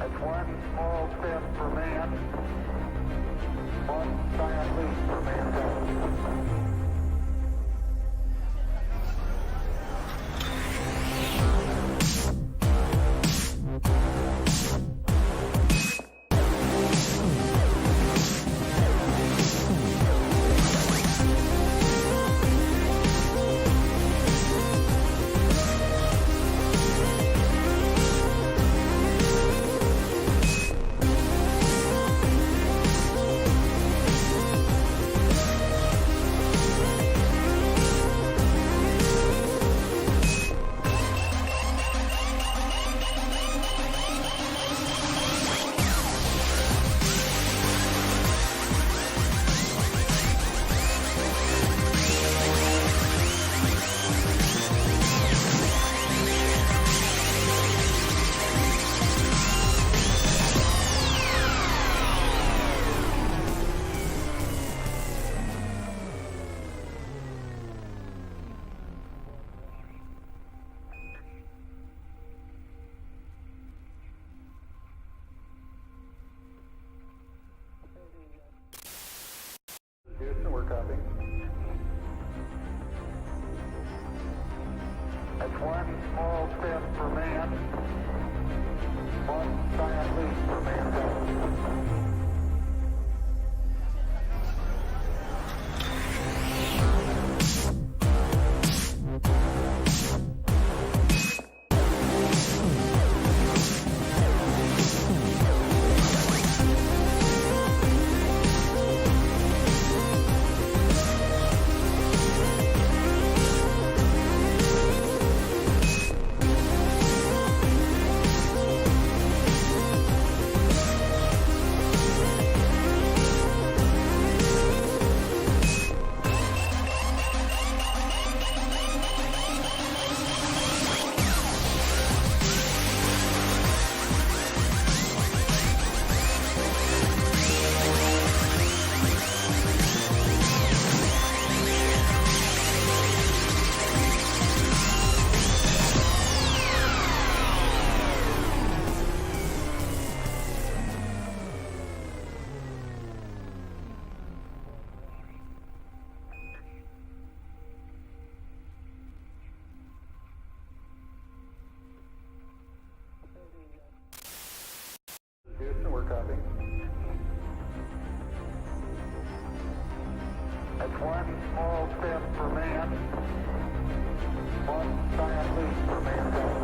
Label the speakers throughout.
Speaker 1: That's one small step for man, one giant leap for mankind. Houston, we're copying. That's one small step for man, one giant leap for mankind. Houston, we're copying. That's one small step for man, one giant leap for mankind.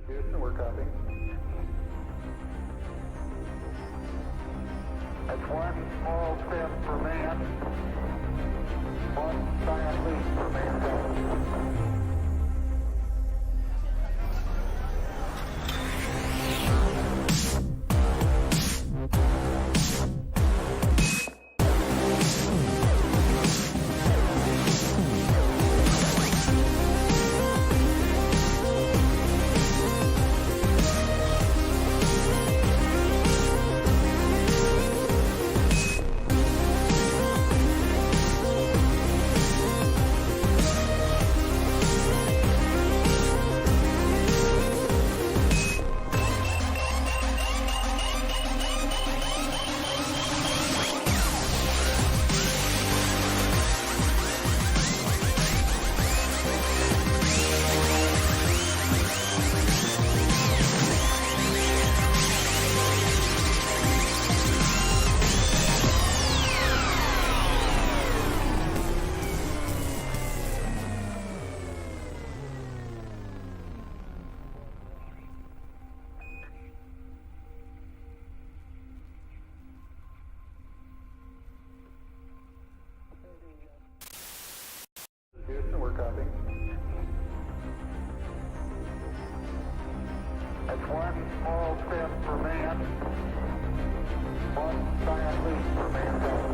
Speaker 1: Houston, we're copying. That's one small step for man, one giant leap for mankind. one small step for man, one giant leap for mankind.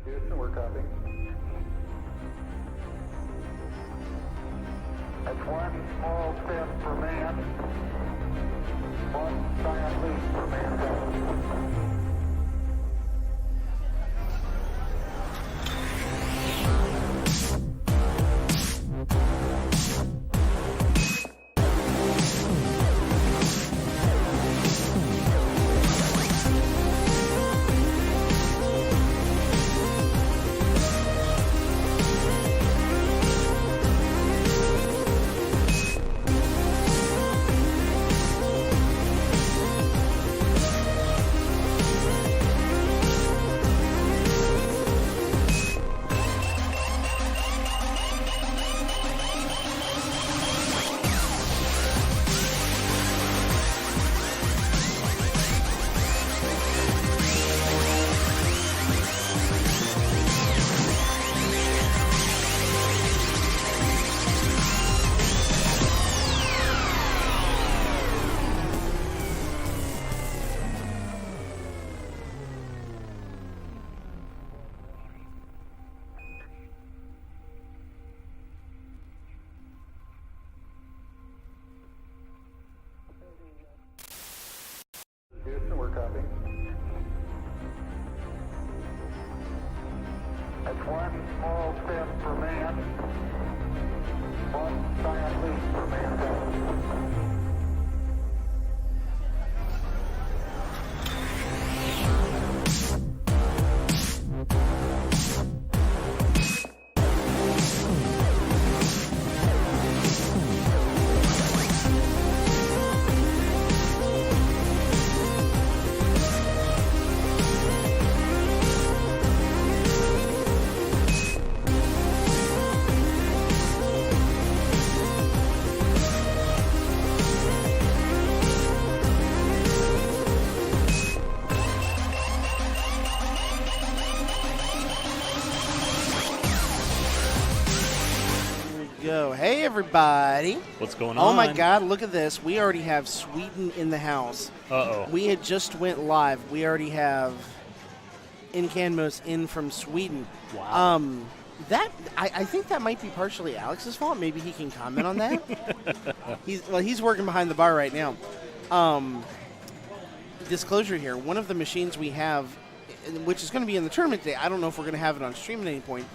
Speaker 1: Houston, we're copying. That's one small step for man, one giant leap for mankind. Houston, we're copying. That's one small step for man, one giant leap for mankind.
Speaker 2: Go. Hey, everybody.
Speaker 3: What's going on?
Speaker 2: Oh, my God. Look at this. We already have Sweden in the house.
Speaker 3: Uh-oh.
Speaker 2: We had just went live. We already have Incanmos in from Sweden.
Speaker 3: Wow.
Speaker 2: I think that might be partially Alex's fault. Maybe he can comment on that. He's working behind the bar right now. Disclosure here. One of the machines we have, which is going to be in the tournament today, I don't know if we're going to have it on stream at any point,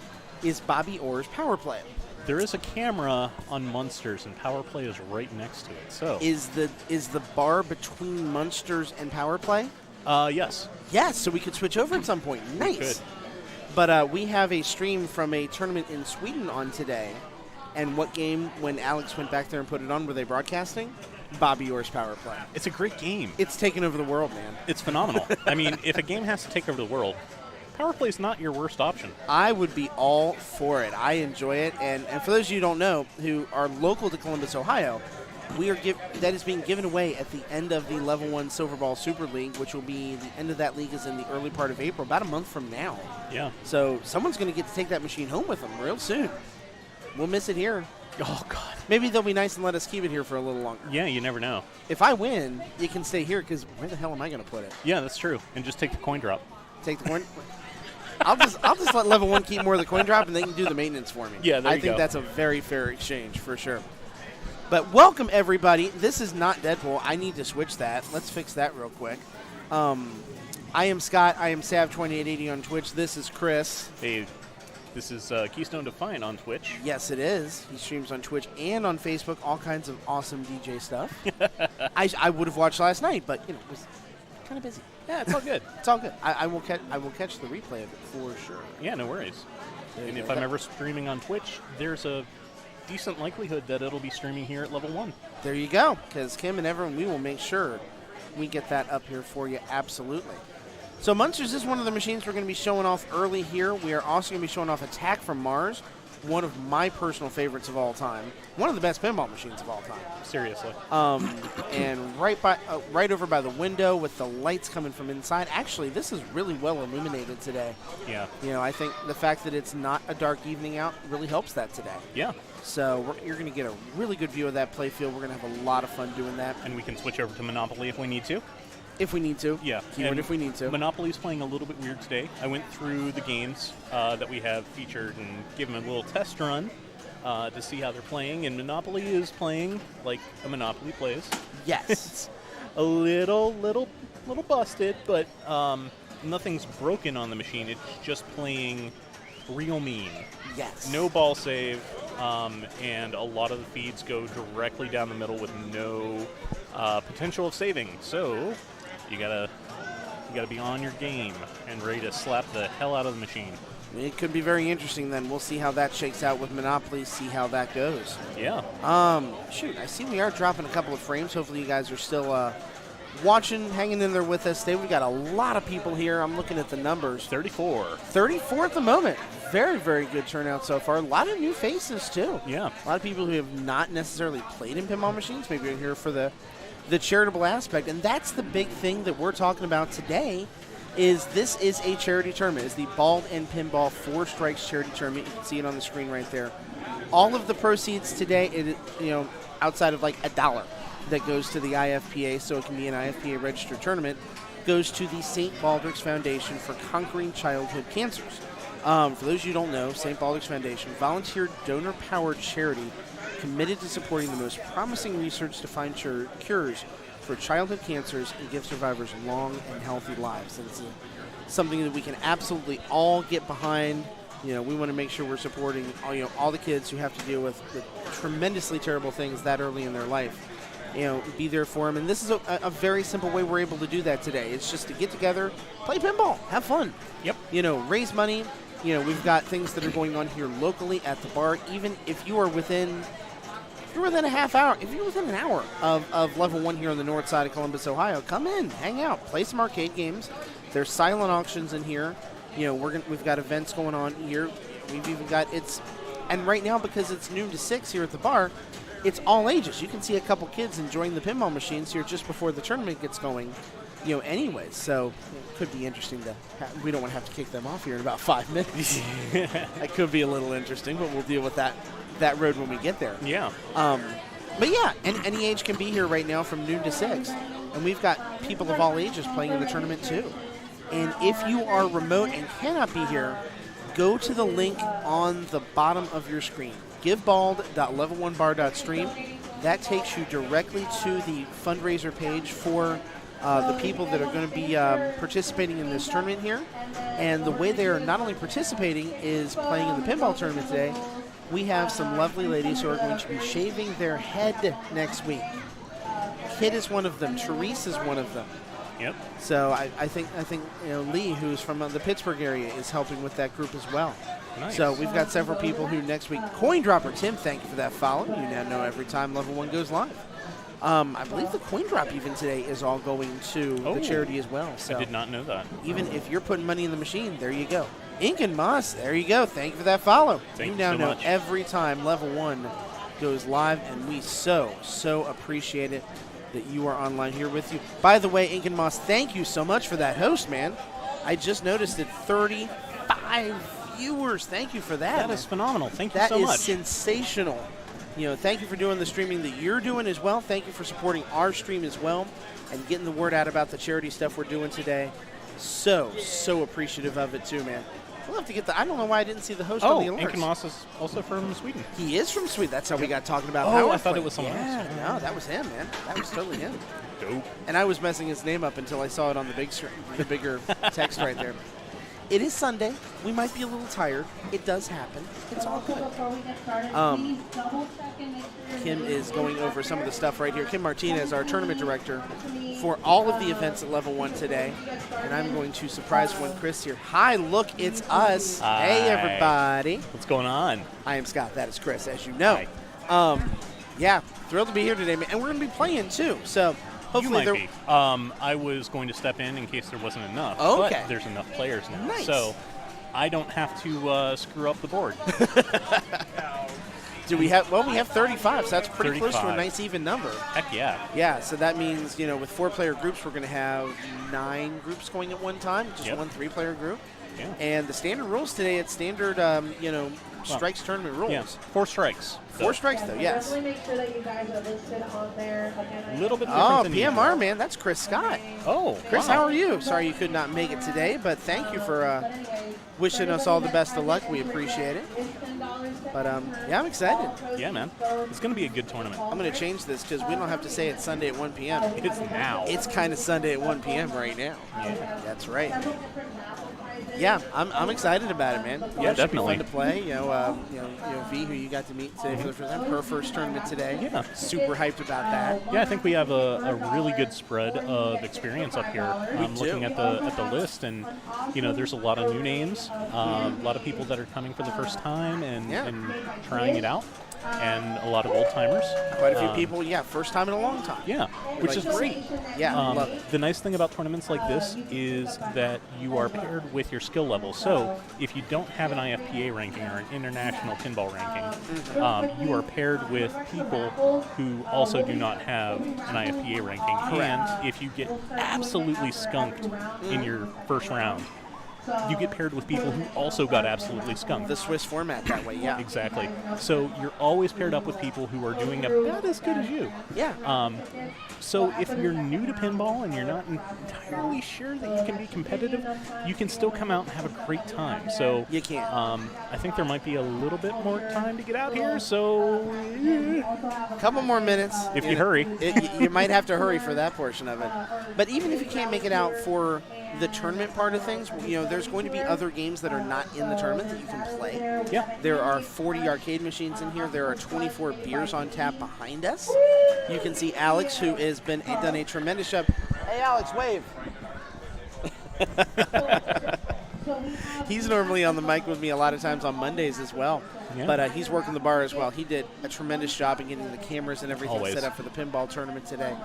Speaker 2: is Bobby Orr's Power Play.
Speaker 3: There is a camera on Munsters, and Power Play is right next to it. So
Speaker 2: is the bar between Munsters and Power Play?
Speaker 3: Yes.
Speaker 2: Yes, so we could switch over at some point. Nice.
Speaker 3: We could.
Speaker 2: But we have a stream from a tournament in Sweden on today. And what game, when Alex went back there and put it on, were they broadcasting? Bobby Orr's Power Play.
Speaker 3: It's a great game.
Speaker 2: It's taken over the world, man.
Speaker 3: It's phenomenal. I mean, if a game has to take over the world, Power Play is not your worst option.
Speaker 2: I would be all for it. I enjoy it. And for those of you who don't know, who are local to Columbus, Ohio, that is being given away at the end of the Level 1 Silver Ball Super League, which will be the end of that league is in the early part of April, about a month from now.
Speaker 3: Yeah.
Speaker 2: So someone's going to get to take that machine home with them real soon. We'll miss it here.
Speaker 3: Oh, God.
Speaker 2: Maybe they'll be nice and let us keep it here for a little longer.
Speaker 3: Yeah, you never know.
Speaker 2: If I win, you can stay here because where the hell am I going to put it?
Speaker 3: Yeah, that's true. And just take the coin drop.
Speaker 2: Take the coin. I'll just let level 1 keep more of the coin drop, and they can do the maintenance for me.
Speaker 3: Yeah, there you
Speaker 2: I think
Speaker 3: go.
Speaker 2: that's a very fair exchange for sure. But welcome everybody. This is not Deadpool. I need to switch that. Let's fix that real quick. I am Scott. I am Sav2880 on Twitch. This is Chris.
Speaker 3: Hey, this is Keystone Defiant on Twitch.
Speaker 2: Yes, it is. He streams on Twitch and on Facebook. All kinds of awesome DJ stuff. I would have watched last night, but it was kind of busy.
Speaker 3: Yeah, it's all good.
Speaker 2: It's all good. I will catch the replay of it for sure.
Speaker 3: Yeah, no worries. And if I'm ever streaming on Twitch, there's a decent likelihood that it'll be streaming here at level 1.
Speaker 2: There you go. Because Kim and everyone, we will make sure we get that up here for you. Absolutely. So Munsters is one of the machines we're going to be showing off early here. We are also going to be showing off Attack from Mars, one of my personal favorites of all time. One of the best pinball machines of all time.
Speaker 3: Seriously.
Speaker 2: And right over by the window with the lights coming from inside. Actually, this is really well illuminated today.
Speaker 3: Yeah.
Speaker 2: You know, I think the fact that it's not a dark evening out really helps that today.
Speaker 3: Yeah.
Speaker 2: So you're going to get a really good view of that play field. We're going to have a lot of fun doing that.
Speaker 3: And we can switch over to Monopoly if we need to.
Speaker 2: If we need to.
Speaker 3: Yeah.
Speaker 2: Keyword
Speaker 3: And
Speaker 2: if we need to.
Speaker 3: Monopoly's playing a little bit weird today. I went through the games that we have featured and gave them a little test run to see how they're playing. And Monopoly is playing like a Monopoly plays.
Speaker 2: Yes.
Speaker 3: It's a little busted, but nothing's broken on the machine. It's just playing real mean.
Speaker 2: Yes.
Speaker 3: No ball save, and a lot of the feeds go directly down the middle with no potential of saving. So you gotta be on your game and ready to slap the hell out of the machine.
Speaker 2: It could be very interesting then. We'll see how that shakes out with Monopoly, see how that goes.
Speaker 3: Yeah.
Speaker 2: Shoot, I see we are dropping a couple of frames. Hopefully you guys are still watching, hanging in there with us today. We've got a lot of people here. I'm looking at the numbers.
Speaker 3: 34.
Speaker 2: 34 at the moment. Very, very good turnout so far. A lot of new faces, too.
Speaker 3: Yeah.
Speaker 2: A lot of people who have not necessarily played in pinball machines. Maybe you're here for the charitable aspect. And that's the big thing that we're talking about today is this is a charity tournament. It's the Bald and Pinball 4 Strikes charity tournament. You can see it on the screen right there. All of the proceeds today, outside of like $1 that goes to the IFPA, so it can be an IFPA registered tournament, goes to the St. Baldrick's Foundation for Conquering Childhood Cancers. For those of you who don't know, St. Baldrick's Foundation, volunteer donor-powered charity committed to supporting the most promising research to find cures for childhood cancers and give survivors long and healthy lives. And it's something that we can absolutely all get behind. You know, we want to make sure we're supporting all the kids who have to deal with tremendously terrible things that early in their life. You know, be there for them. And this is a very simple way we're able to do that today. It's just to get together, play pinball, have fun.
Speaker 3: Yep.
Speaker 2: You know, raise money. You know, we've got things that are going on here locally at the bar. Even if you are within a half hour, if you're within an hour of level 1 here on the north side of Columbus, Ohio, come in, hang out, play some arcade games. There's silent auctions in here. You know, we've got events going on here. We've even got and right now because it's noon to 6 here at the bar, it's all ages. You can see a couple kids enjoying the pinball machines here just before the tournament gets going. You know, anyways, so it could be interesting to. We don't want to have to kick them off here in about 5 minutes. That could be a little interesting, but we'll deal with that road when we get there.
Speaker 3: Yeah.
Speaker 2: But yeah, any age can be here right now from noon to 6, and we've got people of all ages playing in the tournament too. And if you are remote and cannot be here, go to the link on the bottom of your screen. givebald.level1bar.stream. That takes you directly to the fundraiser page for the people that are going to be participating in this tournament here. And the way they are not only participating is playing in the pinball tournament today. We have some lovely ladies who are going to be shaving their head next week. Kit is one of them. Therese is one of them.
Speaker 3: Yep.
Speaker 2: So I think Lee, who's from the Pittsburgh area, is helping with that group as well.
Speaker 3: Nice.
Speaker 2: So we've got several people who next week. Coin Dropper Tim, thank you for that follow. You now know every time Level 1 goes live. I believe the coin drop even today is all going to the charity as well. So
Speaker 3: I did not know that.
Speaker 2: even if you're putting money in the machine, there you go. Ink and Moss, there you go. Thank you for that follow.
Speaker 3: Thank
Speaker 2: you
Speaker 3: you
Speaker 2: now
Speaker 3: so
Speaker 2: know
Speaker 3: much.
Speaker 2: every time Level 1 goes live, and we so appreciate it that you are online here with you. By the way, Ink and Moss, thank you so much for that host, man. I just noticed it, 35 viewers. Thank you for that.
Speaker 3: That is phenomenal. Thank you
Speaker 2: That
Speaker 3: so
Speaker 2: is
Speaker 3: much.
Speaker 2: sensational. thank you for doing the streaming that you're doing as well. Thank you for supporting our stream as well and getting the word out about the charity stuff we're doing today. So appreciative of it too, man. We'll have to get I don't know why I didn't see the host on the alerts.
Speaker 3: Inken Moss is also from Sweden.
Speaker 2: He is from Sweden. That's how we got talking about
Speaker 3: Oh,
Speaker 2: Power
Speaker 3: I thought
Speaker 2: Play.
Speaker 3: it was someone else.
Speaker 2: Yeah, no, that was him, man. That was totally him.
Speaker 3: Dope.
Speaker 2: And I was messing his name up until I saw it on the big screen, the bigger text right there. It is Sunday. We might be a little tired. It does happen. It's all good. Kim is going over some of the stuff right here. Kim Martinez, our tournament director, for all of the events at Level 1 today. And I'm going to surprise one Chris here. Hi, look, it's us.
Speaker 3: Hi.
Speaker 2: Hey, everybody.
Speaker 3: What's going on?
Speaker 2: I am Scott. That is Chris, as you know. Yeah, thrilled to be here today, man. And we're going to be playing, too. So hopefully
Speaker 3: You might be. I was going to step in case there wasn't enough.
Speaker 2: Okay.
Speaker 3: But there's enough players now.
Speaker 2: Nice.
Speaker 3: So I don't have to screw up the board.
Speaker 2: Do we have? Well, we have 35, so that's pretty close to a
Speaker 3: 35.
Speaker 2: nice even number.
Speaker 3: Heck yeah.
Speaker 2: Yeah, so that means, with 4-player groups, we're going to have 9 groups going at one time, just
Speaker 3: Yep.
Speaker 2: one 3-player group.
Speaker 3: Yeah.
Speaker 2: And the standard rules today, it's standard, strikes tournament rules.
Speaker 3: Yeah. 4 strikes.
Speaker 2: 4 strikes, though, yes.
Speaker 4: Definitely make sure that you guys are listed on there.
Speaker 3: A little bit different
Speaker 2: Oh,
Speaker 3: than
Speaker 2: PMR,
Speaker 3: usual.
Speaker 2: man, that's Chris Scott.
Speaker 3: Oh,
Speaker 2: Chris,
Speaker 3: wow.
Speaker 2: how are you? Sorry you could not make it today, but thank you for wishing us all the best of luck. We appreciate it. But, yeah, I'm excited.
Speaker 3: Yeah, man. It's going to be a good tournament.
Speaker 2: I'm going to change this because we don't have to say it's Sunday at 1 p.m.
Speaker 3: It's now.
Speaker 2: It's kind of Sunday at 1 p.m. right now.
Speaker 3: Yeah.
Speaker 2: That's right. Yeah, I'm excited about it, man.
Speaker 3: Yeah,
Speaker 2: It should be
Speaker 3: definitely.
Speaker 2: fun to play. V, who you got to meet today for the first time, her first tournament today.
Speaker 3: Yeah.
Speaker 2: Super hyped about that.
Speaker 3: Yeah, I think we have a really good spread of experience up here. Looking
Speaker 2: do.
Speaker 3: at the list, and there's a lot of new names, a lot of people that are coming for the first time and,
Speaker 2: Yeah.
Speaker 3: and trying it out, and a lot of old timers.
Speaker 2: Quite a few people, first time in a long time.
Speaker 3: Yeah, which is great.
Speaker 2: Yeah, love it.
Speaker 3: The nice thing about tournaments like this is that you are paired with your skill level. So if you don't have an IFPA ranking or an international pinball ranking, you are paired with people who also do not have an IFPA ranking. And if you get absolutely skunked in your first round, you get paired with people who also got absolutely skunked.
Speaker 2: The Swiss format that way, yeah.
Speaker 3: Exactly. So you're always paired up with people who are doing about as good as you.
Speaker 2: Yeah.
Speaker 3: So if you're new to pinball and you're not entirely sure that you can be competitive, you can still come out and have a great time. So
Speaker 2: You can.
Speaker 3: I think there might be a little bit more time to get out here. So
Speaker 2: A couple more minutes.
Speaker 3: If you hurry.
Speaker 2: You might have to hurry for that portion of it. But even if you can't make it out for the tournament part of things, there's going to be other games that are not in the tournament that you can play.
Speaker 3: yeah,
Speaker 2: There are 40 arcade machines in here. There are 24 beers on tap behind us. You can see Alex, who has done a tremendous job. Hey, Alex, wave. He's normally on the mic with me a lot of times on Mondays as well.
Speaker 3: Yeah.
Speaker 2: But he's working the bar as well. He did a tremendous job in getting the cameras and everything
Speaker 3: Always.
Speaker 2: set up for the pinball tournament today.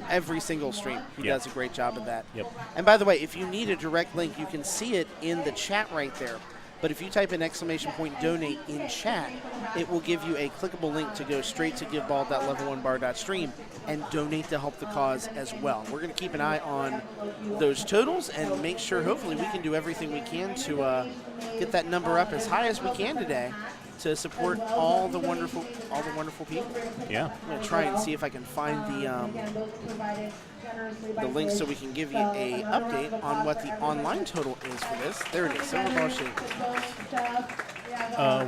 Speaker 2: Every single stream, he
Speaker 3: Yep.
Speaker 2: does a great job of that.
Speaker 3: Yep.
Speaker 2: And by the way, if you need a direct link, you can see it in the chat right there. But if you type in !donate in chat, it will give you a clickable link to go straight to giveball.level1bar.stream and donate to help the cause as well. We're going to keep an eye on those totals and make sure, hopefully, we can do everything we can to get that number up as high as we can today to support all the wonderful people.
Speaker 3: yeah.
Speaker 2: I'm going to try and see if I can find the link so we can give you a update on what the online total is for this. There it is, Silver Ball Shake.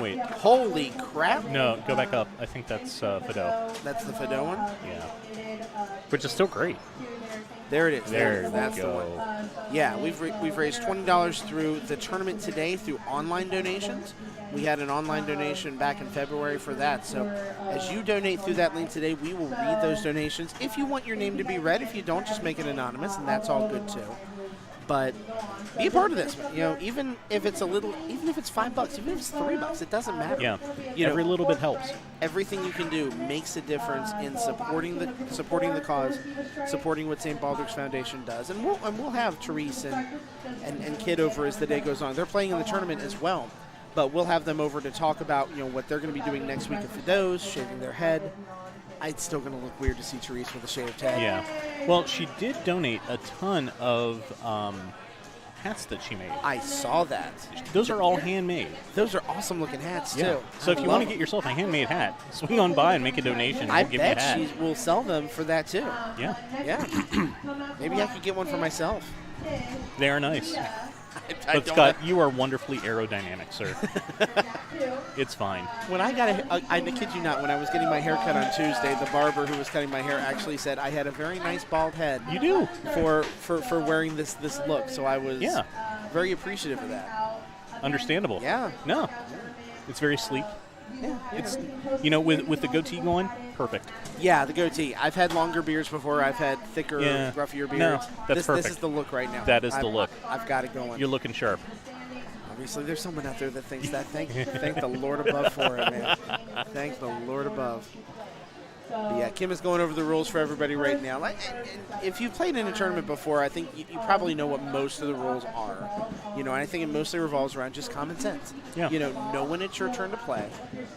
Speaker 3: Wait.
Speaker 2: Holy crap!
Speaker 3: No, go back up. I think that's Fido.
Speaker 2: That's the Fido one.
Speaker 3: Yeah. Which is still great.
Speaker 2: There it is.
Speaker 3: There
Speaker 2: That's
Speaker 3: we
Speaker 2: the
Speaker 3: go.
Speaker 2: one. Yeah, we've raised $20 through the tournament today through online donations. We had an online donation back in February for that. So as you donate through that link today, we will read those donations. If you want your name to be read, if you don't, just make it anonymous, and that's all good too. But be a part of this. Even if it's $5, even if it's $3, it doesn't matter.
Speaker 3: Yeah.
Speaker 2: You know,
Speaker 3: Every little bit helps.
Speaker 2: Everything you can do makes a difference in supporting the cause, supporting what St. Baldrick's Foundation does, and we'll have Therese and Kid over as the day goes on. They're playing in the tournament as well, but we'll have them over to talk about what they're going to be doing next week at Fido's, shaving their head. It's still going to look weird to see Therese with a shaved head.
Speaker 3: Yeah. Well, she did donate a ton of hats that she made.
Speaker 2: I saw that.
Speaker 3: Those are all handmade.
Speaker 2: Those are awesome looking hats too.
Speaker 3: So if you
Speaker 2: I
Speaker 3: want to
Speaker 2: love
Speaker 3: get yourself a handmade hat, swing on by and make a donation.
Speaker 2: I
Speaker 3: We'll give you a
Speaker 2: bet
Speaker 3: hat.
Speaker 2: she will sell them for that too.
Speaker 3: Yeah,
Speaker 2: Yeah. Maybe I could get one for myself.
Speaker 3: they are nice.
Speaker 2: I
Speaker 3: But
Speaker 2: don't
Speaker 3: Scott, you are wonderfully aerodynamic, sir. It's fine.
Speaker 2: When I got I kid you not, when I was getting my hair cut on Tuesday, the barber who was cutting my hair actually said I had a very nice bald head.
Speaker 3: You do.
Speaker 2: For wearing this look. So I was
Speaker 3: Yeah.
Speaker 2: very appreciative of that.
Speaker 3: Understandable.
Speaker 2: Yeah.
Speaker 3: No. It's very sleek.
Speaker 2: Yeah.
Speaker 3: It's, with the goatee going, perfect.
Speaker 2: Yeah, the goatee. I've had longer beards before. I've had thicker,
Speaker 3: Yeah.
Speaker 2: ruffier
Speaker 3: No,
Speaker 2: beards.
Speaker 3: that's
Speaker 2: This
Speaker 3: perfect.
Speaker 2: is the look right now.
Speaker 3: That is the look.
Speaker 2: I've got it going.
Speaker 3: You're looking sharp.
Speaker 2: Obviously, there's someone out there that thinks that. Thank the Lord above for it, man. Thank the Lord above. But yeah, Kim is going over the rules for everybody right now. And if you've played in a tournament before, I think you probably know what most of the rules are. And I think it mostly revolves around just common sense.
Speaker 3: Yeah.
Speaker 2: Know when it's your turn to play.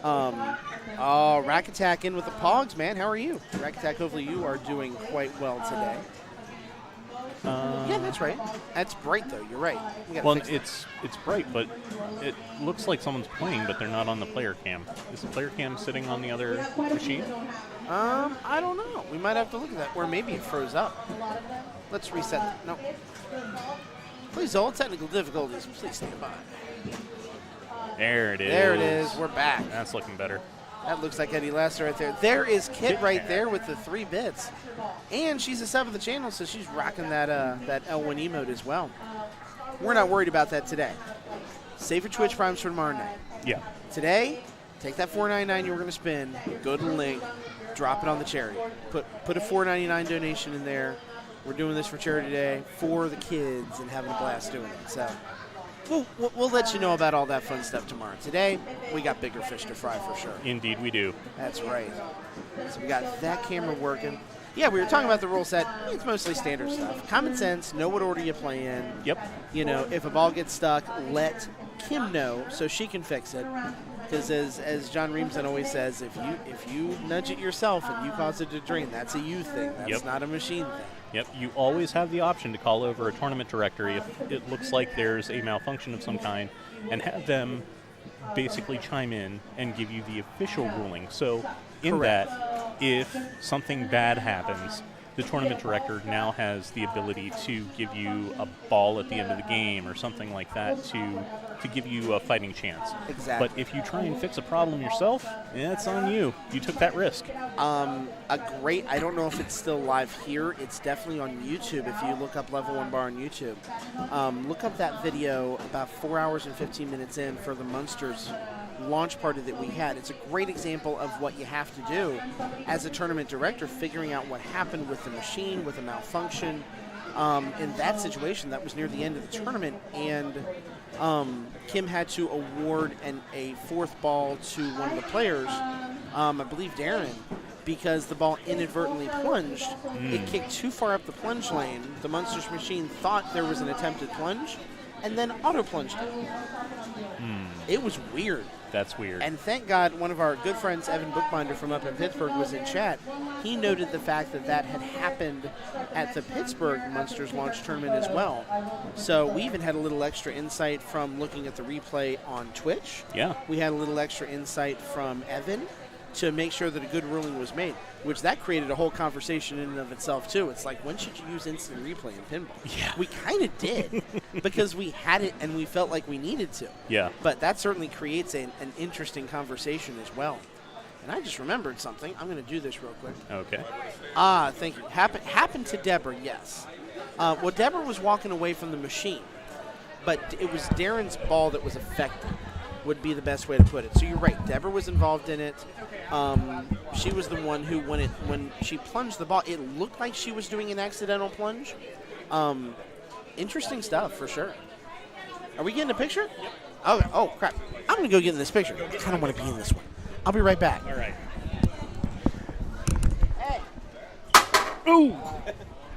Speaker 2: Rack Attack in with the Pogs, man. How are you? Rack Attack, hopefully you are doing quite well today. Yeah, that's right. That's bright, though. You're right. We gotta
Speaker 3: Well,
Speaker 2: fix that.
Speaker 3: it's bright, but it looks like someone's playing, but they're not on the player cam. Is the player cam sitting on the other machine?
Speaker 2: I don't know. We might have to look at that. Or maybe it froze up. Let's reset. No. Please hold. Technical difficulties. Please stand by.
Speaker 3: There it is.
Speaker 2: There it is. We're back.
Speaker 3: That's looking better.
Speaker 2: That looks like Eddie Lester right there. There is Kit right there with the 3 bits. And she's a sub of the channel, so she's rocking that L1 emote as well. We're not worried about that today. Save your Twitch Primes for tomorrow night.
Speaker 3: Yeah.
Speaker 2: Today, take that $4.99 you were going to spend, go to the link, drop it on the charity. Put a $4.99 donation in there. We're doing this for charity today for the kids and having a blast doing it. So we'll let you know about all that fun stuff tomorrow. Today, we got bigger fish to fry for sure.
Speaker 3: Indeed we do.
Speaker 2: That's right. So we got that camera working. Yeah, we were talking about the rule set. It's mostly standard stuff. Common sense, know what order you play in.
Speaker 3: Yep.
Speaker 2: If a ball gets stuck, let Kim know so she can fix it. Because as John Reamson always says, if you nudge it yourself and you cause it to drain, that's a you thing. That's not a machine thing.
Speaker 3: Yep, you always have the option to call over a tournament directory if it looks like there's a malfunction of some kind and have them basically chime in and give you the official ruling. So in
Speaker 2: Correct.
Speaker 3: that, if something bad happens, the tournament director now has the ability to give you a ball at the end of the game or something like that to give you a fighting chance.
Speaker 2: Exactly.
Speaker 3: But if you try and fix a problem yourself, it's on you. You took that risk.
Speaker 2: I don't know if it's still live here. It's definitely on YouTube. If you look up Level 1 Bar on YouTube, look up that video about 4 hours and 15 minutes in for the Munsters launch party that we had. It's a great example of what you have to do as a tournament director, figuring out what happened with the machine, with a malfunction. In that situation, that was near the end of the tournament, and Kim had to award a 4th ball to one of the players, I believe Darren, because the ball inadvertently plunged. It kicked too far up the plunge lane. The Munsters machine thought there was an attempted plunge, and then auto-plunged it. It was weird.
Speaker 3: That's weird.
Speaker 2: And thank God one of our good friends, Evan Bookbinder from up in Pittsburgh, was in chat. He noted the fact that had happened at the Pittsburgh Munsters launch tournament as well. So we even had a little extra insight from looking at the replay on Twitch.
Speaker 3: Yeah.
Speaker 2: We had a little extra insight from Evan to make sure that a good ruling was made, which that created a whole conversation in and of itself, too. It's like, when should you use instant replay in pinball?
Speaker 3: Yeah.
Speaker 2: We kind of did because we had it and we felt like we needed to.
Speaker 3: Yeah.
Speaker 2: But that certainly creates an interesting conversation as well. And I just remembered something. I'm going to do this real quick.
Speaker 3: Okay.
Speaker 2: Thank you. Happened to Deborah, yes. Well, Deborah was walking away from the machine, but it was Darren's ball that was affected, would be the best way to put it. So you're right. Deborah was involved in it. She was the one who, when she plunged the ball, it looked like she was doing an accidental plunge. Interesting stuff, for sure. Are we getting a picture? Yep. Oh, crap. I'm going to go get in this picture. I kind of want to be in this one. I'll be right back.
Speaker 3: All right.
Speaker 2: Hey,
Speaker 3: Ooh!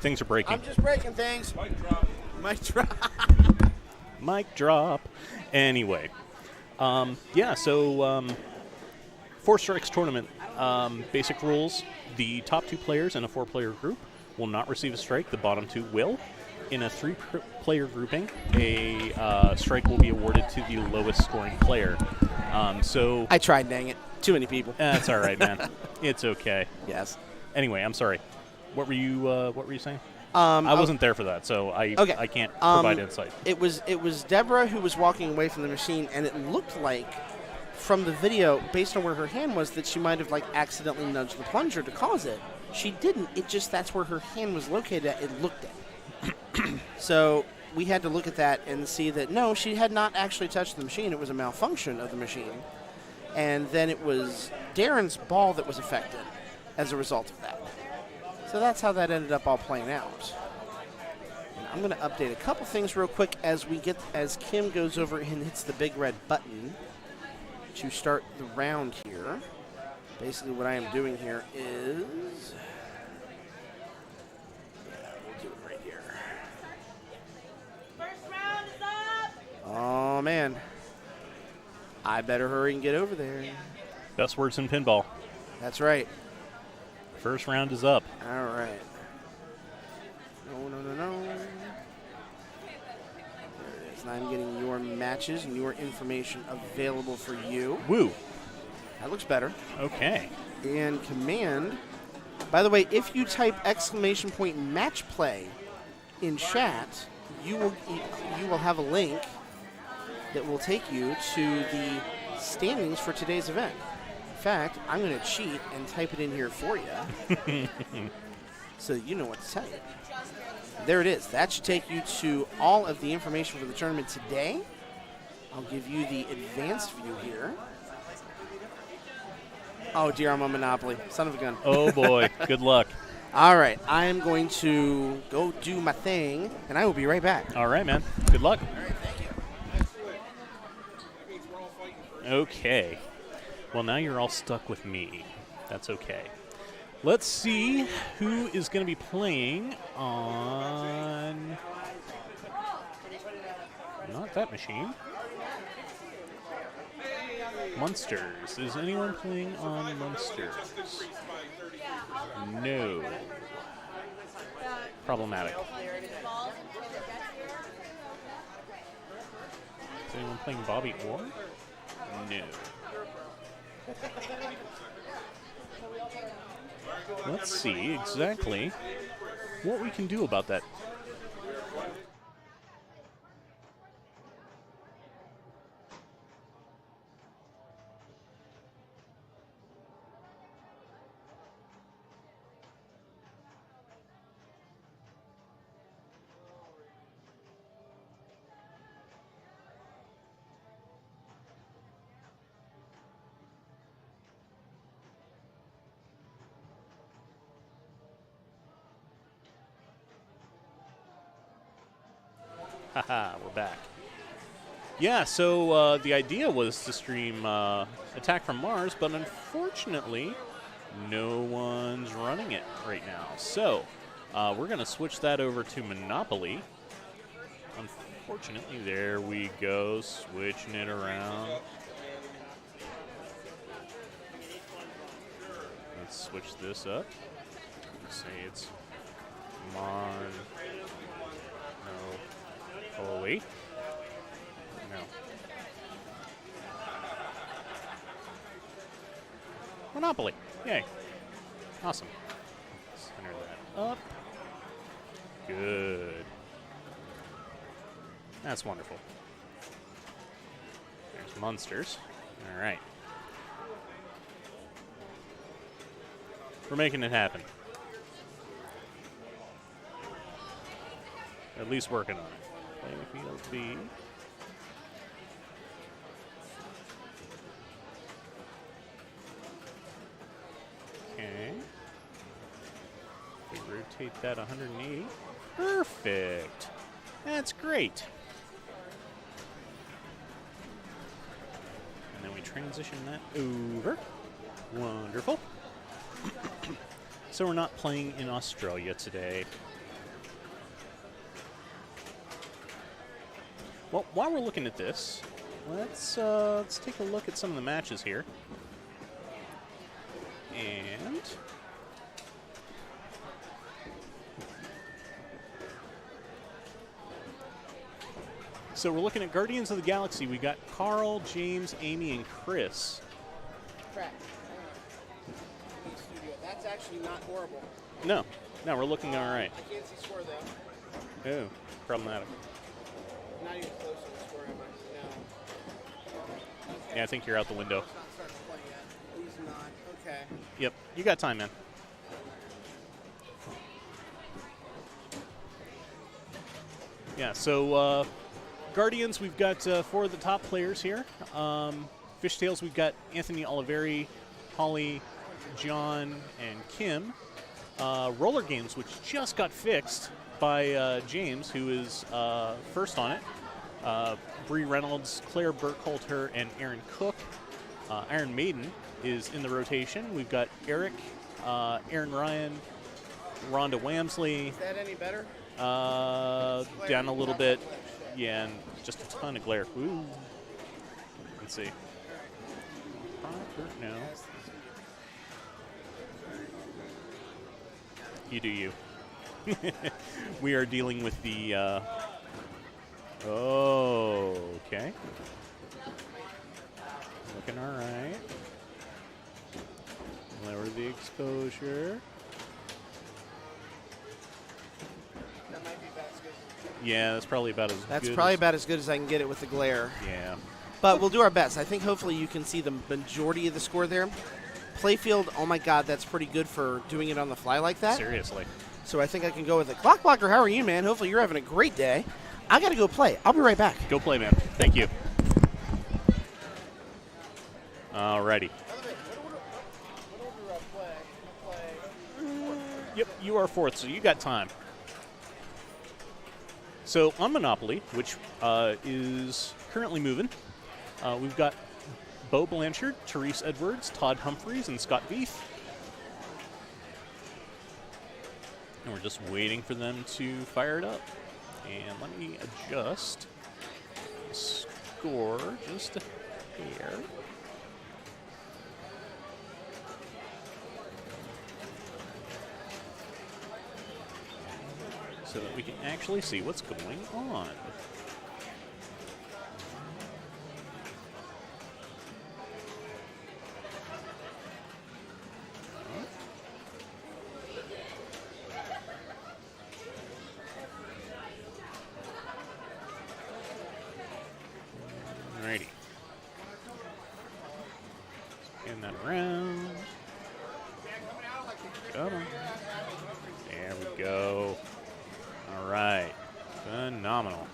Speaker 3: Things are breaking.
Speaker 2: I'm just breaking things. Mic drop. Mic drop.
Speaker 3: Mic drop. Anyway. So 4 strikes tournament. Basic rules. The top 2 players in a 4-player group will not receive a strike. The bottom 2 will. in a 3-player grouping, a strike will be awarded to the lowest scoring player. So
Speaker 2: I tried, dang it. Too many people.
Speaker 3: that's all right, man. It's okay.
Speaker 2: Yes.
Speaker 3: Anyway, I'm sorry. What were you saying? I wasn't there for that, so I can't provide insight.
Speaker 2: It was Deborah who was walking away from the machine, and it looked like from the video, based on where her hand was, that she might have like accidentally nudged the plunger to cause it. She didn't. It just that's where her hand was located at. It looked at. So we had to look at that and see that no, she had not actually touched the machine. It was a malfunction of the machine, and then it was Darren's ball that was affected as a result of that. So that's how that ended up all playing out. And I'm going to update a couple things real quick as Kim goes over and hits the big red button to start the round here. Basically what I am doing here is, we'll do it right here.
Speaker 4: First round is up.
Speaker 2: Oh man, I better hurry and get over there.
Speaker 3: Best words in pinball.
Speaker 2: That's right.
Speaker 3: First round is up.
Speaker 2: All right. No. There it is. And I'm getting your matches and your information available for you.
Speaker 3: Woo.
Speaker 2: That looks better.
Speaker 3: Okay.
Speaker 2: And command. By the way, if you type !match play in chat, you will have a link that will take you to the standings for today's event. In fact, I'm going to cheat and type it in here for you so you know what to type. There it is. That should take you to all of the information for the tournament today. I'll give you the advanced view here. Oh, dear, I'm on Monopoly. Son of a gun.
Speaker 3: Oh, boy. Good luck.
Speaker 2: All right. I am going to go do my thing, and I will be right back.
Speaker 3: All right, man. Good luck.
Speaker 2: All right, thank you.
Speaker 3: Okay. Well, now you're all stuck with me. That's okay. Let's see who is going to be playing on... Not that machine. Munsters. Is anyone playing on Munsters? No. Problematic. Is anyone playing Bobby Orr? No. Let's see exactly what we can do about that. Haha, we're back. Yeah, so the idea was to stream Attack from Mars, but unfortunately, no one's running it right now. So we're going to switch that over to Monopoly. Unfortunately, there we go, switching it around. Let's switch this up. Say it's Mon. No. Oh, wait. No. Monopoly. Yay. Awesome. Center that up. Good. That's wonderful. There's Munsters. All right. We're making it happen. At least working on it. Playing field B. Okay. We rotate that 180. Perfect. That's great. And then we transition that over. Wonderful. So we're not playing in Australia today. Well, while we're looking at this, let's take a look at some of the matches here. And So we're looking at Guardians of the Galaxy. We got Carl, James, Amy, and Chris.
Speaker 2: Correct. That's actually not horrible.
Speaker 3: No, we're looking all right.
Speaker 2: I can't see score though.
Speaker 3: Oh, problematic.
Speaker 2: Not even close to the score, no.
Speaker 3: Yeah, I think you're out the window.
Speaker 2: He's not starting to play yet. He's not. Okay.
Speaker 3: Yep, you got time, man. Yeah, so Guardians, we've got 4 of the top players here. Fishtails, we've got Anthony Oliveri, Holly, John, and Kim. Roller Games, which just got fixed by James, who is first on it. Bree Reynolds, Claire Burkholter, and Aaron Cook. Iron Maiden is in the rotation. We've got Eric, Aaron Ryan, Rhonda Wamsley.
Speaker 2: Is that any better?
Speaker 3: Down a little bit. Yeah, and just a ton of glare. Ooh. Let's see. No. You do you. We are dealing with the... oh, okay. Looking all right. Lower the exposure.
Speaker 2: That might be about as good.
Speaker 3: Yeah, that's probably about as good.
Speaker 2: That's probably about as good as I can get it with the glare.
Speaker 3: Yeah.
Speaker 2: But we'll do our best. I think hopefully you can see the majority of the score there. Playfield, oh my God, that's pretty good for doing it on the fly like that.
Speaker 3: Seriously.
Speaker 2: So I think I can go with it. Clock Blocker, how are you, man? Hopefully you're having a great day. I got to go play. I'll be right back.
Speaker 3: Go play, man. Thank you. Alrighty. Yep, you are 4th, so you got time. So on Monopoly, which is currently moving, we've got Bo Blanchard, Therese Edwards, Todd Humphreys, and Scott Beef. And we're just waiting for them to fire it up. And let me adjust the score just a hair. So that we can actually see what's going on. Alrighty. Spin that around. Come on. There we go. All right. Phenomenal.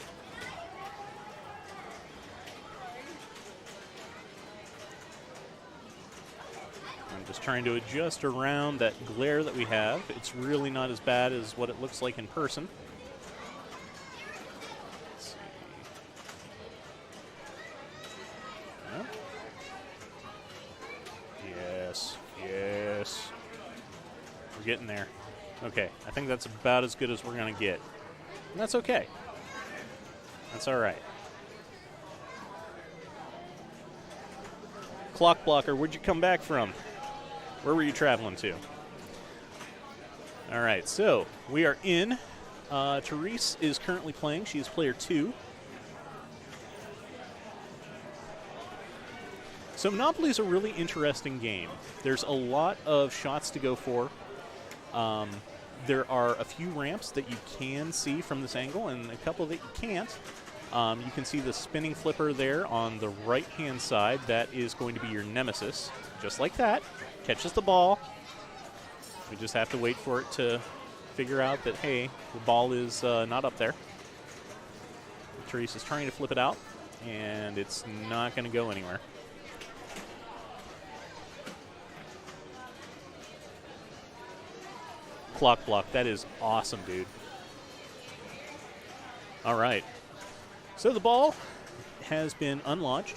Speaker 3: I'm just trying to adjust around that glare that we have. It's really not as bad as what it looks like in person. Let's see. Yep. Yes. Yes. We're getting there. Okay, I think that's about as good as we're going to get. And that's okay. That's all right. Clock Blocker, where'd you come back from? Where were you traveling to? All right, so we are in. Therese is currently playing. She is player 2. So Monopoly is a really interesting game. There's a lot of shots to go for. There are a few ramps that you can see from this angle and a couple that you can't. You can see the spinning flipper there on the right-hand side. That is going to be your nemesis. Just like that. Catches the ball. We just have to wait for it to figure out that, hey, the ball is not up there. Therese is trying to flip it out, and it's not going to go anywhere. Clock block. That is awesome, dude. All right. So the ball has been unlodged.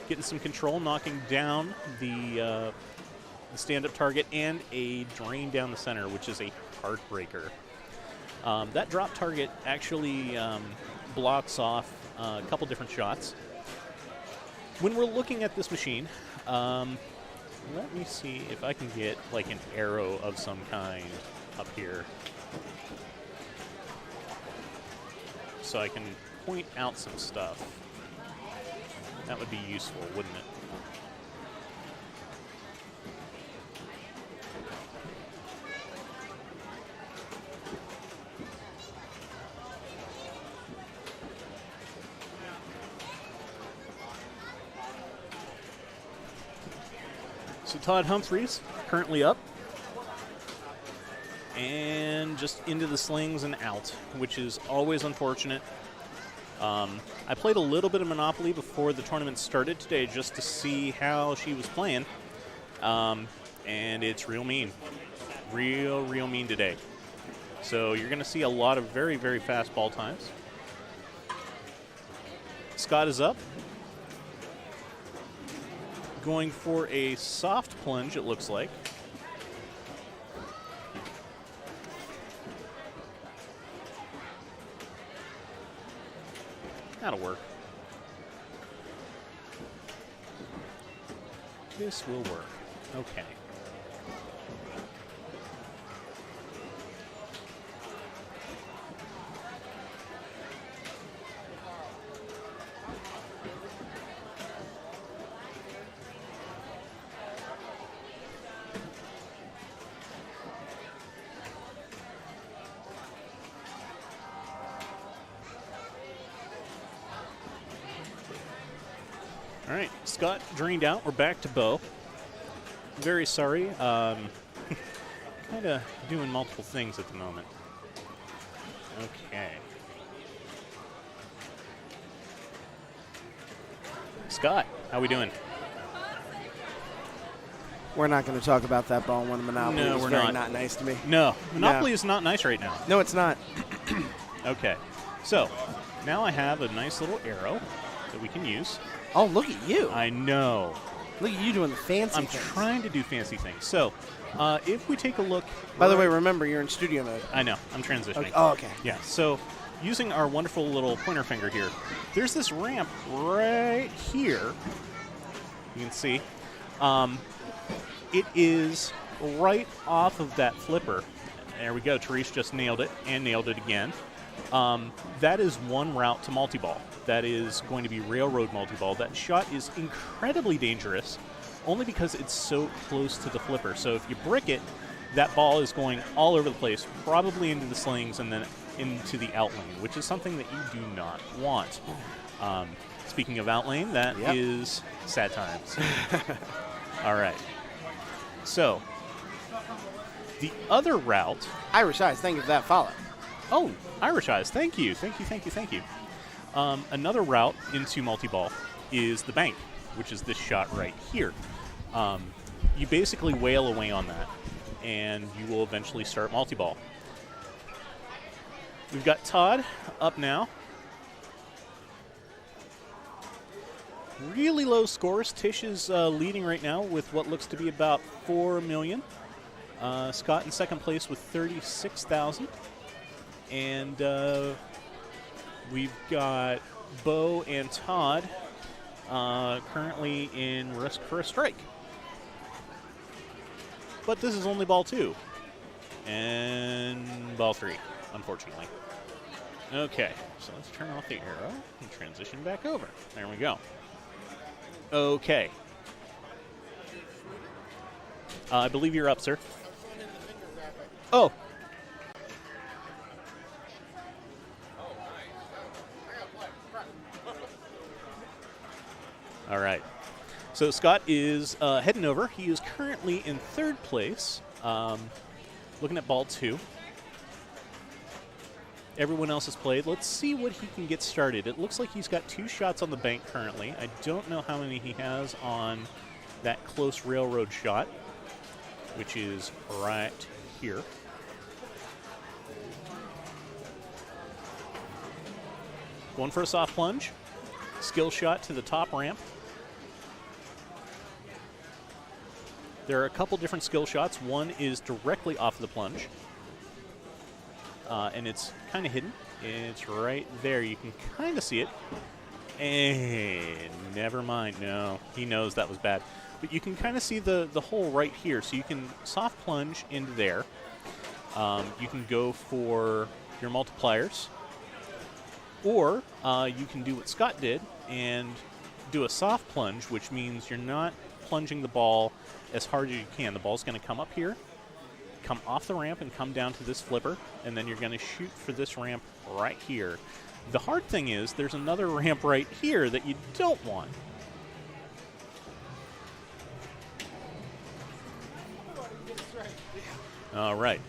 Speaker 3: Getting some control, knocking down the stand-up target and a drain down the center, which is a heartbreaker. That drop target actually blocks off a couple different shots. When we're looking at this machine, let me see if I can get like an arrow of some kind up here. So I can point out some stuff. That would be useful, wouldn't it? So Todd Humphreys currently up. And just into the slings and out, which is always unfortunate. I played a little bit of Monopoly before the tournament started today just to see how she was playing. And it's real mean. Real mean today. So you're going to see a lot of very, very fast ball times. Scott is up. Going for a soft plunge, it looks like. That'll work. This will work. Okay. All right, Scott drained out. We're back to Bo. Very sorry. Kind of doing multiple things at the moment. Okay. Scott, how we doing?
Speaker 2: We're not going to talk about that ball when Monopoly
Speaker 3: No,
Speaker 2: was
Speaker 3: we're
Speaker 2: very
Speaker 3: not.
Speaker 2: not nice to me.
Speaker 3: No, Monopoly is not nice right now.
Speaker 2: No, it's not.
Speaker 3: Okay, so now I have a nice little arrow that we can use.
Speaker 2: Oh, look at you.
Speaker 3: I know.
Speaker 2: Look at you doing the fancy
Speaker 3: I'm
Speaker 2: things.
Speaker 3: trying to do fancy things. So if we take a look.
Speaker 2: By the way, remember, you're in studio mode.
Speaker 3: I know, I'm transitioning.
Speaker 2: Okay. Oh, okay.
Speaker 3: Yeah, so using our wonderful little pointer finger here, there's this ramp right here. You can see. It is right off of that flipper. There we go. Therese just nailed it and nailed it again. That is one route to multi-ball. That is going to be railroad multi-ball. That shot is incredibly dangerous only because it's so close to the flipper. So if you brick it, that ball is going all over the place, probably into the slings and then into the out lane, which is something that you do not want. Speaking of out lane, that is sad times. All right. So the other route.
Speaker 2: Irish Eyes, thank you for that follow.
Speaker 3: Oh, Irish Eyes, thank you. Another route into multi-ball is the bank, which is this shot right here. You basically wail away on that, and you will eventually start multi-ball. We've got Todd up now. Really low scores. Tish is leading right now with what looks to be about 4 million. Scott in second place with 36,000. And we've got Bo and Todd currently in risk for a strike. But this is only ball 2. And ball 3, unfortunately. Okay, so let's turn off the arrow and transition back over. There we go. Okay. I believe you're up, sir. Oh. All right. So Scott is heading over. He is currently in third place, looking at ball 2. Everyone else has played. Let's see what he can get started. It looks like he's got 2 shots on the bank currently. I don't know how many he has on that close railroad shot, which is right here. Going for a soft plunge. Skill shot to the top ramp. There are a couple different skill shots. One is directly off the plunge. And it's kind of hidden. It's right there. You can kind of see it. And never mind. No, he knows that was bad. But you can kind of see the hole right here. So you can soft plunge into there. You can go for your multipliers. Or you can do what Scott did and do a soft plunge, which means you're not plunging the ball as hard as you can. The ball's going to come up here, come off the ramp, and come down to this flipper, and then you're going to shoot for this ramp right here. The hard thing is there's another ramp right here that you don't want. All right.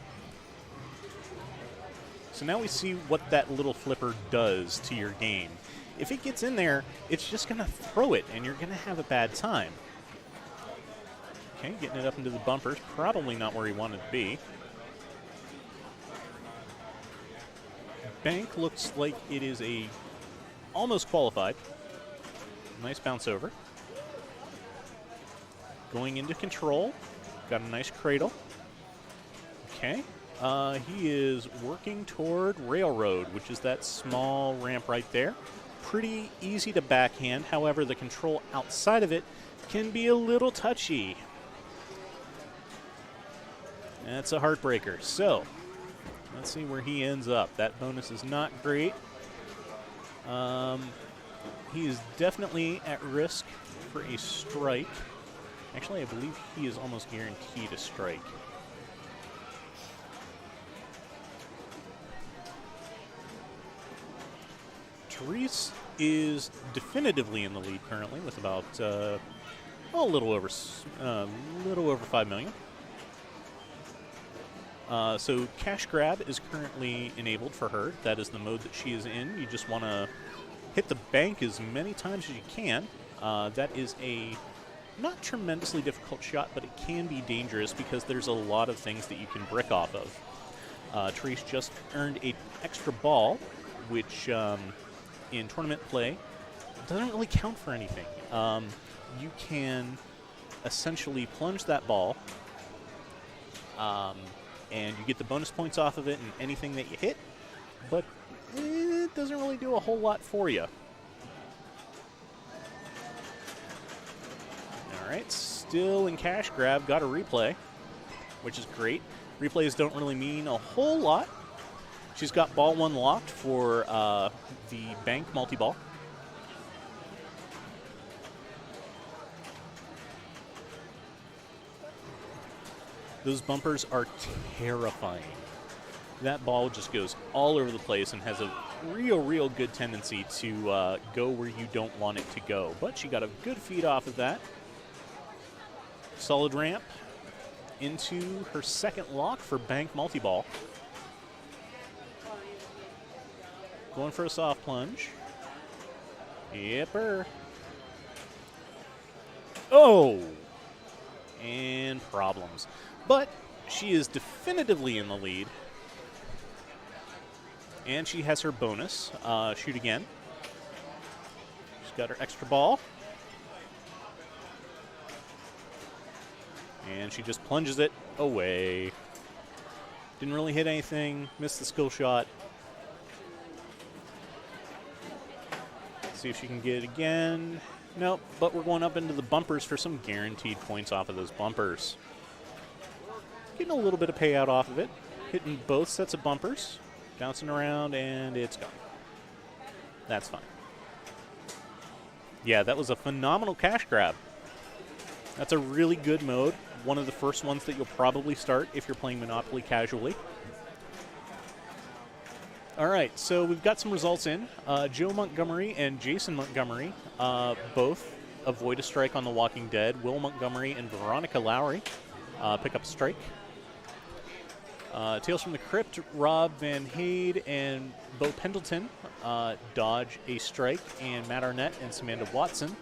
Speaker 3: So now we see what that little flipper does to your game. If it gets in there, it's just going to throw it, and you're going to have a bad time. Okay, getting it up into the bumpers. Probably not where he wanted to be. Bank looks like it is almost qualified. Nice bounce over. Going into control. Got a nice cradle. Okay. He is working toward railroad, which is that small ramp right there. Pretty easy to backhand. However, the control outside of it can be a little touchy. That's a heartbreaker. So, let's see where he ends up. That bonus is not great. He is definitely at risk for a strike. Actually, I believe he is almost guaranteed a strike. Therese is definitively in the lead currently with about a little over 5 million. So cash grab is currently enabled for her. That is the mode that she is in. You just want to hit the bank as many times as you can. That is a not tremendously difficult shot, but it can be dangerous because there's a lot of things that you can brick off of. Therese just earned an extra ball, which in tournament play doesn't really count for anything. You can essentially plunge that ball, and you get the bonus points off of it and anything that you hit, but it doesn't really do a whole lot for you. All right, still in cash grab, got a replay, which is great. Replays don't really mean a whole lot. She's got ball one locked for the bank multi-ball. Those bumpers are terrifying. That ball just goes all over the place and has a real good tendency to go where you don't want it to go. But she got a good feed off of that. Solid ramp into her second lock for bank multi-ball. Going for a soft plunge. Yepper. Oh! And problems. But she is definitively in the lead. And she has her bonus. Shoot again. She's got her extra ball. And she just plunges it away. Didn't really hit anything. Missed the skill shot. See if she can get it again. Nope, but we're going up into the bumpers for some guaranteed points off of those bumpers. Getting a little bit of payout off of it. Hitting both sets of bumpers. Bouncing around, and it's gone. That's fine. Yeah, that was a phenomenal cash grab. That's a really good mode. One of the first ones that you'll probably start if you're playing Monopoly casually. All right, so we've got some results in. Joe Montgomery and Jason Montgomery both avoid a strike on The Walking Dead. Will Montgomery and Veronica Lowry pick up a strike. Tales from the Crypt, Rob Van Hade and Bo Pendleton dodge a strike, and Matt Arnett and Samantha Watson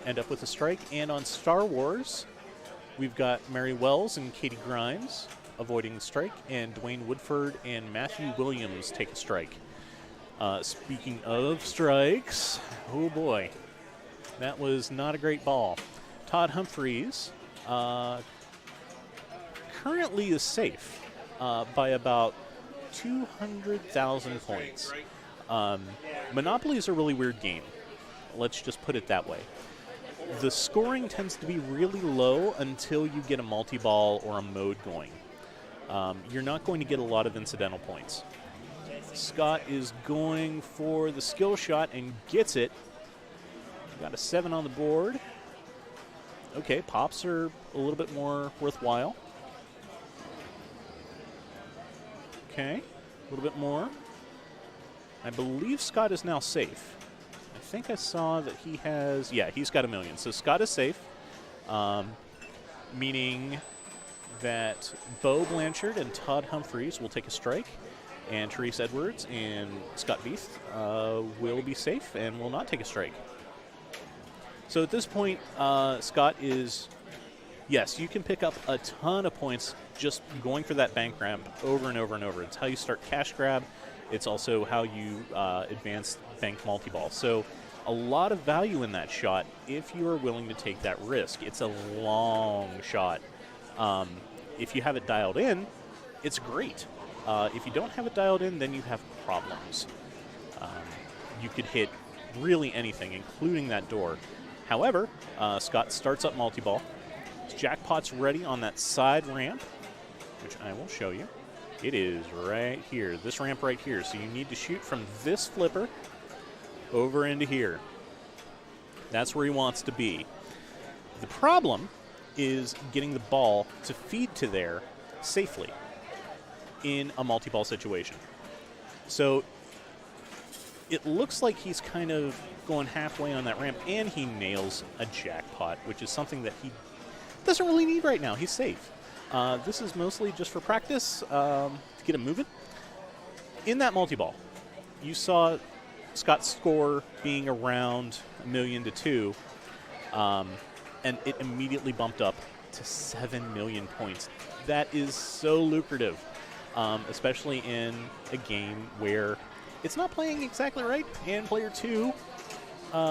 Speaker 3: end up with a strike. And on Star Wars, we've got Mary Wells and Katie Grimes avoiding the strike, and Dwayne Woodford and Matthew Williams take a strike. Speaking of strikes, oh boy, that was not a great ball. Todd Humphreys currently is safe by about 200,000 points. Monopoly is a really weird game. Let's just put it that way. The scoring tends to be really low until you get a multi-ball or a mode going. You're not going to get a lot of incidental points. Scott is going for the skill shot and gets it. Got a 7 on the board. Okay, pops are a little bit more worthwhile. Okay, a little bit more. I believe Scott is now safe. I think I saw that he has, yeah, he's got $1 million. So Scott is safe, meaning that Bo Blanchard and Todd Humphreys will take a strike, and Therese Edwards and Scott Beath will be safe and will not take a strike. So at this point, Scott is, yes, you can pick up a ton of points just going for that bank ramp over and over and over. It's how you start cash grab. It's also how you advance bank multi-ball. So a lot of value in that shot if you are willing to take that risk. It's a long shot. If you have it dialed in, it's great. If you don't have it dialed in, then you have problems. You could hit really anything, including that door. However, Scott starts up multi-ball. His jackpot's ready on that side ramp, which I will show you. It is right here, this ramp right here. So you need to shoot from this flipper over into here. That's where he wants to be. The problem is getting the ball to feed to there safely in a multi-ball situation. So it looks like he's kind of going halfway on that ramp, and he nails a jackpot, which is something that he doesn't really need right now. He's safe. This is mostly just for practice to get him moving. In that multi-ball, you saw Scott's score being around $1 million to $2 million, and it immediately bumped up to 7 million points. That is so lucrative, especially in a game where it's not playing exactly right, and player 2,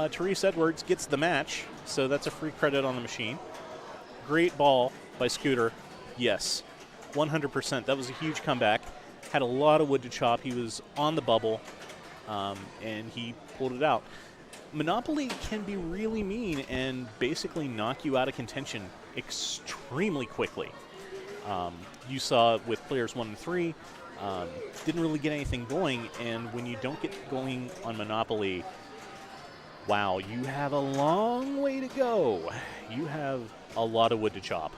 Speaker 3: Therese Edwards, gets the match, so that's a free credit on the machine. Great ball by Scooter. Yes, 100%. That was a huge comeback. Had a lot of wood to chop. He was on the bubble, and he pulled it out. Monopoly can be really mean and basically knock you out of contention extremely quickly. You saw with players 1 and 3, didn't really get anything going, and when you don't get going on Monopoly, wow, you have a long way to go. You have a lot of wood to chop.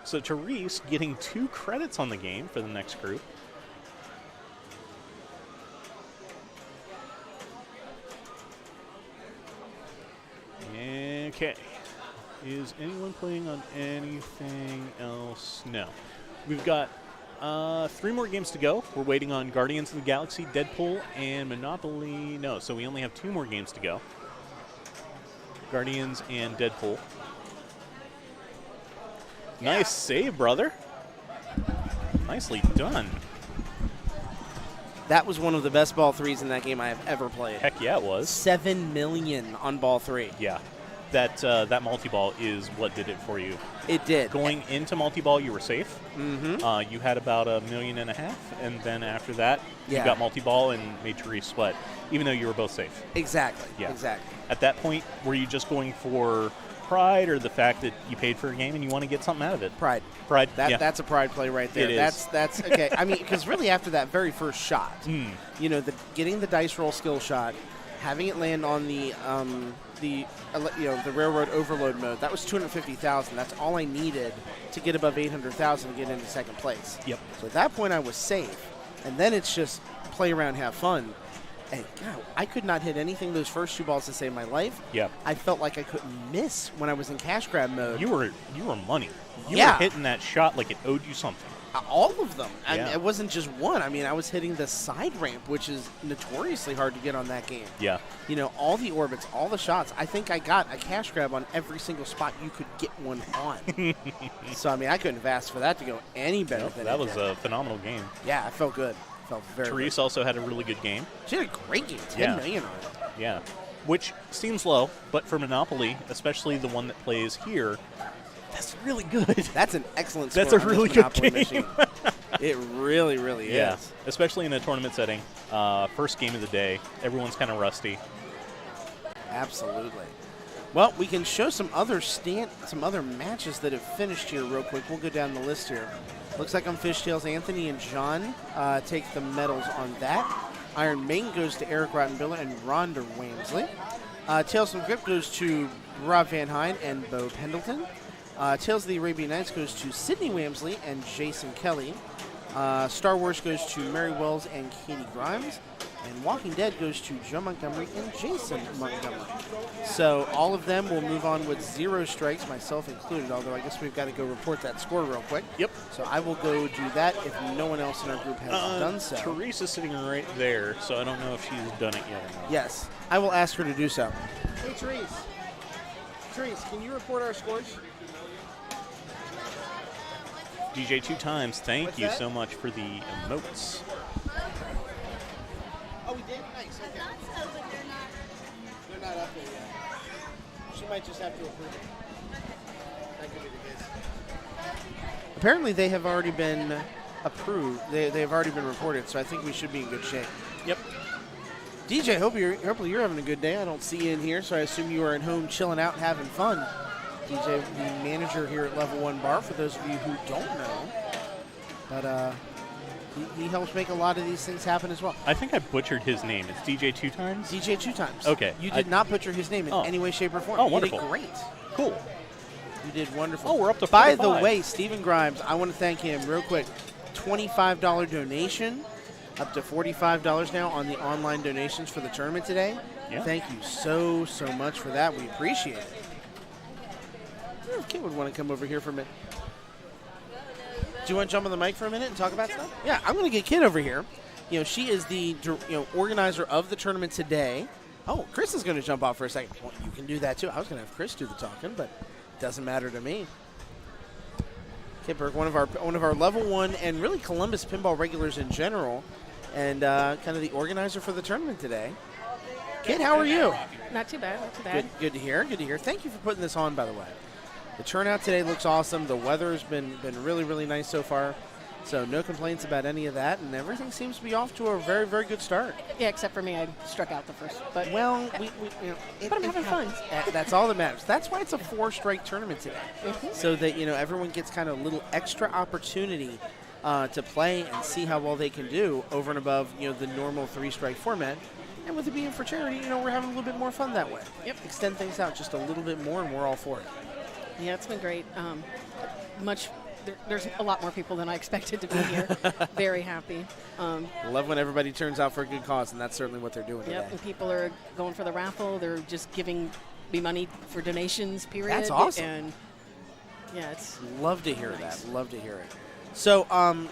Speaker 3: So Therese getting 2 credits on the game for the next group. Okay. Is anyone playing on anything else? No. We've got 3 more games to go. We're waiting on Guardians of the Galaxy, Deadpool, and Monopoly. No, so we only have 2 more games to go. Guardians and Deadpool. Yeah. Nice save, brother. Nicely done.
Speaker 2: That was one of the best ball threes in that game I have ever played.
Speaker 3: Heck yeah, it was.
Speaker 2: 7 million on ball 3.
Speaker 3: Yeah. That multi-ball is what did it for you.
Speaker 2: It did.
Speaker 3: Going into multi-ball, you were safe.
Speaker 2: Mm-hmm.
Speaker 3: You had about $1.5 million, and then after that, you got multi-ball and made Therese sweat, even though you were both safe.
Speaker 2: Exactly.
Speaker 3: Yeah.
Speaker 2: Exactly.
Speaker 3: At that point, were you just going for pride or the fact that you paid for a game and you want to get something out of it?
Speaker 2: Pride.
Speaker 3: Pride.
Speaker 2: That's a pride play right there.
Speaker 3: It is.
Speaker 2: That's okay. I mean, because really after that very first shot, you know, getting the dice roll skill shot, having it land on the railroad overload mode, that was 250,000. That's all I needed to get above 800,000 to get into second place.
Speaker 3: Yep.
Speaker 2: So at that point I was safe, and then it's just play around, have fun. And God, I could not hit anything those first 2 balls to save my life.
Speaker 3: Yep.
Speaker 2: I felt like I couldn't miss when I was in cash grab mode.
Speaker 3: You were money. You
Speaker 2: were
Speaker 3: hitting that shot like it owed you something.
Speaker 2: All of them. And
Speaker 3: Yeah.
Speaker 2: it wasn't just one. I mean, I was hitting the side ramp, which is notoriously hard to get on that game.
Speaker 3: Yeah.
Speaker 2: You know, all the orbits, all the shots. I think I got a cash grab on every single spot you could get one on. So, I mean, I couldn't have asked for that to go any better than
Speaker 3: that
Speaker 2: it
Speaker 3: was
Speaker 2: did.
Speaker 3: a phenomenal game.
Speaker 2: Yeah, I felt good. Felt very
Speaker 3: Therese
Speaker 2: good.
Speaker 3: also had a really good game.
Speaker 2: She had a great game. 10 million on it.
Speaker 3: Yeah. Which seems low, but for Monopoly, especially the one that plays here, that's really good.
Speaker 2: That's an excellent score.
Speaker 3: That's a
Speaker 2: on
Speaker 3: really
Speaker 2: this
Speaker 3: good
Speaker 2: Monopoly
Speaker 3: game.
Speaker 2: machine. It really, really is.
Speaker 3: Especially in a tournament setting. First game of the day. Everyone's kind of rusty.
Speaker 2: Absolutely. Well, we can show some other matches that have finished here real quick. We'll go down the list here. Looks like on Fishtails, Anthony and John take the medals on that. Iron Maiden goes to Eric Rottenbiller and Rhonda Wamsley. Tales from the Crypt goes to Rob Van Hine and Bo Pendleton. Tales of the Arabian Nights goes to Sidney Wamsley and Jason Kelly. Star Wars goes to Mary Wells and Katie Grimes. And Walking Dead goes to Joe Montgomery and Jason Montgomery. So all of them will move on with 0 strikes, myself included, although I guess we've got to go report that score real quick.
Speaker 3: Yep.
Speaker 2: So I will go do that if no one else in our group has done so.
Speaker 3: Teresa's sitting right there, so I don't know if she's done it yet or not.
Speaker 2: Yes, I will ask her to do so. Hey, Therese. Therese, can you report our scores?
Speaker 3: DJ 2 times, thank
Speaker 2: What's
Speaker 3: you
Speaker 2: that?
Speaker 3: so much for the emotes.
Speaker 2: Oh, we did? Nice. Okay.
Speaker 5: I thought so, but they're not.
Speaker 2: They're not up there yet. She might just have to approve it. That could be the case. Apparently, they have already been approved. They have already been reported, so I think we should be in good shape.
Speaker 3: Yep.
Speaker 2: DJ, hopefully you're having a good day. I don't see you in here, so I assume you are at home chilling out and having fun. DJ, the manager here at Level 1 Bar, for those of you who don't know. But he helps make a lot of these things happen as well.
Speaker 3: I think I butchered his name. It's DJ 2 times?
Speaker 2: DJ 2 times.
Speaker 3: Okay.
Speaker 2: You did not butcher his name in any way, shape, or form.
Speaker 3: Oh,
Speaker 2: You
Speaker 3: wonderful.
Speaker 2: did great.
Speaker 3: Cool.
Speaker 2: You did wonderful.
Speaker 3: Oh, we're up to
Speaker 2: By
Speaker 3: 45.
Speaker 2: the way, Stephen Grimes, I want to thank him real quick. $25 donation, up to $45 now on the online donations for the tournament today.
Speaker 3: Yeah.
Speaker 2: Thank you so much for that. We appreciate it. I wonder if Kit would want to come over here for a minute. Do you want to jump on the mic for a minute and talk about stuff? Yeah, I'm going to get Kit over here. You know, she is the organizer of the tournament today. Oh, Chris is going to jump off for a second. Well, you can do that too. I was going to have Chris do the talking, but it doesn't matter to me. Kit Burke, one of our Level 1 and really Columbus pinball regulars in general, and kind of the organizer for the tournament today. Kit, how are you?
Speaker 6: Not too bad, not too bad.
Speaker 2: Good to hear. Good to hear. Thank you for putting this on, by the way. The turnout today looks awesome. The weather has been really, really nice so far. So no complaints about any of that, and everything seems to be off to a very, very good start.
Speaker 6: Yeah, except for me, I struck out the first. But
Speaker 2: Well,
Speaker 6: But I'm having fun.
Speaker 2: That's all that matters. That's why it's a 4-strike tournament today,
Speaker 6: Mhm.
Speaker 2: so that everyone gets kind of a little extra opportunity to play and see how well they can do over and above the normal 3-strike format. And with it being for charity, we're having a little bit more fun that way.
Speaker 6: Yep.
Speaker 2: Extend things out just a little bit more, and we're all for it.
Speaker 6: yeah, it's been great. There's a lot more people than I expected to be here. Very happy.
Speaker 2: Love when everybody turns out for a good cause, and that's certainly what they're doing
Speaker 6: Yep,
Speaker 2: today.
Speaker 6: and people are going for the raffle. They're just giving me money for donations, period.
Speaker 2: That's awesome.
Speaker 6: And yeah, it's
Speaker 2: Love to hear
Speaker 6: nice.
Speaker 2: that. Love to hear it. So,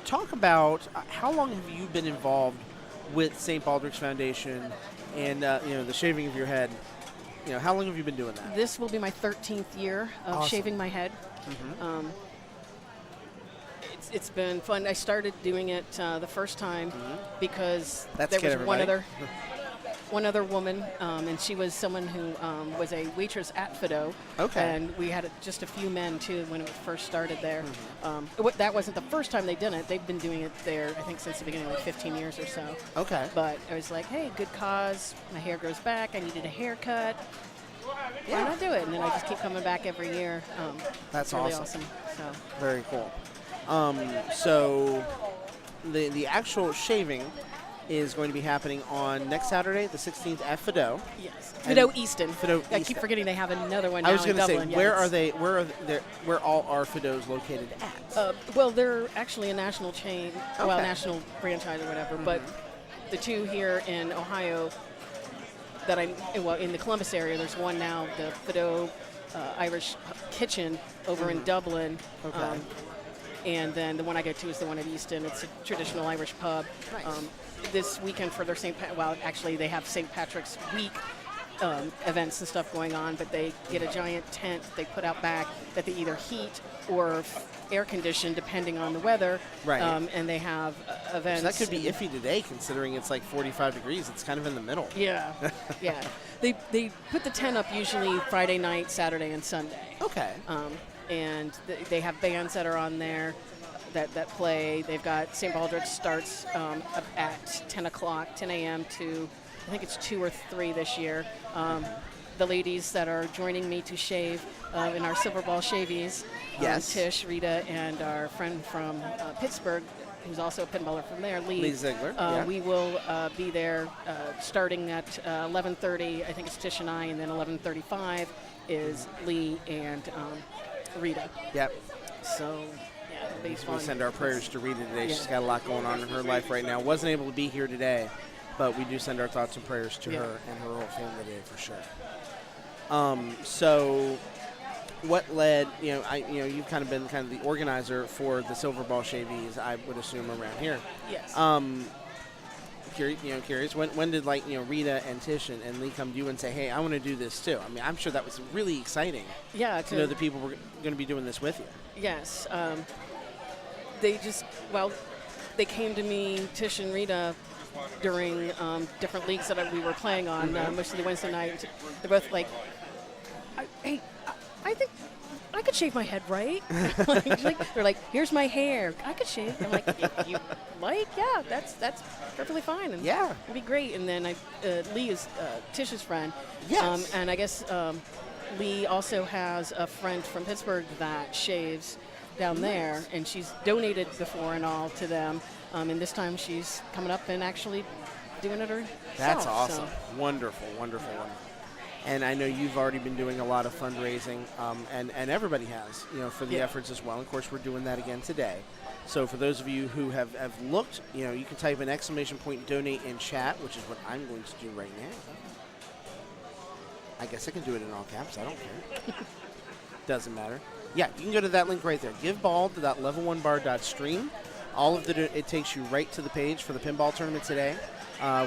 Speaker 2: talk about how long have you been involved with St. Baldrick's Foundation and the shaving of your head? How long have you been doing that?
Speaker 6: This will be my 13th year of
Speaker 2: Awesome.
Speaker 6: shaving my head.
Speaker 2: Mm-hmm.
Speaker 6: It's been fun. I started doing it the first time because
Speaker 2: That's
Speaker 6: there
Speaker 2: good,
Speaker 6: was one
Speaker 2: everybody.
Speaker 6: one other woman, and she was someone who was a waitress at Fido.
Speaker 2: Okay.
Speaker 6: And we had just a few men too when it first started there.
Speaker 2: Mm-hmm.
Speaker 6: That wasn't the first time they'd done it. They've been doing it there, I think, since the beginning, like 15 years or so.
Speaker 2: Okay.
Speaker 6: But I was like, hey, good cause. My hair grows back. I needed a haircut. Why not do it? And then I just keep coming back every year.
Speaker 2: That's
Speaker 6: it's really
Speaker 2: awesome.
Speaker 6: So
Speaker 2: Very cool. So the actual shaving is going to be happening on next Saturday, the 16th at Fido.
Speaker 6: yes,
Speaker 2: And
Speaker 6: Fido Easton.
Speaker 2: Fido
Speaker 6: I
Speaker 2: Easton.
Speaker 6: keep forgetting they have another one now
Speaker 2: I was
Speaker 6: in
Speaker 2: going to say,
Speaker 6: Dublin. Yeah,
Speaker 2: where are
Speaker 6: it's-
Speaker 2: they? Where all are Fidos located at?
Speaker 6: Well, they're actually a national chain, well,
Speaker 2: Okay.
Speaker 6: national franchise or whatever. But the two here in Ohio that in the Columbus area, there's one now, the Fido Irish Kitchen over in Dublin.
Speaker 2: Okay.
Speaker 6: And then the one I go to is the one at Easton. It's a traditional Irish pub.
Speaker 2: Nice.
Speaker 6: This weekend for their actually they have St. Patrick's Week events and stuff going on, but they get a giant tent they put out back that they either heat or air condition depending on the weather.
Speaker 2: Right.
Speaker 6: And they have events.
Speaker 2: So that could be iffy today, considering it's like 45 degrees. It's kind of in the middle.
Speaker 6: Yeah, yeah. They put the tent up usually Friday night, Saturday, and Sunday.
Speaker 2: Okay.
Speaker 6: And they have bands that are on there that play. They've got St. Baldrick's starts at 10 o'clock, 10 a.m. to, I think it's 2 or 3 this year. the ladies that are joining me to shave in our silver ball shavies.
Speaker 2: Yes.
Speaker 6: Tish, Rita, and our friend from Pittsburgh, who's also a pinballer from there,
Speaker 2: Lee Ziegler. Yeah.
Speaker 6: We will be there starting at 11:30. I think it's Tish and I, and then 11:35 is Lee and Rita.
Speaker 2: Yep.
Speaker 6: So, yeah, it'll be fun.
Speaker 2: We send our prayers to Rita today.
Speaker 6: Yeah.
Speaker 2: She's got a lot going on in her life right now. Wasn't able to be here today, but we do send our thoughts and prayers to her and her whole family today for sure. So what led, you've kind of been kind of the organizer for the Silver Ball Shavies, I would assume, around here.
Speaker 6: Yes.
Speaker 2: Curious, when did Rita and Tish and Lee come to you and say, hey, I want to do this too? I mean, I'm sure that was really exciting.
Speaker 6: Yeah.
Speaker 2: To know that people were going to be doing this with you.
Speaker 6: Yes. They came to me, Tish and Rita, during different leagues that we were playing on, mostly Wednesday night. They're both like, I think I could shave my head, right? They're like, here's my hair. I could shave. I'm like, if you like, yeah, that's perfectly fine. And
Speaker 2: yeah.
Speaker 6: It'd be great. And then Lee is Tish's friend.
Speaker 2: Yes.
Speaker 6: And I guess Lee also has a friend from Pittsburgh that shaves down there, and she's donated before and all to them. And this time she's coming up and actually doing it herself.
Speaker 2: That's awesome.
Speaker 6: So.
Speaker 2: Wonderful. And I know you've already been doing a lot of fundraising, and everybody has, for the efforts as well. Of course, we're doing that again today. So for those of you who have looked, you can type an ! donate in chat, which is what I'm going to do right now. I guess I can do it in all caps. I don't care. Doesn't matter. Yeah, you can go to that link right there. GiveBall.level1bar.stream. All of it takes you right to the page for the pinball tournament today.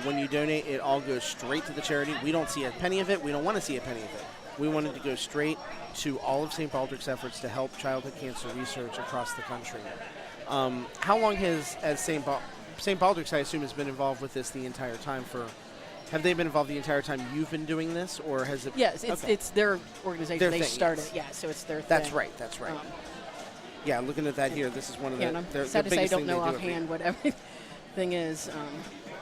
Speaker 2: When you donate, it all goes straight to the charity. We don't see a penny of it. We don't want to see a penny of it. We want it to go straight to all of St. Baldrick's efforts to help childhood cancer research across the country. How long has St. Baldrick's, I assume, has been involved with this the entire time? Have they been involved the entire time you've been doing this, or has it?
Speaker 6: Yes, it's their organization.
Speaker 2: Their
Speaker 6: they
Speaker 2: thing,
Speaker 6: started.
Speaker 2: yes.
Speaker 6: Yeah, so it's their thing.
Speaker 2: That's right. Yeah, looking at that here, this is one of the.
Speaker 6: And I'm
Speaker 2: their
Speaker 6: sad to say I
Speaker 2: biggest
Speaker 6: don't
Speaker 2: thing
Speaker 6: know
Speaker 2: they do
Speaker 6: offhand what everything is.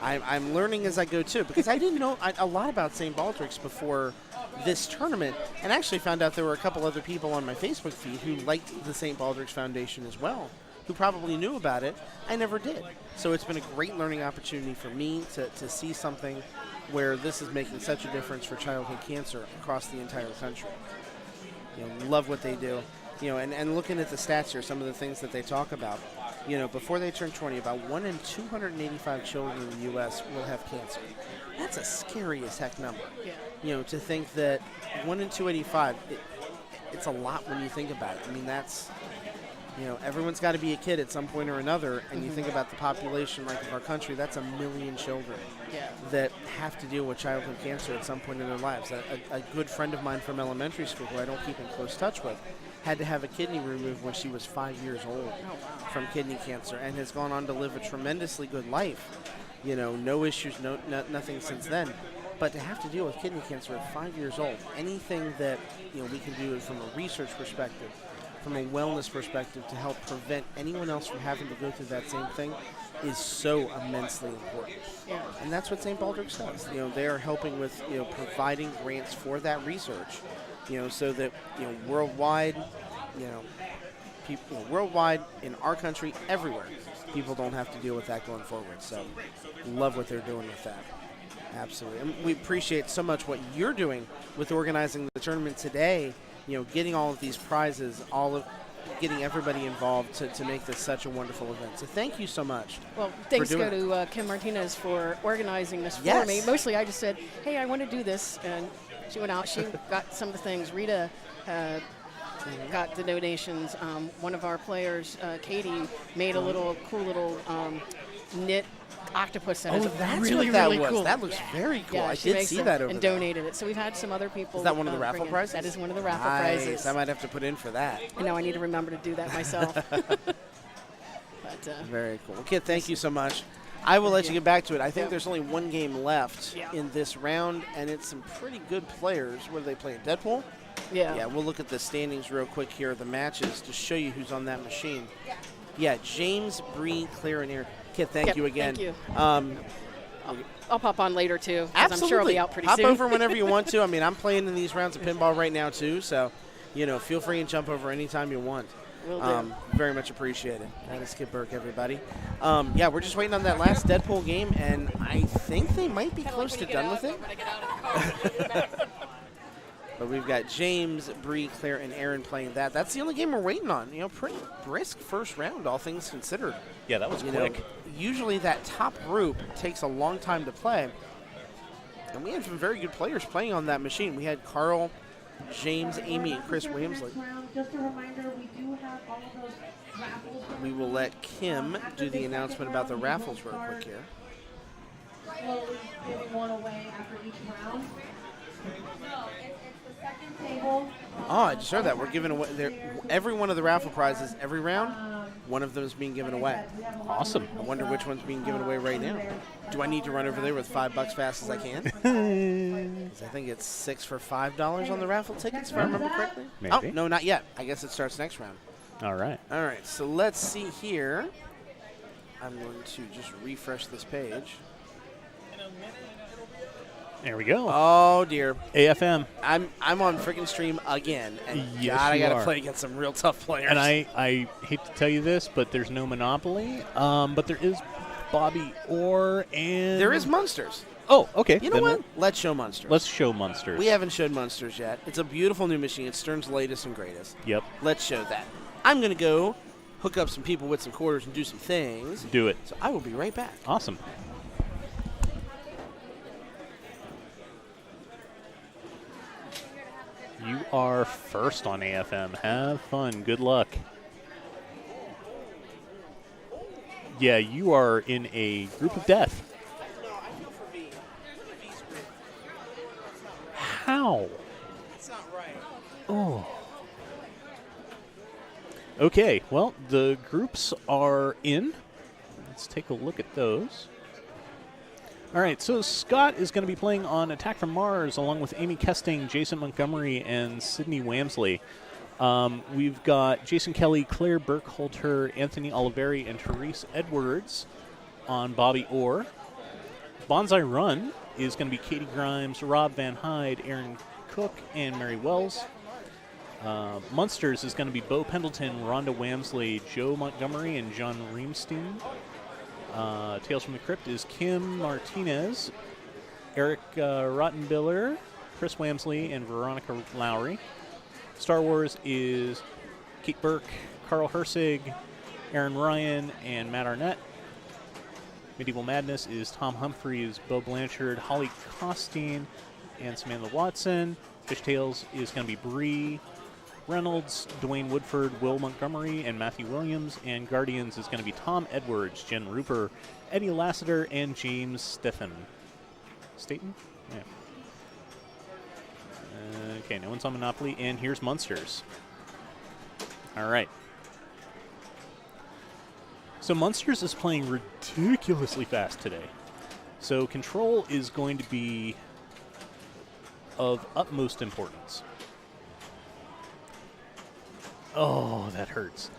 Speaker 2: I'm learning as I go too, because I didn't know a lot about St. Baldrick's before this tournament, and actually found out there were a couple other people on my Facebook feed who liked the St. Baldrick's Foundation as well, who probably knew about it. I never did. So it's been a great learning opportunity for me to see something where this is making such a difference for childhood cancer across the entire country. Love what they do. And looking at the stats here, some of the things that they talk about, before they turn 20, about 1 in 285 children in the U.S. will have cancer. That's a scary as heck number.
Speaker 6: Yeah.
Speaker 2: To think that 1 in 285, it's a lot when you think about it. I mean, that's, everyone's got to be a kid at some point or another, and you think about the population of our country, that's 1 million children that have to deal with childhood cancer at some point in their lives. A good friend of mine from elementary school, who I don't keep in close touch with, had to have a kidney removed when she was 5 years old from kidney cancer, and has gone on to live a tremendously good life. No issues, nothing since then. But to have to deal with kidney cancer at 5 years old, anything that we can do from a research perspective, from a wellness perspective, to help prevent anyone else from having to go through that same thing is so immensely important.
Speaker 6: Yeah.
Speaker 2: And that's what St. Baldrick's does. They are helping with providing grants for that research. So that worldwide, people worldwide, in our country, everywhere, people don't have to deal with that going forward. So, love what they're doing with that. Absolutely, and we appreciate so much what you're doing with organizing the tournament today. Getting all of these prizes, getting everybody involved to make this such a wonderful event. So, thank you so much.
Speaker 6: Well, thanks go to Kim Martinez for organizing this for me. Mostly, I just said, "Hey, I want to do this," and she went out. She got some of the things. Rita got the donations. One of our players, Katie, made a cool little knit octopus that is
Speaker 2: that's
Speaker 6: really,
Speaker 2: what that
Speaker 6: really
Speaker 2: was.
Speaker 6: cool.
Speaker 2: That looks very cool.
Speaker 6: Yeah,
Speaker 2: I
Speaker 6: she
Speaker 2: did
Speaker 6: makes
Speaker 2: see
Speaker 6: them
Speaker 2: that over
Speaker 6: and
Speaker 2: there.
Speaker 6: donated it. So we've had some other people.
Speaker 2: Is that one of the raffle prizes?
Speaker 6: That is one of the raffle
Speaker 2: Nice.
Speaker 6: prizes.
Speaker 2: I might have to put in for that.
Speaker 6: I know I need to remember to do that myself. But,
Speaker 2: very cool. Kid, thank you so much. I will let you get back to it. I think there's only one game left in this round, and it's some pretty good players. What are they playing? Deadpool? Yeah, we'll look at the standings real quick here, the matches, to show you who's on that machine. Yeah, James, Bree, Claire, and Aaron. Kid, thank you again.
Speaker 6: Thank you. I'll pop on later too, because I'm sure I'll be out pretty
Speaker 2: Hop
Speaker 6: soon.
Speaker 2: over whenever you want to. I mean, I'm playing in these rounds of pinball right now too, so feel free and jump over anytime you want.
Speaker 6: Will do.
Speaker 2: Very much appreciated. That is Skip Burke, everybody. Yeah, we're just waiting on that last Deadpool game, and I think they might be close to done with it. But we've got James, Bree, Claire, and Aaron playing that. That's the only game we're waiting on. Pretty brisk first round, all things considered.
Speaker 3: Yeah, that was quick.
Speaker 2: Usually that top group takes a long time to play. And we had some very good players playing on that machine. We had Carl, James, Amy, and Chris Williamsley.
Speaker 4: Just a reminder, we do have all of those raffles.
Speaker 2: We will let Kim do the announcement about the raffles real quick here.
Speaker 4: Slowly giving one away after each round. It's the second table.
Speaker 2: Oh, I just heard that. We're giving away every one of the raffle prizes every round. One of them is being given away.
Speaker 3: Awesome.
Speaker 2: I wonder which one's being given away right now. Do I need to run over there with $5 fast as I can? 'Cause I think it's 6 for $5 on the raffle tickets, if I remember correctly.
Speaker 3: Maybe.
Speaker 2: Oh, no, not yet. I guess it starts next round.
Speaker 3: All right.
Speaker 2: All right, so let's see here. I'm going to just refresh this page.
Speaker 3: There we go.
Speaker 2: Oh dear,
Speaker 3: AFM.
Speaker 2: I'm on freaking stream again, and
Speaker 3: Yes,
Speaker 2: God, I
Speaker 3: you
Speaker 2: gotta
Speaker 3: are.
Speaker 2: play against some real tough players.
Speaker 3: And I hate to tell you this, but there's no Monopoly. But there is Bobby Orr and
Speaker 2: there is Munsters.
Speaker 3: Oh, okay.
Speaker 2: You know
Speaker 3: Then
Speaker 2: what? Let's show Munsters.
Speaker 3: Let's show Munsters.
Speaker 2: We haven't showed Munsters yet. It's a beautiful new machine. It's Stern's latest and greatest.
Speaker 3: Yep.
Speaker 2: Let's show that. I'm gonna go hook up some people with some quarters and do some things.
Speaker 3: Do it.
Speaker 2: So I will be right back.
Speaker 3: Awesome. You are first on AFM. Have fun. Good luck. Yeah, you are in a group of death.
Speaker 2: No, I feel for V. V's group.
Speaker 3: How?
Speaker 2: It's not right.
Speaker 3: Oh. Okay, well, the groups are in. Let's take a look at those. All right, so Scott is going to be playing on Attack from Mars along with Amy Kesting, Jason Montgomery, and Sydney Wamsley. We've got Jason Kelly, Claire Burkholter, Anthony Oliveri, and Therese Edwards on Bobby Orr. Bonsai Run is going to be Katie Grimes, Rob Van Hyde, Aaron Cook, and Mary Wells. Munsters is going to be Bo Pendleton, Rhonda Wamsley, Joe Montgomery, and John Reamstein. Tales from the Crypt is Kim Martinez, Eric Rottenbiller, Chris Wamsley, and Veronica Lowry. Star Wars is Kate Burke, Carl Hersig, Aaron Ryan, and Matt Arnett. Medieval Madness is Tom Humphreys, Bo Blanchard, Holly Costine, and Samantha Watson. Fishtails is going to be Bree Reynolds, Dwayne Woodford, Will Montgomery, and Matthew Williams. And Guardians is going to be Tom Edwards, Jen Rupert, Eddie Lassiter, and James Stephan. Staten? Yeah. Okay, no one's on Monopoly. And here's Munsters. All right. So Munsters is playing ridiculously fast today. So control is going to be of utmost importance. Oh, that hurts.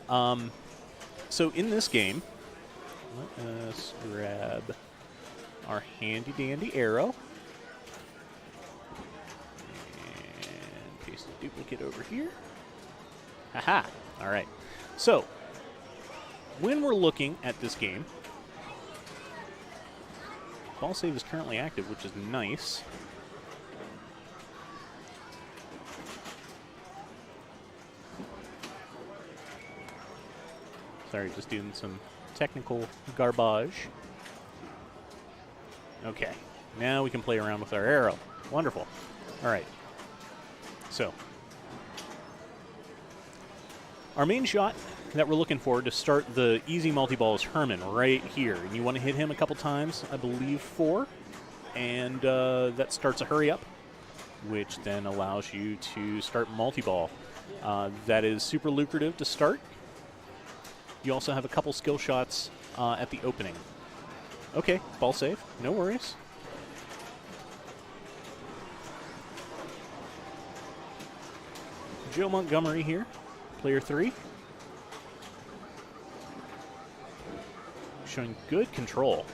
Speaker 3: So in this game, let us grab our handy-dandy arrow. And paste a duplicate over here. Haha. All right. So when we're looking at this game, ball save is currently active, which is nice. Sorry, just doing some technical garbage. Okay, now we can play around with our arrow. Wonderful. All right. So, our main shot that we're looking for to start the easy multi-ball is Herman right here. And you want to hit him a couple times, I believe 4. And that starts a hurry up, which then allows you to start multi-ball. That is super lucrative to start. You also have a couple skill shots at the opening. Okay, ball save. No worries. Joe Montgomery here, player 3. Showing good control.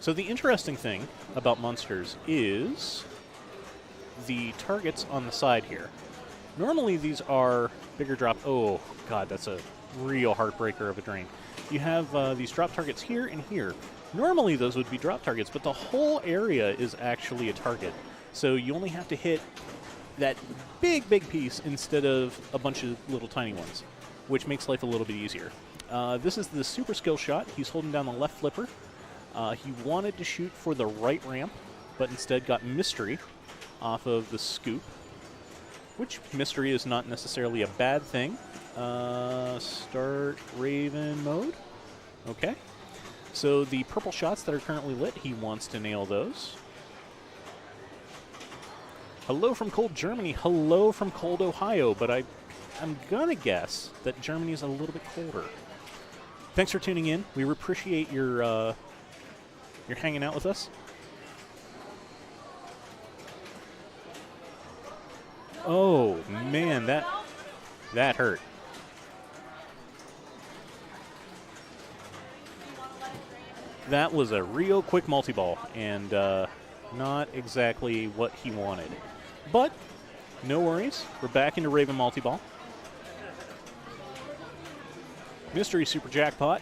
Speaker 3: So the interesting thing about Munsters is the targets on the side here. Normally these are bigger drop. Oh, God, that's a real heartbreaker of a drain. You have these drop targets here and here. Normally those would be drop targets, but the whole area is actually a target. So you only have to hit that big, big piece instead of a bunch of little tiny ones, which makes life a little bit easier. This is the super skill shot. He's holding down the left flipper. He wanted to shoot for the right ramp, but instead got mystery off of the scoop, which mystery is not necessarily a bad thing. Start Raven mode. Okay. So the purple shots that are currently lit, he wants to nail those. Hello from cold Germany. Hello from cold Ohio, but I'm gonna guess that Germany is a little bit colder. Thanks for tuning in. We appreciate your hanging out with us. Oh man, that hurt. That was a real quick multi-ball, and not exactly what he wanted. But no worries, we're back into Raven multi-ball. Mystery Super Jackpot,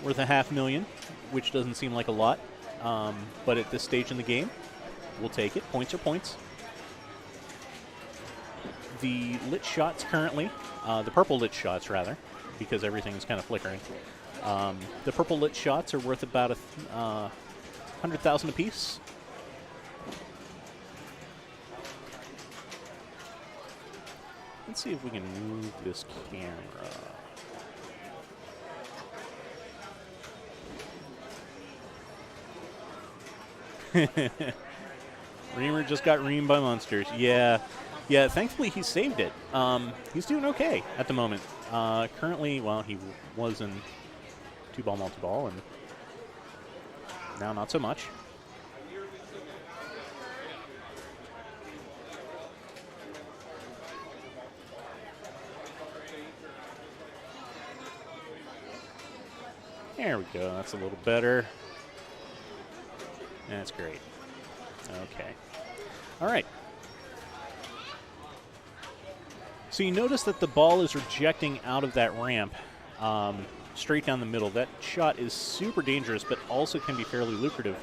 Speaker 3: worth $500,000, which doesn't seem like a lot, but at this stage in the game, we'll take it. Points are points. The lit shots currently, the purple lit shots rather, because everything is kind of flickering. The purple lit shots are worth about 100,000 apiece. Let's see if we can move this camera. Reamer just got reamed by monsters. Yeah, thankfully he saved it. He's doing okay at the moment. Currently, well, he was in 2-ball multi-ball, and now not so much. There we go. That's a little better. That's great. Okay. All right. So you notice that the ball is rejecting out of that ramp straight down the middle. That shot is super dangerous, but also can be fairly lucrative.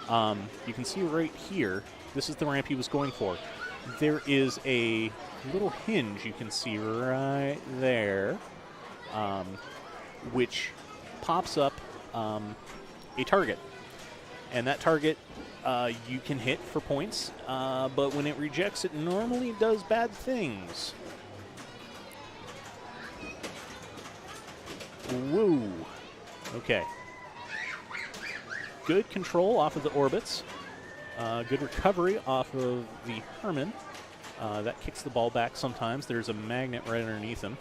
Speaker 3: You can see right here, this is the ramp he was going for. There is a little hinge you can see right there, which pops up a target. And that target you can hit for points, but when it rejects, it normally does bad things. Woo. Okay. Good control off of the orbits. Good recovery off of the Herman. That kicks the ball back sometimes. There's a magnet right underneath him.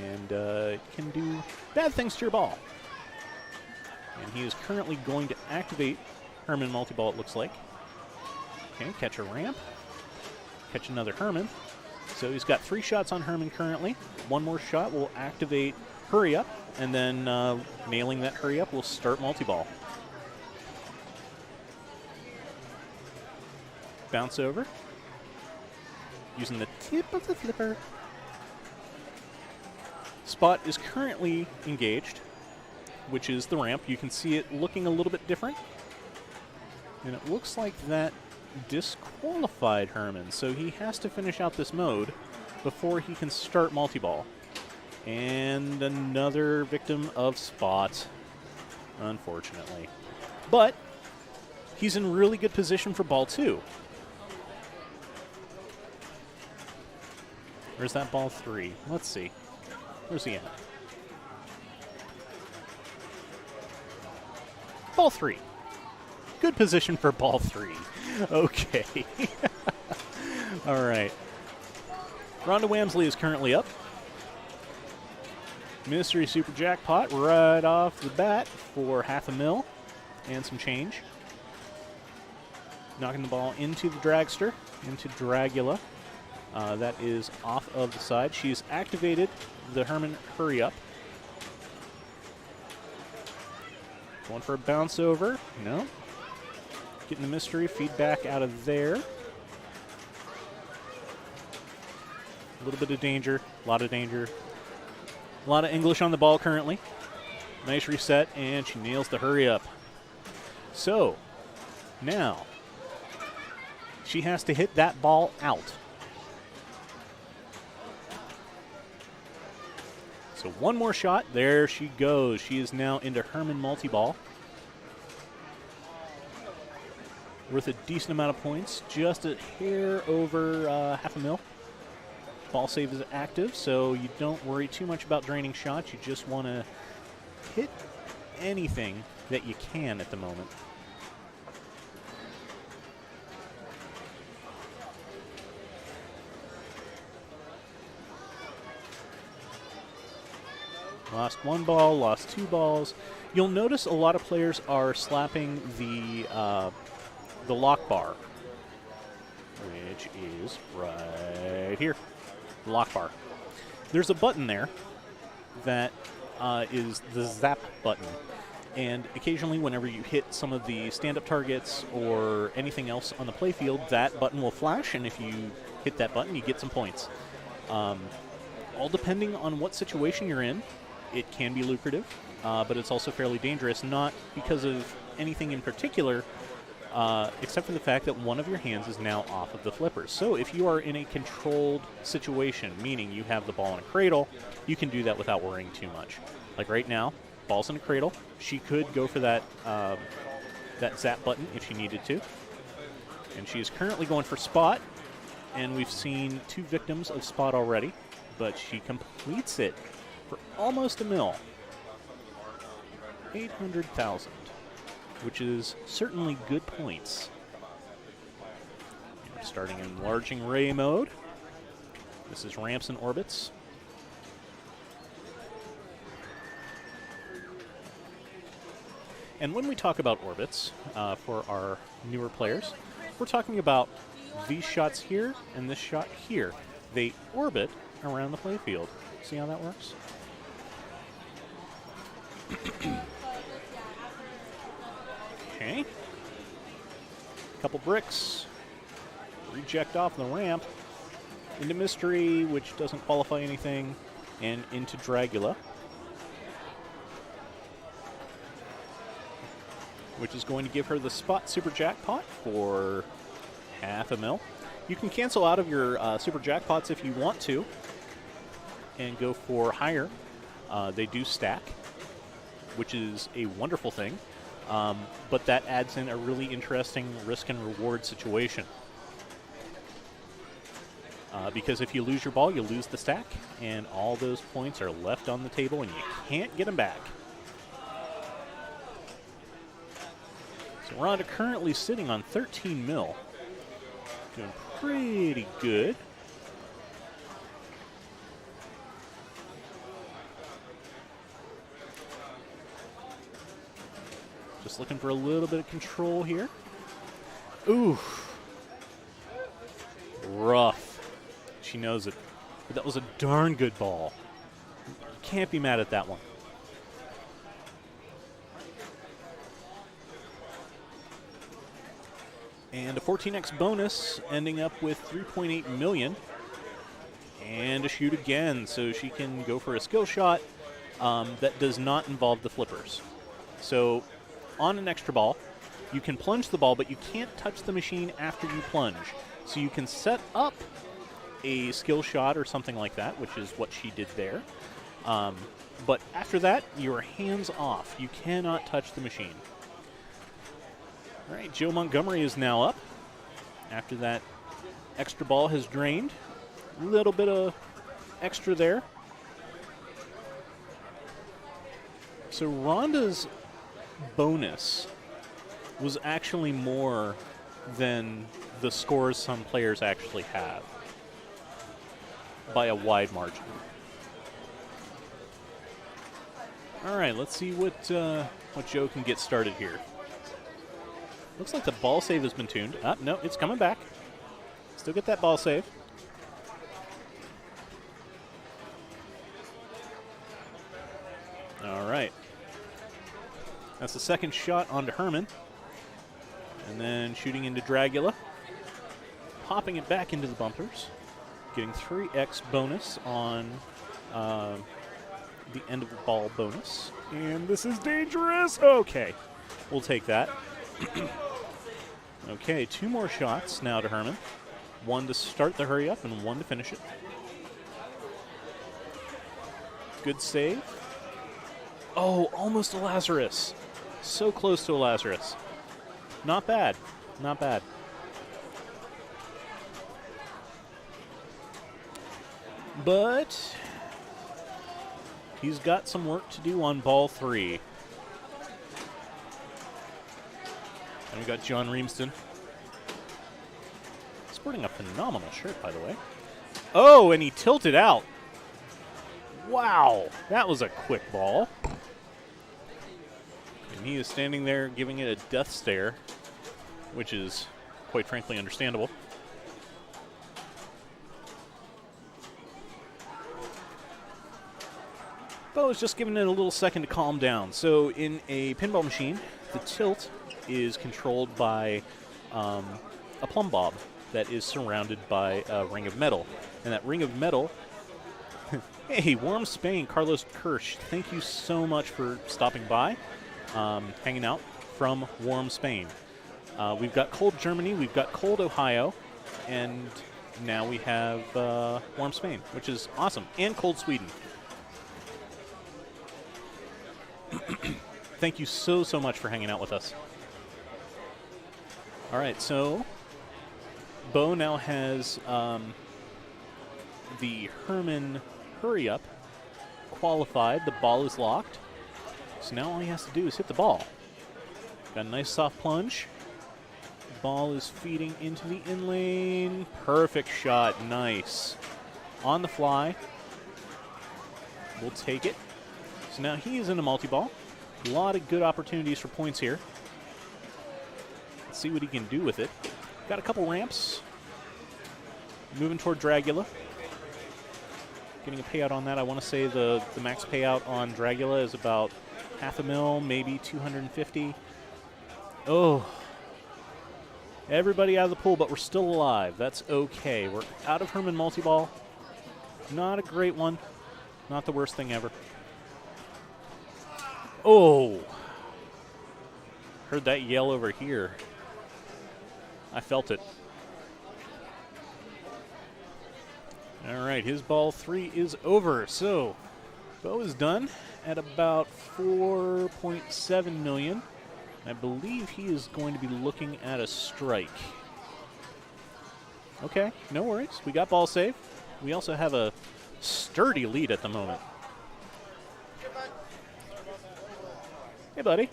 Speaker 3: And it can do bad things to your ball. And he is currently going to activate Herman multi-ball, it looks like. Okay, catch a ramp. Catch another Herman. So he's got 3 shots on Herman currently. One more shot will activate Hurry Up, and then nailing that Hurry Up will start multi-ball. Bounce over. Using the tip of the flipper. Spot is currently engaged, which is the ramp. You can see it looking a little bit different. And it looks like that disqualified Herman, so he has to finish out this mode before he can start multi-ball. And another victim of Spot, unfortunately. But he's in really good position for ball 2. Where's that ball 3? Let's see. Where's he at? Ball 3. Good position for ball 3. Okay. All right. Rhonda Wamsley is currently up. Mystery Super Jackpot right off the bat for $500,000 and some change. Knocking the ball into the dragster, into Dragula. That is off of the side. She's activated the Herman Hurry Up. Going for a bounce over. No. Getting the mystery feedback out of there. A little bit of danger. A lot of danger. A lot of English on the ball currently. Nice reset, and she nails the hurry up. So, now, she has to hit that ball out. So one more shot. There she goes. She is now into Herman multi-ball. Worth a decent amount of points. Just a hair over half a mil. Ball save is active, so you don't worry too much about draining shots. You just want to hit anything that you can at the moment. Lost one ball, lost two balls. You'll notice a lot of players are slapping the lock bar, which is right here, the lock bar. There's a button there that is the zap button. And occasionally whenever you hit some of the stand-up targets or anything else on the playfield, that button will flash, and if you hit that button, you get some points. All depending on what situation you're in, it can be lucrative, but it's also fairly dangerous, not because of anything in particular, except for the fact that one of your hands is now off of the flippers. So if you are in a controlled situation, meaning you have the ball in a cradle, you can do that without worrying too much. Like right now, ball's in a cradle. She could go for that, that zap button if she needed to. And she is currently going for spot, and we've seen 2 victims of spot already, but she completes it for almost a mil. 800,000, which is certainly good points. And we're starting enlarging ray mode. This is ramps and orbits. And when we talk about orbits, for our newer players, we're talking about these shots here and this shot here. They orbit around the playfield. See how that works? Okay. Couple bricks. Reject off the ramp. Into Mystery, which doesn't qualify anything, and into Dragula, which is going to give her the spot super jackpot for half a mil. You can cancel out of your super jackpots if you want to and go for higher. They do stack, which is a wonderful thing, but that adds in a really interesting risk and reward situation. Because if you lose your ball, you lose the stack, and all those points are left on the table, and you can't get them back. So Rhonda currently sitting on 13 mil. Doing pretty good. Just looking for a little bit of control here. Ooh. Rough. She knows it. But that was a darn good ball. You can't be mad at that one. And a 14x bonus, ending up with 3.8 million. And a shoot again, so she can go for a skill shot that does not involve the flippers. So on an extra ball, you can plunge the ball, but you can't touch the machine after you plunge. So you can set up a skill shot or something like that, which is what she did there. But after that, you're hands off. You cannot touch the machine. All right, Joe Montgomery is now up after that extra ball has drained. A little bit of extra there. So Rhonda's bonus was actually more than the scores some players actually have, by a wide margin. All right, let's see what Joe can get started here. Looks like the ball save has been tuned. No, it's coming back. Still get that ball save. All right. That's the second shot onto Herman. And then shooting into Dragula. Popping it back into the bumpers. Getting 3x bonus on the end of the ball bonus. And this is dangerous. Okay, we'll take that. Okay, 2 more shots now to Herman. 1 to start the hurry up and 1 to finish it. Good save. Oh, almost a Lazarus. So close to a Lazarus. Not bad. Not bad. But he's got some work to do on ball 3. And we got John Reamston. Sporting a phenomenal shirt, by the way. Oh, and he tilted out. Wow, that was a quick ball. And he is standing there giving it a death stare, which is quite frankly understandable. Bo is just giving it a little second to calm down. So in a pinball machine, the tilt is controlled by a plumb bob that is surrounded by a ring of metal. And that ring of metal, hey, Warm Spain, Carlos Kirsch, thank you so much for stopping by, hanging out from Warm Spain. We've got cold Germany, we've got cold Ohio, and now we have Warm Spain, which is awesome, and cold Sweden. Thank you so much for hanging out with us. All right, so Bo now has the Herman hurry up qualified. The ball is locked. So now all he has to do is hit the ball. Got a nice soft plunge. Ball is feeding into the in lane. Perfect shot. Nice. On the fly. We'll take it. So now he is in a multi-ball. A lot of good opportunities for points here. Let's see what he can do with it. Got a couple ramps. Moving toward Dragula. Getting a payout on that. I want to say the max payout on Dragula is about $500,000, maybe 250. Oh. Everybody out of the pool, but we're still alive. That's okay. We're out of Herman multi-ball. Not a great one. Not the worst thing ever. Oh. Heard that yell over here. I felt it. All right, his ball 3 is over. So Bo is done at about 4.7 million. I believe he is going to be looking at a strike. Okay, no worries. We got ball save. We also have a sturdy lead at the moment. Hey, buddy.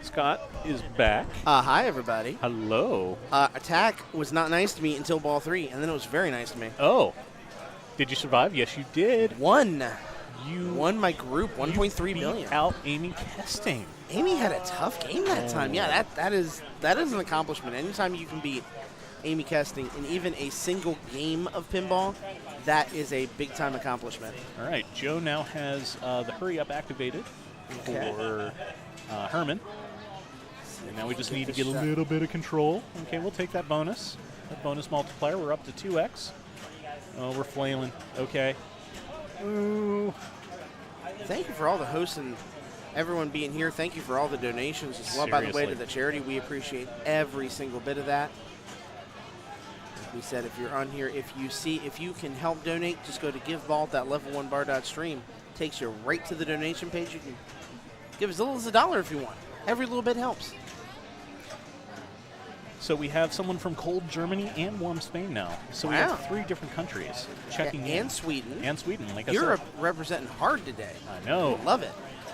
Speaker 3: Scott is back.
Speaker 2: Hi, everybody.
Speaker 3: Hello.
Speaker 2: Attack was not nice to me until ball 3, and then it was very nice to me.
Speaker 3: Oh. Did you survive? Yes, you did.
Speaker 2: Won.
Speaker 3: You
Speaker 2: won my group, 1.3 billion.
Speaker 3: Out Amy Kesting.
Speaker 2: Amy had a tough game that time. Yeah, that is an accomplishment. Anytime you can beat Amy Kesting in even a single game of pinball, that is a big-time accomplishment.
Speaker 3: All right, Joe now has the hurry up activated for Herman. And now we just need to get a little bit of control. Okay, we'll take that bonus. That bonus multiplier, we're up to 2x. Oh, we're flailing. Okay. Ooh.
Speaker 2: Thank you for all the hosts and everyone being here. Thank you for all the donations as well, by the way,
Speaker 3: Seriously.
Speaker 2: to the charity. We appreciate every single bit of that. Like we said, if you're on here, if you can help donate, just go to giveball.level1bar.stream. Takes you right to the donation page. You can give as little as $1 if you want. Every little bit helps.
Speaker 3: So we have someone from cold Germany and warm Spain now. So we
Speaker 2: Wow.
Speaker 3: have 3 different countries checking in.
Speaker 2: And Sweden.
Speaker 3: And Sweden, like
Speaker 2: Europe
Speaker 3: I said.
Speaker 2: representing hard today.
Speaker 3: I know.
Speaker 2: Love it.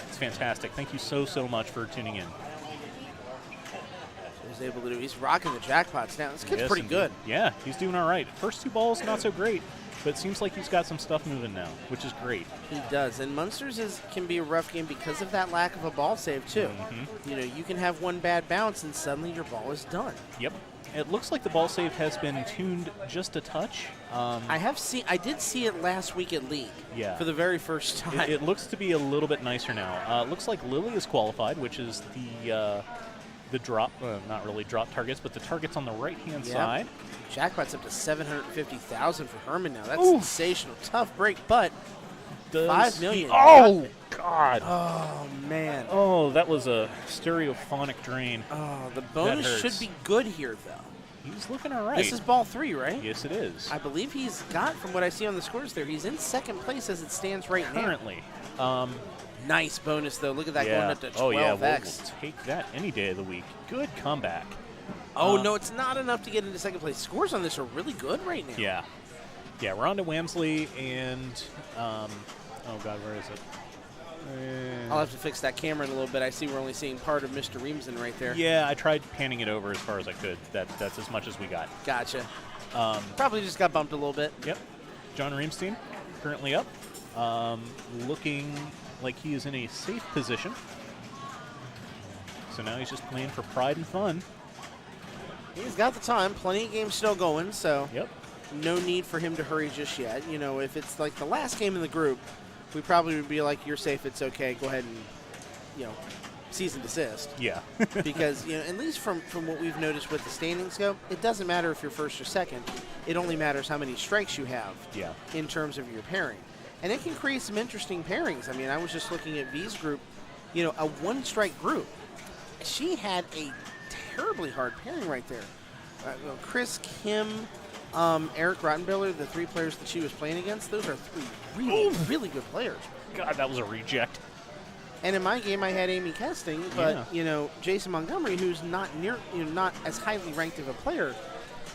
Speaker 3: It's fantastic. Thank you so much for tuning in.
Speaker 2: He's able to do. He's rocking the jackpots now. This kid's
Speaker 3: Yes,
Speaker 2: pretty
Speaker 3: indeed.
Speaker 2: good.
Speaker 3: Yeah, he's doing all right. First 2 balls, not so great, but it seems like he's got some stuff moving now, which is great.
Speaker 2: He does. And Munsters can be a rough game because of that lack of a ball save, too.
Speaker 3: Mm-hmm.
Speaker 2: You know, you can have one bad bounce and suddenly your ball is done.
Speaker 3: Yep. It looks like the ball save has been tuned just a touch.
Speaker 2: I did see it last week at League.
Speaker 3: Yeah.
Speaker 2: For the very first time.
Speaker 3: It looks to be a little bit nicer now. It looks like Lily is qualified, which is the drop, not really drop targets, but the targets on the right-hand side.
Speaker 2: Jackpot's up to 750,000 for Herman now. That's
Speaker 3: Oof.
Speaker 2: sensational. Tough break, but
Speaker 3: Does
Speaker 2: 5 million.
Speaker 3: he- oh, God.
Speaker 2: oh man.
Speaker 3: Oh, that was a stereophonic drain.
Speaker 2: Oh, the bonus
Speaker 3: hurts.
Speaker 2: should be good here, though.
Speaker 3: He's looking all right.
Speaker 2: This is ball 3, right?
Speaker 3: Yes, it is.
Speaker 2: I believe he's got, from what I see on the scores there, he's in second place as it stands right
Speaker 3: Currently.
Speaker 2: now. Nice bonus, though. Look at that going up to 12x.
Speaker 3: Oh, yeah. We'll take that any day of the week. Good comeback.
Speaker 2: Oh, no, it's not enough to get into second place. Scores on this are really good right now.
Speaker 3: Yeah. Yeah, Rhonda Wamsley and, oh, God, where is it?
Speaker 2: I'll have to fix that camera in a little bit. I see we're only seeing part of Mr. Reamson right there.
Speaker 3: Yeah, I tried panning it over as far as I could. That's as much as we got.
Speaker 2: Gotcha. Probably just got bumped a little bit.
Speaker 3: Yep. John Reamstein currently up. Looking like he is in a safe position. So now he's just playing for pride and fun.
Speaker 2: He's got the time. Plenty of games still going, so
Speaker 3: Yep.
Speaker 2: no need for him to hurry just yet. You know, if it's like the last game in the group, we probably would be like, you're safe, it's okay, go ahead and, you know, cease and desist.
Speaker 3: Yeah.
Speaker 2: Because, you know, at least from what we've noticed with the standings go, it doesn't matter if you're first or second. It only matters how many strikes you have
Speaker 3: Yeah.
Speaker 2: in terms of your pairing. And it can create some interesting pairings. I mean, I was just looking at V's group, you know, a one-strike group. She had a terribly hard pairing right there. Chris, Kim, Eric Rottenbiller, the 3 players that she was playing against, those are 3 really, really good players.
Speaker 3: God, that was a reject.
Speaker 2: And in my game, I had Amy Kesting, but
Speaker 3: Yeah.
Speaker 2: you know, Jason Montgomery, who's not not as highly ranked of a player.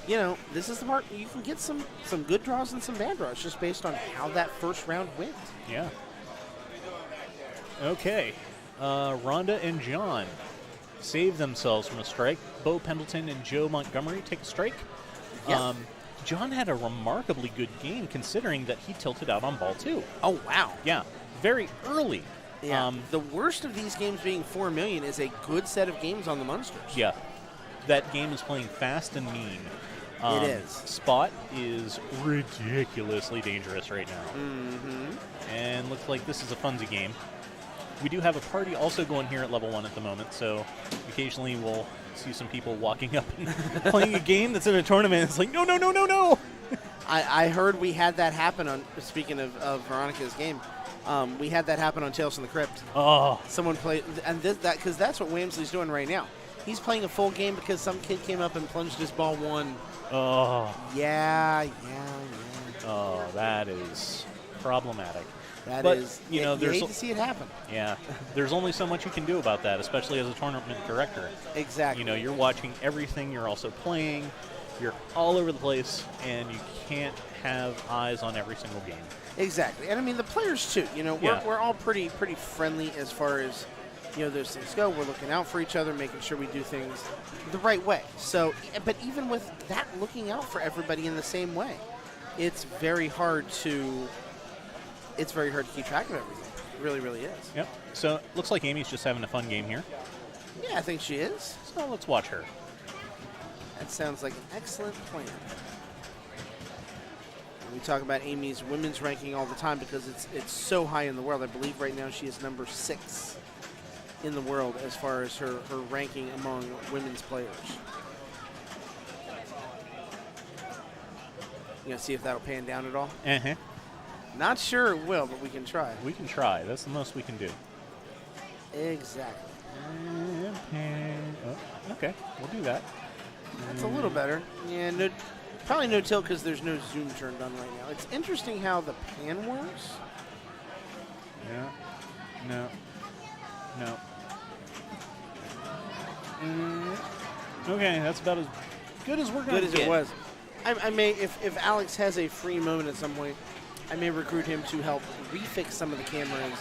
Speaker 2: You know, this is the part you can get some good draws and some bad draws just based on how that first round went.
Speaker 3: Yeah. Okay. Rhonda and John save themselves from a strike. Bo Pendleton and Joe Montgomery take a strike.
Speaker 2: Yeah.
Speaker 3: John had a remarkably good game considering that he tilted out on ball 2.
Speaker 2: Oh wow!
Speaker 3: Yeah. Very early.
Speaker 2: Yeah. The worst of these games being 4 million is a good set of games on the Munsters.
Speaker 3: Yeah. That game is playing fast and mean.
Speaker 2: It is.
Speaker 3: Spot is ridiculously dangerous right now.
Speaker 2: Mm-hmm.
Speaker 3: And looks like this is a funsy game. We do have a party also going here at level 1 at the moment, so occasionally we'll see some people walking up and playing a game that's in a tournament. It's like, no, no, no, no, no.
Speaker 2: I heard we had that happen on, speaking of Veronica's game, we had that happen on Tales from the Crypt.
Speaker 3: Oh.
Speaker 2: Someone played, and because that's what Wamsley's doing right now. He's playing a full game because some kid came up and plunged his ball 1.
Speaker 3: Oh.
Speaker 2: Yeah.
Speaker 3: Oh, that is problematic.
Speaker 2: That
Speaker 3: But,
Speaker 2: is,
Speaker 3: you know,
Speaker 2: you
Speaker 3: there's
Speaker 2: hate to see it happen.
Speaker 3: Yeah. There's only so much you can do about that, especially as a tournament director.
Speaker 2: Exactly.
Speaker 3: You know, you're watching everything, you're also playing, you're all over the place, and you can't have eyes on every single game.
Speaker 2: Exactly. And I mean, the players too, you know,
Speaker 3: Yeah.
Speaker 2: we're all pretty friendly as far as, you know, those things go. We're looking out for each other, making sure we do things the right way. So, but even with that looking out for everybody in the same way, it's very hard to keep track of everything. It really, really is.
Speaker 3: Yep. So, looks like Amy's just having a fun game here.
Speaker 2: Yeah, I think she is.
Speaker 3: So, let's watch her.
Speaker 2: That sounds like an excellent plan. We talk about Amy's women's ranking all the time because it's so high in the world. I believe right now she is number 6 in the world as far as her ranking among women's players. You gonna see if that'll pan down at all?
Speaker 3: Uh-huh.
Speaker 2: Not sure it will, but we can try.
Speaker 3: We can try. That's the most we can do.
Speaker 2: Exactly.
Speaker 3: Oh, okay, we'll do that.
Speaker 2: That's a little better. Yeah, no, probably no tilt because there's no zoom turned on right now. It's interesting how the pan works.
Speaker 3: Yeah. No. No. Okay, that's about as good as we're going
Speaker 2: Good
Speaker 3: to
Speaker 2: as
Speaker 3: get.
Speaker 2: it was. I may, if Alex has a free moment at some point, I may recruit him to help refix some of the cameras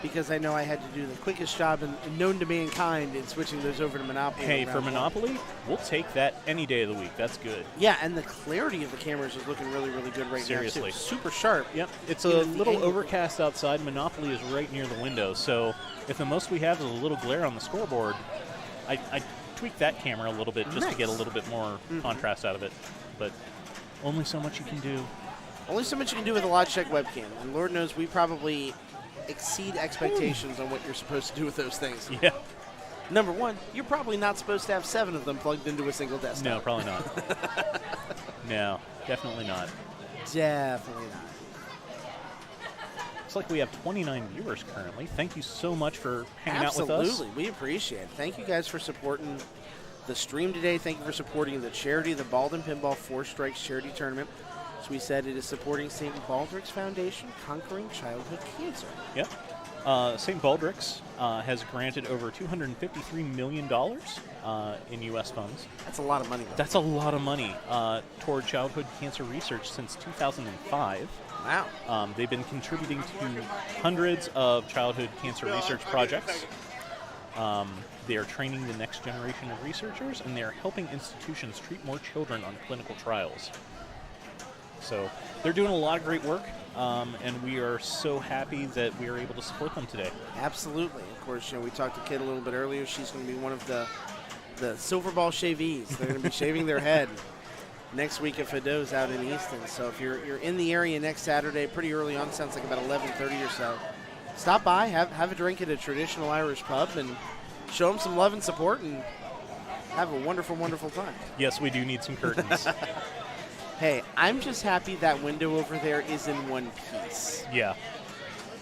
Speaker 2: because I know I had to do the quickest job and known to mankind in switching those over to Monopoly.
Speaker 3: Hey,
Speaker 2: around
Speaker 3: for
Speaker 2: one.
Speaker 3: Monopoly, we'll take that any day of the week. That's good.
Speaker 2: Yeah, and the clarity of the cameras is looking really, really good right
Speaker 3: Seriously.
Speaker 2: now, too. Super sharp.
Speaker 3: Yep. It's
Speaker 2: Even
Speaker 3: a
Speaker 2: at the
Speaker 3: little
Speaker 2: angle.
Speaker 3: overcast outside. Monopoly is right near the window, so if the most we have is a little glare on the scoreboard, I tweak that camera a little bit just to get a
Speaker 2: Nice.
Speaker 3: little bit more contrast out of it. But only so much you can do.
Speaker 2: Only so much you can do with a Logitech webcam, and Lord knows we probably exceed expectations on what you're supposed to do with those things.
Speaker 3: Yeah.
Speaker 2: Number one, you're probably not supposed to have 7 of them plugged into a single desktop.
Speaker 3: No, probably not. No, definitely not.
Speaker 2: Definitely not.
Speaker 3: Looks like we have 29 viewers currently. Thank you so much for hanging out with us.
Speaker 2: Absolutely. We appreciate it. Thank you guys for supporting the stream today. Thank you for supporting the charity, the Baldwin Pinball 4 Strikes Charity Tournament. As we said, it is supporting St. Baldrick's Foundation, Conquering Childhood Cancer.
Speaker 3: Yep. St. Baldrick's has granted over $253 million in U.S. funds.
Speaker 2: That's a lot of money, though.
Speaker 3: That's a lot of money toward childhood cancer research since 2005.
Speaker 2: Wow.
Speaker 3: They've been contributing to hundreds of childhood cancer research projects. They are training the next generation of researchers, and they are helping institutions treat more children on clinical trials. So they're doing a lot of great work, and we are so happy that we are able to support them today.
Speaker 2: Absolutely. Of course, we talked to Kid a little bit earlier. She's going to be one of the silver ball shavees. They're going to be shaving their head next week at Fido's out in Easton. So if you're in the area next Saturday, pretty early on, sounds like about 11:30 or so, stop by, have a drink at a traditional Irish pub, and show them some love and support, and have a wonderful, wonderful time.
Speaker 3: Yes, we do need some curtains.
Speaker 2: Hey, I'm just happy that window over there is in one piece.
Speaker 3: Yeah.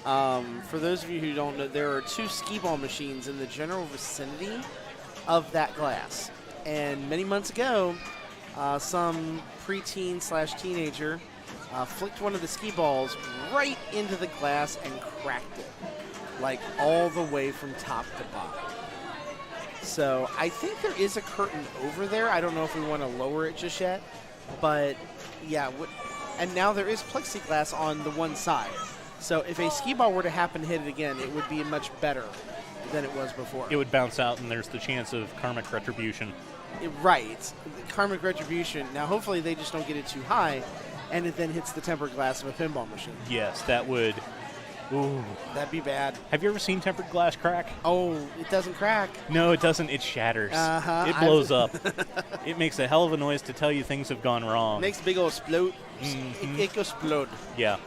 Speaker 2: For those of you who don't know, there are 2 skee-ball machines in the general vicinity of that glass. And many months ago, some preteen/teenager flicked one of the skee balls right into the glass and cracked it, like all the way from top to bottom. So I think there is a curtain over there. I don't know if we want to lower it just yet, but yeah. And now there is plexiglass on the one side. So if a skee ball were to happen to hit it again, it would be much better than it was before.
Speaker 3: It would bounce out, and there's the chance of karmic retribution.
Speaker 2: Right. Karmic retribution. Now, hopefully they just don't get it too high, and it then hits the tempered glass of a pinball machine.
Speaker 3: Yes, that would. Ooh.
Speaker 2: That'd be bad.
Speaker 3: Have you ever seen tempered glass crack?
Speaker 2: Oh, it doesn't crack.
Speaker 3: No, it doesn't. It shatters.
Speaker 2: Uh-huh.
Speaker 3: It blows up. It makes a hell of a noise to tell you things have gone wrong.
Speaker 2: Makes a big old explode.
Speaker 3: Mhm.
Speaker 2: It goes explode.
Speaker 3: Yeah.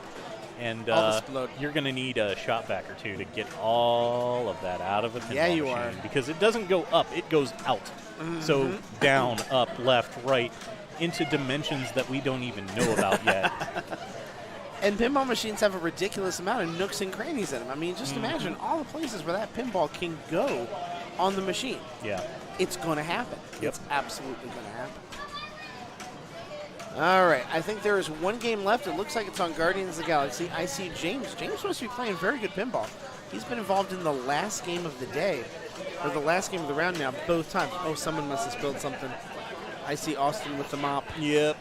Speaker 3: And
Speaker 2: All explode.
Speaker 3: you're going to need a shot vac or two to get all of that out of a pinball
Speaker 2: Yeah, you
Speaker 3: machine.
Speaker 2: are.
Speaker 3: Because it doesn't go up, it goes out. So down, up, left, right, into dimensions that we don't even know about yet.
Speaker 2: And pinball machines have a ridiculous amount of nooks and crannies in them. I mean, just imagine all the places where that pinball can go on the machine.
Speaker 3: Yeah.
Speaker 2: It's going to happen.
Speaker 3: Yep.
Speaker 2: It's absolutely going to happen. All right, I think there is one game left. It looks like it's on Guardians of the Galaxy. I see James. James must be playing very good pinball. He's been involved in the last game of the day, or the last game of the round now, both times. Oh, someone must have spilled something. I see Austin with the mop.
Speaker 3: Yep.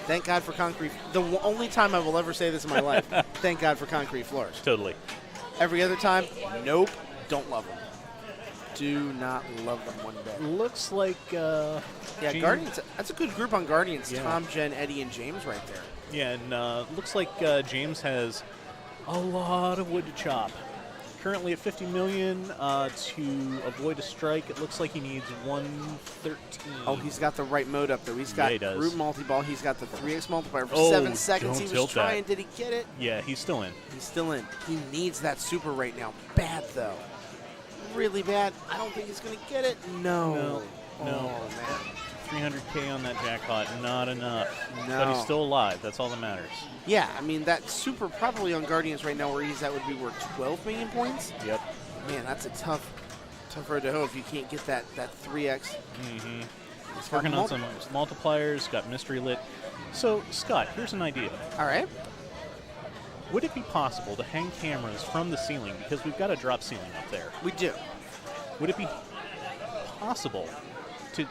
Speaker 2: Thank God for concrete. The only time I will ever say this in my life, thank God for concrete floors.
Speaker 3: Totally.
Speaker 2: Every other time, nope, don't love them. Do not love them one bit.
Speaker 3: Looks like
Speaker 2: Yeah,
Speaker 3: James-
Speaker 2: Guardians, that's a good group on Guardians.
Speaker 3: Yeah.
Speaker 2: Tom, Jen, Eddie, and James right there.
Speaker 3: Yeah, and looks like James has a lot of wood to chop. Currently at 50 million to avoid a strike. It looks like he needs 113.
Speaker 2: Oh, he's got the right mode up, though. He's got
Speaker 3: he does.
Speaker 2: root multi-ball. He's got the 3x multiplier for
Speaker 3: Oh,
Speaker 2: 7 seconds.
Speaker 3: don't
Speaker 2: He was
Speaker 3: tilt that.
Speaker 2: trying. Did he get it?
Speaker 3: Yeah, he's still in.
Speaker 2: He's still in. He needs that super right now. Bad, though. Really bad. I don't think he's going to get it. No.
Speaker 3: No.
Speaker 2: Oh, man.
Speaker 3: 300K on that jackpot, not enough.
Speaker 2: No.
Speaker 3: But he's still alive. That's all that matters.
Speaker 2: Yeah, I mean, that super probably on Guardians right now where he's at would be worth 12 million points.
Speaker 3: Yep.
Speaker 2: Man, that's a tough road to hoe if you can't get that 3x.
Speaker 3: Mm-hmm.
Speaker 2: He's got
Speaker 3: Working on some
Speaker 2: multipliers.
Speaker 3: multipliers, got mystery lit. So, Scott, here's an idea.
Speaker 2: All right.
Speaker 3: Would it be possible to hang cameras from the ceiling, because we've got a drop ceiling up there?
Speaker 2: We do.
Speaker 3: Would it be possible to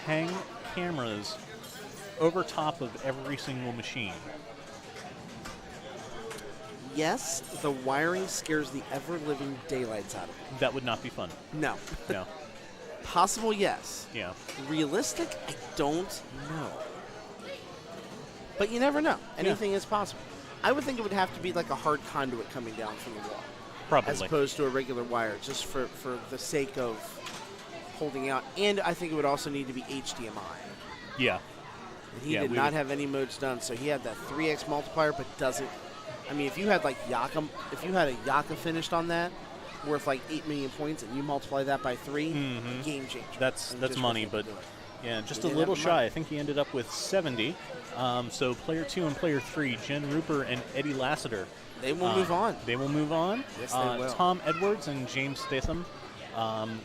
Speaker 3: hang cameras over top of every single machine?
Speaker 2: Yes, the wiring scares the ever-living daylights out of me.
Speaker 3: That would not be fun.
Speaker 2: No.
Speaker 3: No.
Speaker 2: Possible, yes.
Speaker 3: Yeah.
Speaker 2: Realistic, I don't know. But you never know. Anything is possible. I would think it would have to be like a hard conduit coming down from the wall.
Speaker 3: Probably.
Speaker 2: As opposed to a regular wire, just for the sake of holding out, and I think it would also need to be HDMI.
Speaker 3: Yeah.
Speaker 2: And he
Speaker 3: Yeah,
Speaker 2: did
Speaker 3: we
Speaker 2: not
Speaker 3: would-
Speaker 2: have any modes done, so he had that 3x multiplier, but doesn't. I mean, if you had like Yaka, if you had a Yaka finished on that, worth like 8 million points, and you multiply that by 3, game changer.
Speaker 3: That's
Speaker 2: And
Speaker 3: that's
Speaker 2: just
Speaker 3: money,
Speaker 2: wasn't
Speaker 3: but
Speaker 2: able to do it.
Speaker 3: yeah, just
Speaker 2: He
Speaker 3: a
Speaker 2: didn't
Speaker 3: little
Speaker 2: have the money.
Speaker 3: shy. I think he ended up with 70. So player 2 and player 3, Jen Rupert and Eddie Lassiter.
Speaker 2: They will move on.
Speaker 3: They will move on.
Speaker 2: Yes, they will.
Speaker 3: Tom Edwards and James Statham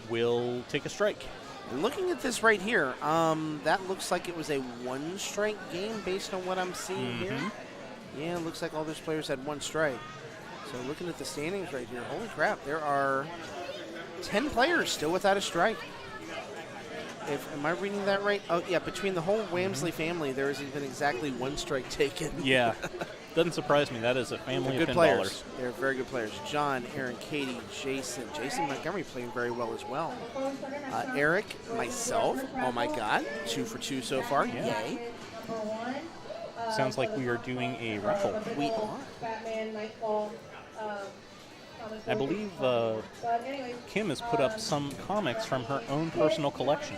Speaker 3: will take a strike.
Speaker 2: And looking at this right here, that looks like it was a one-strike game based on what I'm seeing here. Yeah, it looks like all those players had one strike. So looking at the standings right here, holy crap, there are 10 players still without a strike. Am I reading that right? Oh, yeah, between the whole Wamsley family, there hasn't been exactly one strike taken.
Speaker 3: Yeah, doesn't surprise me. That is a family
Speaker 2: They're
Speaker 3: of
Speaker 2: good
Speaker 3: pinballers.
Speaker 2: players. They're very good players. John, Aaron, Katie, Jason. Jason Montgomery playing very well as well. Eric, myself. Oh, my God. 2 for 2 so far.
Speaker 3: Yeah.
Speaker 2: Yay.
Speaker 3: Sounds like we are doing a raffle.
Speaker 2: We are.
Speaker 4: Batman, Nightfall.
Speaker 3: I believe Kim has put up some comics from her own personal collection.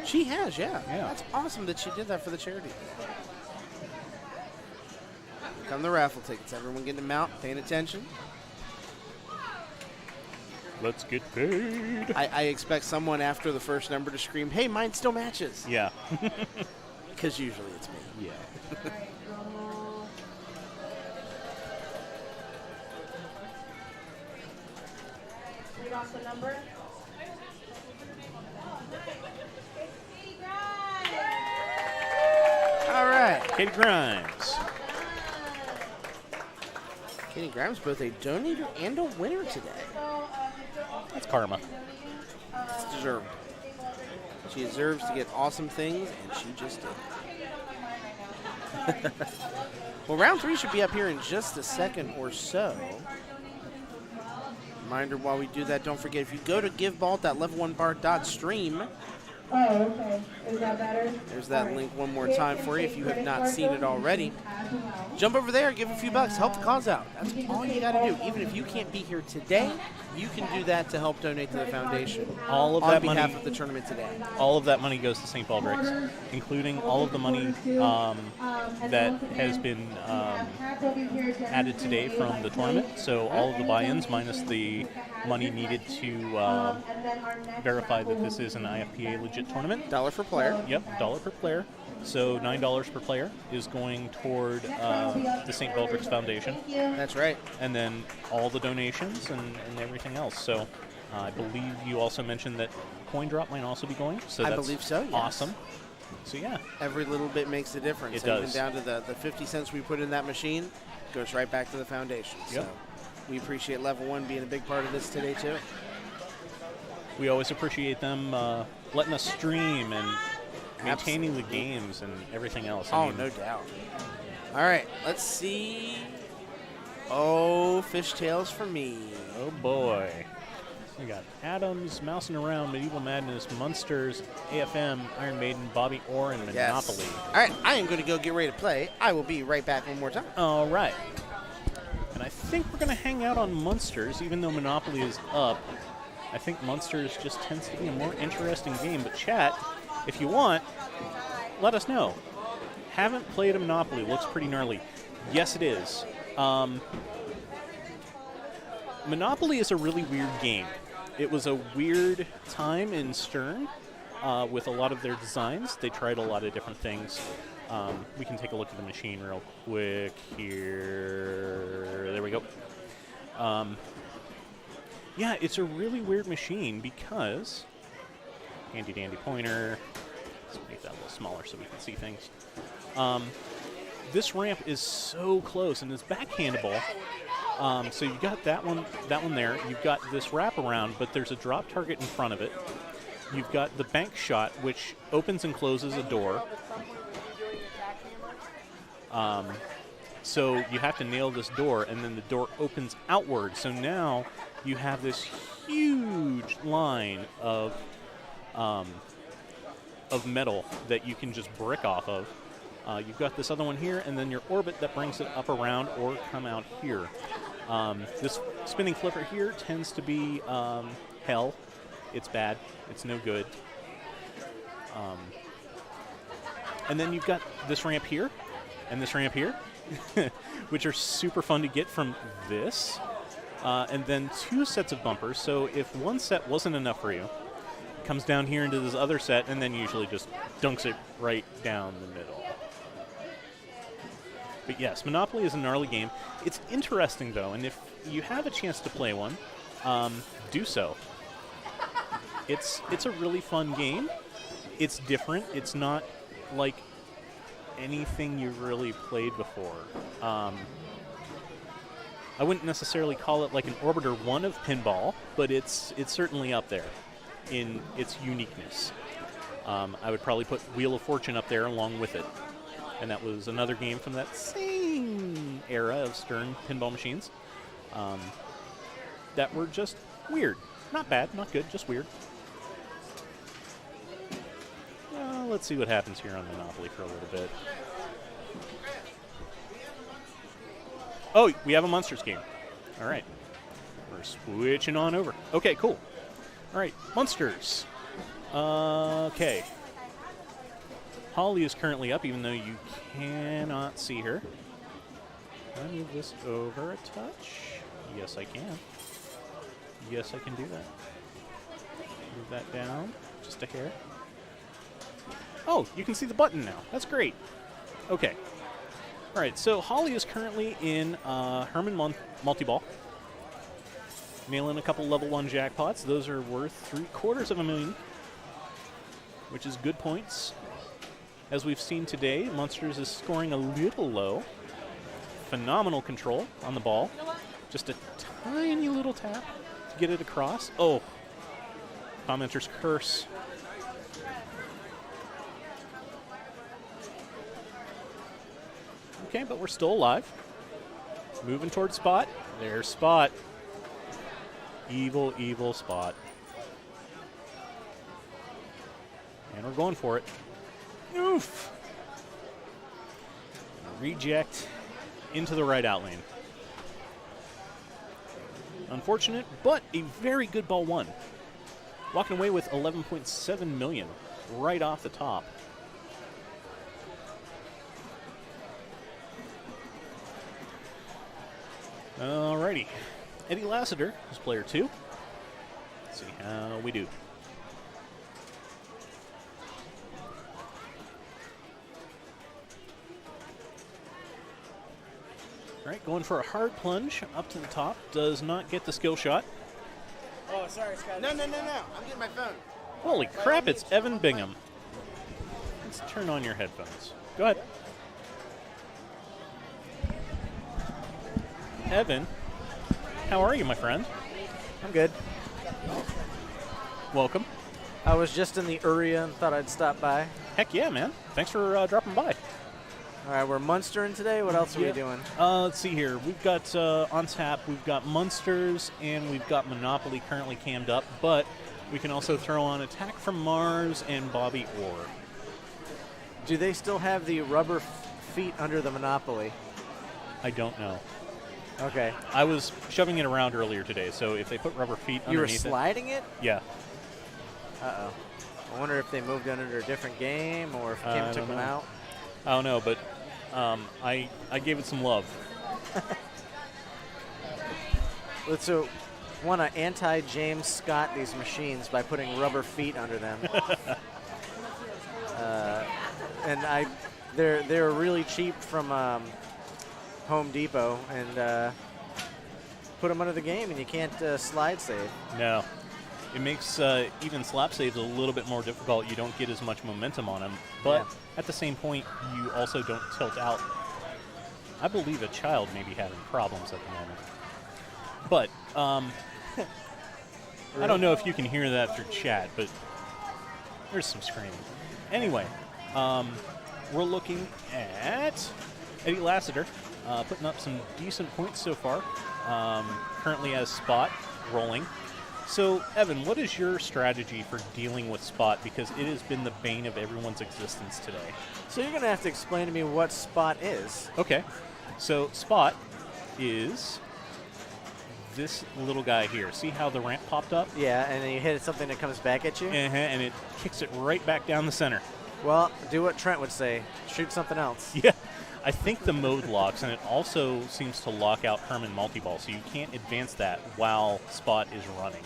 Speaker 2: She has, yeah.
Speaker 3: Yeah.
Speaker 2: That's awesome that she did that for the charity. Here come the raffle tickets. Everyone getting them out, paying attention.
Speaker 3: Let's get paid.
Speaker 2: I expect someone after the first number to scream, hey, mine still matches.
Speaker 3: Yeah.
Speaker 2: Because usually it's me.
Speaker 3: Yeah.
Speaker 4: Read off the number.
Speaker 2: All right.
Speaker 3: Katie Grimes.
Speaker 2: Katie Grimes, both a donator and a winner today.
Speaker 3: That's karma.
Speaker 2: It's deserved. She deserves to get awesome things, and she just did. Well, round 3 should be up here in just a second or so. Reminder while we do that, don't forget, if you go to giveball.level1bar.stream,
Speaker 4: Oh, okay. Is that better?
Speaker 2: there's that link one more time for you if you have not seen it already. Jump over there, give a few bucks, help the cause out. That's all you got to do. Even if you can't be here today, you can do that to help donate to the foundation
Speaker 3: All of
Speaker 2: on
Speaker 3: that
Speaker 2: behalf
Speaker 3: money,
Speaker 2: of the tournament today.
Speaker 3: all of that money goes to St. Baldrick's, including all of the money that has been added today from the tournament. So all of the buy-ins minus the money needed to verify that this is an IFPA legit tournament.
Speaker 2: $1 per player.
Speaker 3: Yep, $1 per player. So $9 per player is going toward the St. Baldrick's Foundation.
Speaker 2: That's right.
Speaker 3: And then all the donations and everything else. So I believe you also mentioned that coin drop might also be going. So
Speaker 2: I
Speaker 3: that's
Speaker 2: believe so, yes.
Speaker 3: Awesome. So yeah,
Speaker 2: Every little bit makes a difference.
Speaker 3: It
Speaker 2: And
Speaker 3: does.
Speaker 2: even down to the 50 cents we put in that machine goes right back to the foundation.
Speaker 3: Yep.
Speaker 2: So we appreciate Level 1 being a big part of this today, too.
Speaker 3: we always appreciate them letting us stream and maintaining the
Speaker 2: Absolutely.
Speaker 3: games and everything else.
Speaker 2: Oh, no doubt. All right, let's see. Oh, fishtails for me.
Speaker 3: Oh boy. We got Adams, Mousing Around, Medieval Madness, Munsters, AFM, Iron Maiden, Bobby Orr, and
Speaker 2: Yes.
Speaker 3: Monopoly.
Speaker 2: All right, I am going to go get ready to play. I will be right back one more time.
Speaker 3: All right. And I think we're going to hang out on Munsters, even though Monopoly is up. I think Munsters just tends to be a more interesting game. But chat, if you want, let us know. Haven't played a Monopoly. Looks pretty gnarly. Yes, it is. Monopoly is a really weird game. It was a weird time in Stern with a lot of their designs. They tried a lot of different things. We can take a look at the machine real quick here. There we go. Yeah, it's a really weird machine because handy dandy pointer. Let's make that a little smaller so we can see things. This ramp is so close and it's backhandable. So you've got that one there. You've got this wraparound, but there's a drop target in front of it. You've got the bank shot, which opens and closes a door. So you have to nail this door, and then the door opens outward. So now you have this huge line of metal that you can just brick off of. You've got this other one here, and then your orbit that brings it up around or come out here. This spinning flipper here tends to be hell. It's bad. It's no good. And then you've got this ramp here and this ramp here, which are super fun to get from this. And then 2 sets of bumpers. So if one set wasn't enough for you, it comes down here into this other set and then usually just dunks it right down the middle. But yes, Monopoly is a gnarly game. It's interesting, though, and if you have a chance to play one, do so. It's a really fun game. It's different. It's not like anything you've really played before. I wouldn't necessarily call it like an Orbiter 1 of Pinball, but it's certainly up there in its uniqueness. I would probably put Wheel of Fortune up there along with it. And that was another game from that same era of Stern pinball machines that were just weird. Not bad, not good, just weird. Let's see what happens here on Monopoly for a little bit. Oh, we have a Monsters game. All right. We're switching on over. Okay, cool. All right, Monsters. Okay. Holly is currently up, even though you cannot see her. Can I move this over a touch? Yes, I can. Yes, I can do that. Move that down just a hair. Oh, you can see the button now. That's great. Okay. All right, so Holly is currently in Herman Multiball. Nailing a couple level 1 jackpots. Those are worth $750,000, which is good points. As we've seen today, Monsters is scoring a little low. Phenomenal control on the ball. Just a tiny little tap to get it across. Oh, commenter's curse. Okay, but we're still alive. Moving towards Spot. There's Spot. Evil, evil Spot. And we're going for it. Oof. Reject into the right out lane. Unfortunate, but a very good ball 1. Walking away with $11.7 million right off the top. Alrighty. Eddie Lassiter is player 2. Let's see how we do. All right, going for a hard plunge up to the top. Does not get the skill shot.
Speaker 2: Oh, sorry, Scott. No. I'm getting my phone.
Speaker 3: Holy crap, it's Evan Bingham. Let's turn on your headphones. Go ahead. Evan, how are you, my friend?
Speaker 5: I'm good.
Speaker 3: Welcome.
Speaker 5: I was just in the area and thought I'd stop by.
Speaker 3: Heck yeah, man. Thanks for dropping by.
Speaker 5: All right, we're Munstering today. What else are we doing?
Speaker 3: Let's see here. We've got on tap, we've got Munsters, and we've got Monopoly currently cammed up, but we can also throw on Attack from Mars and Bobby Orr.
Speaker 5: Do they still have the rubber feet under the Monopoly?
Speaker 3: I don't know.
Speaker 5: Okay.
Speaker 3: I was shoving it around earlier today, so if they put rubber feet
Speaker 5: You were
Speaker 3: underneath
Speaker 5: sliding it?
Speaker 3: Yeah.
Speaker 5: Uh-oh. I wonder if they moved on to a different game or if Kim took them out.
Speaker 3: I don't know, but I gave it some love.
Speaker 5: Let's want to anti-James Scott these machines by putting rubber feet under them. And they're really cheap from Home Depot, and put them under the game, and you can't slide save.
Speaker 3: No. It makes even slap saves a little bit more difficult. You don't get as much momentum on them. But at the same point, you also don't tilt out. I believe a child may be having problems at the moment. But I don't know if you can hear that through chat, but there's some screaming. Anyway, we're looking at Eddie Lassiter putting up some decent points so far. Currently as Spot rolling. So, Evan, what is your strategy for dealing with Spot? Because it has been the bane of everyone's existence today.
Speaker 5: So you're going to have to explain to me what Spot is.
Speaker 3: Okay. So, Spot is this little guy here. See how the ramp popped up?
Speaker 5: Yeah, and then you hit something that comes back at you.
Speaker 3: And it kicks it right back down the center.
Speaker 5: Well, do what Trent would say. Shoot something else.
Speaker 3: Yeah. I think the mode locks, and it also seems to lock out Herman multi-ball, so you can't advance that while Spot is running.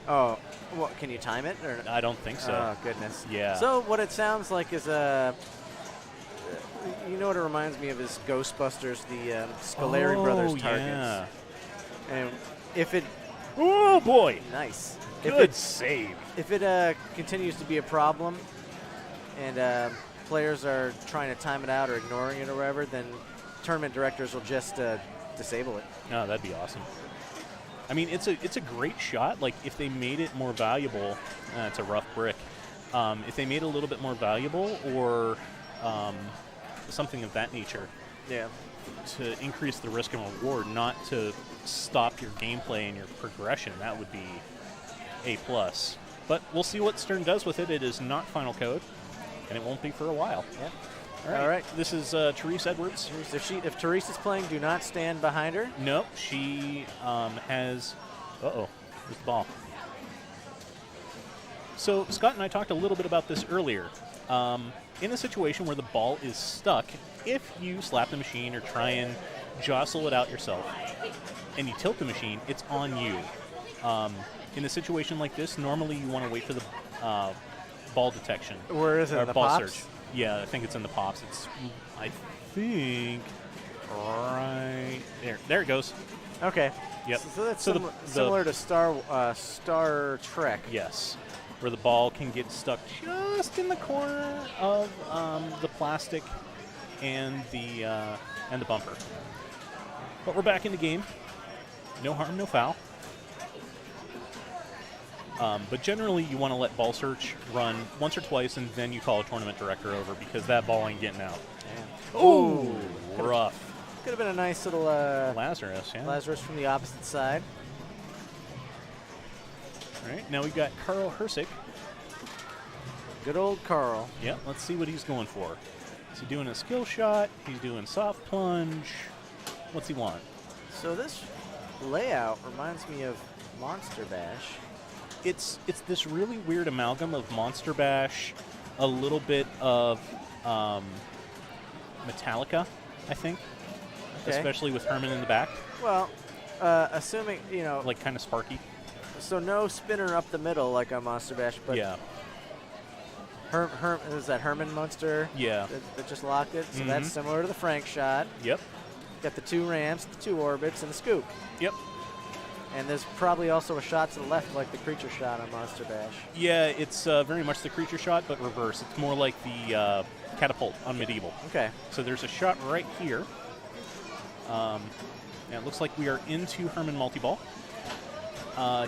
Speaker 5: Oh, what? Can you time it? Or?
Speaker 3: I don't think so.
Speaker 5: Oh, goodness.
Speaker 3: Yeah.
Speaker 5: So what it sounds like is you know what it reminds me of is Ghostbusters, the Scoleri Brothers targets.
Speaker 3: Yeah.
Speaker 5: And if it...
Speaker 3: Oh, boy.
Speaker 5: Nice.
Speaker 3: Good save.
Speaker 5: If it continues to be a problem and players are trying to time it out or ignoring it or whatever, then tournament directors will just disable it.
Speaker 3: Oh, that'd be awesome. I mean, it's a great shot. Like, if they made it more valuable, it's a rough brick. If they made it a little bit more valuable or something of that nature,
Speaker 5: Yeah.
Speaker 3: to increase the risk and reward, not to stop your gameplay and your progression, that would be A+. But we'll see what Stern does with it. It is not final code, and it won't be for a while.
Speaker 5: Yeah.
Speaker 3: All right. This is Therese Edwards.
Speaker 5: If Therese is playing, do not stand behind her.
Speaker 3: Nope. She has... Uh-oh. There's the ball. So Scott and I talked a little bit about this earlier. In a situation where the ball is stuck, if you slap the machine or try and jostle it out yourself and you tilt the machine, it's on you. In a situation like this, normally you want to wait for the ball detection.
Speaker 5: Where is it?
Speaker 3: Or
Speaker 5: In the
Speaker 3: ball
Speaker 5: pops?
Speaker 3: search. Yeah, I think it's in the pops. It's, I think, right there. There it goes.
Speaker 5: Okay.
Speaker 3: Yep.
Speaker 5: So that's
Speaker 3: So
Speaker 5: similar to Star Trek.
Speaker 3: Yes, where the ball can get stuck just in the corner of the plastic and the bumper. But we're back in the game. No harm, no foul. But generally, you want to let ball search run once or twice, and then you call a tournament director over because that ball ain't getting out.
Speaker 5: Ooh,
Speaker 3: Rough.
Speaker 5: could have been a nice little
Speaker 3: Lazarus, yeah.
Speaker 5: Lazarus from the opposite side.
Speaker 3: All right, now we've got Carl Hersick.
Speaker 5: Good old Carl.
Speaker 3: Yeah, let's see what he's going for. Is he doing a skill shot? He's doing soft plunge. What's he want?
Speaker 5: So this layout reminds me of Monster Bash.
Speaker 3: It's this really weird amalgam of Monster Bash, a little bit of Metallica, I think,
Speaker 5: Okay.
Speaker 3: especially with Herman in the back,
Speaker 5: Well, assuming,
Speaker 3: like kind of Sparky.
Speaker 5: so no spinner up the middle like on Monster Bash, but
Speaker 3: Yeah,
Speaker 5: is that Herman Monster
Speaker 3: yeah,
Speaker 5: that just locked it? So
Speaker 3: Mhm.
Speaker 5: that's similar to the Frank shot.
Speaker 3: yep,
Speaker 5: Got the 2 ramps, the 2 orbits, and the scoop.
Speaker 3: yep.
Speaker 5: And there's probably also a shot to the left like the creature shot on Monster Bash.
Speaker 3: Yeah, it's very much the creature shot, but reverse. It's more like the catapult on Medieval.
Speaker 5: Okay.
Speaker 3: So there's a shot right here. And it looks like we are into Herman multi-ball.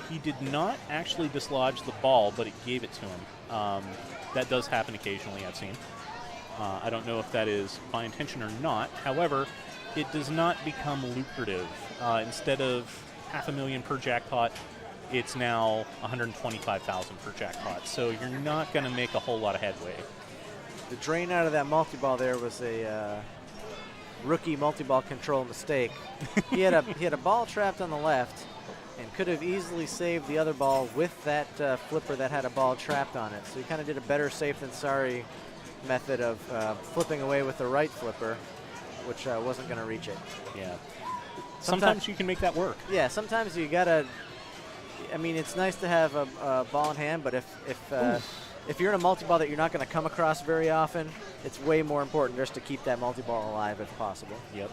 Speaker 3: He did not actually dislodge the ball, but it gave it to him. That does happen occasionally, I've seen. I don't know if that is by intention or not. However, it does not become lucrative. Instead of $500,000 per jackpot, it's now $125,000 per jackpot. So you're not going to make a whole lot of headway.
Speaker 5: The drain out of that multi-ball there was a rookie multi-ball control mistake. he had a ball trapped on the left and could have easily saved the other ball with that flipper that had a ball trapped on it. So he kind of did a better safe than sorry method of flipping away with the right flipper, which wasn't going to reach it.
Speaker 3: Yeah. Sometimes you can make that work.
Speaker 5: Yeah, sometimes you gotta. I mean, it's nice to have a ball in hand, but if you're in a multi-ball that you're not going to come across very often, it's way more important just to keep that multi-ball alive if possible.
Speaker 3: Yep.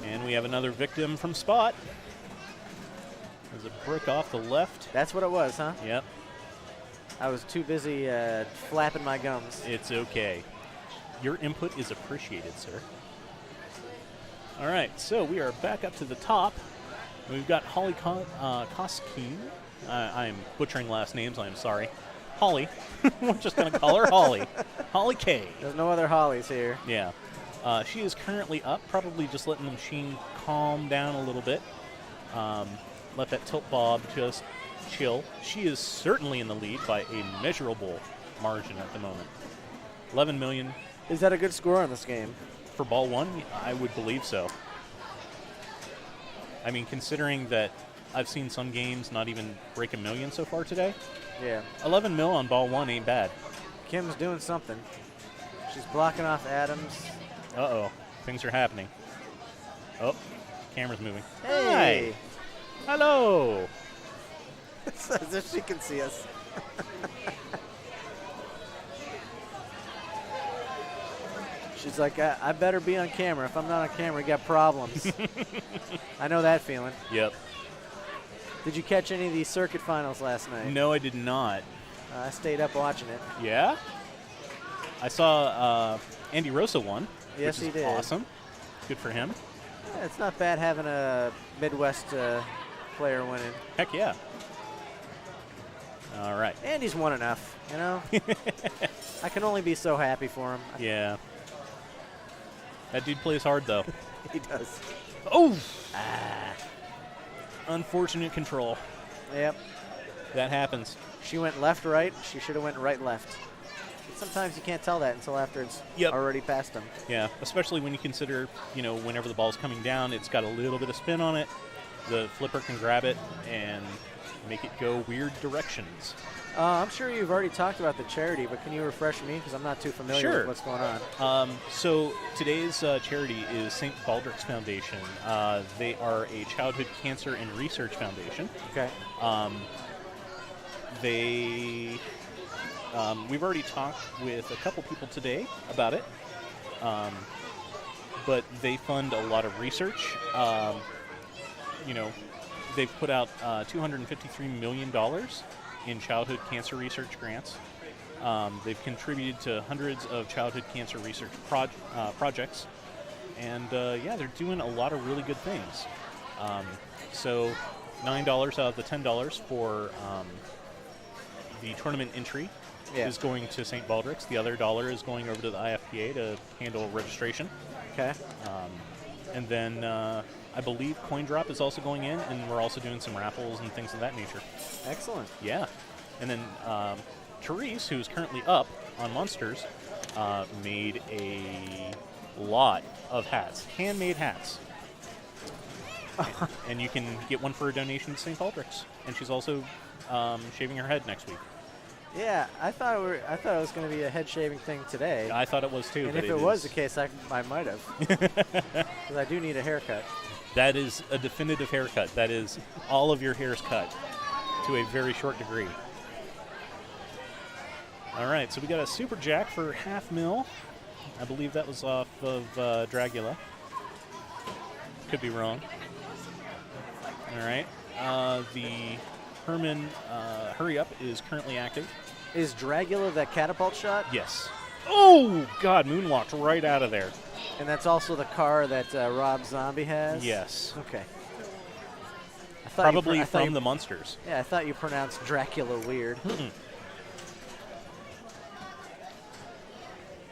Speaker 3: And we have another victim from Spot. There's a brick off the left.
Speaker 5: That's what it was, huh?
Speaker 3: Yep.
Speaker 5: I was too busy flapping my gums.
Speaker 3: It's okay. Your input is appreciated, sir. All right, so we are back up to the top. We've got Holly Koskeen. I'm butchering last names, I'm sorry. Holly. We're just going to call her Holly. Holly K.
Speaker 5: There's no other Hollies here.
Speaker 3: Yeah. She is currently up, probably just letting the machine calm down a little bit. Let that tilt bob just chill. She is certainly in the lead by a measurable margin at the moment. 11 million.
Speaker 5: Is that a good score on this game?
Speaker 3: For ball one, I would believe so. I mean, considering that I've seen some games not even break $1 million so far today,
Speaker 5: Yeah.
Speaker 3: 11 mil on ball 1 ain't bad.
Speaker 5: Kim's doing something. She's blocking off Adams.
Speaker 3: Uh-oh. Things are happening. Oh, camera's moving.
Speaker 5: Hey.
Speaker 3: Hi. Hello.
Speaker 5: It's as if she can see us. She's like, I better be on camera. If I'm not on camera, we got problems. I know that feeling.
Speaker 3: Yep.
Speaker 5: Did you catch any of these circuit finals last night?
Speaker 3: No, I did not.
Speaker 5: I stayed up watching it.
Speaker 3: Yeah? I saw Andy Rosa won.
Speaker 5: Yes,
Speaker 3: which is
Speaker 5: he did.
Speaker 3: Awesome. Good for him.
Speaker 5: Yeah, it's not bad having a Midwest player winning.
Speaker 3: Heck yeah. All right.
Speaker 5: Andy's won enough, you know? I can only be so happy for him.
Speaker 3: Yeah. That dude plays hard, though.
Speaker 5: He does.
Speaker 3: Oh! Unfortunate control.
Speaker 5: Yep.
Speaker 3: That happens.
Speaker 5: She went left-right. She should have went right-left. Sometimes you can't tell that until after it's already past them.
Speaker 3: Yeah, especially when you consider, whenever the ball's coming down, it's got a little bit of spin on it. The flipper can grab it and make it go weird directions.
Speaker 5: I'm sure you've already talked about the charity, but can you refresh me? Because I'm not too familiar with what's going on.
Speaker 3: So today's charity is St. Baldrick's Foundation. They are a childhood cancer and research foundation.
Speaker 5: Okay.
Speaker 3: We've already talked with a couple people today about it, but they fund a lot of research. They've put out $253 million in childhood cancer research grants. They've contributed to hundreds of childhood cancer research projects, and they're doing a lot of really good things. So $9 out of the $10 for the tournament entry is going to St. Baldrick's. The other $1 is going over to the IFPA to handle registration.
Speaker 5: Okay.
Speaker 3: And then I believe Coin Drop is also going in, and we're also doing some raffles and things of that nature.
Speaker 5: Excellent.
Speaker 3: Yeah. And then Therese, who's currently up on Monsters, made a lot of hats, handmade hats. And you can get one for a donation to St. Baldrick's. And she's also shaving her head next week.
Speaker 5: Yeah, I thought it was going to be a head shaving thing today.
Speaker 3: I thought it was too.
Speaker 5: And if it was the case, I might have. Because I do need a haircut.
Speaker 3: That is a definitive haircut. That is all of your hair's cut to a very short degree. All right, so we got a Super Jack for $500,000. I believe that was off of Dragula. Could be wrong. All right. The Herman Hurry Up is currently active.
Speaker 5: Is Dragula that catapult shot?
Speaker 3: Yes. Oh, God, moonwalked right out of there.
Speaker 5: And that's also the car that Rob Zombie has?
Speaker 3: Yes.
Speaker 5: Okay.
Speaker 3: Probably from the Monsters.
Speaker 5: Yeah, I thought you pronounced Dracula weird.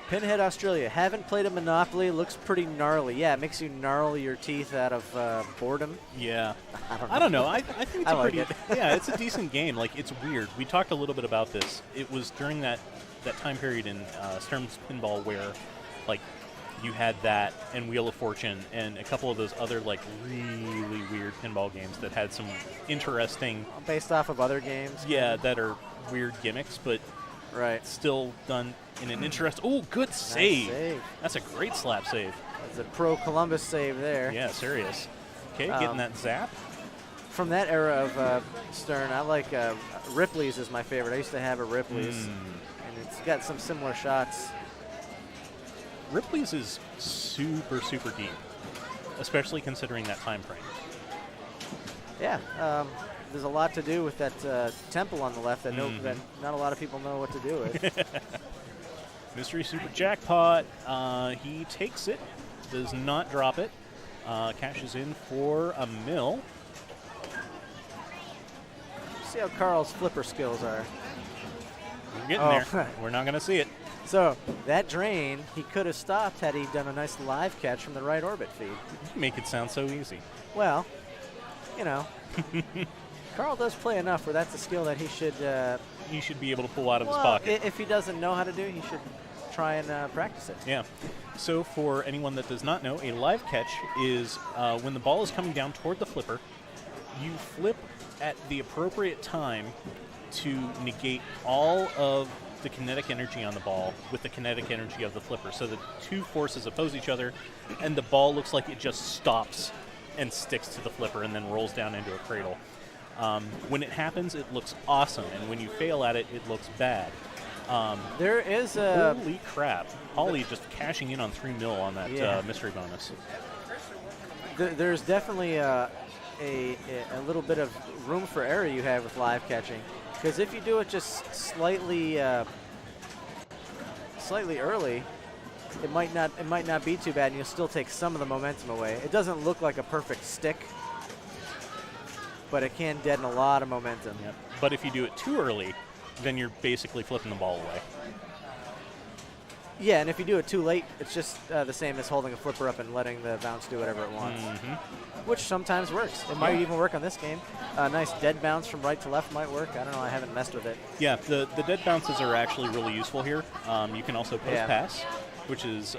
Speaker 5: Pinhead Australia. Haven't played a Monopoly. Looks pretty gnarly. Yeah, it makes you gnarl your teeth out of boredom.
Speaker 3: Yeah.
Speaker 5: I don't know.
Speaker 3: I think it's
Speaker 5: I
Speaker 3: a
Speaker 5: like
Speaker 3: pretty...
Speaker 5: it.
Speaker 3: Yeah, it's a decent game. Like, it's weird. We talked a little bit about this. It was during that time period in Sturm's Pinball where, like, you had that and Wheel of Fortune and a couple of those other, like, really weird pinball games that had some interesting...
Speaker 5: Based off of other games?
Speaker 3: Yeah, that are weird gimmicks, but
Speaker 5: right.
Speaker 3: Still done in an interest... Oh, good save.
Speaker 5: Nice save.
Speaker 3: That's a great slap save.
Speaker 5: That's a pro Columbus save there.
Speaker 3: Yeah, serious. Okay, getting that zap.
Speaker 5: From that era of Stern, I like Ripley's is my favorite. I used to have a Ripley's, and it's got some similar shots.
Speaker 3: Ripley's is super, super deep, especially considering that time frame.
Speaker 5: Yeah, there's a lot to do with that temple on the left that, that not a lot of people know what to do with.
Speaker 3: Mystery Super Jackpot. He takes it, does not drop it, cashes in for $1 million.
Speaker 5: See how Carl's flipper skills are.
Speaker 3: We're getting there. We're not going to see it.
Speaker 5: So that drain, he could have stopped had he done a nice live catch from the right orbit feed.
Speaker 3: You make it sound so easy.
Speaker 5: Well, you know, Carl does play enough where that's a skill that he should...
Speaker 3: he should be able to pull out of his pocket.
Speaker 5: If he doesn't know how to do it, he try and practice it.
Speaker 3: Yeah. So for anyone that does not know, a live catch is when the ball is coming down toward the flipper, you flip at the appropriate time to negate all of the kinetic energy on the ball with the kinetic energy of the flipper. So the two forces oppose each other, and the ball looks like it just stops and sticks to the flipper and then rolls down into a cradle. When it happens, it looks awesome, and when you fail at it, it looks bad.
Speaker 5: There is a
Speaker 3: Holy crap. Holly just cashing in on 3 mil on that mystery bonus.
Speaker 5: there's definitely a little bit of room for error you have with live catching, because if you do it just slightly early, it might not be too bad, and you'll still take some of the momentum away. It doesn't look like a perfect stick, but it can deaden a lot of momentum.
Speaker 3: Yep. But if you do it too early, then you're basically flipping the ball away.
Speaker 5: Yeah, and if you do it too late, it's just the same as holding a flipper up and letting the bounce do whatever it wants, which sometimes works. It might even work on this game. A nice dead bounce from right to left might work. I don't know. I haven't messed with it.
Speaker 3: Yeah, the dead bounces are actually really useful here. You can also post pass, which is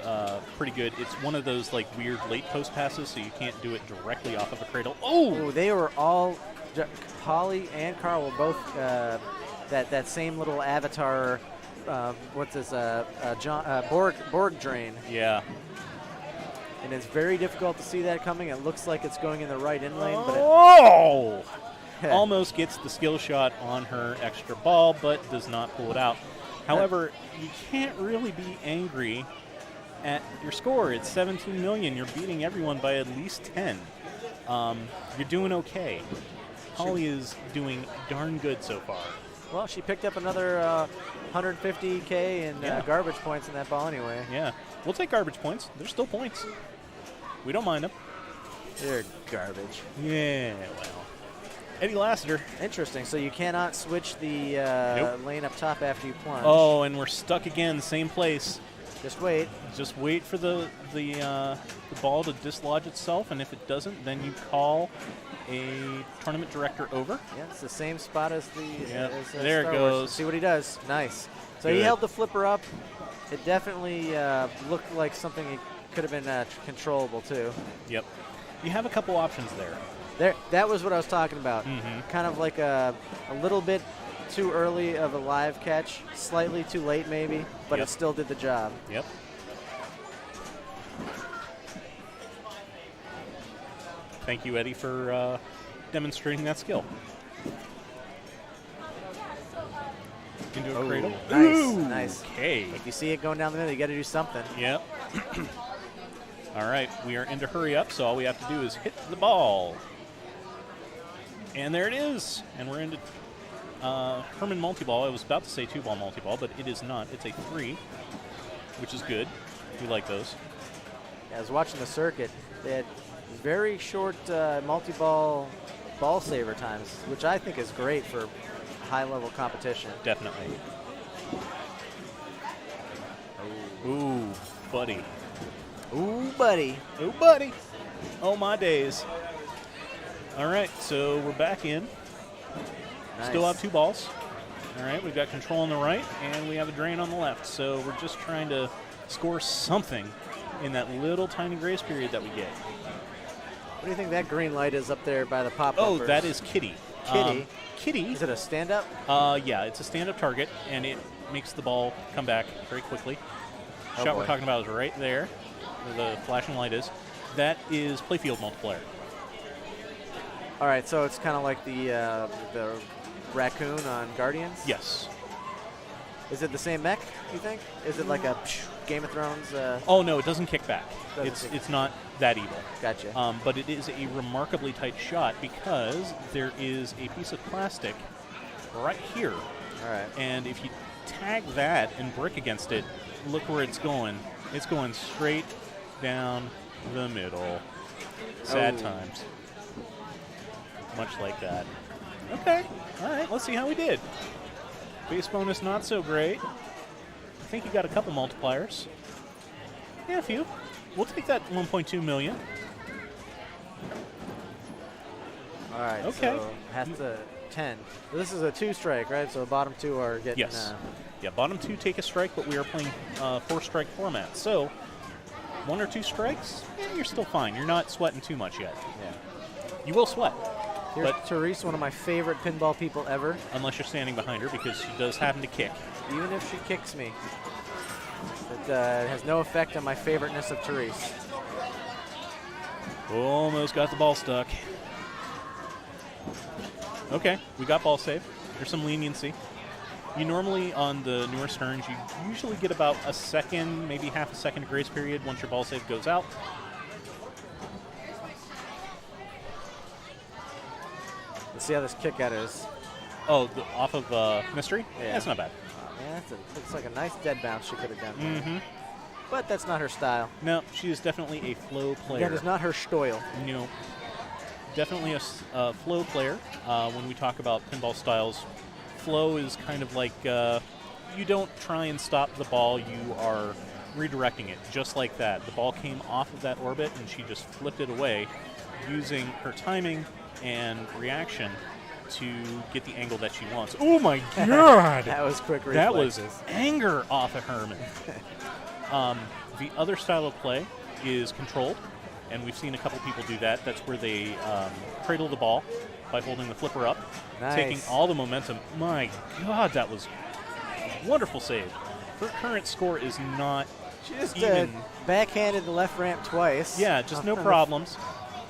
Speaker 3: pretty good. It's one of those like weird late post passes, so you can't do it directly off of a cradle.
Speaker 5: Oh, they were all Holly and Carl were both that same little avatar. What's this? Borg drain.
Speaker 3: Yeah.
Speaker 5: And it's very difficult to see that coming. It looks like it's going in the right in lane, but
Speaker 3: almost gets the skill shot on her extra ball, but does not pull it out. However, you can't really be angry at your score. It's 17 million. You're beating everyone by at least 10. You're doing okay. Holly is doing darn good so far.
Speaker 5: Well, she picked up another 150K in garbage points in that ball anyway.
Speaker 3: Yeah. We'll take garbage points. They're still points. We don't mind them.
Speaker 5: They're garbage.
Speaker 3: Yeah, well. Eddie Lassiter.
Speaker 5: Interesting. So you cannot switch the lane up top after you plunge.
Speaker 3: Oh, and we're stuck again, same place.
Speaker 5: Just wait.
Speaker 3: Just wait for the ball to dislodge itself, and if it doesn't, then you call a tournament director over.
Speaker 5: Yeah, it's the same spot as the
Speaker 3: there
Speaker 5: Star
Speaker 3: it
Speaker 5: Wars.
Speaker 3: goes.
Speaker 5: See what he does. Nice. So
Speaker 3: Good.
Speaker 5: he held the flipper up. It definitely looked like something it could have been controllable too.
Speaker 3: Yep. You have a couple options there.
Speaker 5: That was what I was talking about.
Speaker 3: Mm-hmm.
Speaker 5: Kind of like a little bit too early of a live catch, slightly too late maybe, but
Speaker 3: Yep.
Speaker 5: it still did the job.
Speaker 3: Yep. Thank you, Eddie, for demonstrating that skill. Into a cradle.
Speaker 5: Nice,
Speaker 3: Ooh,
Speaker 5: nice.
Speaker 3: Okay.
Speaker 5: If you see it going down the middle, you got to do something.
Speaker 3: Yep. All right, we are into hurry up, so all we have to do is hit the ball. And there it is. And we're into Herman multi-ball. I was about to say 2-ball multi-ball, but it is not. It's a 3, which is good. We like those.
Speaker 5: I was watching the circuit. They had very short multi-ball ball saver times, which I think is great for high-level competition.
Speaker 3: Definitely. Ooh, buddy.
Speaker 5: Ooh, buddy.
Speaker 3: Oh, buddy. Oh, my days. All right, so we're back in.
Speaker 5: Nice.
Speaker 3: Still have 2 balls. All right, we've got control on the right, and we have a drain on the left. So we're just trying to score something in that little tiny grace period that we get.
Speaker 5: What do you think that green light is up there by the pop
Speaker 3: Oh,
Speaker 5: bumpers?
Speaker 3: that is Kitty.
Speaker 5: Kitty.
Speaker 3: Kitty.
Speaker 5: Is it a stand-up?
Speaker 3: Yeah, it's a stand-up target, and it makes the ball come back very quickly.
Speaker 5: Oh,
Speaker 3: Shot
Speaker 5: boy.
Speaker 3: we're talking about is right there, where the flashing light is. That is playfield multiplier.
Speaker 5: All right, so it's kind of like the raccoon on Guardians?
Speaker 3: Yes.
Speaker 5: Is it the same mech, you think? Is it like a Game of Thrones?
Speaker 3: Oh, no, it doesn't kick back.
Speaker 5: Doesn't
Speaker 3: It's not that evil.
Speaker 5: Gotcha.
Speaker 3: But it is a remarkably tight shot because there is a piece of plastic right here.
Speaker 5: All right.
Speaker 3: And if you tag that and brick against it, look where it's going. It's going straight down the middle. Sad
Speaker 5: Oh.
Speaker 3: times. Much like that. Okay. All right. Let's see how we did. Base bonus not so great. I think you got a couple multipliers. Yeah, a few. We'll take that 1.2 million.
Speaker 5: All right.
Speaker 3: Okay.
Speaker 5: So has to 10. So this is a 2 strike, right? So the bottom 2 are getting.
Speaker 3: Yes. Yeah, bottom 2 take a strike, but we are playing 4-strike format. So 1 or 2 strikes, you're still fine. You're not sweating too much yet.
Speaker 5: Yeah.
Speaker 3: You will sweat.
Speaker 5: Here's
Speaker 3: But
Speaker 5: Therese, one of my favorite pinball people ever.
Speaker 3: unless you're standing behind her, because she does happen to kick.
Speaker 5: Even if she kicks me, it has no effect on my favoriteness of Therese.
Speaker 3: Almost got the ball stuck. Okay, we got ball save. There's some leniency. You normally, on the newer Sterns, you usually get about a second, maybe half a second grace period once your ball save goes out.
Speaker 5: Let's see how this kick out is.
Speaker 3: Oh, off of Mystery?
Speaker 5: Yeah.
Speaker 3: That's not bad.
Speaker 5: Yeah, looks like a nice dead bounce she could have done.
Speaker 3: Mm-hmm.
Speaker 5: But that's not her style.
Speaker 3: No, she is definitely a flow player.
Speaker 5: That is not her style.
Speaker 3: No. Definitely a flow player. When we talk about pinball styles, flow is kind of like you don't try and stop the ball, you are redirecting it just like that. The ball came off of that orbit and she just flipped it away using her timing and reaction to get the angle that she wants. Oh my God!
Speaker 5: That was quick
Speaker 3: That
Speaker 5: reflexes.
Speaker 3: was anger off of Herman. The other style of play is controlled, and we've seen a couple people do that. That's where they cradle the ball by holding the flipper up,
Speaker 5: Nice.
Speaker 3: taking all the momentum. My God, that was a wonderful save. Her current score is not
Speaker 5: She just
Speaker 3: even.
Speaker 5: backhanded the left ramp twice.
Speaker 3: Yeah, just no problems.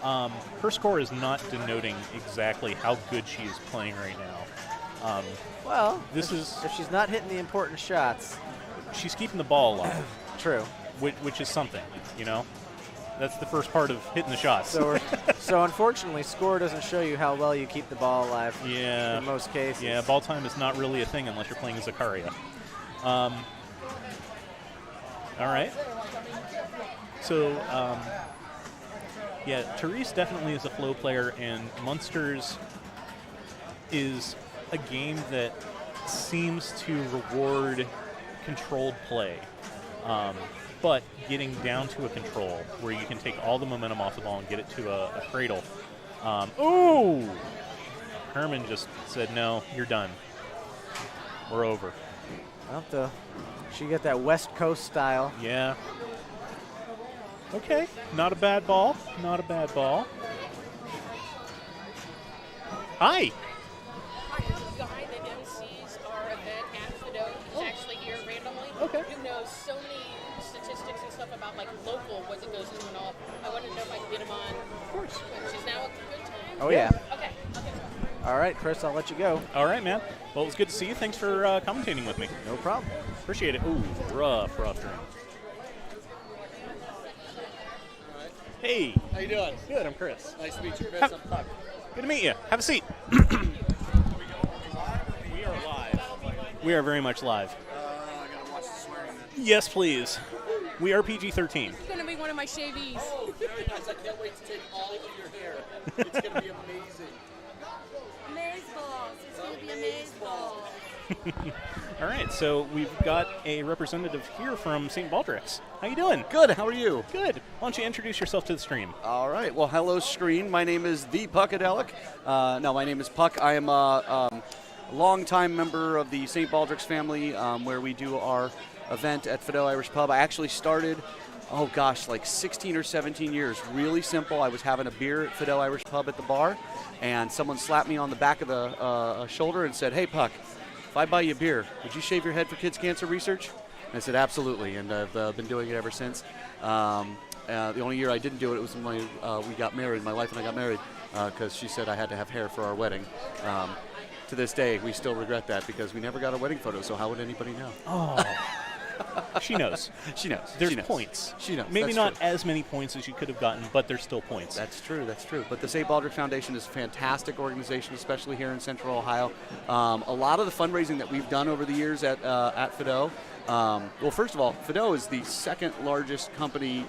Speaker 3: Her score is not denoting exactly how good she is playing right now.
Speaker 5: Well,
Speaker 3: This is
Speaker 5: if she's not hitting the important shots,
Speaker 3: she's keeping the ball alive,
Speaker 5: true.
Speaker 3: which is something, you know. That's the first part of hitting the shots.
Speaker 5: So unfortunately, score doesn't show you how well you keep the ball alive.
Speaker 3: Yeah.
Speaker 5: In most cases.
Speaker 3: Yeah, ball time is not really a thing unless you're playing Zakaria. All right. So, yeah, Therese definitely is a flow player, and Munsters is a game that seems to reward controlled play. But getting down to a control where you can take all the momentum off the ball and get it to a cradle. Ooh! Herman just said, no, you're done. We're over.
Speaker 5: Well, she got that West Coast style.
Speaker 3: Yeah. Okay, not a bad ball. Not a bad ball. Hi.
Speaker 7: Hi, this is the guy that MCs our event at Fido. He's actually here randomly.
Speaker 3: Okay.
Speaker 7: Who knows so many statistics and stuff about like local, what it goes into and all. I wanted to know if I could get him on. Of course. Which is now a good time.
Speaker 5: Oh, yeah.
Speaker 7: Okay.
Speaker 5: All right, Chris, I'll let you go.
Speaker 3: All right, man. Well, it was good to see you. Thanks for commentating with me.
Speaker 5: No problem.
Speaker 3: Appreciate it. Ooh, rough drink. Hey.
Speaker 8: How you doing?
Speaker 3: Good, I'm Chris.
Speaker 8: Nice to meet you, Chris. I'm Puck.
Speaker 3: Good to meet you. Have a seat. We are live. We are very much live.
Speaker 8: I gotta watch the swearing.
Speaker 3: Yes, please. We are PG-13.
Speaker 7: It's going to be one of my shavies.
Speaker 8: Oh, very nice. I can't wait to take all of your hair. It's gonna be amazing.
Speaker 7: Amazeballs. It's going to be amazeballs.
Speaker 3: All right, so we've got a representative here from St. Baldrick's. How you doing?
Speaker 9: Good. How are you?
Speaker 3: Good. Why don't you introduce yourself to the stream?
Speaker 9: All right. Well, hello, screen. My name is the Puckadelic. No, my name is Puck. I am a longtime member of the St. Baldrick's family, where we do our event at Fido Irish Pub. I actually started, oh gosh, like 16 or 17 years. Really simple. I was having a beer at Fido Irish Pub at the bar, and someone slapped me on the back of the shoulder and said, "Hey, Puck, if I buy you a beer, would you shave your head for kids' cancer research?" And I said, "Absolutely," and I've been doing it ever since. The only year I didn't do it was when we got married. My wife and I got married because she said I had to have hair for our wedding. To this day, we still regret that because we never got a wedding photo, so how would anybody know?
Speaker 3: Oh. She knows.
Speaker 9: She knows.
Speaker 3: There's
Speaker 9: She knows.
Speaker 3: points.
Speaker 9: She knows.
Speaker 3: Maybe
Speaker 9: That's
Speaker 3: not
Speaker 9: true.
Speaker 3: as many points as you could have gotten, but there's still points.
Speaker 9: That's true. That's true. But the St. Baldrick Foundation is a fantastic organization, especially here in Central Ohio. A lot of the fundraising that we've done over the years at Fido. Well, first of all, Fido is the second largest company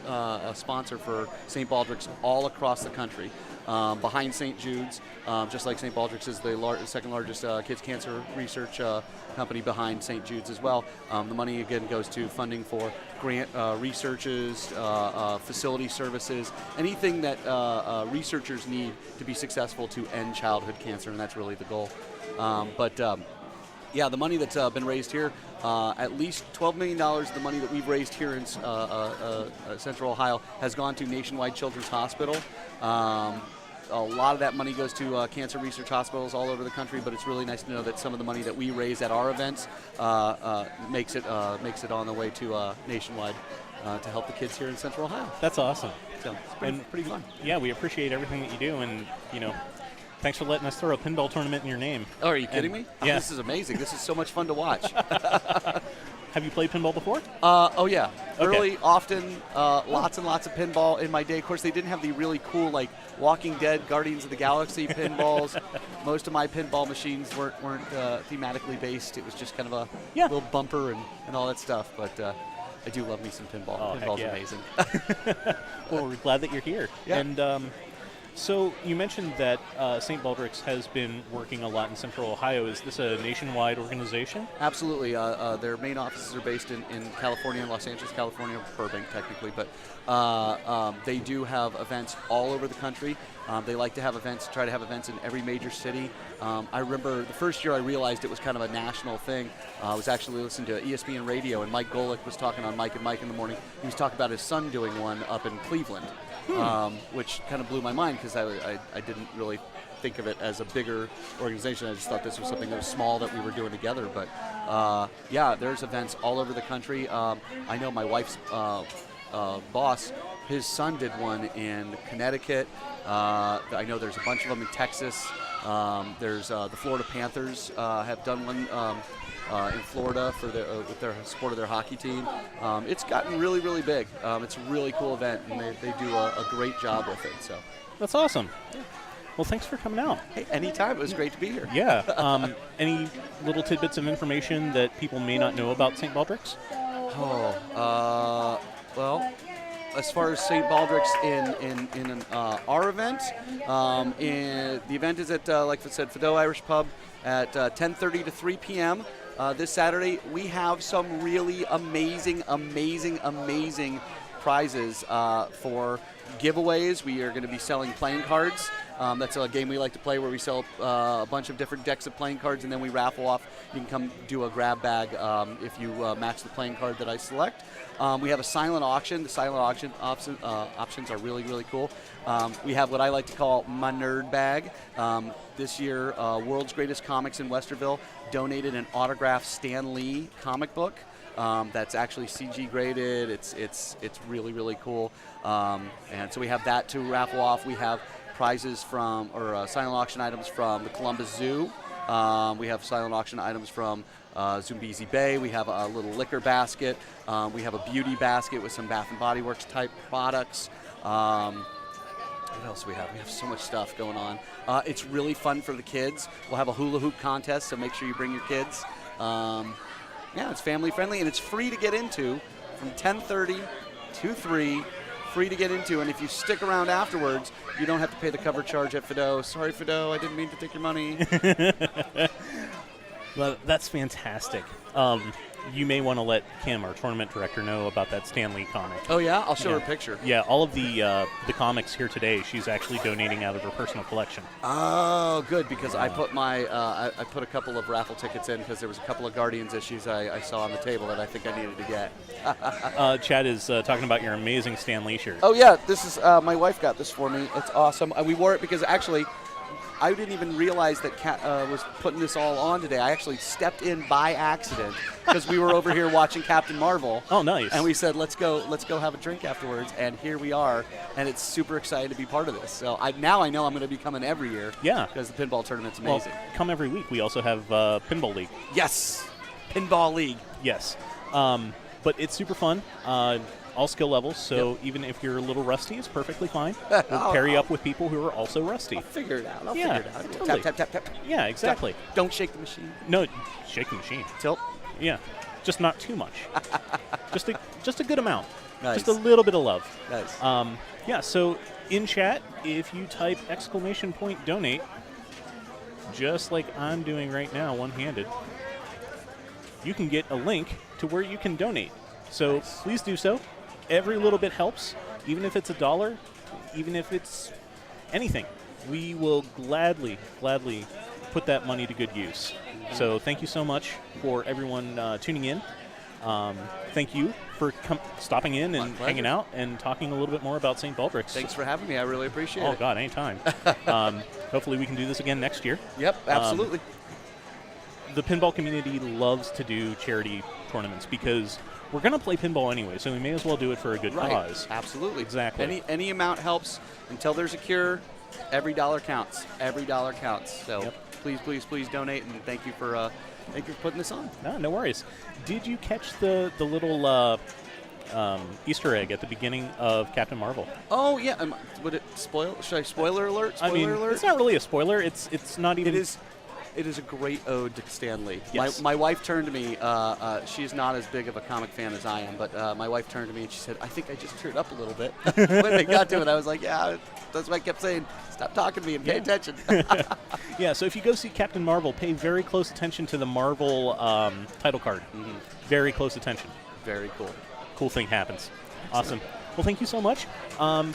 Speaker 9: sponsor for St. Baldrick's all across the country. Behind St. Jude's, just like St. Baldrick's is the second largest kids cancer research company behind St. Jude's as well. The money again goes to funding for grant researches, facility services, anything that researchers need to be successful to end childhood cancer, and that's really the goal. Yeah, the money that's been raised here, at least $12 million, the money that we've raised here in Central Ohio, has gone to Nationwide Children's Hospital. A lot of that money goes to cancer research hospitals all over the country, but it's really nice to know that some of the money that we raise at our events makes it on the way to Nationwide to help the kids here in Central Ohio.
Speaker 3: That's awesome.
Speaker 9: So it's pretty fun.
Speaker 3: Yeah, we appreciate everything that you do, and thanks for letting us throw a pinball tournament in your name.
Speaker 9: Oh, are you kidding me?
Speaker 3: Yeah.
Speaker 9: This is amazing. This is so much fun to watch.
Speaker 3: Have you played pinball before?
Speaker 9: Oh, yeah.
Speaker 3: Okay.
Speaker 9: Early, often, lots and lots of pinball in my day. Of course, they didn't have the really cool, like, Walking Dead, Guardians of the Galaxy pinballs. Most of my pinball machines weren't thematically based. It was just kind of a little bumper and all that stuff. But I do love me some pinball.
Speaker 3: Oh,
Speaker 9: Pinball's
Speaker 3: heck yeah.
Speaker 9: amazing.
Speaker 3: Well, we're glad that you're here.
Speaker 9: Yeah.
Speaker 3: And so you mentioned that St. Baldrick's has been working a lot in Central Ohio. Is this a nationwide organization?
Speaker 9: Absolutely. Their main offices are based in California, in Los Angeles, California, Burbank technically, but they do have events all over the country. They like to have events, try to have events in every major city. I remember the first year I realized it was kind of a national thing. I was actually listening to ESPN radio, and Mike Golick was talking on Mike and Mike in the morning. He was talking about his son doing one up in Cleveland, which kind of blew my mind because I didn't really think of it as a bigger organization. I just thought this was something that was small that we were doing together. But yeah, there's events all over the country. I know my wife's boss, his son did one in Connecticut. I know there's a bunch of them in Texas. There's the Florida Panthers have done one in Florida for with their support of their hockey team. It's gotten really, really big. It's a really cool event, and they do a great job with it. So
Speaker 3: That's awesome. Well, thanks for coming out.
Speaker 9: hey, anytime. It was great to be here.
Speaker 3: Yeah. Any little tidbits of information that people may not know about St. Baldrick's?
Speaker 9: Well, as far as St. Baldrick's in our event, the event is at, like I said, Fido Irish Pub at 10:30 to 3 p.m. This Saturday. We have some really amazing prizes for giveaways. We are going to be selling playing cards. That's a game we like to play where we sell a bunch of different decks of playing cards, and then we raffle off. You can come do a grab bag if you match the playing card that I select. We have a silent auction. The silent auction options are really, really cool. We have what I like to call my nerd bag. This year, World's Greatest Comics in Westerville donated an autographed Stan Lee comic book. That's actually CG graded. It's really, really cool. And so we have that to raffle off. We have prizes from, or silent auction items from the Columbus Zoo. We have silent auction items from Zumbizi Bay. We have a little liquor basket. We have a beauty basket with some Bath and Body Works type products. What else do we have? We have so much stuff going on. It's really fun for the kids. We'll have a hula hoop contest, so make sure you bring your kids. Yeah, it's family friendly, and it's free to get into from 10:30 to 3. Free to get into, and if you stick around afterwards, you don't have to pay the cover charge at Fido. Sorry, Fido, I didn't mean to take your money.
Speaker 3: Well, that's fantastic. You may want to let Kim, our tournament director, know about that Stan Lee comic.
Speaker 9: Oh yeah, I'll show her a picture.
Speaker 3: Yeah, all of the comics here today, she's actually donating out of her personal collection.
Speaker 9: Oh, good, because I put I put a couple of raffle tickets in because there was a couple of Guardians issues I saw on the table that I think I needed to get.
Speaker 3: Chad is talking about your amazing Stan Lee shirt.
Speaker 9: Oh yeah, this is my wife got this for me. It's awesome. We wore it because actually I didn't even realize that Kat was putting this all on today. I actually stepped in by accident because we were over here watching Captain Marvel.
Speaker 3: Oh, nice.
Speaker 9: And we said, let's go have a drink afterwards. And here we are. And it's super excited to be part of this. So now I know I'm going to be coming every year.
Speaker 3: Yeah.
Speaker 9: Because the pinball tournament's amazing.
Speaker 3: Well, come every week. We also have Pinball League.
Speaker 9: Yes. Pinball League.
Speaker 3: Yes. But it's super fun. All skill levels, so even if you're a little rusty, it's perfectly fine. We'll pair you up with people who are also rusty.
Speaker 9: I'll figure it out. I'll
Speaker 3: Yeah,
Speaker 9: figure it out.
Speaker 3: totally.
Speaker 9: Tap, tap, tap, tap.
Speaker 3: Yeah, exactly.
Speaker 9: Don't shake the machine.
Speaker 3: No, shake the machine.
Speaker 9: Tilt.
Speaker 3: Yeah, just not too much. just a good amount.
Speaker 9: Nice.
Speaker 3: Just a little bit of love.
Speaker 9: Nice.
Speaker 3: Yeah, so in chat, if you type !donate, just like I'm doing right now, one-handed, you can get a link to where you can donate. So please do so. Every little bit helps, even if it's $1, even if it's anything. We will gladly put that money to good use. So thank you so much for everyone tuning in. Thank you for stopping in and hanging out and talking a little bit more about St. Baldrick's.
Speaker 9: Thanks for having me. I really appreciate it.
Speaker 3: Oh, God, anytime. Hopefully we can do this again next year.
Speaker 9: Yep, absolutely.
Speaker 3: The pinball community loves to do charity tournaments because we're going to play pinball anyway, so we may as well do it for a good cause.
Speaker 9: Absolutely.
Speaker 3: Exactly.
Speaker 9: Any amount helps. Until there's a cure, every dollar counts. Every dollar counts. So please donate, and thank you for putting this on.
Speaker 3: No worries. Did you catch the little Easter egg at the beginning of Captain Marvel?
Speaker 9: Oh yeah. Would it spoil? Should I spoiler alert? Spoiler alert?
Speaker 3: It's not really a spoiler. It's not even.
Speaker 9: It is a great ode to Stan Lee.
Speaker 3: Yes.
Speaker 9: My wife turned to me. She's not as big of a comic fan as I am, but my wife turned to me and she said, "I think I just teared up a little bit." When they got to it, I was like, "Yeah." That's what I kept saying. Stop talking to me and pay attention.
Speaker 3: Yeah. So if you go see Captain Marvel, pay very close attention to the Marvel title card.
Speaker 9: Mm-hmm.
Speaker 3: Very close attention.
Speaker 9: Very cool.
Speaker 3: Cool thing happens. Awesome. Well, thank you so much.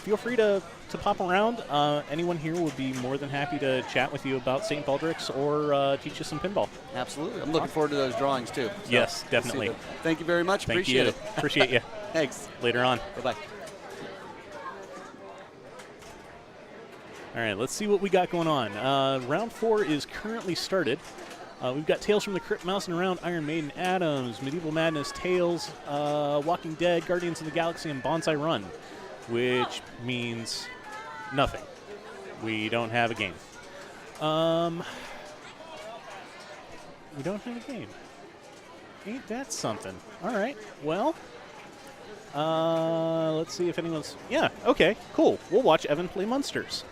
Speaker 3: Feel free to pop around. Anyone here would be more than happy to chat with you about St. Baldrick's or teach you some pinball.
Speaker 9: Absolutely. I'm looking forward to those drawings, too. So
Speaker 3: Yes, definitely.
Speaker 9: Thank you very much. Appreciate it.
Speaker 3: Appreciate you.
Speaker 9: Thanks.
Speaker 3: Later on.
Speaker 9: Bye-bye.
Speaker 3: All right, let's see what we got going on. Round 4 is currently started. We've got Tales from the Crypt, Mousing Around, Iron Maiden, Adams, Medieval Madness, Tales, Walking Dead, Guardians of the Galaxy, and Bonsai Run, which means nothing. We don't have a game. We don't have a game. Ain't that something? All right, well, let's see if anyone's... Yeah, okay, cool. We'll watch Evan play Munsters.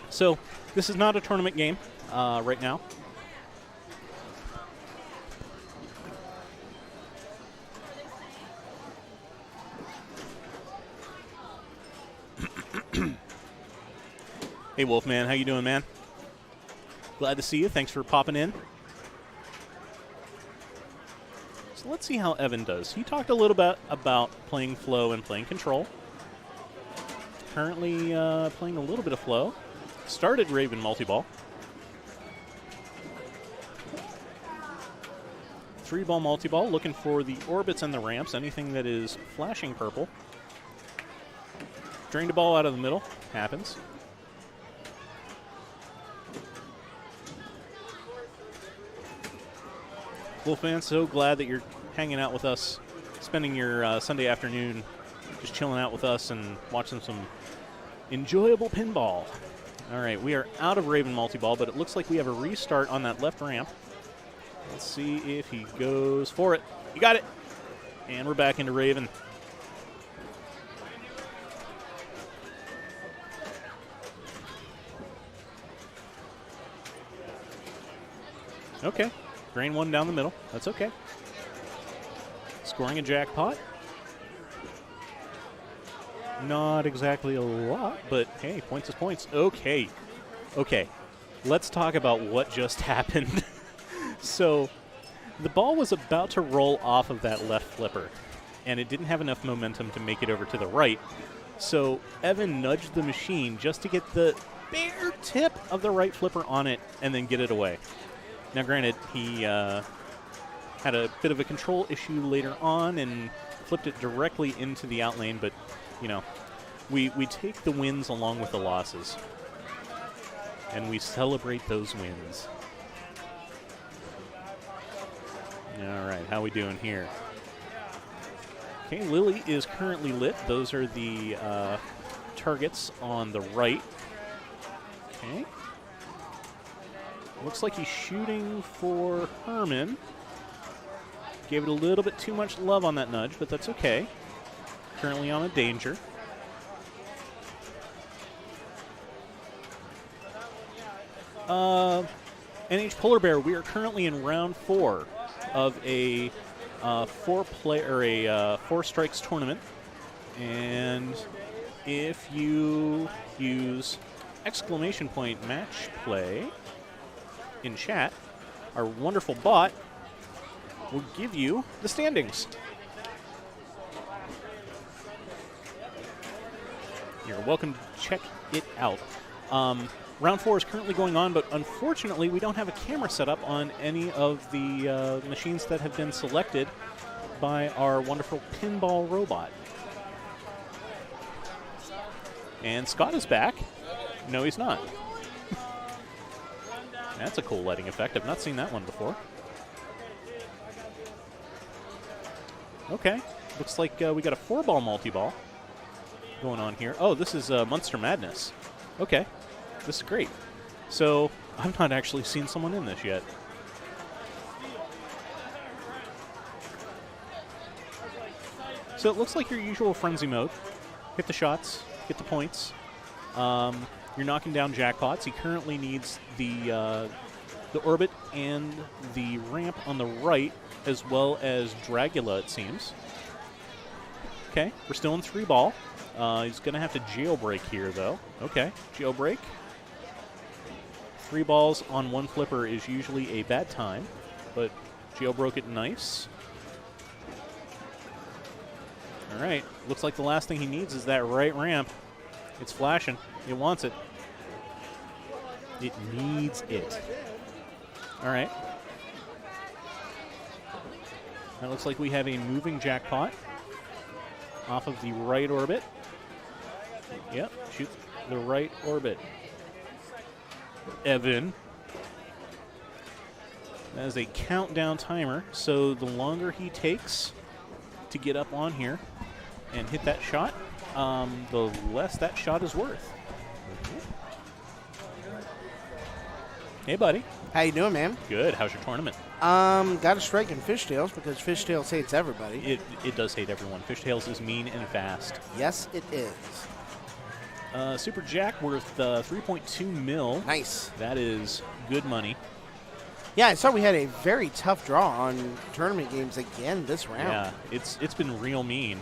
Speaker 3: So, this is not a tournament game right now. Hey, Wolfman, how you doing, man? Glad to see you. Thanks for popping in. So let's see how Evan does. He talked a little bit about playing flow and playing control. Currently playing a little bit of flow. Started Raven multi-ball. 3-ball multi-ball, looking for the orbits and the ramps, anything that is flashing purple. Drained a ball out of the middle. Happens. Wolfman, so glad that you're hanging out with us, spending your Sunday afternoon just chilling out with us and watching some enjoyable pinball. All right, we are out of Raven multi-ball, but it looks like we have a restart on that left ramp. Let's see if he goes for it. You got it. And we're back into Raven. Okay. Drain one down the middle. That's okay. Scoring a jackpot. Not exactly a lot, but hey, points is points. Okay. Okay. Let's talk about what just happened. So, the ball was about to roll off of that left flipper, and it didn't have enough momentum to make it over to the right. So, Evan nudged the machine just to get the bare tip of the right flipper on it and then get it away. Now, granted, he had a bit of a control issue later on and flipped it directly into the out lane, but, you know, we take the wins along with the losses, and we celebrate those wins. All right, how we doing here? Okay, Lily is currently lit. Those are the targets on the right. Okay. Looks like he's shooting for Herman. Gave it a little bit too much love on that nudge, but that's okay. Currently on a danger. NH Polar Bear, we are currently in round 4 of a 4 strikes tournament. And if you use exclamation point match play in chat, our wonderful bot will give you the standings. You're welcome to check it out. Round 4 is currently going on, but unfortunately we don't have a camera set up on any of the machines that have been selected by our wonderful pinball robot. And Scott is back. No, he's not. That's a cool lighting effect. I've not seen that one before. Okay. Looks like we got a 4-ball multi-ball going on here. Oh, this is Monster Madness. Okay. This is great. So, I've not actually seen someone in this yet. So it looks like your usual frenzy mode. Hit the shots, get the points. You're knocking down jackpots. He currently needs the orbit and the ramp on the right, as well as Dragula, it seems. Okay, we're still in 3-ball. He's going to have to jailbreak here, though. Okay, jailbreak. 3 balls on 1 flipper is usually a bad time, but jailbroke it nice. All right, looks like the last thing he needs is that right ramp. It's flashing. It wants it. It needs it. All right. That looks like we have a moving jackpot off of the right orbit. Yep, shoot the right orbit. Evan. That is a countdown timer, so the longer he takes to get up on here and hit that shot, the less that shot is worth. Hey, buddy.
Speaker 2: How you doing, man?
Speaker 3: Good. How's your tournament?
Speaker 2: Got a strike in Fishtails because Fishtails hates everybody.
Speaker 3: It does hate everyone. Fishtails is mean and fast.
Speaker 2: Yes, it is.
Speaker 3: Super Jack worth 3.2 mil.
Speaker 2: Nice.
Speaker 3: That is good money.
Speaker 2: Yeah, I saw we had a very tough draw on tournament games again this round.
Speaker 3: Yeah, it's been real mean.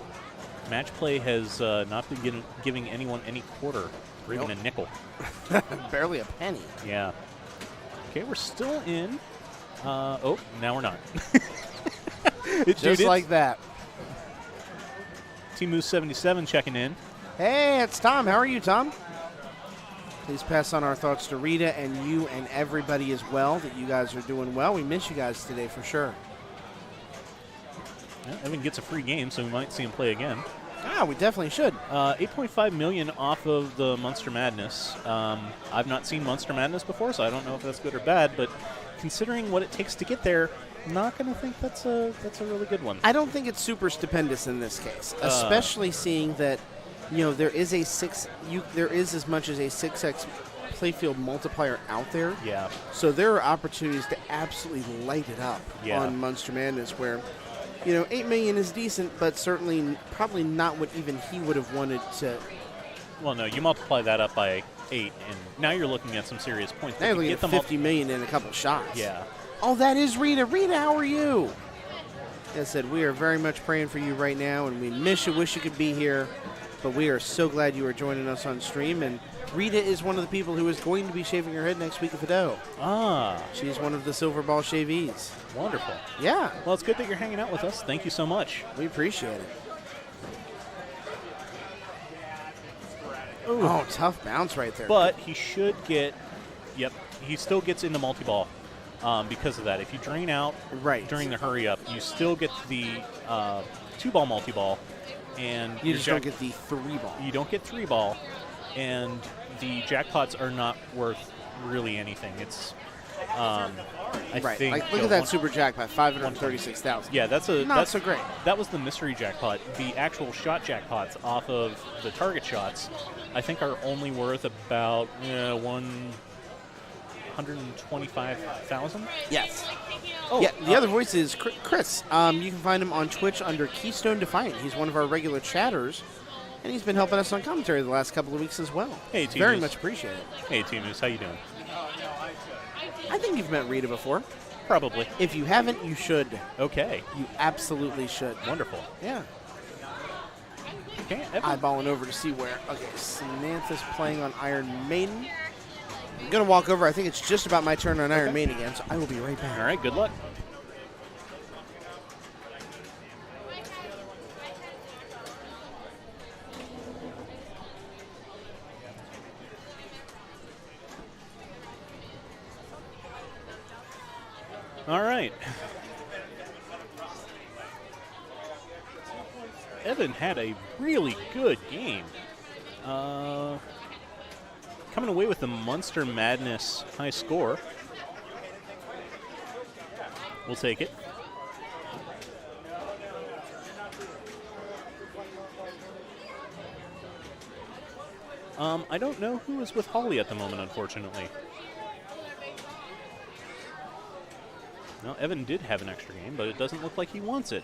Speaker 3: Match play has not been giving anyone any quarter or even a nickel.
Speaker 2: Barely a penny.
Speaker 3: Yeah. Okay, we're still in. Oh, now we're not.
Speaker 2: Just like that.
Speaker 3: Team Moose 77 checking in.
Speaker 2: Hey, it's Tom. How are you, Tom? Please pass on our thoughts to Rita and you and everybody as well, that you guys are doing well. We miss you guys today for sure.
Speaker 3: Yeah, Evan gets a free game, so we might see him play again.
Speaker 2: Ah, we definitely should.
Speaker 3: 8.5 million off of the Monster Madness. I've not seen Monster Madness before, so I don't know if that's good or bad, but considering what it takes to get there, not going to think that's a really good one.
Speaker 2: I don't think it's super stupendous in this case, especially seeing that, you know, there is as much as a 6x playfield multiplier out there.
Speaker 3: Yeah.
Speaker 2: So there are opportunities to absolutely light it up on Monster Madness where, you know, 8 million is decent, but certainly probably not what even he would have wanted to.
Speaker 3: Well, no, you multiply that up by 8, and now you're looking at some serious points.
Speaker 2: Now you're looking at 50 million in a couple shots.
Speaker 3: Yeah.
Speaker 2: Oh, that is Rita. Rita, how are you? As I said, we are very much praying for you right now, and we miss you, wish you could be here, but we are so glad you are joining us on stream. And Rita is one of the people who is going to be shaving her head next week at Fido.
Speaker 3: Ah.
Speaker 2: She's one of the silver ball shavees.
Speaker 3: Wonderful.
Speaker 2: Yeah.
Speaker 3: Well, it's good that you're hanging out with us. Thank you so much.
Speaker 2: We appreciate it. Ooh. Oh, tough bounce right there.
Speaker 3: But he should get, he still gets into multi-ball because of that. If you drain out during the hurry-up, you still get the 2-ball multi-ball. And
Speaker 2: you just don't get the 3-ball.
Speaker 3: You don't get 3-ball, and the jackpots are not worth really anything. It's, I think.
Speaker 2: Like, look at that super jackpot, 536,000.
Speaker 3: Yeah, that's
Speaker 2: so great.
Speaker 3: That was the mystery jackpot. The actual shot jackpots off of the target shots, I think, are only worth about 125,000.
Speaker 2: Yes.
Speaker 3: Oh,
Speaker 2: yeah. The other voice is Chris. You can find him on Twitch under Keystone Defiant. He's one of our regular chatters, and he's been helping us on commentary the last couple of weeks as well.
Speaker 3: Hey, T.
Speaker 2: Very much appreciate it.
Speaker 3: Hey, T. Moose, how you doing?
Speaker 2: I think you've met Rita before.
Speaker 3: Probably.
Speaker 2: If you haven't, you should.
Speaker 3: Okay.
Speaker 2: You absolutely should.
Speaker 3: Wonderful.
Speaker 2: Yeah.
Speaker 3: Okay.
Speaker 2: Eyeballing over to see where. Okay, Samantha's playing on Iron Maiden. I'm going to walk over. I think it's just about my turn on Iron Maiden again, so I will be right back.
Speaker 3: All right, good luck. All right. Evan had a really good game. Coming away with the Monster Madness high score. We'll take it. I don't know who is with Holly at the moment, unfortunately. No, Evan did have an extra game, but it doesn't look like he wants it.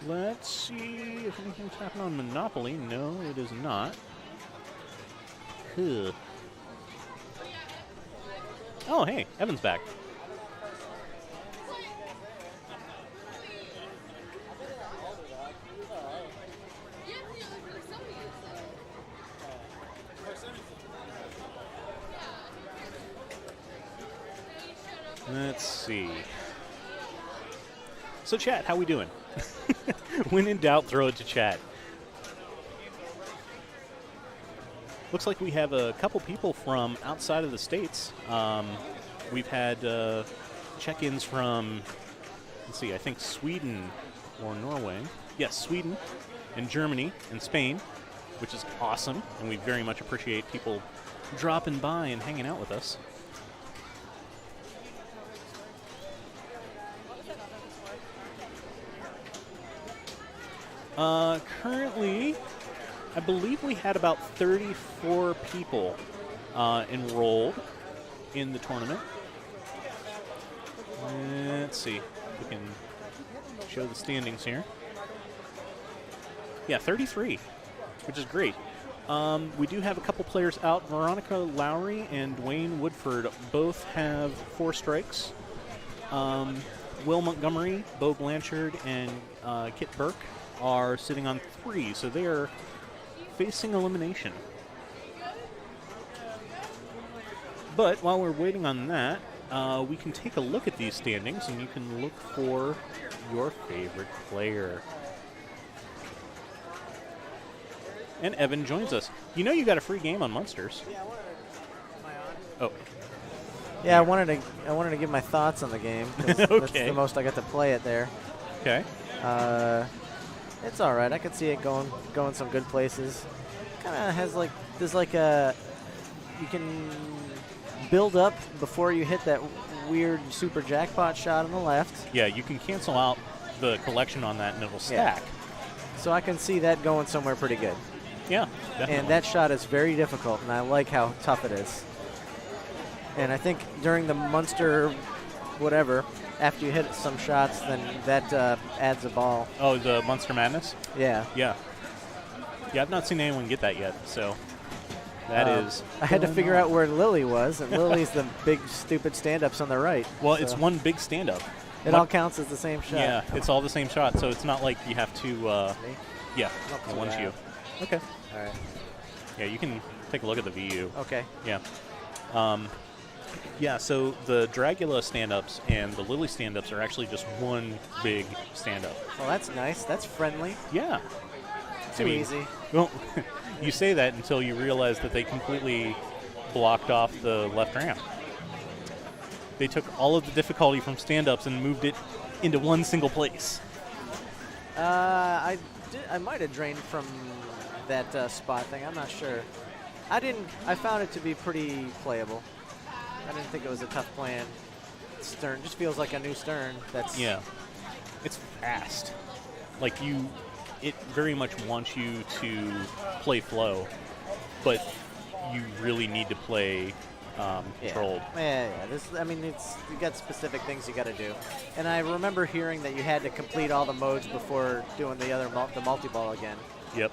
Speaker 3: Let's see if anything's happening on Monopoly. No, it is not. Huh. Oh, hey, Evan's back. Let's see. So, chat, how we doing? When in doubt, throw it to chat. Looks like we have a couple people from outside of the States. We've had check-ins from, let's see, I think Sweden or Norway. Yes, Sweden and Germany and Spain, which is awesome, and we very much appreciate people dropping by and hanging out with us. Currently, I believe we had about 34 people enrolled in the tournament. Let's see if we can show the standings here. Yeah, 33, which is great. We do have a couple players out. Veronica Lowry and Dwayne Woodford both have 4 strikes. Will Montgomery, Bo Blanchard, and Kit Burke are sitting on 3, so they are facing elimination. But while we're waiting on that, we can take a look at these standings, and you can look for your favorite player. And Evan joins us. You know you got a free game on Munsters.
Speaker 5: Yeah, am I on?
Speaker 3: Oh.
Speaker 5: Yeah, I wanted to give my thoughts on the game. 'Cause That's
Speaker 3: Okay.
Speaker 5: the most I got to play it there.
Speaker 3: Okay.
Speaker 5: It's all right. I could see it going some good places. Kind of has like there's like a you can build up before you hit that weird super jackpot shot on the left.
Speaker 3: Yeah, you can cancel out the collection on that and it'll stack.
Speaker 5: So I can see that going somewhere pretty good.
Speaker 3: Yeah, definitely.
Speaker 5: And that shot is very difficult, and I like how tough it is. And I think during the Munster whatever, after you hit some shots, then that adds a ball.
Speaker 3: Oh, the Monster Madness?
Speaker 5: Yeah.
Speaker 3: Yeah. Yeah, I've not seen anyone get that yet, so that is.
Speaker 5: I had to figure out where Lily was, and Lily's the big, stupid stand-ups on the right.
Speaker 3: Well,
Speaker 5: so
Speaker 3: it's one big stand-up.
Speaker 5: It all counts as the same shot.
Speaker 3: Yeah, it's all the same shot, so it's not like you have to.
Speaker 5: Me?
Speaker 3: Yeah,
Speaker 5: Not
Speaker 3: the
Speaker 5: too
Speaker 3: one's
Speaker 5: bad.
Speaker 3: you. Okay.
Speaker 5: All right.
Speaker 3: Yeah, you can take a look at the VU.
Speaker 5: Okay.
Speaker 3: Yeah. Yeah, so the Dragula stand-ups and the Lily stand-ups are actually just one big stand-up.
Speaker 5: Well, that's nice. That's friendly.
Speaker 3: Yeah.
Speaker 5: Too easy.
Speaker 3: Well, you say that until you realize that they completely blocked off the left ramp. They took all of the difficulty from stand-ups and moved it into one single place.
Speaker 5: I might have drained from that spot thing. I'm not sure. I found it to be pretty playable. I didn't think it was a tough plan. Stern just feels like a new Stern. That's
Speaker 3: Yeah. It's fast. Like it very much wants you to play flow, but you really need to play controlled.
Speaker 5: Yeah. You got specific things you got to do. And I remember hearing that you had to complete all the modes before doing the multi-ball again.
Speaker 3: Yep.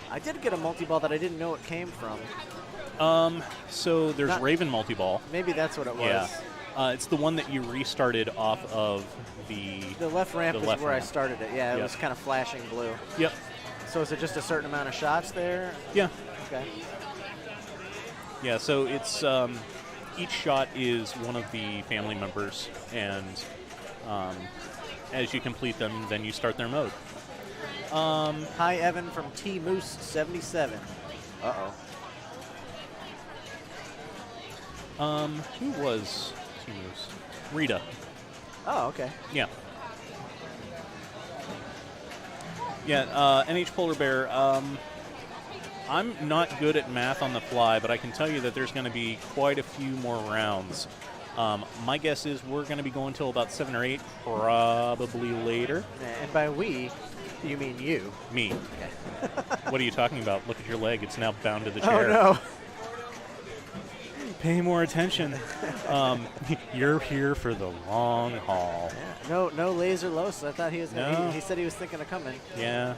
Speaker 5: I did get a multi-ball that I didn't know it came from.
Speaker 3: So there's
Speaker 5: Not-
Speaker 3: Raven multi-ball.
Speaker 5: Maybe that's what it was.
Speaker 3: Yeah. It's the one that you restarted off of the.
Speaker 5: The left ramp
Speaker 3: The
Speaker 5: is
Speaker 3: left
Speaker 5: where
Speaker 3: ramp.
Speaker 5: I started it. Yeah, it
Speaker 3: Yep.
Speaker 5: was kind of flashing blue.
Speaker 3: Yep.
Speaker 5: So is it just a certain amount of shots there?
Speaker 3: Yeah.
Speaker 5: Okay.
Speaker 3: Yeah. So it's each shot is one of the family members, and as you complete them, then you start their mode.
Speaker 5: Hi, Evan from T Moose 77. Uh-oh.
Speaker 3: Who was T-Moose? Rita.
Speaker 5: Oh, okay.
Speaker 3: Yeah. Yeah, NH Polar Bear. I'm not good at math on the fly, but I can tell you that there's going to be quite a few more rounds. My guess is we're going to be going till about 7 or 8, probably later.
Speaker 5: And by we, you mean you.
Speaker 3: Me. What are you talking about? Look at your leg. It's now bound to the
Speaker 5: Oh,
Speaker 3: chair.
Speaker 5: no.
Speaker 3: Pay more attention. You're here for the long haul.
Speaker 5: Yeah. No laser Los. I thought he was.
Speaker 3: No.
Speaker 5: He said he was thinking of coming.
Speaker 3: Yeah.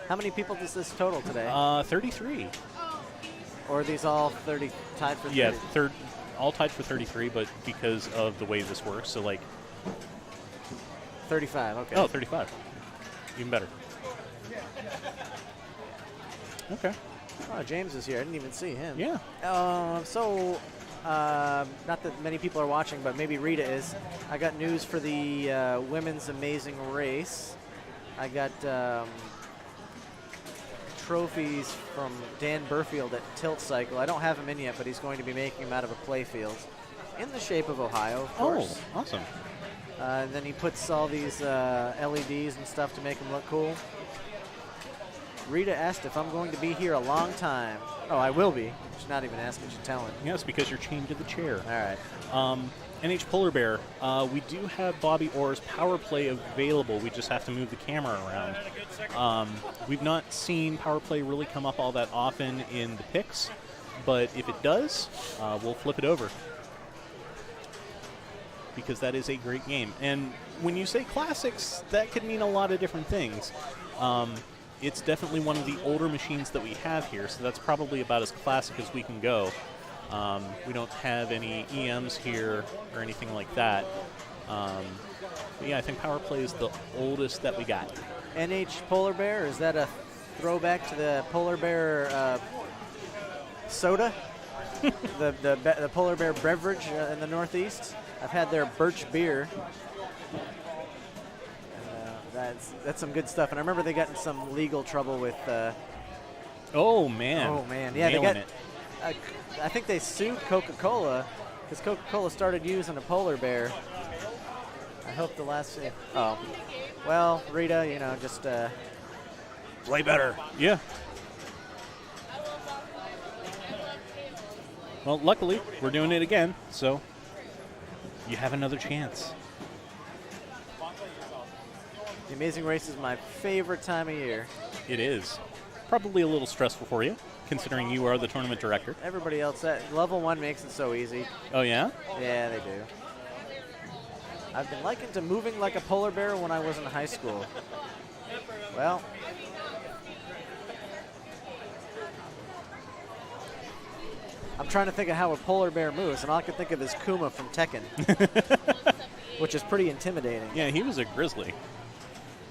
Speaker 5: How many people does this total today?
Speaker 3: 33.
Speaker 5: Or are these all 30 tied for 30?
Speaker 3: Yeah, all tied for 33, but because of the way this works, so like
Speaker 5: 35. Okay.
Speaker 3: Oh, 35. Even better. Okay.
Speaker 5: Oh, James is here. I didn't even see him.
Speaker 3: Yeah.
Speaker 5: Not that many people are watching, but maybe Rita is. I got news for the women's amazing race. I got trophies from Dan Burfield at Tilt Cycle. I don't have him in yet, but he's going to be making them out of a play field in the shape of Ohio, of course.
Speaker 3: Oh, awesome.
Speaker 5: And then he puts all these LEDs and stuff to make them look cool. Rita asked if I'm going to be here a long time. Oh, I will be. She's not even asking, she's telling.
Speaker 3: Yes, because you're chained to the chair.
Speaker 5: All right.
Speaker 3: NH Polar Bear, we do have Bobby Orr's Power Play available. We just have to move the camera around. We've not seen Power Play really come up all that often in the picks, but if it does, we'll flip it over. Because that is a great game. And when you say classics, that could mean a lot of different things. It's definitely one of the older machines that we have here, so that's probably about as classic as we can go. We don't have any EMs here or anything like that. But yeah, I think Power Play is the oldest that we got.
Speaker 5: NH Polar Bear, is that a throwback to the Polar Bear soda? the Polar Bear beverage in the Northeast? I've had their birch beer. That's some good stuff. And I remember they got in some legal trouble with...
Speaker 3: Oh, man.
Speaker 5: Yeah,
Speaker 3: Nailing
Speaker 5: they got...
Speaker 3: it.
Speaker 5: I think they sued Coca-Cola because Coca-Cola started using a polar bear. I hope the last... Oh. Well, Rita, you know, just...
Speaker 3: Play better. Yeah. Well, luckily, we're doing it again, so you have another chance.
Speaker 5: The Amazing Race is my favorite time of year.
Speaker 3: It is. Probably a little stressful for you, considering you are the tournament director.
Speaker 5: Everybody else, level 1 makes it so easy.
Speaker 3: Oh, yeah?
Speaker 5: Yeah, they do. I've been likened to moving like a polar bear when I was in high school. Well, I'm trying to think of how a polar bear moves, and all I can think of is Kuma from Tekken, which is pretty intimidating.
Speaker 3: Yeah, he was a grizzly,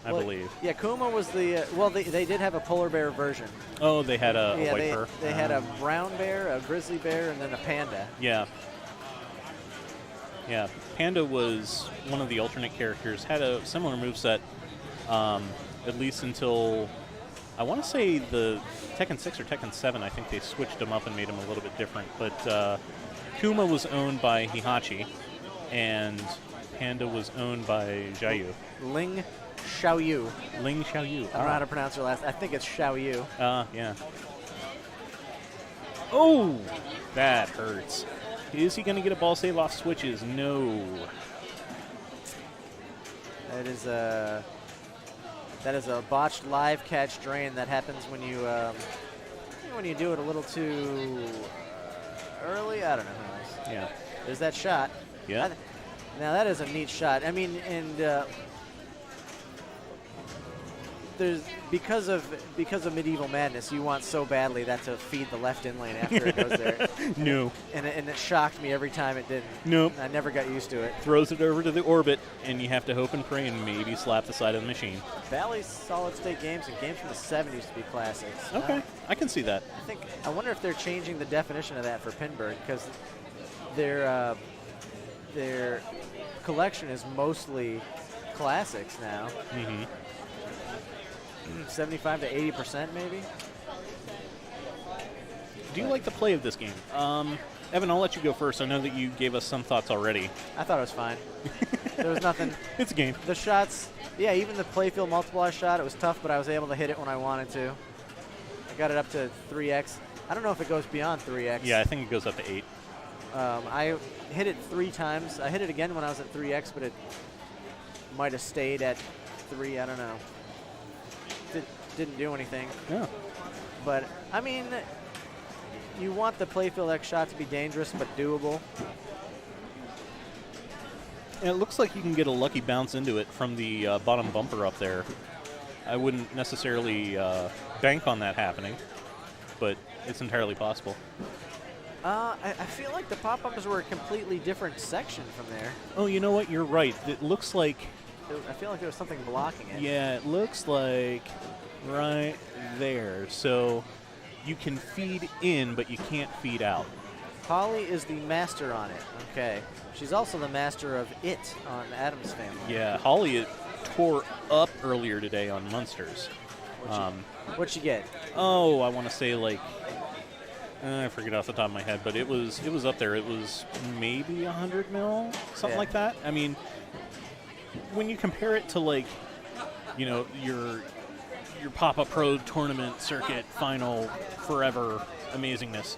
Speaker 3: I believe.
Speaker 5: Yeah, Kuma was the, they did have a polar bear version.
Speaker 3: Oh, they had a white fur.
Speaker 5: They had a brown bear, a grizzly bear, and then a panda.
Speaker 3: Yeah. Yeah, Panda was one of the alternate characters, had a similar moveset, at least until, I want to say the Tekken 6 or Tekken 7, I think they switched him up and made him a little bit different. But Kuma was owned by Hihachi, and Panda was owned by Xiaoyu.
Speaker 5: Ling Xiaoyu.
Speaker 3: Ling Xiaoyu.
Speaker 5: I don't know how to pronounce her last. I think it's Xiaoyu.
Speaker 3: Yeah. Oh, that hurts. Is he going to get a ball save off switches? No.
Speaker 5: That is a botched live catch drain that happens when you do it a little too early. I don't know.
Speaker 3: Yeah.
Speaker 5: There's that shot.
Speaker 3: Yeah.
Speaker 5: Now that is a neat shot. I mean, and there's because of Medieval Madness, you want so badly that to feed the left in lane after it goes there.
Speaker 3: No.
Speaker 5: And it shocked me every time it didn't.
Speaker 3: Nope.
Speaker 5: I never got used to it.
Speaker 3: Throws it over to the orbit, and you have to hope and pray and maybe slap the side of the machine.
Speaker 5: Valley's solid-state games and games from the 70s used to be classics.
Speaker 3: Okay, I can see that.
Speaker 5: I wonder if they're changing the definition of that for Pinbird, because their collection is mostly classics now.
Speaker 3: Mm-hmm.
Speaker 5: 75 to 80% maybe.
Speaker 3: Do you like the play of this game? Evan, I'll let you go first. I know that you gave us some thoughts already.
Speaker 5: I thought it was fine. There was nothing.
Speaker 3: It's a game.
Speaker 5: The shots, yeah, even the playfield multiplier shot, it was tough, but I was able to hit it when I wanted to. I got it up to 3x. I don't know if it goes beyond 3x.
Speaker 3: Yeah, I think it goes up to 8.
Speaker 5: I hit it 3 times. I hit it again when I was at 3x, but it might have stayed at 3. I don't know. Didn't do anything.
Speaker 3: Yeah.
Speaker 5: But, I mean, you want the playfield X shot to be dangerous but doable.
Speaker 3: And it looks like you can get a lucky bounce into it from the bottom bumper up there. I wouldn't necessarily bank on that happening, but it's entirely possible.
Speaker 5: I feel like the pop-ups were a completely different section from there.
Speaker 3: Oh, you know what? You're right. It looks like...
Speaker 5: I feel like there was something blocking it.
Speaker 3: Yeah, it looks like right there. So you can feed in, but you can't feed out.
Speaker 5: Holly is the master on it. Okay. She's also the master of it on Adam's Family.
Speaker 3: Yeah, Holly it tore up earlier today on Munsters.
Speaker 5: What'd she get?
Speaker 3: Oh, I want to say like I forget off the top of my head, but it was up there. It was maybe 100 mil, something like that. I mean, when you compare it to like, you know, your Pop-Up Pro tournament circuit final forever amazingness,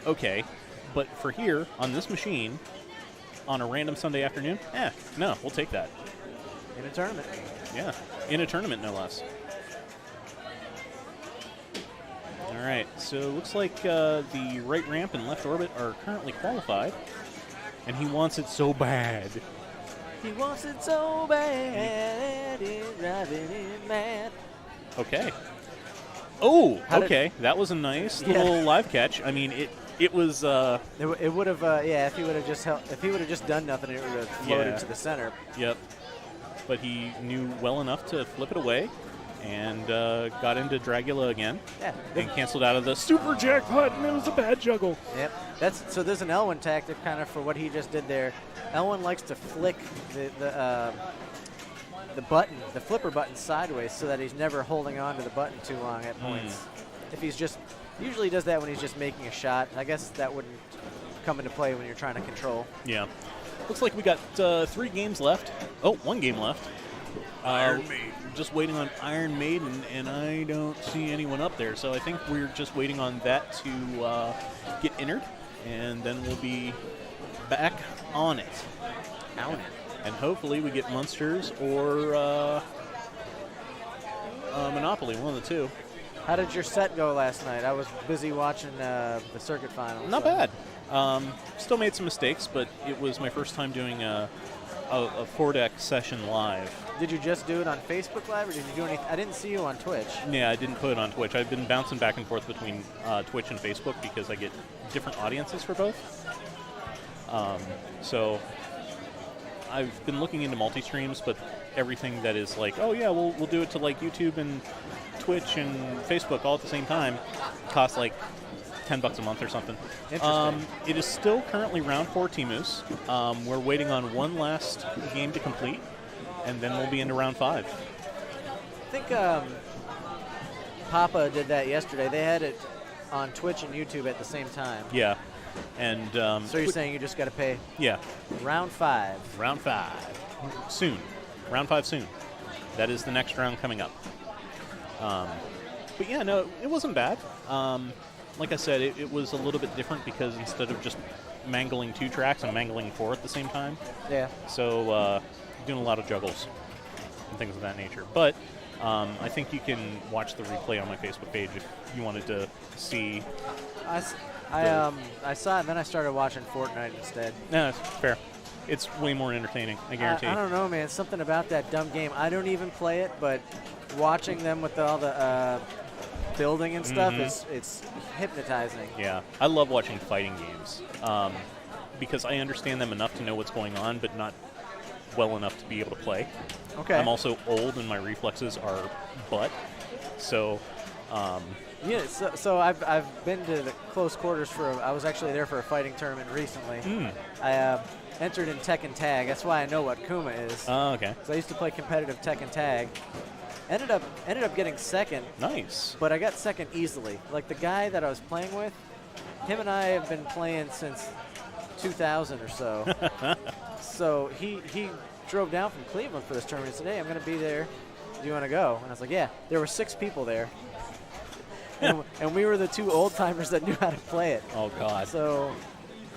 Speaker 3: okay, but for here on this machine on a random Sunday afternoon, no, we'll take that.
Speaker 5: In a tournament.
Speaker 3: Yeah, in a tournament no less. All right, so it looks like the right ramp and left orbit are currently qualified, and he wants it so bad.
Speaker 5: He wants it so bad, it's driving him mad.
Speaker 3: Okay. Oh, okay. That was a nice little live catch. I mean, it was.
Speaker 5: It would have, if he would have just done nothing, it would have floated to the center.
Speaker 3: Yep. But he knew well enough to flip it away, and got into Dragula again. Yeah. And canceled out of the super jackpot, and it was a bad juggle.
Speaker 5: Yep. So there's an Elwin tactic kind of for what he just did there. Elwin likes to flick the button, the flipper button sideways so that he's never holding on to the button too long at points. If he's just, usually he does that when he's just making a shot. I guess that wouldn't come into play when you're trying to control.
Speaker 3: Yeah. Looks like we got 3 games left. Oh, 1 game left. Iron Maiden. Just waiting on Iron Maiden, and I don't see anyone up there. So I think we're just waiting on that to get entered, and then we'll be back on it. And hopefully we get Munsters or Monopoly, one of the two.
Speaker 5: How did your set go last night? I was busy watching the circuit final.
Speaker 3: Not bad. Still made some mistakes, but it was my first time doing a 4-deck session live.
Speaker 5: Did you just do it on Facebook Live, or did you do anything? I didn't see you on Twitch.
Speaker 3: Yeah, I didn't put it on Twitch. I've been bouncing back and forth between Twitch and Facebook because I get different audiences for both. So I've been looking into multi-streams, but everything that is like, oh yeah, we'll do it to like YouTube and Twitch and Facebook all at the same time costs like $10 a month or something.
Speaker 5: Interesting.
Speaker 3: It is still currently round 4 Timus. We're waiting on one last game to complete, and then we'll be into round 5.
Speaker 5: I think Papa did that yesterday. They had it on Twitch and YouTube at the same time.
Speaker 3: Yeah. And
Speaker 5: so you're saying you just got to pay?
Speaker 3: Yeah.
Speaker 5: Round 5.
Speaker 3: Round 5. Soon. Round 5 soon. That is the next round coming up. But yeah, no, it wasn't bad. Like I said, it was a little bit different because instead of just mangling 2 tracks, I'm mangling 4 at the same time.
Speaker 5: Yeah.
Speaker 3: So doing a lot of juggles and things of that nature. But I think you can watch the replay on my Facebook page if you wanted to see.
Speaker 5: I saw it, and then I started watching Fortnite instead.
Speaker 3: No, it's fair. It's way more entertaining, I guarantee.
Speaker 5: I don't know, man. Something about that dumb game. I don't even play it, but watching them with all the building and stuff, it's hypnotizing.
Speaker 3: Yeah. I love watching fighting games because I understand them enough to know what's going on, but not well enough to be able to play.
Speaker 5: Okay.
Speaker 3: I'm also old, and my reflexes are butt. So...
Speaker 5: yeah, so I've been to the close quarters I was actually there for a fighting tournament recently. I entered in Tekken Tag. That's why I know what Kuma is.
Speaker 3: Oh, okay.
Speaker 5: So I used to play competitive Tekken Tag. Ended up getting second.
Speaker 3: Nice.
Speaker 5: But I got second easily. Like the guy that I was playing with, him and I have been playing since 2000 or so. So he drove down from Cleveland for this tournament. He said, "Hey, I'm going to be there. Do you want to go?" And I was like, "Yeah." There were 6 people there. And we were the 2 old timers that knew how to play it.
Speaker 3: Oh, God.
Speaker 5: So,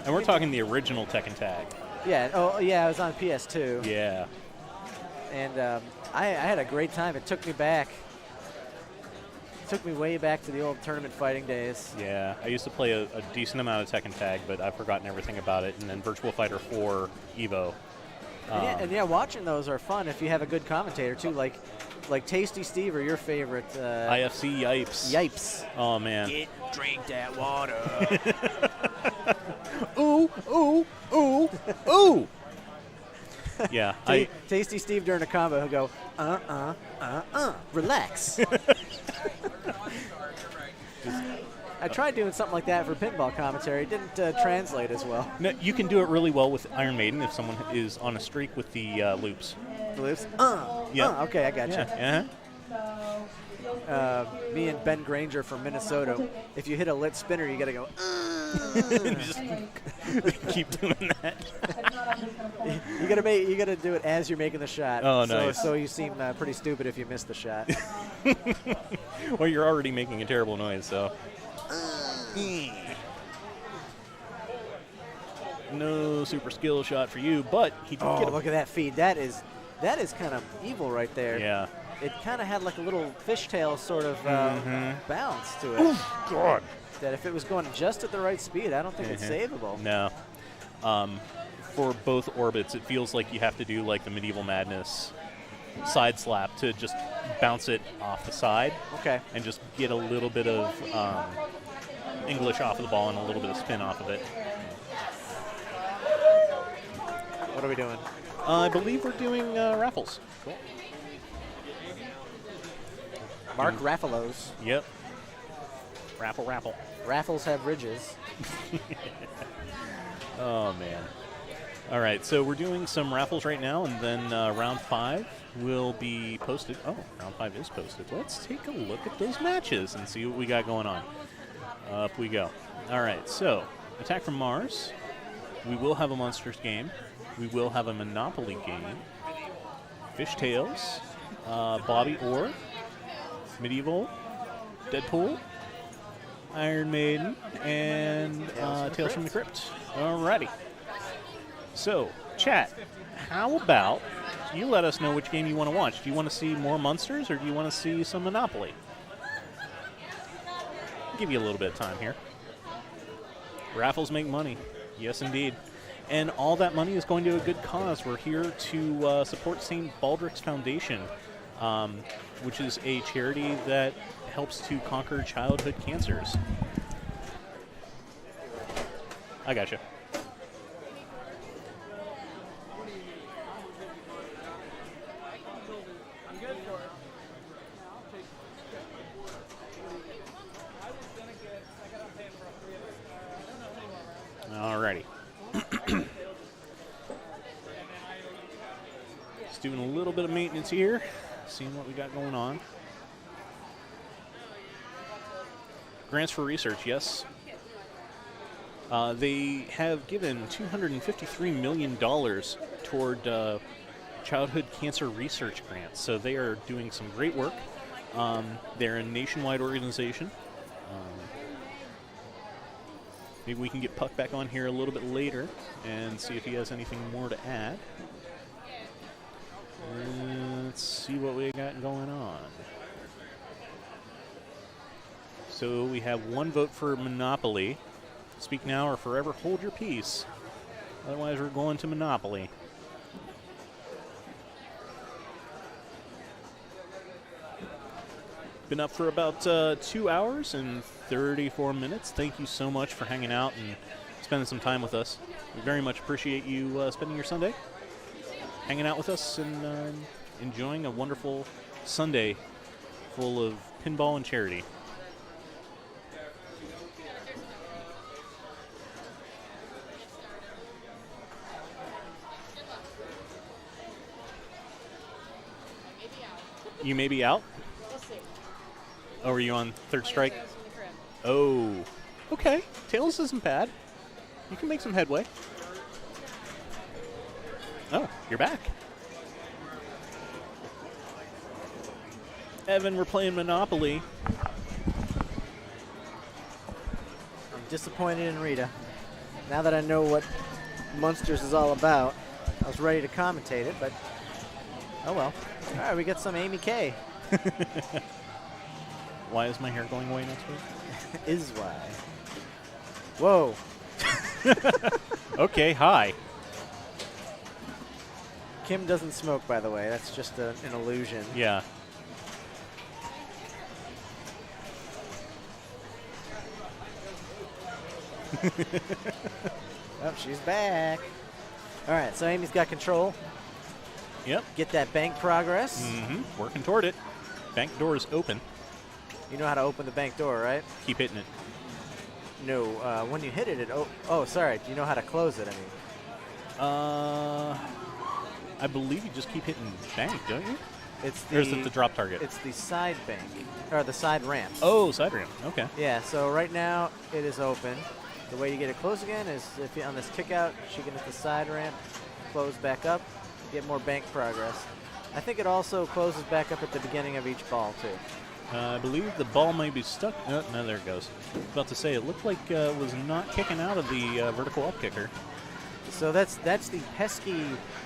Speaker 3: And we're talking the original Tekken Tag.
Speaker 5: yeah. Oh, yeah. I was on PS2.
Speaker 3: Yeah.
Speaker 5: And I had a great time. It took me back. Took me way back to the old tournament fighting days.
Speaker 3: Yeah. I used to play a decent amount of Tekken Tag, but I've forgotten everything about it. And then Virtual Fighter 4 Evo.
Speaker 5: And yeah, watching those are fun if you have a good commentator too, like Tasty Steve or your favorite.
Speaker 3: IFC Yipes.
Speaker 5: Yipes.
Speaker 3: Oh, man.
Speaker 2: Drink that water.
Speaker 3: Ooh, ooh, ooh, ooh. Yeah.
Speaker 5: Tasty Steve during a combo, he'll go, relax. I tried doing something like that for pinball commentary. It didn't translate as well.
Speaker 3: No, you can do it really well with Iron Maiden if someone is on a streak with the loops.
Speaker 5: The loops?
Speaker 3: Yeah.
Speaker 5: Okay, I got you.
Speaker 3: Yeah.
Speaker 5: Me and Ben Granger from Minnesota, if you hit a lit spinner, you got to go,
Speaker 3: Just keep doing that.
Speaker 5: you gotta do it as you're making the shot.
Speaker 3: Oh, nice.
Speaker 5: So you seem pretty stupid if you miss the shot.
Speaker 3: Well, you're already making a terrible noise, so. No super skill shot for you, but he did get a
Speaker 5: look at that feed. That is kind of evil right there.
Speaker 3: Yeah.
Speaker 5: It kind of had like a little fishtail sort of bounce to it.
Speaker 3: Oh, God.
Speaker 5: That if it was going just at the right speed, I don't think it's savable.
Speaker 3: No. For both orbits, it feels like you have to do like the Medieval Madness side slap to just bounce it off the side.
Speaker 5: Okay.
Speaker 3: And just get a little bit of English off of the ball and a little bit of spin off of it.
Speaker 5: What are we doing?
Speaker 3: I believe we're doing raffles.
Speaker 5: Cool. Mark Raffalos.
Speaker 3: Yep. Raffle.
Speaker 5: Raffles have ridges.
Speaker 3: Oh, man. All right, so we're doing some raffles right now, and then round 5 will be posted. Oh, round 5 is posted. Let's take a look at those matches and see what we got going on. Up we go. All right, so Attack from Mars. We will have a Monsters game. We will have a Monopoly game. Fishtails. Bobby Orr. Medieval. Deadpool. Iron Maiden. And Tales from the Crypt. Alrighty. So, chat, how about you let us know which game you want to watch? Do you want to see more Monsters or do you want to see some Monopoly? I'll give you a little bit of time here. Raffles make money. Yes, indeed. And all that money is going to a good cause. We're here to support St. Baldrick's Foundation, which is a charity that helps to conquer childhood cancers. I gotcha. Alrighty. Just doing a little bit of maintenance here, seeing what we got going on. Grants for research, yes. They have given $253 million toward childhood cancer research grants, so they are doing some great work. They're a nationwide organization. Maybe we can get Puck back on here a little bit later and see if he has anything more to add. Let's see what we got going on. So we have 1 vote for Monopoly. Speak now or forever hold your peace. Otherwise, we're going to Monopoly. Been up for about 2 hours and 34 minutes. Thank you so much for hanging out and spending some time with us. We very much appreciate you spending your Sunday hanging out with us and enjoying a wonderful Sunday full of pinball and charity. You may be out?
Speaker 7: We'll see.
Speaker 3: Oh, are you on third strike?
Speaker 7: Goes in the crib.
Speaker 3: Oh. Okay, tails isn't bad. You can make some headway. Oh, you're back. Evan, we're playing Monopoly.
Speaker 5: I'm disappointed in Rita. Now that I know what Munsters is all about, I was ready to commentate it, but oh well. All right, we got some Amy K.
Speaker 3: Why is my hair going away next week?
Speaker 5: Is why. Whoa.
Speaker 3: Okay, hi.
Speaker 5: Kim doesn't smoke, by the way. That's just an illusion.
Speaker 3: Yeah.
Speaker 5: Oh, she's back. All right, so Amy's got control.
Speaker 3: Yep.
Speaker 5: Get that bank progress.
Speaker 3: Mm-hmm. Working toward it. Bank door is open.
Speaker 5: You know how to open the bank door, right?
Speaker 3: Keep hitting it.
Speaker 5: No, when you hit it, oh, sorry. Do you know how to close it? I mean,
Speaker 3: I believe you just keep hitting bank, don't you?
Speaker 5: it's
Speaker 3: Or is it the drop target?
Speaker 5: It's the side bank, or the side ramp.
Speaker 3: Oh, side ramp. Okay.
Speaker 5: Yeah, so right now it is open. The way you get it closed again is if you on this kick out, she can hit the side ramp, close back up, get more bank progress. I think it also closes back up at the beginning of each ball, too.
Speaker 3: I believe the ball may be stuck. Oh, no, there it goes. About to say, it looked like it was not kicking out of the vertical up kicker.
Speaker 5: So that's the pesky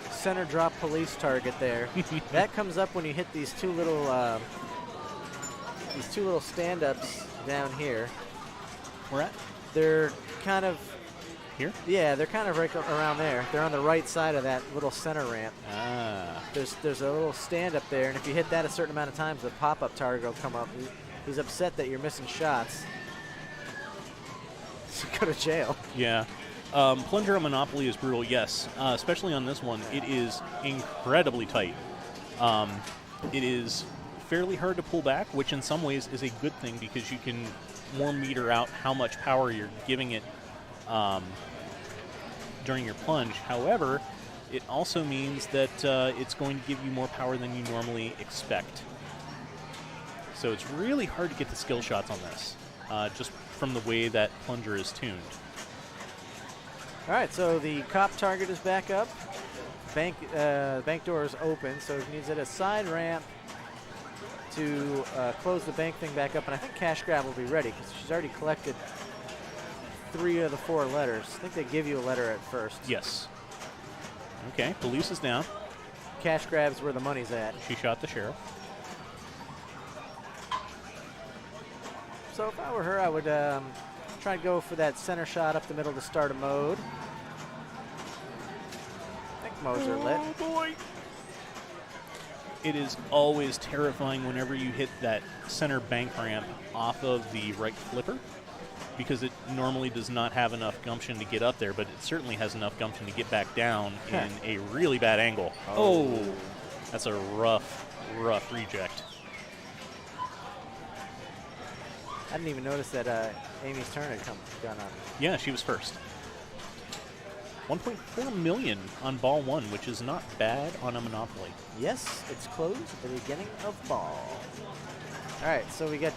Speaker 5: center drop police target there. That comes up when you hit these two little stand-ups down here.
Speaker 3: Where at?
Speaker 5: They're kind of
Speaker 3: Here?
Speaker 5: yeah, they're kind of right around there. They're on the right side of that little center ramp.
Speaker 3: Ah.
Speaker 5: There's a little stand up there, and if you hit that a certain amount of times, the pop-up target will come up. He's upset that you're missing shots. So go to jail.
Speaker 3: Yeah. Plunger on Monopoly is brutal, yes. Especially on this one. It is incredibly tight. It is fairly hard to pull back, which in some ways is a good thing because you can more meter out how much power you're giving it during your plunge. However, it also means that it's going to give you more power than you normally expect. So it's really hard to get the skill shots on this, just from the way that plunger is tuned.
Speaker 5: All right, so the cop target is back up. Bank door is open, so it needs a side ramp to close the bank thing back up, and I think cash grab will be ready because she's already collected 3 of the 4 letters. I think they give you a letter at first.
Speaker 3: Yes. Okay, police is down.
Speaker 5: Cash grab's where the money's at.
Speaker 3: She shot the sheriff.
Speaker 5: So if I were her, I would try to go for that center shot up the middle to start a mode. I think modes are lit.
Speaker 3: Oh boy! It is always terrifying whenever you hit that center bank ramp off of the right flipper, because it normally does not have enough gumption to get up there, but it certainly has enough gumption to get back down in a really bad angle. Oh, that's a rough reject.
Speaker 5: I didn't even notice that Amy's turn had gone on.
Speaker 3: Yeah, she was first. 1.4 million on ball 1, which is not bad on a Monopoly.
Speaker 5: Yes, it's closed at the beginning of ball. All right, so we got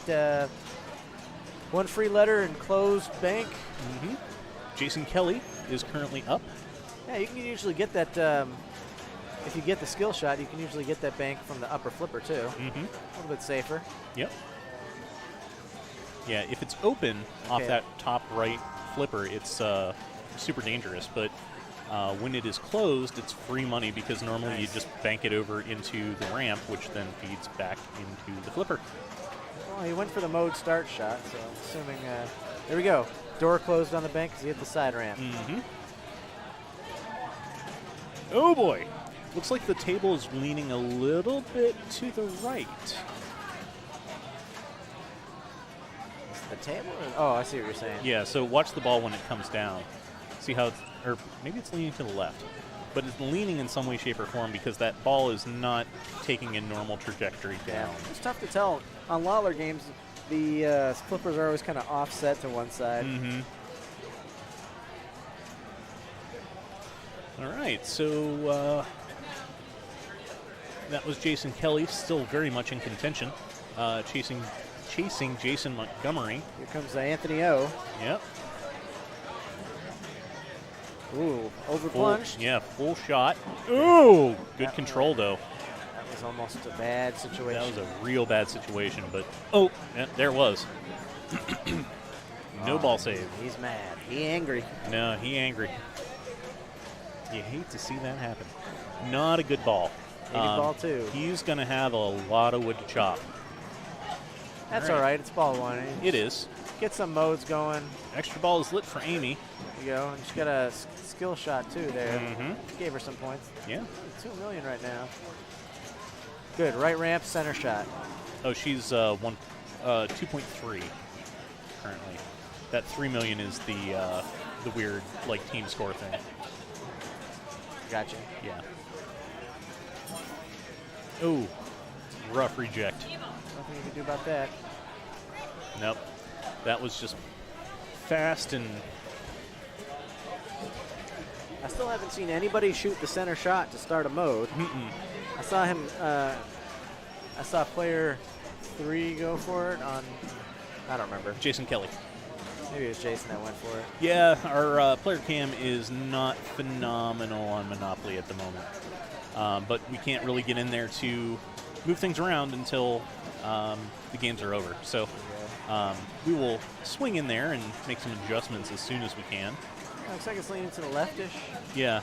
Speaker 5: 1 free letter and closed bank.
Speaker 3: Mm-hmm. Jason Kelly is currently up.
Speaker 5: Yeah, you can usually get that, if you get the skill shot, you can usually get that bank from the upper flipper too.
Speaker 3: Mm-hmm.
Speaker 5: A little bit safer.
Speaker 3: Yep. Yeah, if it's open off that top right flipper, it's super dangerous. But when it is closed, it's free money because normally you just bank it over into the ramp, which then feeds back into the flipper.
Speaker 5: Well, he went for the mode start shot, so I'm assuming, there we go. Door closed on the bank because he hit the side ramp.
Speaker 3: Mm-hmm. Oh boy. Looks like the table is leaning a little bit to the right.
Speaker 5: The table? Oh, I see what you're saying.
Speaker 3: Yeah, so watch the ball when it comes down. See how, or maybe it's leaning to the left. But it's leaning in some way, shape, or form because that ball is not taking a normal trajectory down.
Speaker 5: It's tough to tell. On Lawler games, the flippers are always kind of offset to one side.
Speaker 3: Mm-hmm. All right, so that was Jason Kelly, still very much in contention, chasing chasing Jason Montgomery.
Speaker 5: Here comes Anthony O.
Speaker 3: Yep.
Speaker 5: Ooh, over
Speaker 3: Full,
Speaker 5: plunged.
Speaker 3: yeah, full shot. Ooh, good control though.
Speaker 5: That was almost a bad situation.
Speaker 3: That was a real bad situation, but oh, yeah, there it was. No ball save.
Speaker 5: He's mad. He angry.
Speaker 3: No, he angry. You hate to see that happen. Not a good ball.
Speaker 5: Maybe ball two.
Speaker 3: He's going to have a lot of wood to chop.
Speaker 5: That's all right. It's ball one.
Speaker 3: It is.
Speaker 5: Get some modes going.
Speaker 3: Extra ball is lit for Amy.
Speaker 5: There you go. And she's got a skill shot too there.
Speaker 3: Mm-hmm.
Speaker 5: Gave her some points.
Speaker 3: Yeah.
Speaker 5: 2 million right now. Good. Right ramp, center shot.
Speaker 3: Oh, she's 2.3 currently. That 3 million is the weird like team score thing.
Speaker 5: Gotcha.
Speaker 3: Yeah. Oh, rough reject.
Speaker 5: Nothing you can do about that.
Speaker 3: Nope. That was just fast and.
Speaker 5: I still haven't seen anybody shoot the center shot to start a mode. I saw him. I saw player 3 go for it on. I don't remember.
Speaker 3: Jason Kelly.
Speaker 5: Maybe it was Jason that went for it.
Speaker 3: Yeah, our player cam is not phenomenal on Monopoly at the moment. But we can't really get in there to move things around until the games are over. So we will swing in there and make some adjustments as soon as we can.
Speaker 5: Looks like it's leaning to the leftish.
Speaker 3: Yeah,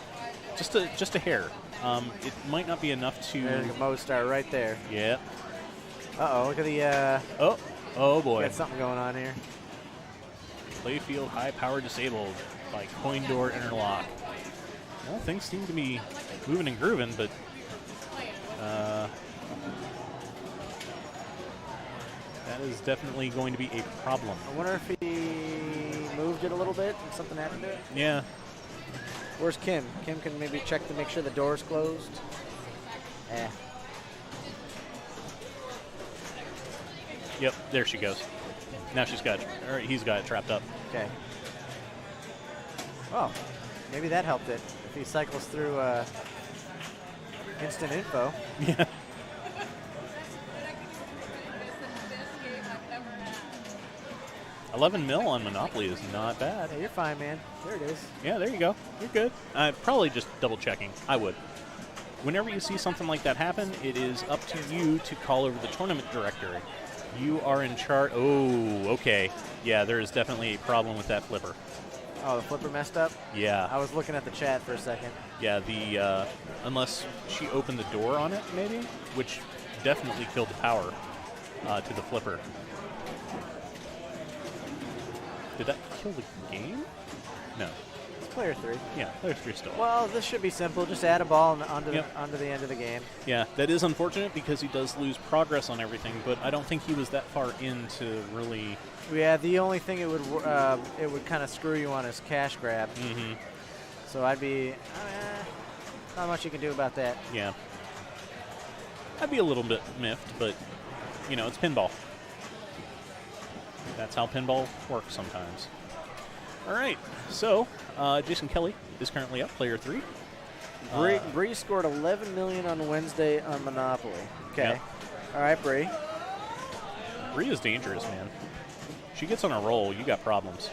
Speaker 3: just a hair. It might not be enough to.
Speaker 5: There's a mode star right there.
Speaker 3: Yeah.
Speaker 5: Uh-oh, look at the...
Speaker 3: Oh boy.
Speaker 5: Got something going on here.
Speaker 3: Playfield high power disabled by coin door interlock. Well, things seem to be moving and grooving, but that is definitely going to be a problem.
Speaker 5: I wonder if he moved it a little bit and something happened to it.
Speaker 3: Yeah.
Speaker 5: Where's Kim? Kim can maybe check to make sure the door's closed.
Speaker 3: Yep, there she goes. Now she's got, or he's got it trapped up.
Speaker 5: Okay. Oh, maybe that helped it. If he cycles through instant info.
Speaker 3: Yeah. $11 mil on Monopoly is not bad.
Speaker 5: Hey, you're fine, man. There it is.
Speaker 3: Yeah, there you go. You're good. Probably just double checking. I would. Whenever you see something like that happen, it is up to you to call over the tournament directory. You are in charge. Oh, okay. Yeah, there is definitely a problem with that flipper.
Speaker 5: Oh, the flipper messed up?
Speaker 3: Yeah.
Speaker 5: I was looking at the chat for a second.
Speaker 3: Yeah, the unless she opened the door on it, maybe, which definitely killed the power to the flipper. Did that kill the game? No.
Speaker 5: It's player 3.
Speaker 3: Yeah, player 3 still.
Speaker 5: Well, this should be simple. Just add a ball onto the end of the game.
Speaker 3: Yeah, that is unfortunate because he does lose progress on everything, but I don't think he was that far in to really...
Speaker 5: Yeah, the only thing it would kind of screw you on is cash grab.
Speaker 3: Mm-hmm.
Speaker 5: So I'd be... not much you can do about that.
Speaker 3: Yeah. I'd be a little bit miffed, but, you know, it's pinball. That's how pinball works sometimes. All right, so Jason Kelly is currently up, player 3.
Speaker 5: Bree scored 11 million on Wednesday on Monopoly. Okay.
Speaker 3: Yep.
Speaker 5: All right, Bree.
Speaker 3: Bree is dangerous, man. She gets on a roll, you got problems.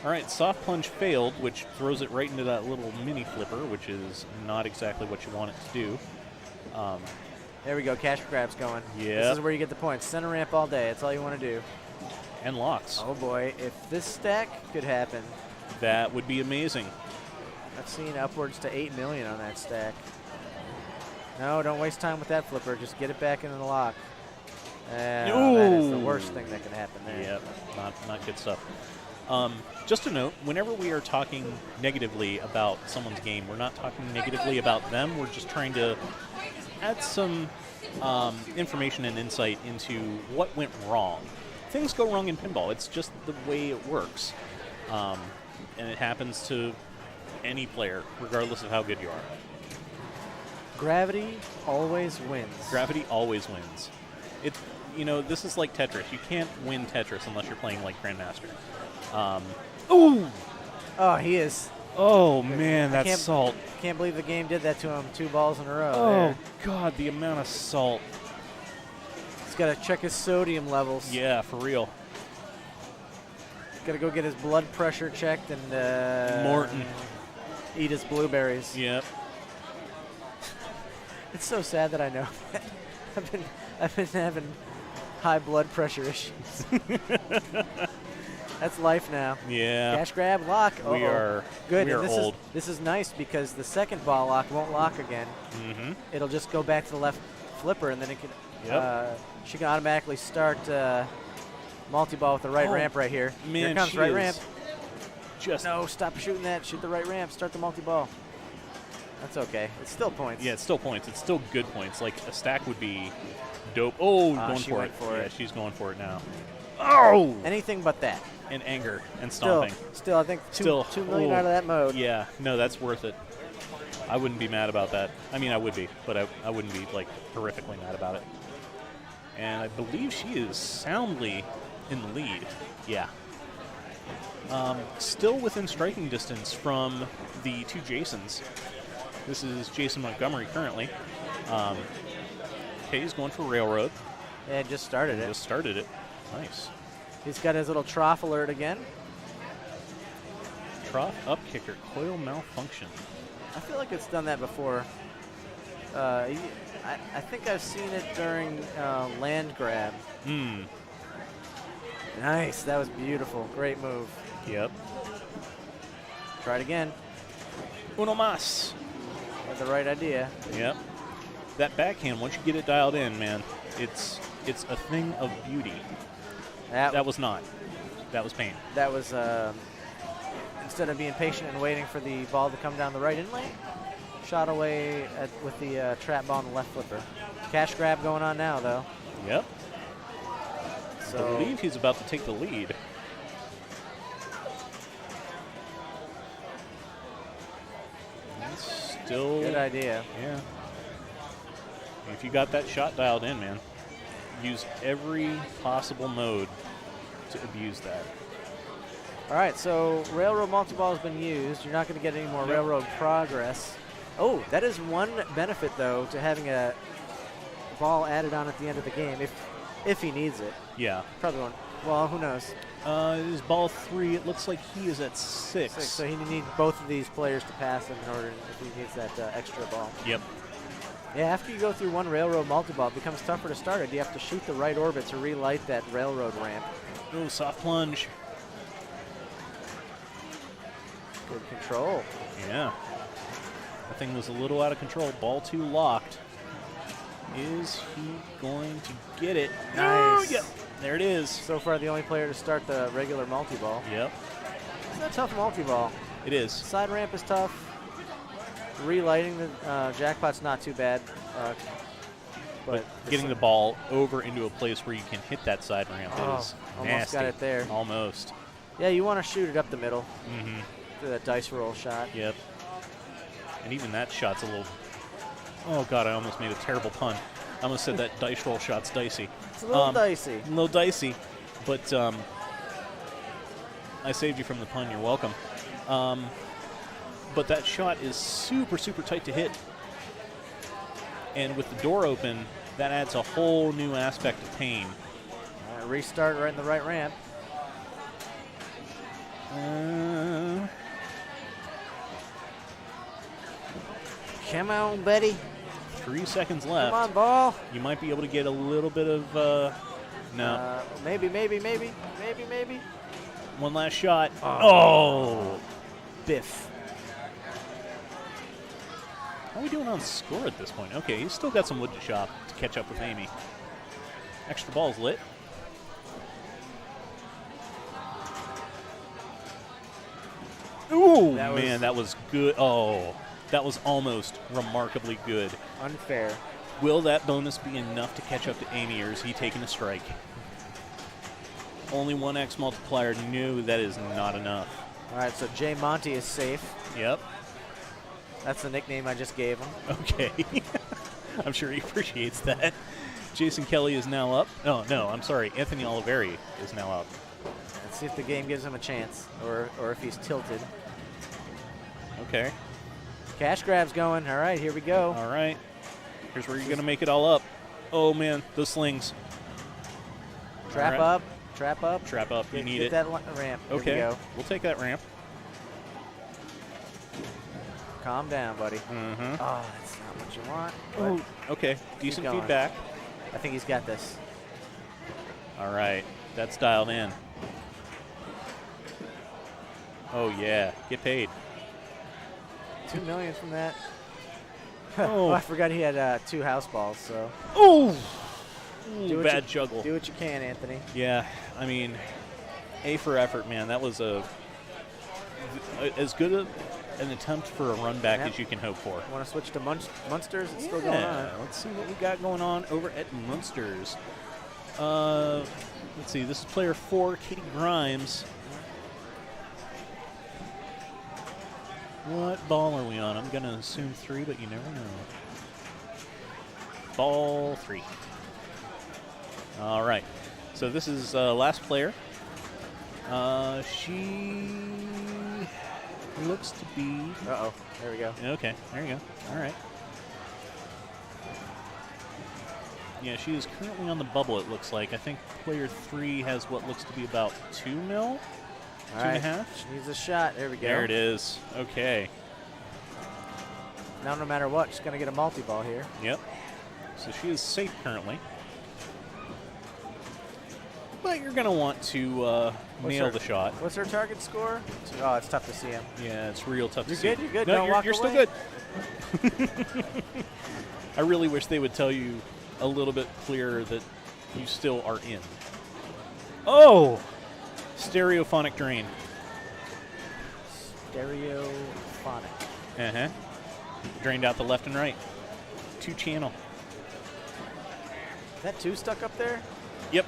Speaker 3: All right, soft plunge failed, which throws it right into that little mini flipper, which is not exactly what you want it to do.
Speaker 5: There we go, cash grab's going.
Speaker 3: Yeah.
Speaker 5: This is where you get the points. Center ramp all day. That's all you want to do.
Speaker 3: And locks.
Speaker 5: Oh boy, if this stack could happen.
Speaker 3: That would be amazing.
Speaker 5: I've seen upwards to 8 million on that stack. No, don't waste time with that flipper. Just get it back into the lock. That is the worst thing that can happen there.
Speaker 3: Yep, not good stuff. Just a note, whenever we are talking negatively about someone's game, we're not talking negatively about them. We're just trying to add some information and insight into what went wrong. Things go wrong in pinball. It's just the way it works. And it happens to any player, regardless of how good you are.
Speaker 5: Gravity always wins.
Speaker 3: Gravity always wins. This is like Tetris. You can't win Tetris unless you're playing like Grandmaster. Ooh!
Speaker 5: Oh, he is.
Speaker 3: Oh, man, that's salt.
Speaker 5: Can't believe the game did that to him 2 balls in a row.
Speaker 3: Oh,
Speaker 5: there.
Speaker 3: God, the amount of salt.
Speaker 5: He's got to check his sodium levels.
Speaker 3: Yeah, for real.
Speaker 5: Got to go get his blood pressure checked and
Speaker 3: Morton.
Speaker 5: eat his blueberries.
Speaker 3: Yep.
Speaker 5: It's so sad that I know that. I've been having high blood pressure issues. That's life now.
Speaker 3: Yeah.
Speaker 5: Cash grab, lock. Uh-oh.
Speaker 3: We are
Speaker 5: good.
Speaker 3: We
Speaker 5: And
Speaker 3: are
Speaker 5: this
Speaker 3: old.
Speaker 5: This is nice because the second ball lock won't lock again.
Speaker 3: Mm-hmm.
Speaker 5: It'll just go back to the left flipper, and then it can.
Speaker 3: Yep.
Speaker 5: She can automatically start multi-ball with the right ramp right here.
Speaker 3: Man,
Speaker 5: here comes
Speaker 3: she
Speaker 5: right
Speaker 3: is
Speaker 5: ramp.
Speaker 3: Just
Speaker 5: No, stop shooting that. Shoot the right ramp. Start the multi-ball. That's okay. It's still points.
Speaker 3: Yeah, it's still points. It's still good points. Like a stack would be dope. Oh, going
Speaker 5: she
Speaker 3: for
Speaker 5: went
Speaker 3: it.
Speaker 5: for
Speaker 3: Yeah,
Speaker 5: it.
Speaker 3: she's going for it now. Oh!
Speaker 5: Anything but that.
Speaker 3: And anger and
Speaker 5: Still,
Speaker 3: stomping.
Speaker 5: still, I think
Speaker 3: Still,
Speaker 5: 2 million
Speaker 3: oh,
Speaker 5: out of that mode.
Speaker 3: Yeah, no, that's worth it. I wouldn't be mad about that. I mean, I would be, but I wouldn't be like horrifically mad about it. And I believe she is soundly in the lead. Yeah. Still within striking distance from the two Jasons. This is Jason Montgomery currently. Okay, he's going for railroad.
Speaker 5: Yeah, just started it.
Speaker 3: Just started it. Nice.
Speaker 5: He's got his little trough alert again.
Speaker 3: Trough up kicker, coil malfunction.
Speaker 5: I feel like it's done that before. I think I've seen it during land grab.
Speaker 3: Hmm.
Speaker 5: Nice. That was beautiful. Great move.
Speaker 3: Yep.
Speaker 5: Try it again.
Speaker 3: Uno más.
Speaker 5: Had the right idea.
Speaker 3: Yep. That backhand, once you get it dialed in, man, it's a thing of beauty. That was not. That was pain.
Speaker 5: That was instead of being patient and waiting for the ball to come down the right in lane, shot away with the trap ball on the left flipper. Cash grab going on now, though.
Speaker 3: Yep.
Speaker 5: So
Speaker 3: I believe he's about to take the lead. He's still.
Speaker 5: good idea.
Speaker 3: Yeah. If you got that shot dialed in, man, use every possible mode to abuse that.
Speaker 5: All right, so railroad multi-ball has been used. You're not going to get any more railroad progress. Oh, that is one benefit, though, to having a ball added on at the end of the game, if he needs it.
Speaker 3: Yeah.
Speaker 5: Probably won't. Well, who knows?
Speaker 3: It is ball 3. It looks like he is at 6.
Speaker 5: So he needs both of these players to pass him in order if he needs that extra ball.
Speaker 3: Yep.
Speaker 5: Yeah, after you go through one railroad multi-ball, it becomes tougher to start it. You have to shoot the right orbit to relight that railroad ramp.
Speaker 3: Oh, soft plunge.
Speaker 5: Good control.
Speaker 3: Yeah. That thing was a little out of control. Ball 2 locked. Is he going to get it?
Speaker 5: Nice.
Speaker 3: Yep. There it is.
Speaker 5: So far, the only player to start the regular multi-ball.
Speaker 3: Yep.
Speaker 5: It's a tough multi-ball.
Speaker 3: It is.
Speaker 5: Side ramp is tough. Relighting the jackpot's not too bad.
Speaker 3: But getting the ball over into a place where you can hit that side ramp is
Speaker 5: almost
Speaker 3: nasty.
Speaker 5: got it there.
Speaker 3: Almost.
Speaker 5: Yeah, you want to shoot it up the middle.
Speaker 3: Mm-hmm.
Speaker 5: Do that dice roll shot.
Speaker 3: Yep. And even that shot's a little... Oh, God, I almost made a terrible pun. I almost said that dice roll shot's dicey.
Speaker 5: It's a little dicey.
Speaker 3: A little dicey. But I saved you from the pun. You're welcome. But that shot is super, super tight to hit. And with the door open, that adds a whole new aspect of pain.
Speaker 5: Restart right in the right ramp. Come on, buddy.
Speaker 3: 3 seconds left.
Speaker 5: Come on, ball.
Speaker 3: You might be able to get a little bit of... no.
Speaker 5: Maybe.
Speaker 3: One last shot. Oh!
Speaker 5: Biff.
Speaker 3: How are we doing on score at this point? Okay, he's still got some wood to chop to catch up with Amy. Extra ball's lit. Ooh, man, that was good. Oh, that was almost remarkably good.
Speaker 5: Unfair.
Speaker 3: Will that bonus be enough to catch up to Amy, or is he taking a strike? Only 1x multiplier. No, that is not enough.
Speaker 5: All right, so Jay Monty is safe.
Speaker 3: Yep.
Speaker 5: That's the nickname I just gave him.
Speaker 3: Okay. I'm sure he appreciates that. Jason Kelly is now up. Oh, no, I'm sorry. Anthony Oliveri is now up.
Speaker 5: Let's see if the game gives him a chance or if he's tilted.
Speaker 3: Okay.
Speaker 5: Cash grab's going. All right, here we go.
Speaker 3: All right. Here's where you're going to make it all up. Oh, man, those slings.
Speaker 5: Trap
Speaker 3: All right.
Speaker 5: up. Trap up.
Speaker 3: Trap up. You
Speaker 5: Get,
Speaker 3: need
Speaker 5: get
Speaker 3: it.
Speaker 5: that ramp. There
Speaker 3: Okay.
Speaker 5: we go.
Speaker 3: We'll take that ramp.
Speaker 5: Calm down, buddy.
Speaker 3: Mm-hmm.
Speaker 5: Oh, that's not what you want.
Speaker 3: Oh, okay. Decent
Speaker 5: going.
Speaker 3: feedback.
Speaker 5: I think he's got this.
Speaker 3: All right. That's dialed in. Oh, yeah. Get paid.
Speaker 5: $2 million from that.
Speaker 3: Oh.
Speaker 5: Oh, I forgot he had 2 house balls. So
Speaker 3: Oh!
Speaker 5: Do what
Speaker 3: Bad
Speaker 5: you-
Speaker 3: juggle.
Speaker 5: do what you can, Anthony.
Speaker 3: Yeah, I mean, A for effort, man. That was as good an attempt for a run back
Speaker 5: Yep.
Speaker 3: as you can hope for.
Speaker 5: Want to switch to Munsters? It's still going on.
Speaker 3: Let's see what we got going on over at Munsters. Let's see. This is player 4, Katie Grimes. What ball are we on? I'm going to assume 3, but you never know. Ball 3. All right. So this is last player. She looks to be...
Speaker 5: Uh-oh. There we go.
Speaker 3: Okay, there you go. All right. Yeah, she is currently on the bubble, it looks like. I think player 3 has what looks to be about 2 mil?
Speaker 5: All
Speaker 3: Two and a
Speaker 5: right.
Speaker 3: half?
Speaker 5: She needs a shot. There we go.
Speaker 3: There it is. Okay.
Speaker 5: Now, no matter what, she's going to get a multi-ball here.
Speaker 3: Yep. So she is safe currently. But you're going to want to nail the shot.
Speaker 5: What's her target score? Oh, it's tough to see him.
Speaker 3: Yeah, it's real tough
Speaker 5: You're
Speaker 3: to see.
Speaker 5: good, you're good.
Speaker 3: No,
Speaker 5: Don't
Speaker 3: you're,
Speaker 5: walk
Speaker 3: you're still
Speaker 5: away.
Speaker 3: good. I really wish they would tell you a little bit clearer that you still are in. Oh! Stereophonic drain.
Speaker 5: Stereophonic.
Speaker 3: Uh-huh. Drained out the left and right. 2 channel.
Speaker 5: Is that 2 stuck up there?
Speaker 3: Yep.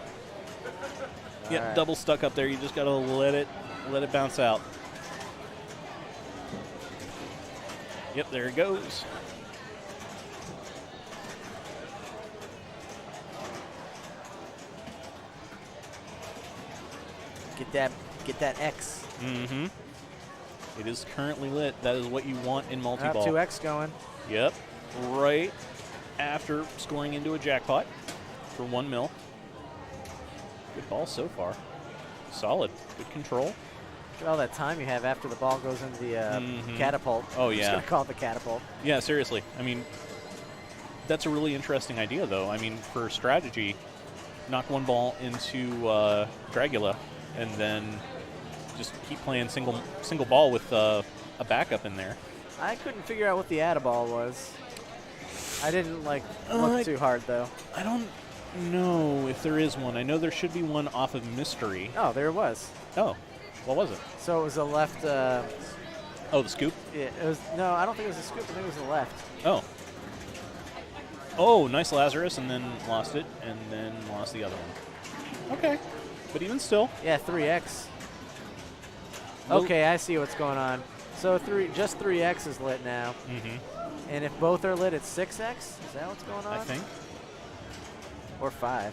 Speaker 3: Yep,
Speaker 5: All right.
Speaker 3: double stuck up there. You just gotta let it bounce out. Yep, there it goes.
Speaker 5: Get that X.
Speaker 3: Mm-hmm. It is currently lit. That is what you want in
Speaker 5: Up
Speaker 3: multi-ball.
Speaker 5: 2X going.
Speaker 3: Yep. Right after scoring into a jackpot for 1 mil. Good ball so far. Solid. Good control.
Speaker 5: Look at all that time you have after the ball goes into the catapult.
Speaker 3: Oh,
Speaker 5: I'm just
Speaker 3: yeah.
Speaker 5: going to call it the catapult.
Speaker 3: Yeah, seriously. I mean, that's a really interesting idea, though. I mean, for strategy, knock 1 ball into Dragula and then just keep playing single ball with a backup in there.
Speaker 5: I couldn't figure out what the add-a-ball was. I didn't look too hard though.
Speaker 3: I don't know if there is one. I know there should be one off of Mystery.
Speaker 5: Oh, there it was.
Speaker 3: Oh, what was it?
Speaker 5: So it was the left.
Speaker 3: Oh, the scoop?
Speaker 5: Yeah, it was. No, I don't think it was the scoop. I think it was the left.
Speaker 3: Oh. Oh, nice Lazarus, and then lost it, and then lost the other one. Okay. But even still.
Speaker 5: Yeah, 3X.
Speaker 3: Little-
Speaker 5: Okay, I see what's going on. So just 3X is lit now.
Speaker 3: Mm-hmm.
Speaker 5: And if both are lit, it's 6X? Is that what's going on?
Speaker 3: I think.
Speaker 5: Or 5.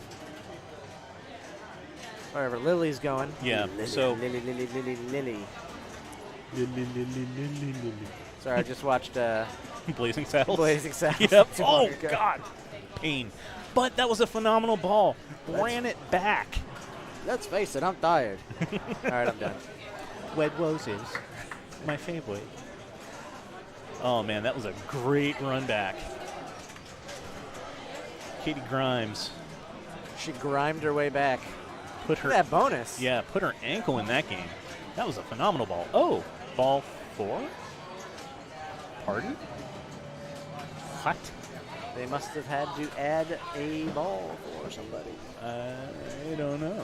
Speaker 5: Wherever Lily's going.
Speaker 3: Yeah,
Speaker 5: Lily,
Speaker 3: so-
Speaker 5: Lily. Sorry, I just watched
Speaker 3: Blazing Saddles.
Speaker 5: Blazing Saddles.
Speaker 3: Yep.
Speaker 5: not too
Speaker 3: Oh,
Speaker 5: long ago.
Speaker 3: God. Pain. But that was a phenomenal ball. Ran it back.
Speaker 5: Let's face it, I'm tired. All right, I'm done.
Speaker 3: Wed Roses. My favorite. Oh, man, that was a great run back. Katie Grimes
Speaker 5: She grimed her way back.
Speaker 3: put her
Speaker 5: Look at that bonus.
Speaker 3: Yeah, put her ankle in that game. That was a phenomenal ball. Oh, ball 4? Pardon? What?
Speaker 5: They must have had to add a ball for somebody.
Speaker 3: I don't know.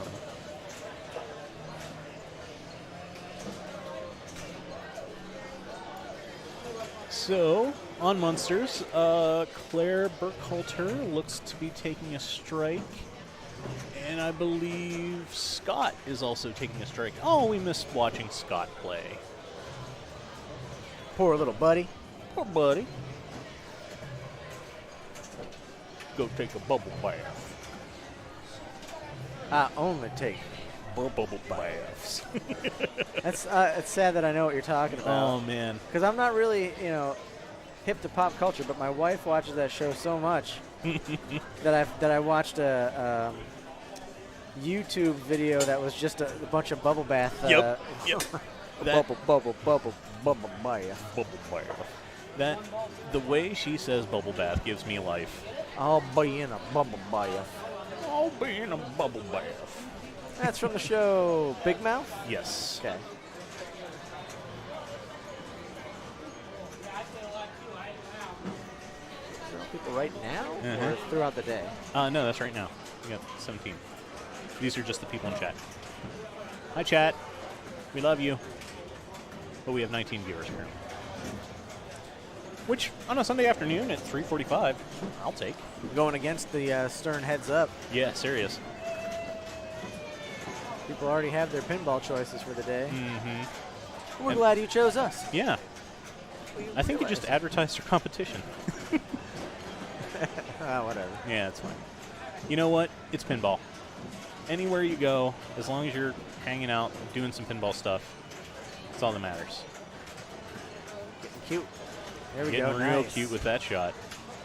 Speaker 3: So, on Munsters, Claire Burkhalter looks to be taking a strike. And I believe Scott is also taking a strike. Oh, we missed watching Scott play.
Speaker 5: Poor little buddy.
Speaker 3: Poor buddy. Go take a bubble bath.
Speaker 5: I only take.
Speaker 3: Bubble baths.
Speaker 5: That's it's sad that I know what you're talking about.
Speaker 3: Oh, man.
Speaker 5: Because I'm not really, hip to pop culture, but my wife watches that show so much that I watched YouTube video that was just a bunch of bubble bath.
Speaker 3: Yep.
Speaker 5: Bubble bath.
Speaker 3: Bubble bath. That the way she says bubble bath gives me life.
Speaker 5: I'll be in a bubble bath.
Speaker 3: I'll be in a bubble bath.
Speaker 5: That's from the show Big Mouth?
Speaker 3: Yes.
Speaker 5: Okay. People right now or throughout the day?
Speaker 3: No, that's right now. We got 17. These are just the people in chat. Hi, chat. We love you. But we have 19 viewers here. Which, on a Sunday afternoon at 3:45, I'll take.
Speaker 5: Going against the Stern heads up.
Speaker 3: Yeah, serious.
Speaker 5: People already have their pinball choices for the day.
Speaker 3: Mm-hmm.
Speaker 5: We're glad you chose us.
Speaker 3: Yeah. I think you just advertised your competition.
Speaker 5: Whatever.
Speaker 3: Yeah, it's fine. You know what? It's pinball. Anywhere you go, as long as you're hanging out, doing some pinball stuff, that's all that matters.
Speaker 5: Getting cute. There we
Speaker 3: Getting
Speaker 5: go.
Speaker 3: real
Speaker 5: Nice.
Speaker 3: cute with that shot.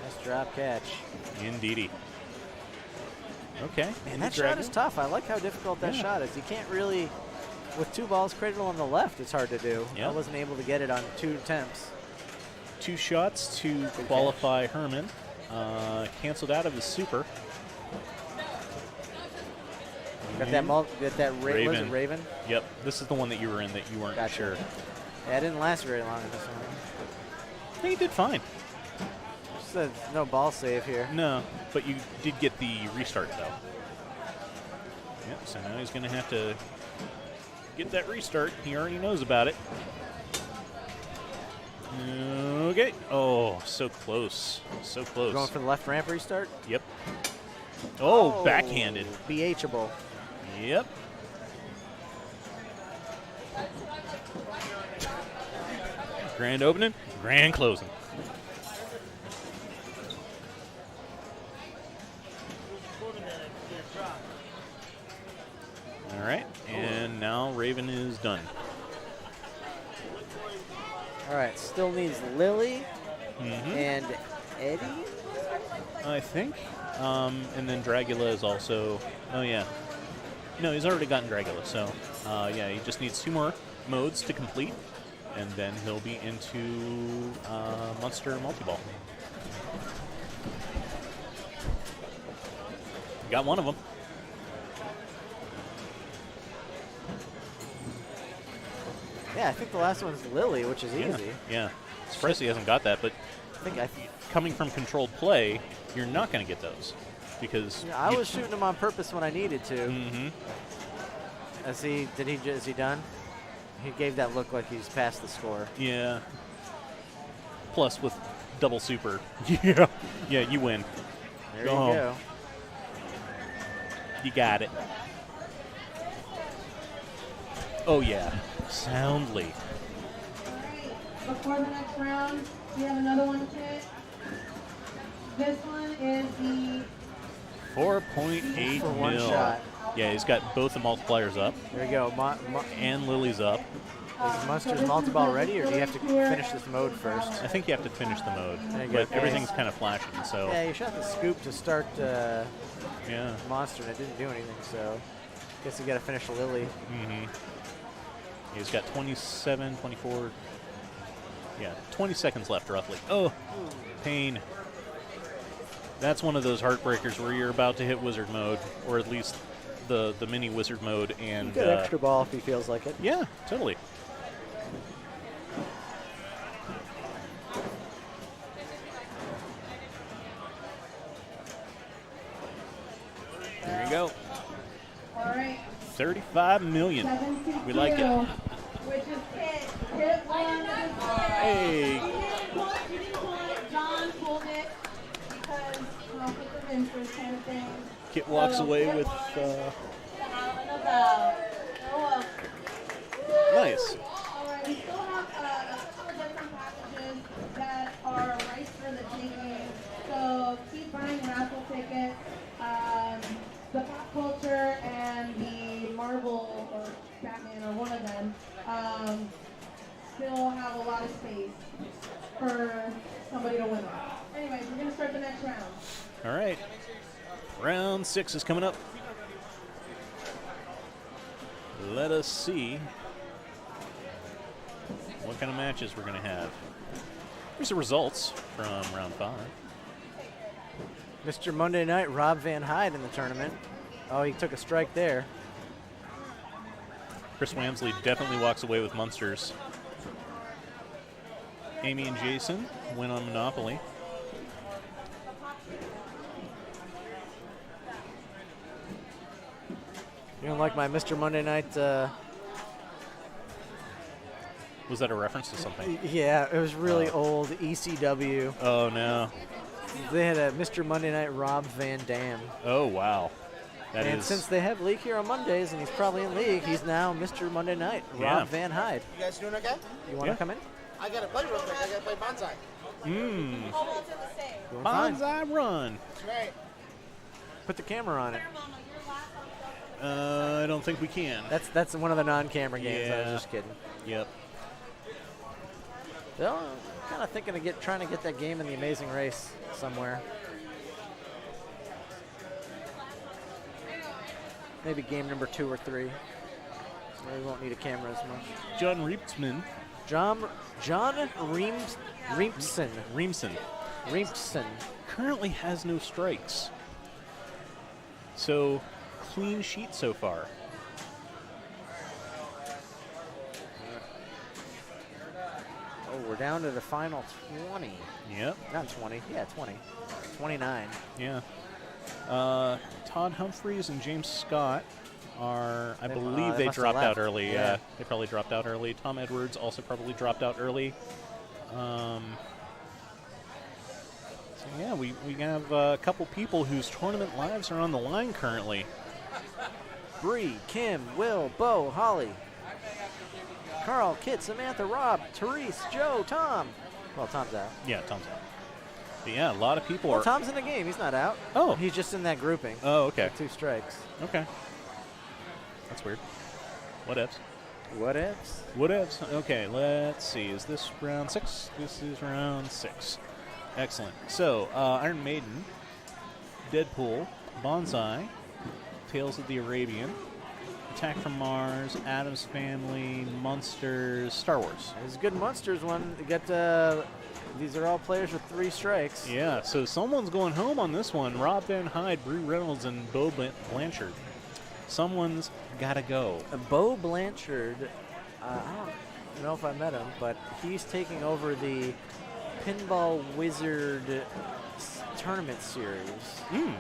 Speaker 5: Nice drop catch.
Speaker 3: Indeedy. Okay.
Speaker 5: Man, that shot is tough. I like how difficult that shot is. You can't really, with two balls cradle on the left, it's hard to do.
Speaker 3: Yep.
Speaker 5: I wasn't able to get it on 2 attempts.
Speaker 3: 2 shots to qualify Herman. Canceled out of his super.
Speaker 5: Got that
Speaker 3: Raven.
Speaker 5: Was it Raven?
Speaker 3: Yep. This is the one that you were in that you weren't sure.
Speaker 5: Yeah, it didn't last very long in this one.
Speaker 3: I think you did fine.
Speaker 5: Just no ball save here.
Speaker 3: No, but you did get the restart, though. Yep, so now he's going to have to get that restart. He already knows about it. Okay. Oh, so close. So close.
Speaker 5: Going for the left ramp restart?
Speaker 3: Yep. Oh, backhanded.
Speaker 5: BHable.
Speaker 3: Yep. Grand opening, grand closing. All right, and now Raven is done.
Speaker 5: All right, still needs Lily
Speaker 3: Mm-hmm.
Speaker 5: and Eddie.
Speaker 3: I think. And then Dragula is also. Oh, yeah. No, he's already gotten Dragula. So, yeah, he just needs 2 more modes to complete. And then he'll be into Monster Multi-Ball. Got one of them.
Speaker 5: Yeah, I think the last one's Lily, which is easy.
Speaker 3: Yeah. Surprised he hasn't got that, but
Speaker 5: I think
Speaker 3: coming from controlled play, you're not going to get those. Because
Speaker 5: I was shooting him on purpose when I needed to.
Speaker 3: Mm-hmm.
Speaker 5: Is he done? He gave that look like he's past the score.
Speaker 3: Yeah. Plus with double super. Yeah. Yeah, you win.
Speaker 5: There you go.
Speaker 3: You got it. Oh, yeah. Soundly.
Speaker 4: All right, before the next round, we have another one to hit. This one is the
Speaker 3: 4.8
Speaker 5: for one
Speaker 3: mil.
Speaker 5: shot.
Speaker 3: Yeah, he's got both the multipliers up.
Speaker 5: There you go.
Speaker 3: And Lily's up.
Speaker 5: Is Munster's multi-ball ready, or do you have to finish this mode first?
Speaker 3: I think you have to finish the mode.
Speaker 5: There you go.
Speaker 3: But everything's kind of flashing, so.
Speaker 5: Yeah, you shot the scoop to start
Speaker 3: yeah.
Speaker 5: Monster, and it didn't do anything, so guess you got to finish Lily.
Speaker 3: Mm-hmm. He's got 27, 24. Yeah, 20 seconds left, roughly. Oh, pain. That's one of those heartbreakers where you're about to hit wizard mode, or at least the mini wizard mode, and
Speaker 5: You get extra ball if he feels like it.
Speaker 3: Yeah, totally. There you go.
Speaker 4: all right.
Speaker 3: 35 million.
Speaker 4: 7-2,
Speaker 3: We like it.
Speaker 4: which is hit one.
Speaker 3: Hey.
Speaker 4: You didn't pull it. John pulled it because conflict of interest kind of thing.
Speaker 3: Kit walks away with.
Speaker 4: Out and about. Oh, well.
Speaker 3: Nice.
Speaker 4: All right, we still have a couple different packages that are rice for the taking. So keep buying raffle tickets. The pop culture and the Marvel or Batman or one of them still have a lot of space for somebody to win on. Anyways, we're going to start the next round.
Speaker 3: All right. Round 6 is coming up. let us see what kind of matches we're going to have. Here's the results from round 5.
Speaker 5: Mr. Monday Night, Rob Van Hyde in the tournament. Oh, he took a strike there.
Speaker 3: Chris Wamsley definitely walks away with Munsters. Amy and Jason win on Monopoly.
Speaker 5: You don't like my Mr. Monday Night?
Speaker 3: Was that a reference to something?
Speaker 5: Yeah, it was really old ECW.
Speaker 3: Oh, no.
Speaker 5: They had a Mr. Monday Night Rob Van Dam.
Speaker 3: Oh, wow. That
Speaker 5: And
Speaker 3: is.
Speaker 5: since they have League here on Mondays and he's probably in League, he's now Mr. Monday Night,
Speaker 3: Yeah.
Speaker 5: Rob Van Hyde.
Speaker 8: You guys doing okay?
Speaker 5: You want to
Speaker 3: Yeah.
Speaker 5: come in?
Speaker 8: I gotta play real quick. I gotta play bonsai.
Speaker 3: Mmm.
Speaker 5: Doing fine.
Speaker 3: Bonsai run.
Speaker 8: That's right.
Speaker 5: Put the camera on it.
Speaker 3: I don't think we can.
Speaker 5: That's one of the non-camera games. I
Speaker 3: Yeah.
Speaker 5: was just kidding.
Speaker 3: Yep.
Speaker 5: Well, I'm kind of thinking of trying to get that game in the Amazing Race somewhere. Maybe game number 2 or 3. So we won't need a camera as much.
Speaker 3: John Reepsman.
Speaker 5: John Reemson
Speaker 3: Reemson currently has no strikes. So, clean sheet so far.
Speaker 5: Oh, we're down to the final 20.
Speaker 3: Yep.
Speaker 5: Not 20. Yeah, 20. 29.
Speaker 3: Yeah. Todd Humphreys and James Scott are, I believe they
Speaker 5: must have
Speaker 3: dropped out
Speaker 5: left.
Speaker 3: early.
Speaker 5: Yeah.
Speaker 3: They probably dropped out early. Tom Edwards also probably dropped out early. So yeah, we have a couple people whose tournament lives are on the line currently.
Speaker 5: Bree, Kim, Will, Bo, Holly, Carl, Kit, Samantha, Rob, Therese, Joe, Tom. Well, Tom's out.
Speaker 3: Yeah, Tom's out. But yeah, a lot of people
Speaker 5: Well,
Speaker 3: are.
Speaker 5: Tom's in the game. He's not out.
Speaker 3: Oh.
Speaker 5: He's just in that grouping.
Speaker 3: Oh, okay.
Speaker 5: With 2 strikes.
Speaker 3: Okay. That's weird. What ifs?
Speaker 5: What ifs?
Speaker 3: What ifs? Okay, let's see. Is this round 6? This is round 6. Excellent. So, Iron Maiden, Deadpool, Bonsai, Tales of the Arabian, Attack from Mars, Addams Family, Munsters, Star Wars.
Speaker 5: There's a good Munsters one. You get these are all players with 3 strikes.
Speaker 3: Yeah, so someone's going home on this one. Rob Van Hyde, Bree Reynolds, and Bo Blanchard. Someone's got to go.
Speaker 5: Bo Blanchard, I don't know if I met him, but he's taking over the Pinball Wizard tournament series.
Speaker 3: Mm.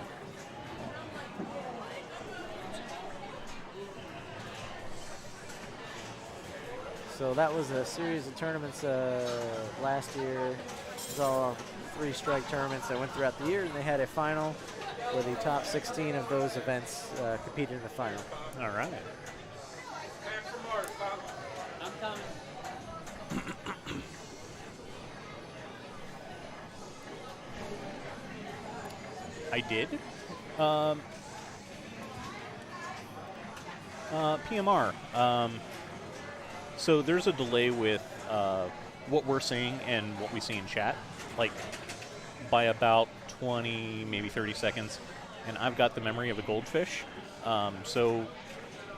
Speaker 5: So that was a series of tournaments last year. It was all 3-strike tournaments that went throughout the year, and they had a final where the top 16 of those events competed in the final.
Speaker 3: All right. I did. PMR. So there's a delay with what we're seeing and what we see in chat, like by about 20, maybe 30 seconds. And I've got the memory of a goldfish. So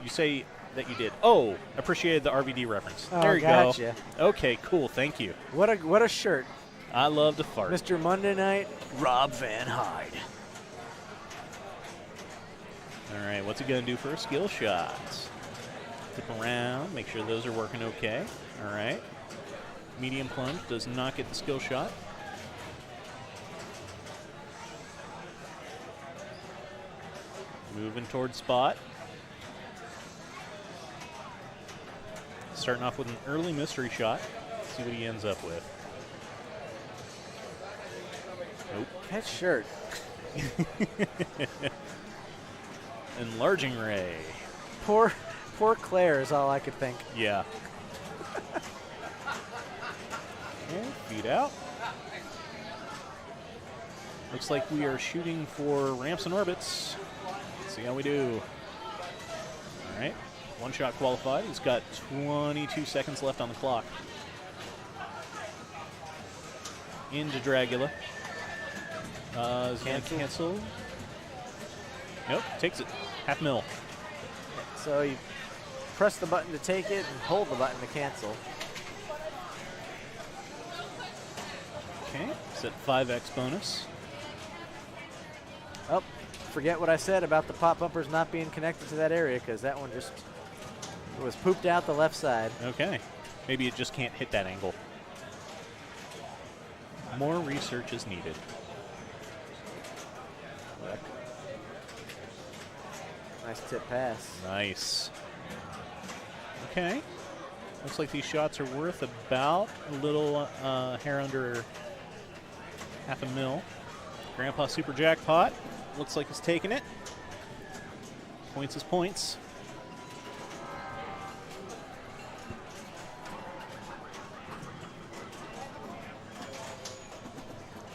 Speaker 3: you say that you did. Oh, appreciated the RVD reference.
Speaker 5: Oh,
Speaker 3: there you
Speaker 5: gotcha.
Speaker 3: go. Okay, cool. Thank you.
Speaker 5: What a shirt.
Speaker 3: I love to fart.
Speaker 5: Mr. Monday Night, Rob Van Hyde.
Speaker 3: All right, what's he going to do for a skill shot? Flip around, make sure those are working okay. All right. Medium plunge does not get the skill shot. Moving towards spot. Starting off with an early mystery shot. See what he ends up with. Nope.
Speaker 5: That shirt.
Speaker 3: Enlarging ray.
Speaker 5: Poor Claire is all I could think.
Speaker 3: Yeah. And feet out. Looks like we are shooting for ramps and orbits. Let's see how we do. All right. 1 shot qualified. He's got 22 seconds left on the clock. Into Dragula. Is going to cancel. Nope. Takes it. Half mil.
Speaker 5: So press the button to take it and hold the button to cancel.
Speaker 3: Okay, set 5x bonus.
Speaker 5: Oh, forget what I said about the pop bumpers not being connected to that area, because that one just was pooped out the left side.
Speaker 3: Okay. Maybe it just can't hit that angle. More research is needed.
Speaker 5: Nice tip pass.
Speaker 3: Nice. Okay. Looks like these shots are worth about a little hair under half a mil. Grandpa Super Jackpot. Looks like he's taking it. Points is points.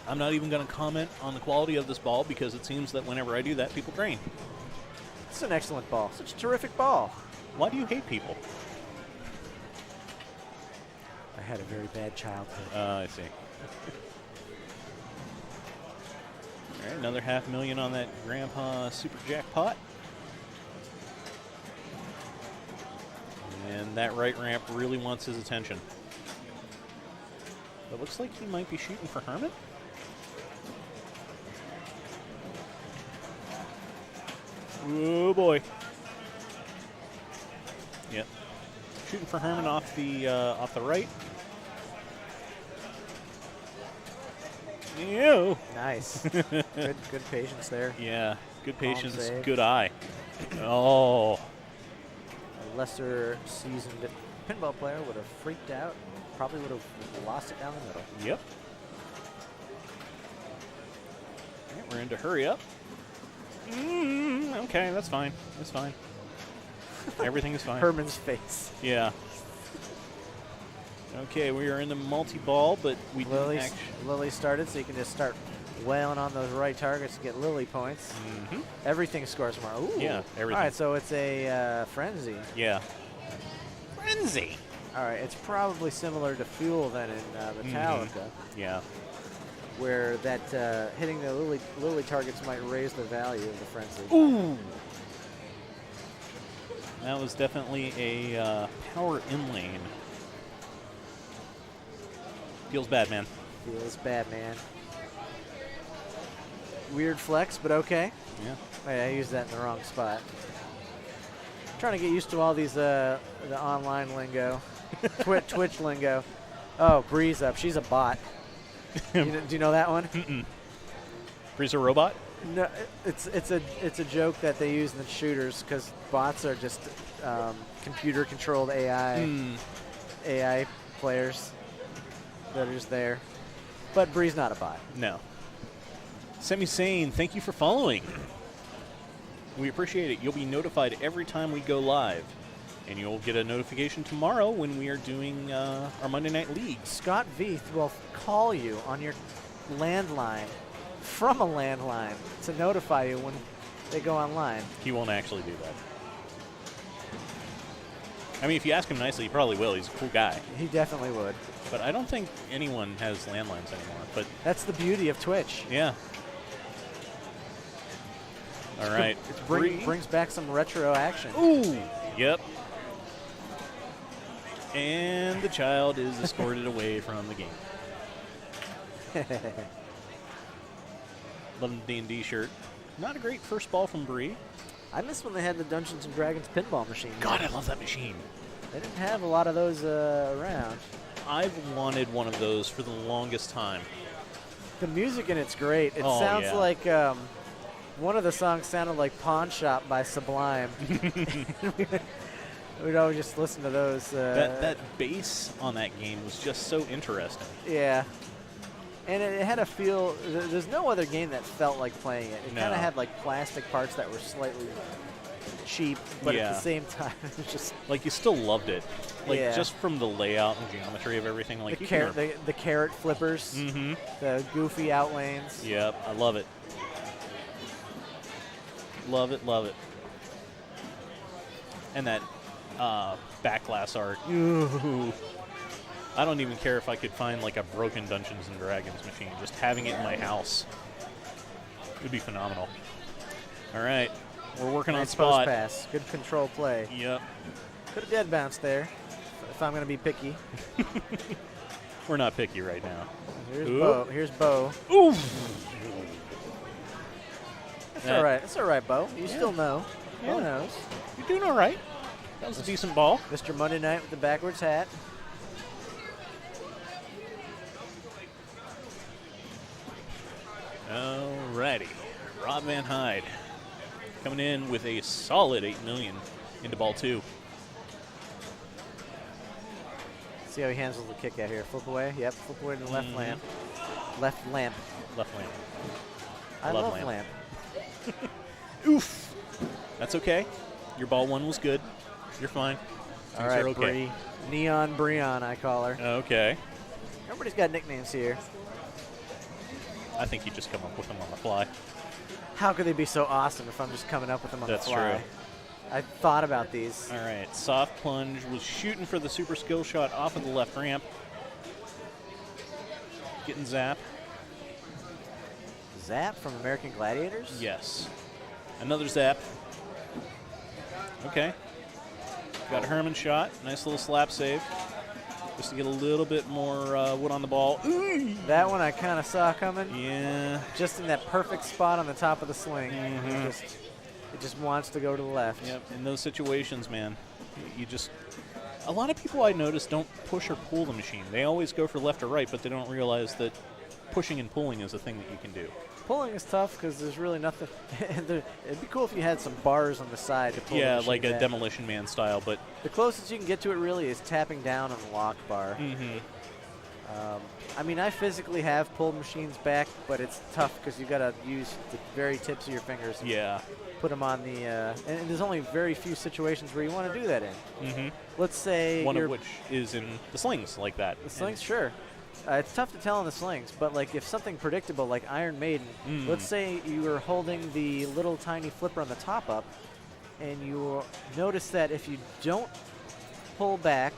Speaker 3: I'm not even going to comment on the quality of this ball because it seems that whenever I do that, people drain.
Speaker 5: It's an excellent ball. Such a terrific ball.
Speaker 3: Why do you hate people?
Speaker 5: I had a very bad childhood.
Speaker 3: I see. All right, another $500,000 on that Grandpa Super Jackpot. And that right ramp really wants his attention. It looks like he might be shooting for Herman. Oh boy. Yep. Shooting for Herman off the right. Ew.
Speaker 5: Nice. good patience there.
Speaker 3: Yeah, good
Speaker 5: Calm
Speaker 3: patience,
Speaker 5: save.
Speaker 3: good eye. Oh.
Speaker 5: A lesser seasoned pinball player would have freaked out. Probably would have lost it down the middle.
Speaker 3: Yep. All right, we're into hurry up. Okay, that's fine. That's fine. Everything is fine.
Speaker 5: Herman's face.
Speaker 3: Yeah. Okay, we are in the multi-ball, but we didn't actually.
Speaker 5: Lily started, so you can just start wailing on those right targets to get Lily points. Everything scores more. Ooh.
Speaker 3: Yeah, everything.
Speaker 5: All right, so it's a frenzy.
Speaker 3: Yeah. Frenzy.
Speaker 5: All right, it's probably similar to Fuel then in Metallica,
Speaker 3: Yeah.
Speaker 5: where that hitting the Lily targets might raise the value of the frenzy.
Speaker 3: Ooh. That was definitely a power in lane. Feels bad, man.
Speaker 5: Feels bad, man. Weird flex, but okay.
Speaker 3: Yeah.
Speaker 5: Wait, I used that in the wrong spot. Trying to get used to all these the online lingo, Twitch lingo. Oh, Breeze up. She's a bot. Do you know that one?
Speaker 3: Breeze a robot?
Speaker 5: No, it's a joke that they use in the shooters because bots are just computer controlled AI players that are just there. But Bree's not a bot.
Speaker 3: No. Semi-Sane, thank you for following. We appreciate it. You'll be notified every time we go live. And you'll get a notification tomorrow when we are doing our Monday Night League.
Speaker 5: Scott Veith will call you on your landline from a landline to notify you when they go online.
Speaker 3: He won't actually do that. I mean, if you ask him nicely, he probably will. He's a cool guy.
Speaker 5: He definitely would.
Speaker 3: But I don't think anyone has landlines anymore. But
Speaker 5: that's the beauty of Twitch.
Speaker 3: Yeah. All right.
Speaker 5: It brings back some retro action.
Speaker 3: Ooh. Yep. And the child is escorted away from the game. Love the D&D shirt. Not a great first ball from Bree.
Speaker 5: I miss when they had the Dungeons & Dragons pinball machine.
Speaker 3: God, I love that machine.
Speaker 5: They didn't have a lot of those around.
Speaker 3: I've wanted one of those for the longest time.
Speaker 5: The music in it's great. It sounds like one of the songs sounded like Pawn Shop by Sublime. We'd always just listen to those.
Speaker 3: That bass on that game was just so interesting.
Speaker 5: Yeah. And it had a feel, there's no other game that felt like playing it. It kind of had like plastic parts that were slightly cheap, but at the same time, it was just.
Speaker 3: Like you still loved it. Like just from the layout and geometry of everything. Like
Speaker 5: the carrot flippers, the goofy outlanes.
Speaker 3: Yep, I love it. Love it, love it. And that backglass art. Ooh. I don't even care if I could find like a broken Dungeons & Dragons machine. Just having it in my house would be phenomenal. All right. We're working on spot.
Speaker 5: Post pass. Good control play.
Speaker 3: Yep.
Speaker 5: Could have dead bounced there, if I'm going to be picky.
Speaker 3: We're not picky right now.
Speaker 5: Here's
Speaker 3: Ooh.
Speaker 5: Bo. Here's Bo.
Speaker 3: Ooh.
Speaker 5: It's all right. It's all right, Bo. You still know.
Speaker 3: Yeah.
Speaker 5: Bo knows.
Speaker 3: You're doing all right. That was a decent ball.
Speaker 5: Mr. Monday Night with the backwards hat.
Speaker 3: Alrighty. Rob Van Hyde coming in with a solid 8 million into ball 2.
Speaker 5: See how he handles the kick out here. Flip away. Yep. Flip away to the left lamp. Left lamp.
Speaker 3: Left lamp.
Speaker 5: I
Speaker 3: Love
Speaker 5: love
Speaker 3: lamp.
Speaker 5: lamp.
Speaker 3: Oof. That's okay. Your ball 1 was good. You're fine.
Speaker 5: All
Speaker 3: Things
Speaker 5: right,
Speaker 3: are okay.
Speaker 5: Bree. Neon Breon, I call her.
Speaker 3: Okay.
Speaker 5: Everybody's got nicknames here.
Speaker 3: I think you just come up with them on the fly.
Speaker 5: How could they be so awesome if I'm just coming up with them on
Speaker 3: That's
Speaker 5: the fly?
Speaker 3: true.
Speaker 5: I thought about these.
Speaker 3: All right. Soft plunge was shooting for the super skill shot off of the left ramp. Getting zap.
Speaker 5: Zap from American Gladiators?
Speaker 3: Yes. Another zap. Okay. Got a Herman shot. Nice little slap save. Just to get a little bit more wood on the ball. Ooh.
Speaker 5: That one I kind of saw coming.
Speaker 3: Yeah.
Speaker 5: Just in that perfect spot on the top of the sling.
Speaker 3: Mhm.
Speaker 5: It just wants to go to the left.
Speaker 3: Yep. In those situations, man, you just. A lot of people I notice don't push or pull the machine. They always go for left or right, but they don't realize that pushing and pulling is a thing that you can do.
Speaker 5: Pulling is tough because there's really nothing. It'd be cool if you had some bars on the side to pull the
Speaker 3: Yeah,
Speaker 5: machine
Speaker 3: like a
Speaker 5: back.
Speaker 3: Demolition Man style, but.
Speaker 5: The closest you can get to it really is tapping down on the lock bar.
Speaker 3: Mm-hmm.
Speaker 5: I mean, I physically have pulled machines back, but it's tough because you got to use the very tips of your fingers. And
Speaker 3: Yeah.
Speaker 5: Put them on the. And there's only very few situations where you want to do that in.
Speaker 3: Mm-hmm.
Speaker 5: Let's say
Speaker 3: One
Speaker 5: you're
Speaker 3: of which is in the slings like that.
Speaker 5: the slings, sure. It's tough to tell on the slings, but like if something predictable like Iron Maiden, let's say you were holding the little tiny flipper on the top up, and you notice that if you don't pull back,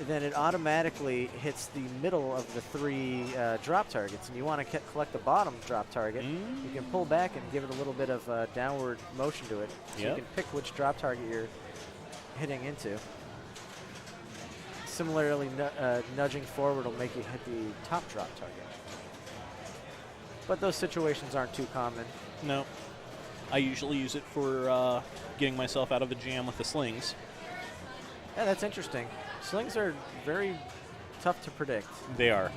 Speaker 5: then it automatically hits the middle of the 3 drop targets, and you want to collect the bottom drop target. You can pull back and give it a little bit of downward motion to it, so
Speaker 3: Yep.
Speaker 5: you can pick which drop target you're hitting into. Similarly, nudging forward will make you hit the top drop target. But those situations aren't too common.
Speaker 3: No. I usually use it for getting myself out of a jam with the slings.
Speaker 5: Yeah, that's interesting. Slings are very tough to predict.
Speaker 3: They are.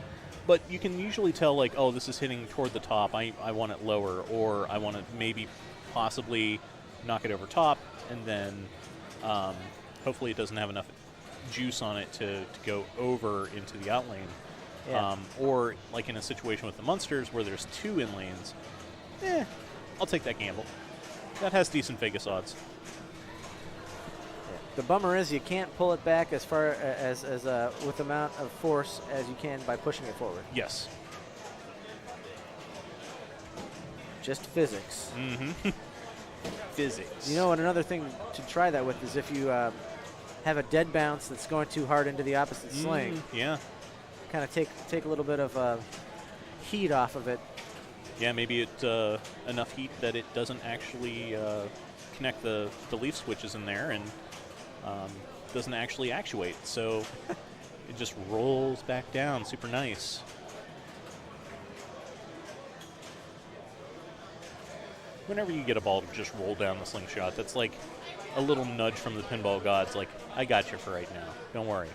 Speaker 3: But you can usually tell, like, oh, this is hitting toward the top. I want it lower, or I want to maybe possibly knock it over top, and then hopefully it doesn't have enough juice on it to go over into the out lane.
Speaker 5: Yeah.
Speaker 3: Or like in a situation with the Munsters where there's 2 in lanes, I'll take that gamble. That has decent Vegas odds.
Speaker 5: The bummer is you can't pull it back as far as with the amount of force as you can by pushing it forward.
Speaker 3: Yes.
Speaker 5: Just physics.
Speaker 3: Mm-hmm. Physics.
Speaker 5: You know what? Another thing to try that with is if you have a dead bounce that's going too hard into the opposite sling.
Speaker 3: Yeah.
Speaker 5: Kind of take a little bit of heat off of it.
Speaker 3: Yeah, maybe it enough heat that it doesn't actually connect the leaf switches in there and doesn't actually actuate. So it just rolls back down. Super nice. Whenever you get a ball to just roll down the slingshot, that's like a little nudge from the pinball gods. Like, I got you for right now. Don't worry.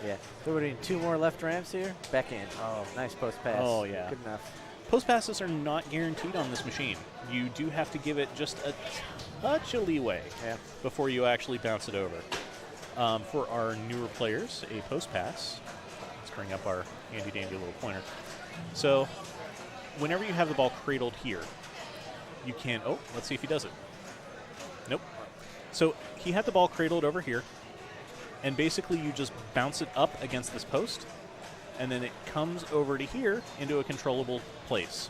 Speaker 5: Yeah. So we need 2 more left ramps here. Back in. Oh, nice post pass.
Speaker 3: Oh, yeah.
Speaker 5: Good enough.
Speaker 3: Post passes are not guaranteed on this machine. You do have to give it just a touch of leeway before you actually bounce it over. For our newer players, a post pass. Let's bring up our handy-dandy little pointer. So, whenever you have the ball cradled here, you can... Oh, let's see if he does it. Nope. So, he had the ball cradled over here, and basically you just bounce it up against this post, and then it comes over to here into a controllable place.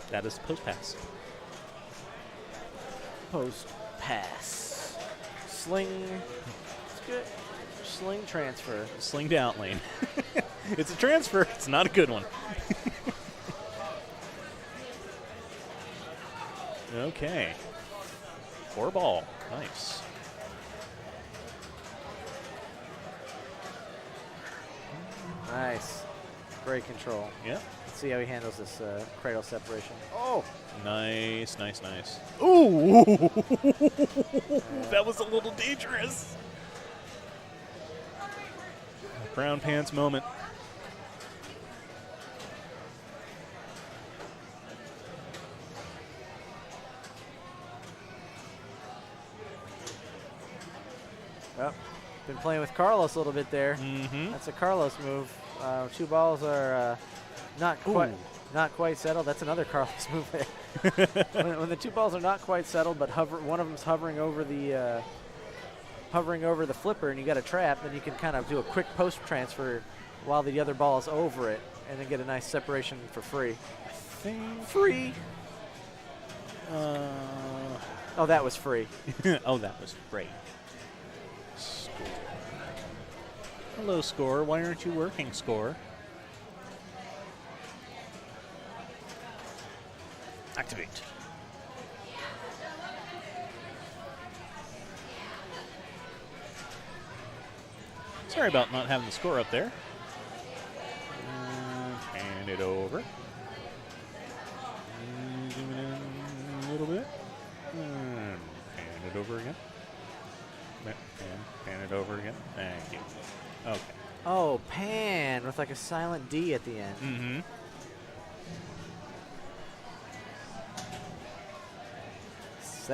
Speaker 3: That is the post pass.
Speaker 5: Post pass. Sling. It's good. Sling transfer.
Speaker 3: Sling to out lane. It's a transfer. It's not a good one. Okay. 4 ball. Nice.
Speaker 5: Nice. Great control.
Speaker 3: Yep.
Speaker 5: Let's see how he handles this cradle separation. Oh!
Speaker 3: Nice, nice, nice. Ooh! That was a little dangerous. Brown pants moment.
Speaker 5: Well, been playing with Carlos a little bit there.
Speaker 3: Mm-hmm.
Speaker 5: That's a Carlos move. 2 balls are not quite settled. That's another Carlos move there. when the 2 balls are not quite settled, but one of them's hovering over the flipper, and you got a trap, then you can kind of do a quick post transfer while the other ball is over it, and then get a nice separation for free. Free. Oh, that was free.
Speaker 3: Oh, that was great. Score. Hello, Score. Why aren't you working, Score? Activate. Sorry about not having the score up there. Hand it over. Zoom it in a little bit. And hand it over again. And pan it over again. Thank you. Okay.
Speaker 5: Oh, pan with like a silent D at the end.
Speaker 3: Mm-hmm.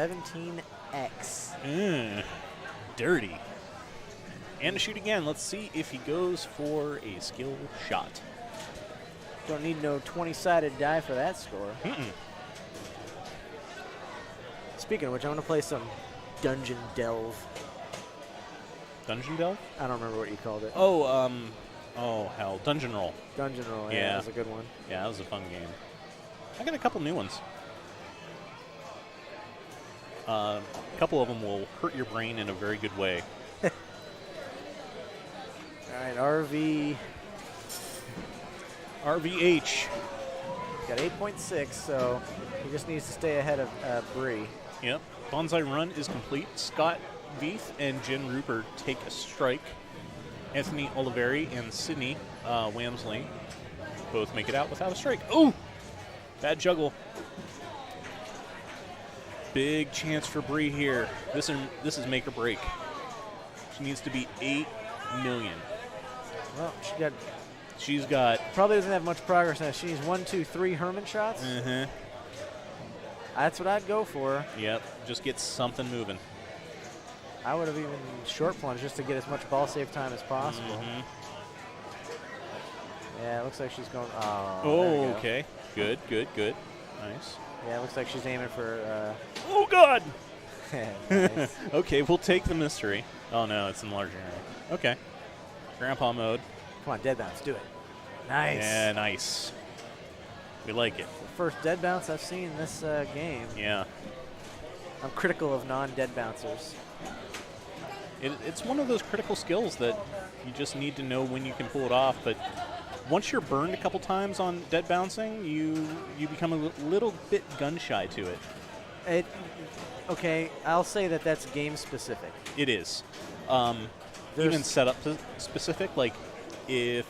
Speaker 5: $17X.
Speaker 3: Dirty. And to shoot again. Let's see if he goes for a skill shot.
Speaker 5: Don't need no 20-sided die for that score. Speaking of which, I'm going to play some Dungeon Delve.
Speaker 3: Dungeon Delve?
Speaker 5: I don't remember what you called it.
Speaker 3: Oh, oh hell, Dungeon Roll.
Speaker 5: Dungeon Roll,
Speaker 3: Yeah.
Speaker 5: that was a good one.
Speaker 3: Yeah, that was a fun game. I got a couple new ones. A couple of them will hurt your brain in a very good way.
Speaker 5: All right, RVH. Got 8.6, so he just needs to stay ahead of Bree.
Speaker 3: Yep. Bonsai Run is complete. Scott Veith and Jen Rupert take a strike. Anthony Oliveri and Sydney Wamsley both make it out without a strike. Ooh! Bad juggle. Big chance for Bree here. This is make or break. She needs to be 8 million.
Speaker 5: Well,
Speaker 3: She's got.
Speaker 5: Probably doesn't have much progress now. She needs 1, 2, 3 Herman shots.
Speaker 3: Mm-hmm.
Speaker 5: That's what I'd go for.
Speaker 3: Yep. Just get something moving.
Speaker 5: I would have even short plunged just to get as much ball save time as possible.
Speaker 3: Mm-hmm.
Speaker 5: Yeah, it looks like she's going. Oh,
Speaker 3: Oh,
Speaker 5: there we go.
Speaker 3: okay. Good, good, good. Nice.
Speaker 5: Yeah, it looks like she's aiming for.
Speaker 3: Oh, God!
Speaker 5: Nice.
Speaker 3: Okay, we'll take the mystery. Oh, no, it's in large area. Okay. Grandpa mode.
Speaker 5: Come on, dead bounce, do it. Nice.
Speaker 3: Yeah, nice. We like it.
Speaker 5: The first dead bounce I've seen in this game.
Speaker 3: Yeah.
Speaker 5: I'm critical of non-dead bouncers.
Speaker 3: It's one of those critical skills that you just need to know when you can pull it off. But once you're burned a couple times on dead bouncing, you become a little bit gun shy to it.
Speaker 5: Okay, I'll say that that's game specific.
Speaker 3: It is. Even setup specific, like if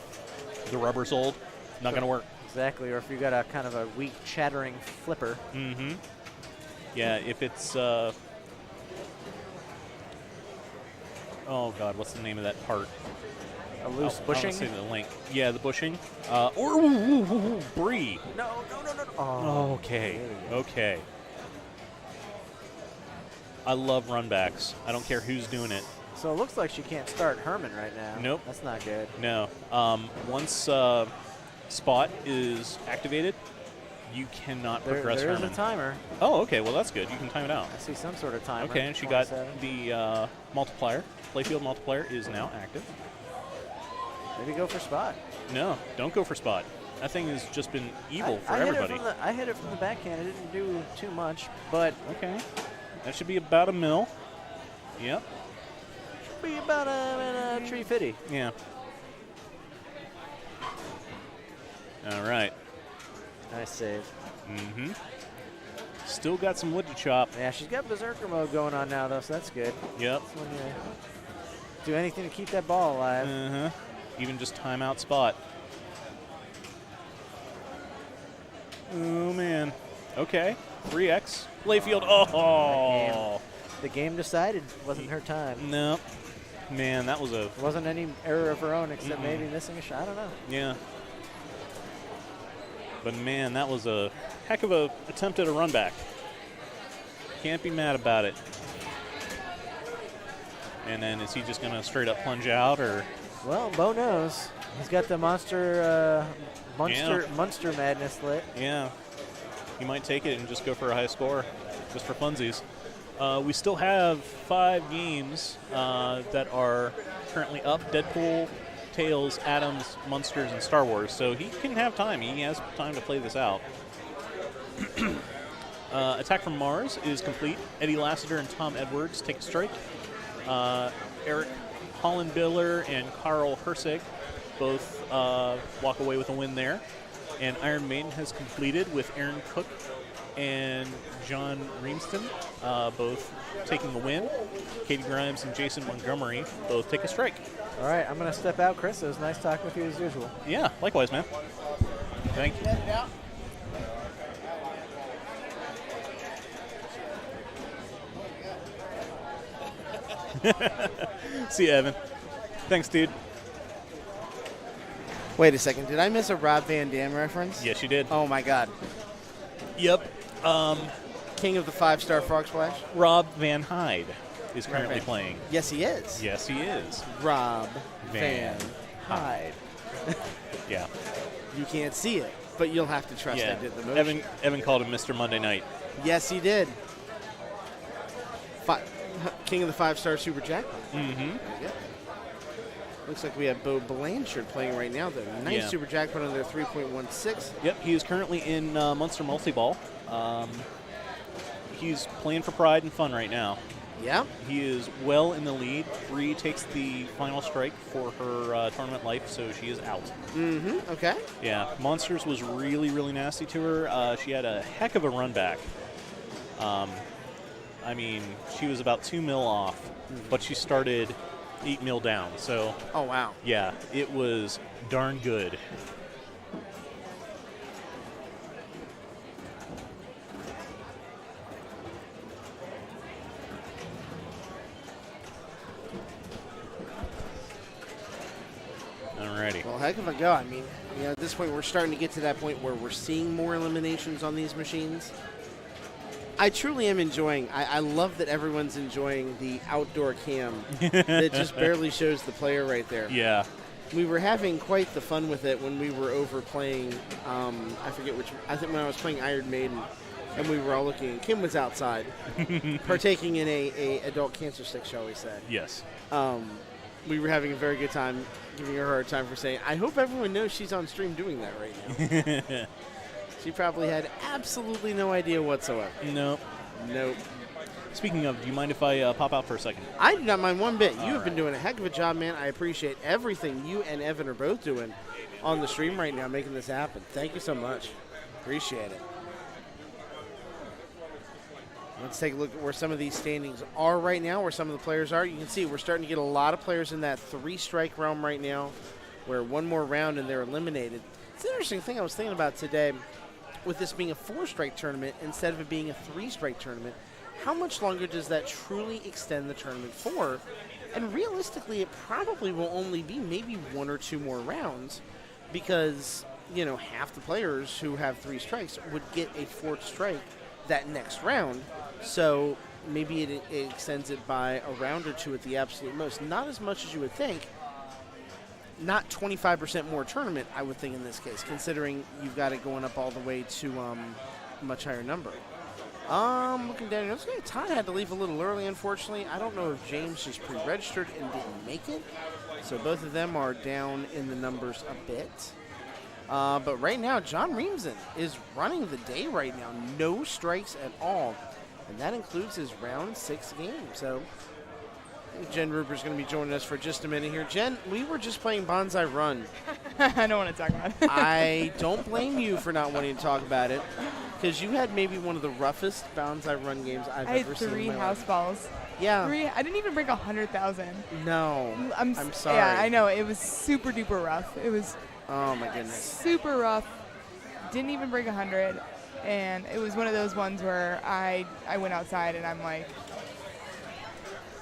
Speaker 3: the rubber's old, not going to work.
Speaker 5: Exactly, or if you got a kind of a weak chattering flipper.
Speaker 3: Mm-hmm. Yeah, if it's oh God, what's the name of that part?
Speaker 5: A loose
Speaker 3: I'll
Speaker 5: bushing?
Speaker 3: say the link. Yeah, the bushing. Or Bree.
Speaker 5: No.
Speaker 3: Oh, okay. Okay. I love runbacks. I don't care who's doing it.
Speaker 5: So it looks like she can't start Herman right now.
Speaker 3: Nope.
Speaker 5: That's not good.
Speaker 3: No. Once Spot is activated, you cannot progress
Speaker 5: There is
Speaker 3: Herman.
Speaker 5: a timer.
Speaker 3: Oh, okay. Well, that's good. You can time it out.
Speaker 5: I see some sort of timer.
Speaker 3: Okay, and she got
Speaker 5: 27.
Speaker 3: the multiplier. Playfield multiplier is now active.
Speaker 5: Maybe go for Spot.
Speaker 3: No, don't go for Spot. That thing has just been evil for
Speaker 5: I hit
Speaker 3: everybody.
Speaker 5: I hit it from the backhand. It didn't do too much, but
Speaker 3: Okay. That should be about a mil. Yep.
Speaker 5: be about a tree fitty.
Speaker 3: Yeah. All right.
Speaker 5: Nice save.
Speaker 3: Mm-hmm. Still got some wood to chop.
Speaker 5: Yeah, she's got Berserker mode going on now, though, so that's good.
Speaker 3: Yep.
Speaker 5: That's when you do anything to keep that ball alive.
Speaker 3: Uh-huh. even just timeout spot. Oh, man. Okay. 3X. Layfield. Oh.
Speaker 5: The game decided. Wasn't her time.
Speaker 3: No. Man, that was a...
Speaker 5: It wasn't any error of her own except maybe missing a shot. I don't know.
Speaker 3: Yeah. But, man, that was a heck of a attempt at a run back. Can't be mad about it. And then is he just going to straight up plunge out, or...
Speaker 5: Well, Bo knows. He's got the Munster madness lit.
Speaker 3: Yeah. He might take it and just go for a high score, just for funsies. We still have 5 games that are currently up. Deadpool, Tails, Adams, Munsters, and Star Wars. So he can have time. He has time to play this out. Attack from Mars is complete. Eddie Lassiter and Tom Edwards take a strike. Eric Hollenbiller and Carl Hersig both walk away with a win there. And Iron Maiden has completed with Aaron Cook and John Reamston both taking the win. Katie Grimes and Jason Montgomery both take a strike.
Speaker 5: All right, I'm going to step out, Chris. It was nice talking with you as usual.
Speaker 3: Yeah, likewise, man. Thank you. See you, Evan. Thanks, dude.
Speaker 2: Wait a second. Did I miss a Rob Van Dam reference?
Speaker 3: Yes, you did.
Speaker 2: Oh, my God.
Speaker 3: Yep.
Speaker 2: King of the 5-star Frog Splash?
Speaker 3: Rob Van Hyde is currently playing.
Speaker 2: Yes, he is.
Speaker 3: Yes, he is.
Speaker 2: Rob Van Hyde.
Speaker 3: Yeah.
Speaker 2: You can't see it, but you'll have to trust I did the motion.
Speaker 3: Evan called him Mr. Monday Night.
Speaker 2: Yes, he did. King of the 5-star Super Jackpot.
Speaker 3: Mm-hmm.
Speaker 2: Looks like we have Bo Blanchard playing right now, though. Nice Super Jackpot under 3.16.
Speaker 3: Yep, he is currently in Munster Multi-Ball. He's playing for pride and fun right now.
Speaker 2: Yeah.
Speaker 3: He is well in the lead. Bree takes the final strike for her tournament life, so she is out.
Speaker 2: Mm-hmm. Okay.
Speaker 3: Yeah. Monsters was really, really nasty to her. She had a heck of a run back. I mean, she was about 2 mil off, but she started 8 mil down. So.
Speaker 2: Oh, wow.
Speaker 3: Yeah, it was darn good. Alrighty.
Speaker 2: Well, heck of a go. I mean, at this point, we're starting to get to that point where we're seeing more eliminations on these machines. I truly am enjoying. I love that everyone's enjoying the outdoor cam that just barely shows the player right there.
Speaker 3: Yeah.
Speaker 2: We were having quite the fun with it when we were over playing. I forget which. I think when I was playing Iron Maiden, and we were all looking. And Kim was outside, partaking in a adult cancer stick, shall we say?
Speaker 3: Yes.
Speaker 2: We were having a very good time, giving her a hard time for saying, "I hope everyone knows she's on stream doing that right now." She probably had absolutely no idea whatsoever.
Speaker 3: Nope. Speaking of, do you mind if I pop out for a second?
Speaker 2: I do not mind one bit. You have been doing a heck of a job, man. I appreciate everything you and Evan are both doing on the stream right now, making this happen. Thank you so much. Appreciate it. Let's take a look at where some of these standings are right now, where some of the players are. You can see we're starting to get a lot of players in that 3-strike realm right now, where one more round and they're eliminated. It's an interesting thing I was thinking about today. With this being a 4-strike tournament instead of it being a 3-strike tournament, how much longer does that truly extend the tournament for? And realistically, it probably will only be maybe 1 or 2 more rounds because, you know, half the players who have 3 strikes would get a 4th strike that next round. So maybe it extends it by a round or 2 at the absolute most. Not as much as you would think. Not 25% more tournament, I would think in this case, considering you've got it going up all the way to a much higher number. Looking down here, Todd had to leave a little early, unfortunately. I don't know if James just pre-registered and didn't make it. So both of them are down in the numbers a bit. But right now, John Reamson is running the day right now. No strikes at all. And that includes his round 6 game. So Jen Ruper's going to be joining us for just a minute here. Jen, we were just playing Bonsai Run.
Speaker 10: I don't want to talk about it.
Speaker 2: I don't blame you for not wanting to talk about it. Because you had maybe one of the roughest bounds I run games I've
Speaker 10: I
Speaker 2: ever
Speaker 10: had
Speaker 2: seen.
Speaker 10: 3
Speaker 2: in my
Speaker 10: house
Speaker 2: life.
Speaker 10: balls.
Speaker 2: Yeah.
Speaker 10: 3. I didn't even break 100,000.
Speaker 2: No. I'm sorry.
Speaker 10: Yeah, I know. It was super duper rough. It was
Speaker 2: Oh my goodness.
Speaker 10: super rough. Didn't even break 100. And it was one of those ones where I went outside and I'm like,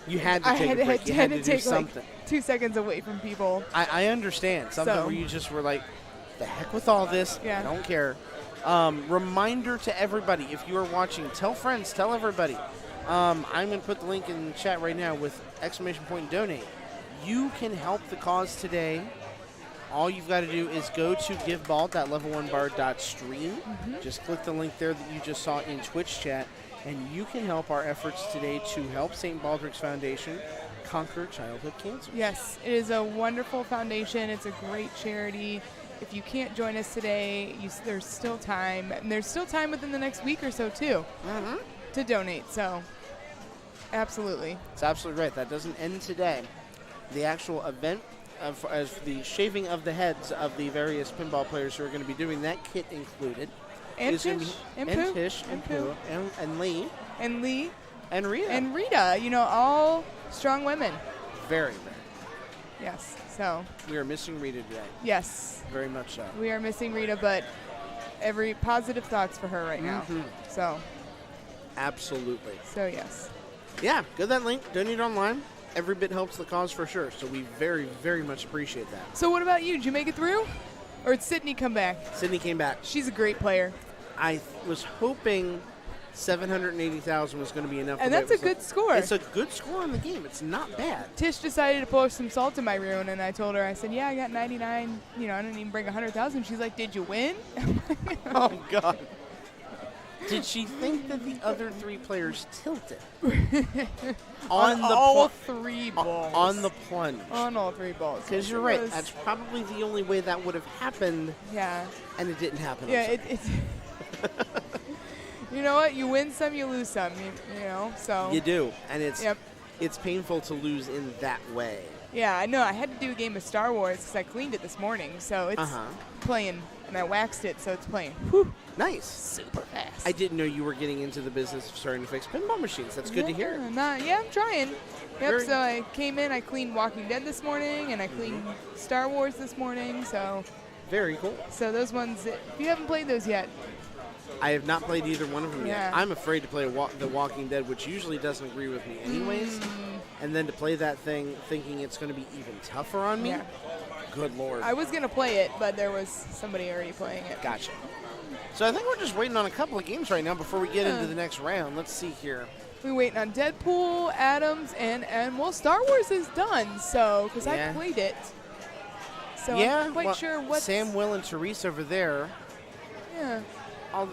Speaker 2: You had to
Speaker 10: I
Speaker 2: take
Speaker 10: had,
Speaker 2: a break. You had to do
Speaker 10: take
Speaker 2: something.
Speaker 10: like 2 seconds away from people.
Speaker 2: I understand. Something
Speaker 10: So-
Speaker 2: where you just were like, the heck with all this.
Speaker 10: Yeah.
Speaker 2: I don't care. Reminder to everybody, if you are watching, tell friends, tell everybody. I'm going to put the link in the chat right now with ! donate. You can help the cause today. All you've got to do is go to giveball.level1bar.stream. Just click the link there that you just saw in Twitch chat, and you can help our efforts today to help St. Baldrick's Foundation conquer childhood cancer.
Speaker 10: Yes, it is a wonderful foundation. It's a great charity. If you can't join us today, there's still time. And there's still time within the next week or so, too, to donate. So, absolutely.
Speaker 2: It's absolutely right. That doesn't end today. The actual event of the shaving of the heads of the various pinball players who are going to be doing that kit included.
Speaker 10: And
Speaker 2: is gonna
Speaker 10: Tish,
Speaker 2: be-
Speaker 10: and
Speaker 2: and
Speaker 10: Pooh,
Speaker 2: Tish, and Pooh, and Lee,
Speaker 10: and Lee,
Speaker 2: and Rita.
Speaker 10: and Rita. You know, all strong women.
Speaker 2: very, very.
Speaker 10: Yes. So,
Speaker 2: We are missing Rita today.
Speaker 10: yes,
Speaker 2: Very much so.
Speaker 10: we are missing Rita, but every positive thoughts for her right now. So,
Speaker 2: Absolutely.
Speaker 10: yes.
Speaker 2: Yeah, go to that link. Donate online. Every bit helps the cause for sure. So we very, very much appreciate that.
Speaker 10: So, what about you? Did you make it through? Or did Sydney come back?
Speaker 2: Sydney came back.
Speaker 10: She's a great player.
Speaker 2: I was hoping 780,000 was going to be enough.
Speaker 10: And
Speaker 2: the way
Speaker 10: that's
Speaker 2: it
Speaker 10: a
Speaker 2: was
Speaker 10: good score.
Speaker 2: It's a good score on the game. It's not bad.
Speaker 10: Tish decided to pour some salt in my rune, and I told her, I said, yeah, I got 99. You know, I didn't even break 100,000. She's like, did you win?
Speaker 2: Oh, God. Did she think that the other 3 players tilted?
Speaker 10: On
Speaker 2: the
Speaker 10: all
Speaker 2: pl-
Speaker 10: 3 balls.
Speaker 2: On the plunge.
Speaker 10: On all 3 balls.
Speaker 2: Because you're
Speaker 10: It
Speaker 2: right.
Speaker 10: was-
Speaker 2: That's probably the only way that would have happened,
Speaker 10: Yeah.
Speaker 2: and it didn't happen. I'm
Speaker 10: Yeah,
Speaker 2: sorry.
Speaker 10: it's... You know what? You win some, you lose some, you know? So...
Speaker 2: You do, and it's
Speaker 10: Yep.
Speaker 2: it's painful to lose in that way.
Speaker 10: Yeah, I know. I had to do a game of Star Wars because I cleaned it this morning, so it's playing, and I waxed it, so it's playing. Whew.
Speaker 2: Nice.
Speaker 10: Super fast.
Speaker 2: I didn't know you were getting into the business of starting to fix pinball machines. That's good to hear.
Speaker 10: Yeah, I'm trying. Yep,
Speaker 2: Very-
Speaker 10: so I came in, I cleaned Walking Dead this morning, and I cleaned Star Wars this morning, so
Speaker 2: Very cool.
Speaker 10: those ones, if you haven't played those yet,
Speaker 2: I have not played either one of them
Speaker 10: Yeah.
Speaker 2: yet. I'm afraid to play The Walking Dead, which usually doesn't agree with me anyways. And then to play that thing thinking it's going to be even tougher on me.
Speaker 10: Yeah.
Speaker 2: Good Lord.
Speaker 10: I was going to play it, but there was somebody already playing it.
Speaker 2: Gotcha. So I think we're just waiting on a couple of games right now before we get into the next round. Let's see here.
Speaker 10: We're waiting on Deadpool, Adams, and well, Star Wars is done, so, because
Speaker 2: Yeah.
Speaker 10: I played it. So
Speaker 2: yeah,
Speaker 10: I'm quite sure what...
Speaker 2: Sam, Will, and Therese over there.
Speaker 10: Yeah.
Speaker 2: I'll-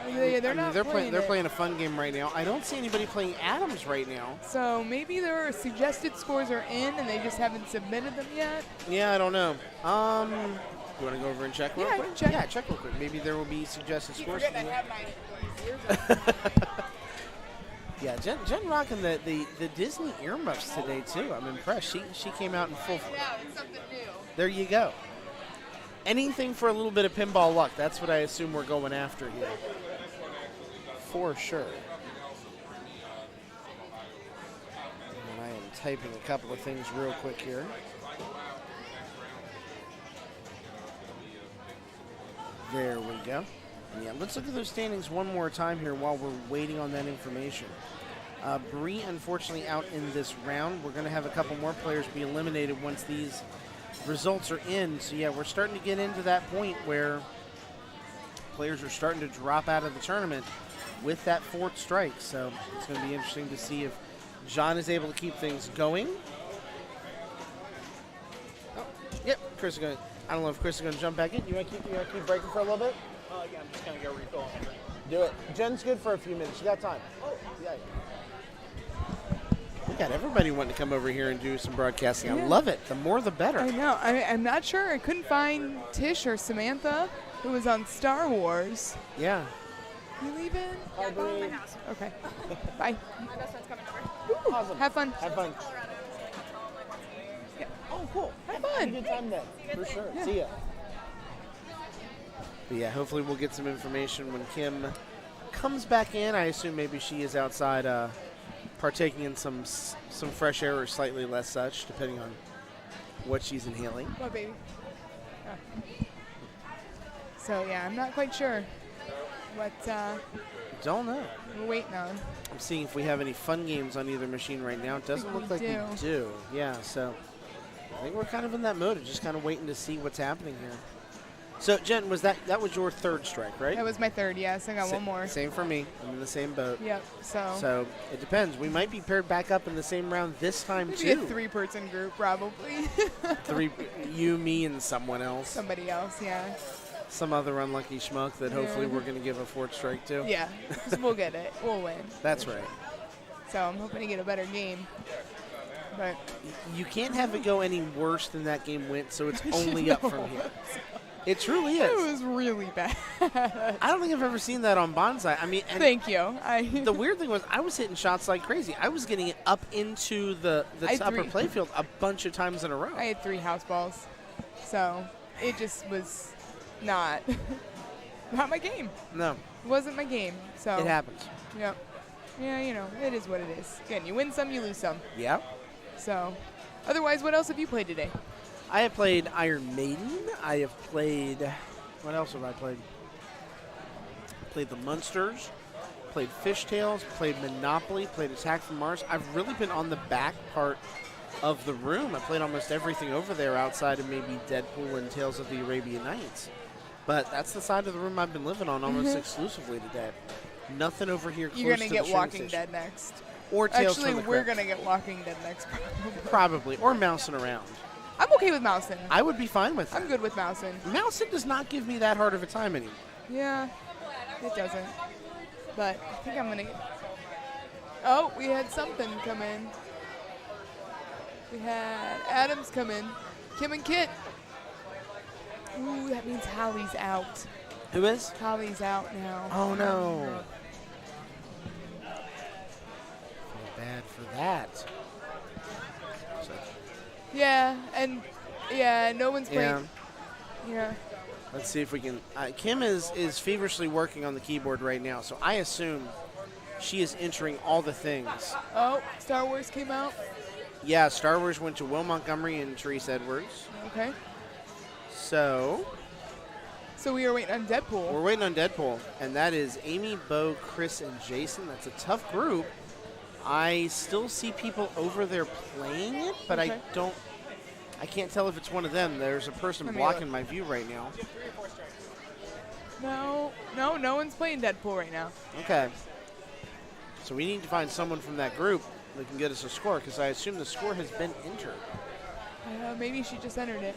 Speaker 10: They're not
Speaker 2: they're
Speaker 10: playing
Speaker 2: They're
Speaker 10: it.
Speaker 2: playing a fun game right now. I don't see anybody playing Adams right now.
Speaker 10: So maybe their suggested scores are in and they just haven't submitted them yet.
Speaker 2: Yeah, I don't know. You want to go over and check real
Speaker 10: Yeah, I
Speaker 2: quick?
Speaker 10: can check.
Speaker 2: Yeah, check real quick. Maybe there will be suggested scores. Yeah, Jen rocking the Disney earmuffs today too. I'm impressed. She came out in full.
Speaker 10: Yeah, it's something new.
Speaker 2: There you go. Anything for a little bit of pinball luck. That's what I assume we're going after here. For sure. And I am typing a couple of things real quick here. There we go. Yeah, let's look at those standings one more time here while we're waiting on that information. Bree, unfortunately, out in this round. We're going to have a couple more players be eliminated once these results are in. So, yeah, we're starting to get into that point where players are starting to drop out of the tournament with that 4th strike. So, it's going to be interesting to see if John is able to keep things going. Oh, yep, Chris is going to. I don't know if Chris is going to jump back in. You want to keep breaking for a little bit?
Speaker 8: Yeah, I'm just going to go refill.
Speaker 2: Do it. Jen's good for a few minutes. You got time. Oh, yeah. We got everybody wanting to come over here and do some broadcasting. I
Speaker 10: Yeah.
Speaker 2: love it. The more, the better.
Speaker 10: I know. I'm not sure. I couldn't find Tish or Samantha, who was on Star Wars.
Speaker 2: Yeah.
Speaker 10: You leaving?
Speaker 2: Hi, Bree.
Speaker 10: Okay. Bye.
Speaker 7: My best friend's coming over.
Speaker 2: Awesome.
Speaker 10: Have fun.
Speaker 2: Have fun. Oh, cool.
Speaker 10: Have fun.
Speaker 2: Good time then. For sure.
Speaker 10: Yeah.
Speaker 2: See ya. But yeah, hopefully we'll get some information when Kim comes back in. I assume maybe she is outside partaking in some fresh air or slightly less such, depending on what she's inhaling.
Speaker 10: What, baby? Oh. So, yeah, I'm not quite sure what
Speaker 2: Don't know.
Speaker 10: we're waiting on.
Speaker 2: I'm seeing if we have any fun games on either machine right now. It doesn't look like we do. Yeah, so I think we're kind of in that mode of just kind of waiting to see what's happening here. So, Jen, that was your third strike, right?
Speaker 10: That was my third, yes. I got one more.
Speaker 2: Same for me. I'm in the same boat.
Speaker 10: Yep, so.
Speaker 2: So it depends. We might be paired back up in the same round this time,
Speaker 10: Maybe
Speaker 2: too.
Speaker 10: a three-person group, probably.
Speaker 2: Three, you, me, and someone else.
Speaker 10: Somebody else, yeah.
Speaker 2: Some other unlucky schmuck that hopefully we're going to give a fourth strike to.
Speaker 10: Yeah, 'cause we'll get it. We'll win.
Speaker 2: That's right.
Speaker 10: So I'm hoping to get a better game. But
Speaker 2: you can't have it go any worse than that game went, so it's only up from here. It truly is.
Speaker 10: It was really bad.
Speaker 2: I don't think I've ever seen that on Bonsai. I mean,
Speaker 10: thank you.
Speaker 2: The weird thing was I was hitting shots like crazy. I was getting it up into the upper playfield a bunch of times in a row.
Speaker 10: I had 3 house balls, so it just was not my game.
Speaker 2: No,
Speaker 10: it wasn't my game. So
Speaker 2: it happens.
Speaker 10: Yep. Yeah, you know, it is what it is. Again, you win some, you lose some.
Speaker 2: Yeah.
Speaker 10: So, otherwise, what else have you played today?
Speaker 2: I have played Iron Maiden. I have played. What else have I played? Played the Munsters. Played Fishtails. Played Monopoly. Played Attack from Mars. I've really been on the back part of the room. I played almost everything over there outside of maybe Deadpool and Tales of the Arabian Nights. But that's the side of the room I've been living on almost exclusively today. Nothing over here close
Speaker 10: You're going
Speaker 2: to
Speaker 10: to
Speaker 2: the
Speaker 10: get
Speaker 2: train
Speaker 10: Walking
Speaker 2: station.
Speaker 10: Dead next.
Speaker 2: Or Tales
Speaker 10: Actually,
Speaker 2: from the
Speaker 10: we're
Speaker 2: Crypt.
Speaker 10: going to get Walking Dead next,
Speaker 2: Probably. Or mousing around.
Speaker 10: I'm okay with mousing.
Speaker 2: I would be fine with that.
Speaker 10: I'm good with mousing.
Speaker 2: Mousing does not give me that hard of a time anymore.
Speaker 10: Yeah, it doesn't. But I think I'm going to get... Oh, we had something come in. We had Adams come in. Kim and Kit. Ooh, that means Hallie's out.
Speaker 2: Who is?
Speaker 10: Hallie's out now.
Speaker 2: Oh, no. Feel bad for that. So.
Speaker 10: Yeah, and no one's playing. Yeah.
Speaker 2: Let's see if we can. Kim is feverishly working on the keyboard right now, so I assume she is entering all the things.
Speaker 10: Oh, Star Wars came out.
Speaker 2: Yeah, Star Wars went to Will Montgomery and Therese Edwards.
Speaker 10: Okay.
Speaker 2: So
Speaker 10: we are waiting on Deadpool.
Speaker 2: We're waiting on Deadpool, and that is Amy, Bo, Chris, and Jason. That's a tough group. I still see people over there playing it, but
Speaker 10: Okay.
Speaker 2: I can't tell if it's one of them. There's a person
Speaker 10: Let me
Speaker 2: blocking
Speaker 10: look.
Speaker 2: my view right now.
Speaker 10: No one's playing Deadpool right now.
Speaker 2: Okay. So we need to find someone from that group that can get us a score, because I assume the score has been entered.
Speaker 10: Maybe she just entered it.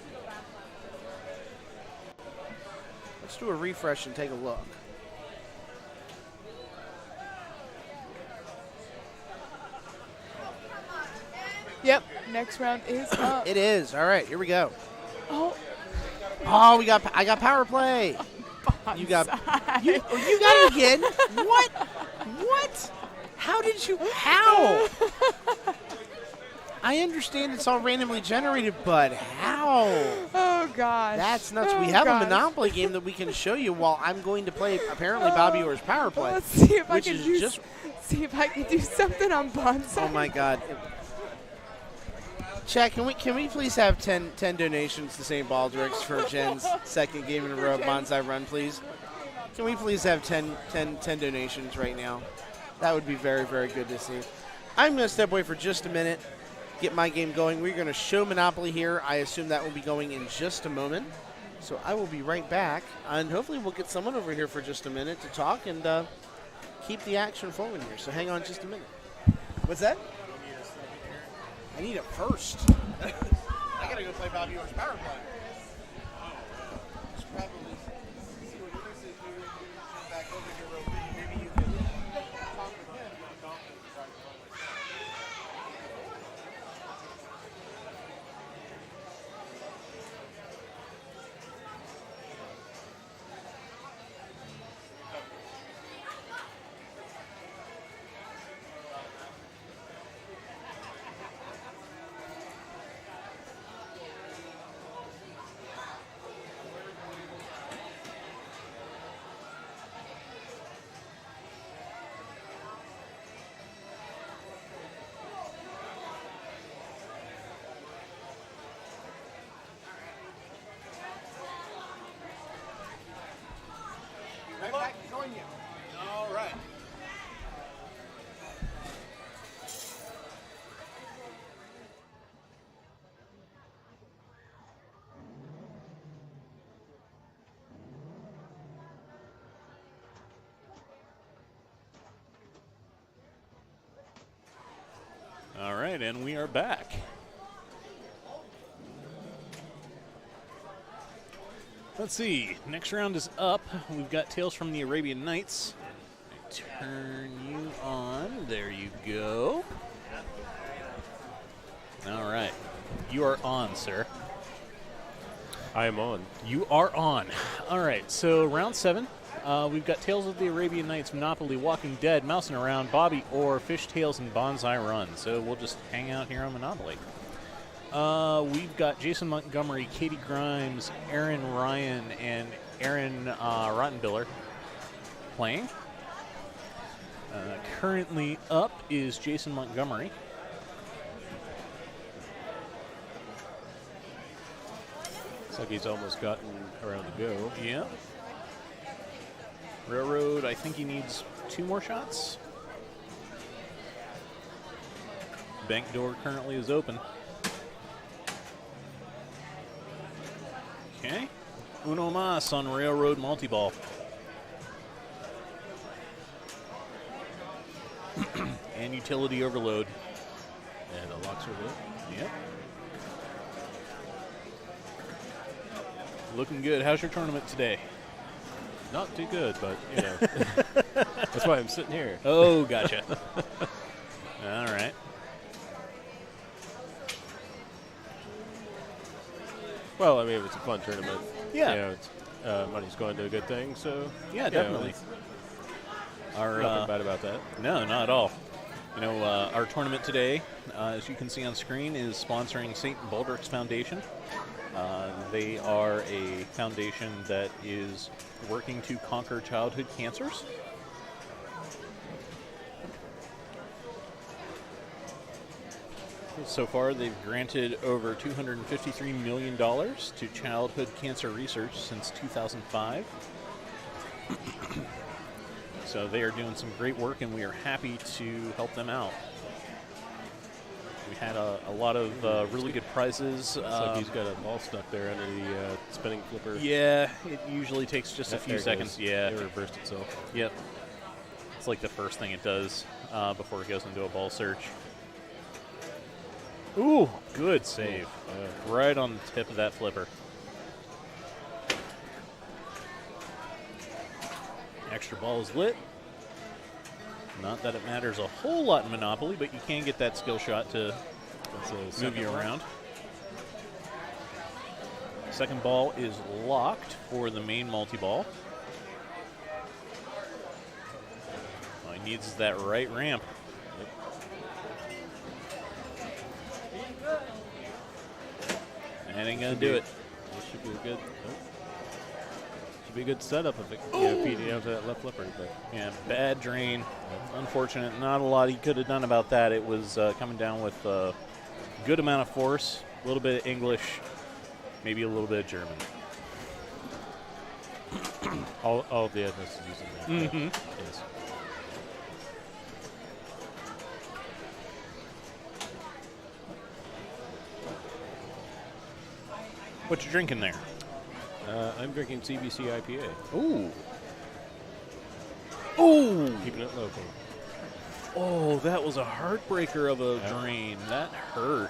Speaker 2: Let's do a refresh and take a look.
Speaker 10: Yep, next round is up.
Speaker 2: It is. All right, here we go.
Speaker 10: Oh,
Speaker 2: I got power play. You got you got it again. What? What? How did you? How? I understand it's all randomly generated, but how?
Speaker 10: Oh gosh.
Speaker 2: That's nuts.
Speaker 10: Oh,
Speaker 2: We have
Speaker 10: gosh.
Speaker 2: a Monopoly game that we can show you while I'm going to play apparently Bobby Orr's power play.
Speaker 10: Let's see if I
Speaker 2: which
Speaker 10: can
Speaker 2: is
Speaker 10: do
Speaker 2: just
Speaker 10: see if I can do something on Bonsai.
Speaker 2: oh my god. Chad, can we please have 10 donations to St. Baldrick's for Jen's second game in a row Bonsai Run, please? Can we please have 10 donations right now? That would be very, very good to see. I'm going to step away for just a minute, get my game going. We're going to show Monopoly here. I assume that will be going in just a moment. So I will be right back, and hopefully we'll get someone over here for just a minute to talk and keep the action flowing here. So hang on just a minute. What's that? I need it first. I gotta go play Bobby Orr's power play. Should probably see what Chris is doing. Come back over here real quick. Maybe you can talk with him.
Speaker 3: All right, and we are back. Let's see. Next round is up. We've got Tales from the Arabian Nights. Turn you on. There you go. All right. You are on, sir.
Speaker 11: I am on.
Speaker 3: You are on. All right. So round 7. We've got Tales of the Arabian Nights, Monopoly, Walking Dead, Mousing Around, Bobby Orr, Fish Tales, and Bonsai Run. So we'll just hang out here on Monopoly. We've got Jason Montgomery, Katie Grimes, Aaron Ryan, and Aaron Rottenbiller playing. Currently up is Jason Montgomery.
Speaker 11: Looks like he's almost gotten around to go.
Speaker 3: Yeah. Railroad, I think he needs 2 more shots. Bank door currently is open. Okay. Uno mas on Railroad multi-ball. And utility overload.
Speaker 11: And the locks are lit.
Speaker 3: Yep. Looking good. How's your tournament today?
Speaker 11: Not too good, but, you know. That's why I'm sitting here.
Speaker 3: Oh, gotcha. All right.
Speaker 11: Well, I mean, it's a fun tournament.
Speaker 3: Yeah.
Speaker 11: You know, it's, money's going to a good thing, so.
Speaker 3: Yeah,
Speaker 11: you know,
Speaker 3: definitely.
Speaker 11: Nothing bad about that.
Speaker 3: No, not at all. You know, our tournament today, as you can see on screen, is sponsoring St. Baldrick's Foundation. They are a foundation that is working to conquer childhood cancers. So far, they've granted over $253 million to childhood cancer research since 2005. So they are doing some great work, and we are happy to help them out. We had a lot of really good prizes.
Speaker 11: Looks like he's got a ball stuck there under the spinning flipper.
Speaker 3: Yeah, it usually takes just a few seconds. Yeah,
Speaker 11: it reversed itself.
Speaker 3: Yep. It's like the first thing it does before it goes into a ball search. Ooh, good save. Right on the tip of that flipper. Extra ball is lit. Not that it matters a whole lot in Monopoly, but you can get that skill shot to move you around. Second ball is locked for the main multi-ball. All he needs is that right ramp. That ain't gonna do it.
Speaker 11: This should be a good. Should be a good setup if it feeding out to that left flipper. But
Speaker 3: yeah, bad drain. Unfortunate. Not a lot he could have done about that. It was coming down with a good amount of force, a little bit of English, maybe a little bit of German.
Speaker 11: all of the ethnicities in there.
Speaker 3: Mm-hmm.
Speaker 11: Yes.
Speaker 3: What you drinking there?
Speaker 11: I'm drinking CBC IPA.
Speaker 3: Ooh. Ooh.
Speaker 11: Keeping it local.
Speaker 3: Oh, that was a heartbreaker of a drain. That hurt.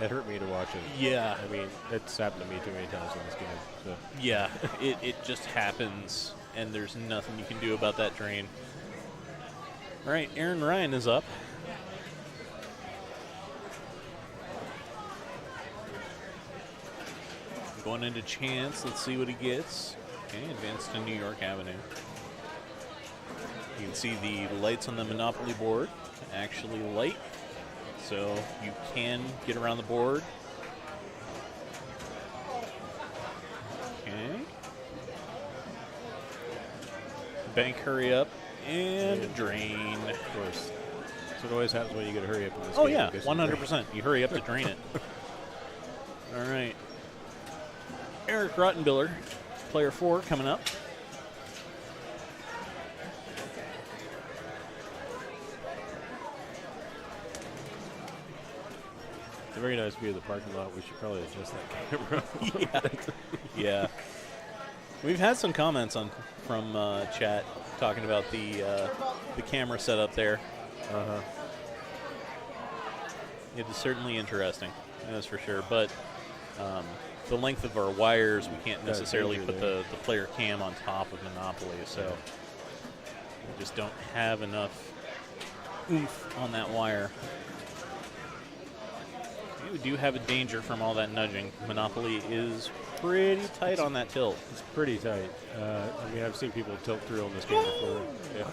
Speaker 11: It hurt me to watch it.
Speaker 3: Yeah.
Speaker 11: I mean, it's happened to me too many times in this game. So.
Speaker 3: Yeah, it just happens, and there's nothing you can do about that drain. All right, Aaron Ryan is up. Going into chance. Let's see what he gets. Okay, advanced to New York Avenue. You can see the lights on the Monopoly board actually light, so you can get around the board. Okay. Bank hurry up and drain.
Speaker 11: Of course. That's what always happens when you get a hurry up in this
Speaker 3: Oh
Speaker 11: game.
Speaker 3: yeah, 100%. You hurry up to drain it. All right. Eric Rottenbiller, player 4, coming up.
Speaker 11: It's a very nice view of the parking lot. We should probably adjust that camera.
Speaker 3: Yeah. We've had some comments from chat talking about the camera setup there. It is certainly interesting, that's for sure. But the length of our wires, we can't necessarily put the player cam on top of Monopoly, so we just don't have enough oomph on that wire. We do have a danger from all that nudging. Monopoly is pretty tight on that tilt.
Speaker 11: It's pretty tight. I mean, I've seen people tilt through on this game before. Yeah.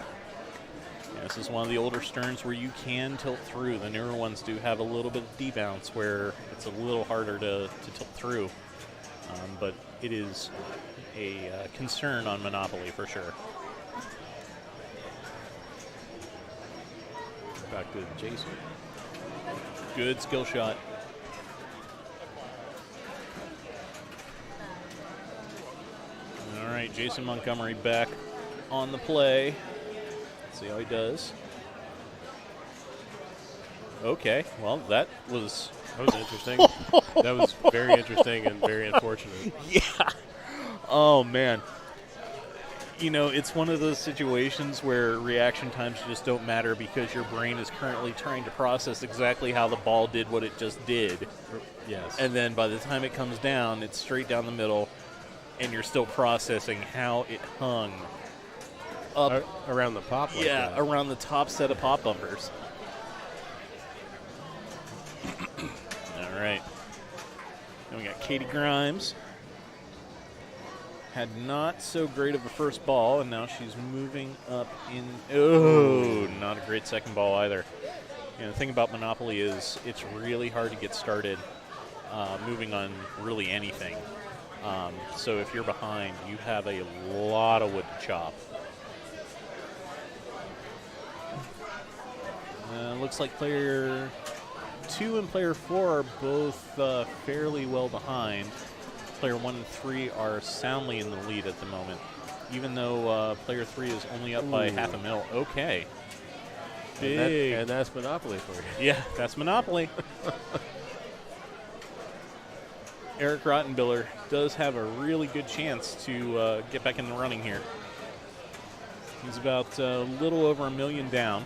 Speaker 3: Yeah, this is one of the older Sterns where you can tilt through. The newer ones do have a little bit of debounce where it's a little harder to tilt through. But it is a concern on Monopoly for sure.
Speaker 11: Back to Jason.
Speaker 3: Good skill shot. All right, Jason Montgomery back on the play. Let's see how he does. Okay, well, that was
Speaker 11: interesting. That was very interesting and very unfortunate.
Speaker 3: Yeah. Oh, man. You know, it's one of those situations where reaction times just don't matter because your brain is currently trying to process exactly how the ball did what it just did.
Speaker 11: Yes.
Speaker 3: And then by the time it comes down, it's straight down the middle, and you're still processing how it hung up.
Speaker 11: Around the pop like
Speaker 3: yeah,
Speaker 11: that.
Speaker 3: around the top set of pop bumpers. All right. Then we got Katie Grimes. Had not so great of a first ball, and now she's moving up in. Oh, not a great second ball either. And the thing about Monopoly is it's really hard to get started moving on really anything. So if you're behind, you have a lot of wood to chop. Looks like player 2 and player 4 are both fairly well behind. Player 1 and 3 are soundly in the lead at the moment, even though player 3 is only up by half a mil. Okay. Big.
Speaker 11: And that's Monopoly for you.
Speaker 3: Yeah, that's Monopoly. Eric Rottenbiller does have a really good chance to get back in the running here. He's about a little over $1 million down.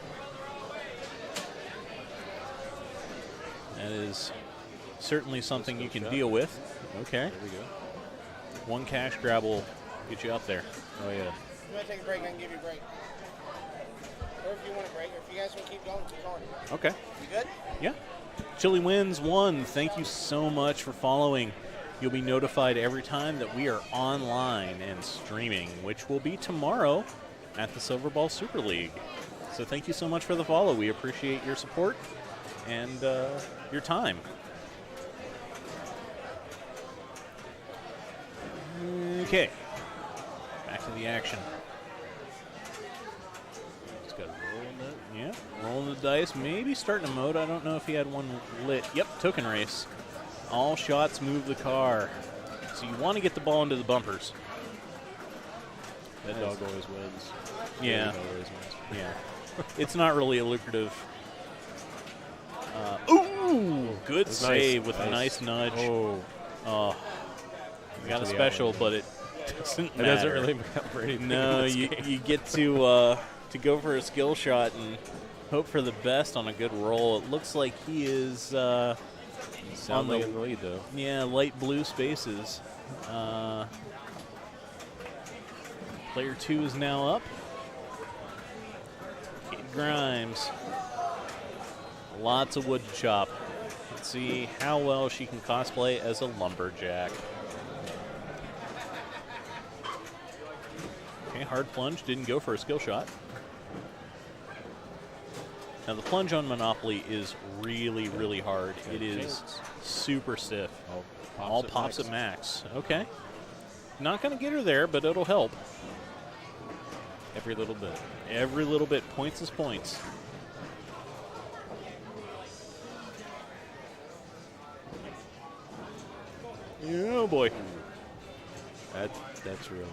Speaker 3: That is certainly something you can deal with. Okay.
Speaker 11: There we go.
Speaker 3: One cash grab will get you up there.
Speaker 11: Oh, yeah.
Speaker 12: If you want to take a break, I can give you a break. Or if you want a break, or if you guys want to keep going, keep going.
Speaker 3: Okay.
Speaker 12: You good?
Speaker 3: Yeah. Chili Wins 1, thank you so much for following. You'll be notified every time that we are online and streaming, which will be tomorrow at the Silver Ball Super League. So thank you so much for the follow. We appreciate your support and your time. Okay. Back to the action.
Speaker 11: Just got to roll on that.
Speaker 3: Yeah, rolling the dice, maybe starting a mode. I don't know if he had one lit. Yep, token race. All shots move the car. So you want to get the ball into the bumpers.
Speaker 11: That dog always wins.
Speaker 3: Yeah.
Speaker 11: Dog always wins.
Speaker 3: Yeah. It's not really a lucrative. Ooh, good save with a nice nudge.
Speaker 11: Oh.
Speaker 3: We got a special, but it doesn't matter.
Speaker 11: It doesn't really matter for anything.
Speaker 3: No, you get to go for a skill shot and hope for the best on a good roll. It looks like he is
Speaker 11: soundly in the lead, though.
Speaker 3: Yeah, light blue spaces. Player 2 is now up. Kate Grimes. Lots of wood to chop. Let's see how well she can cosplay as a lumberjack. Okay, hard plunge, didn't go for a skill shot. Now the plunge on Monopoly is really, really hard. It is super stiff. All pops at max. Okay. Not going to get her there, but it'll help.
Speaker 11: Every little bit.
Speaker 3: Every little bit. Points is points. Oh, boy.
Speaker 11: That's real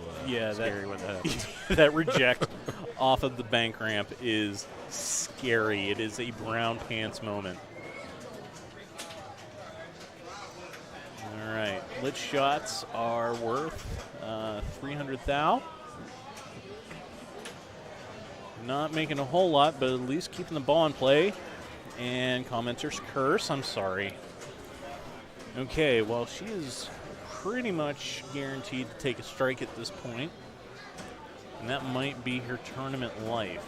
Speaker 3: scary
Speaker 11: when that happens.
Speaker 3: That reject off of the bank ramp is scary. It is a brown pants moment. All right. Lit shots are worth 300 thou. Not making a whole lot, but at least keeping the ball in play. And commenter's curse. I'm sorry. Okay, well, she is pretty much guaranteed to take a strike at this point. And that might be her tournament life.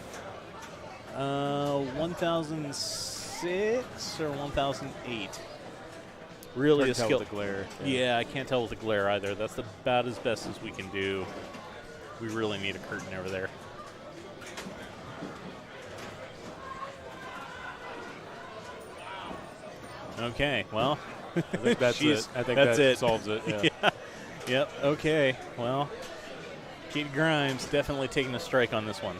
Speaker 3: 1006 or 1008. Really a
Speaker 11: Hard to tell
Speaker 3: skill.
Speaker 11: with the glare.
Speaker 3: Yeah, I can't tell with the glare either. That's about as best as we can do. We really need a curtain over there. Okay, well,
Speaker 11: I think that's it. I think
Speaker 3: that's
Speaker 11: that
Speaker 3: it.
Speaker 11: solves it. Yeah.
Speaker 3: Yeah. Yep. Okay. Well, Katie Grimes definitely taking a strike on this one.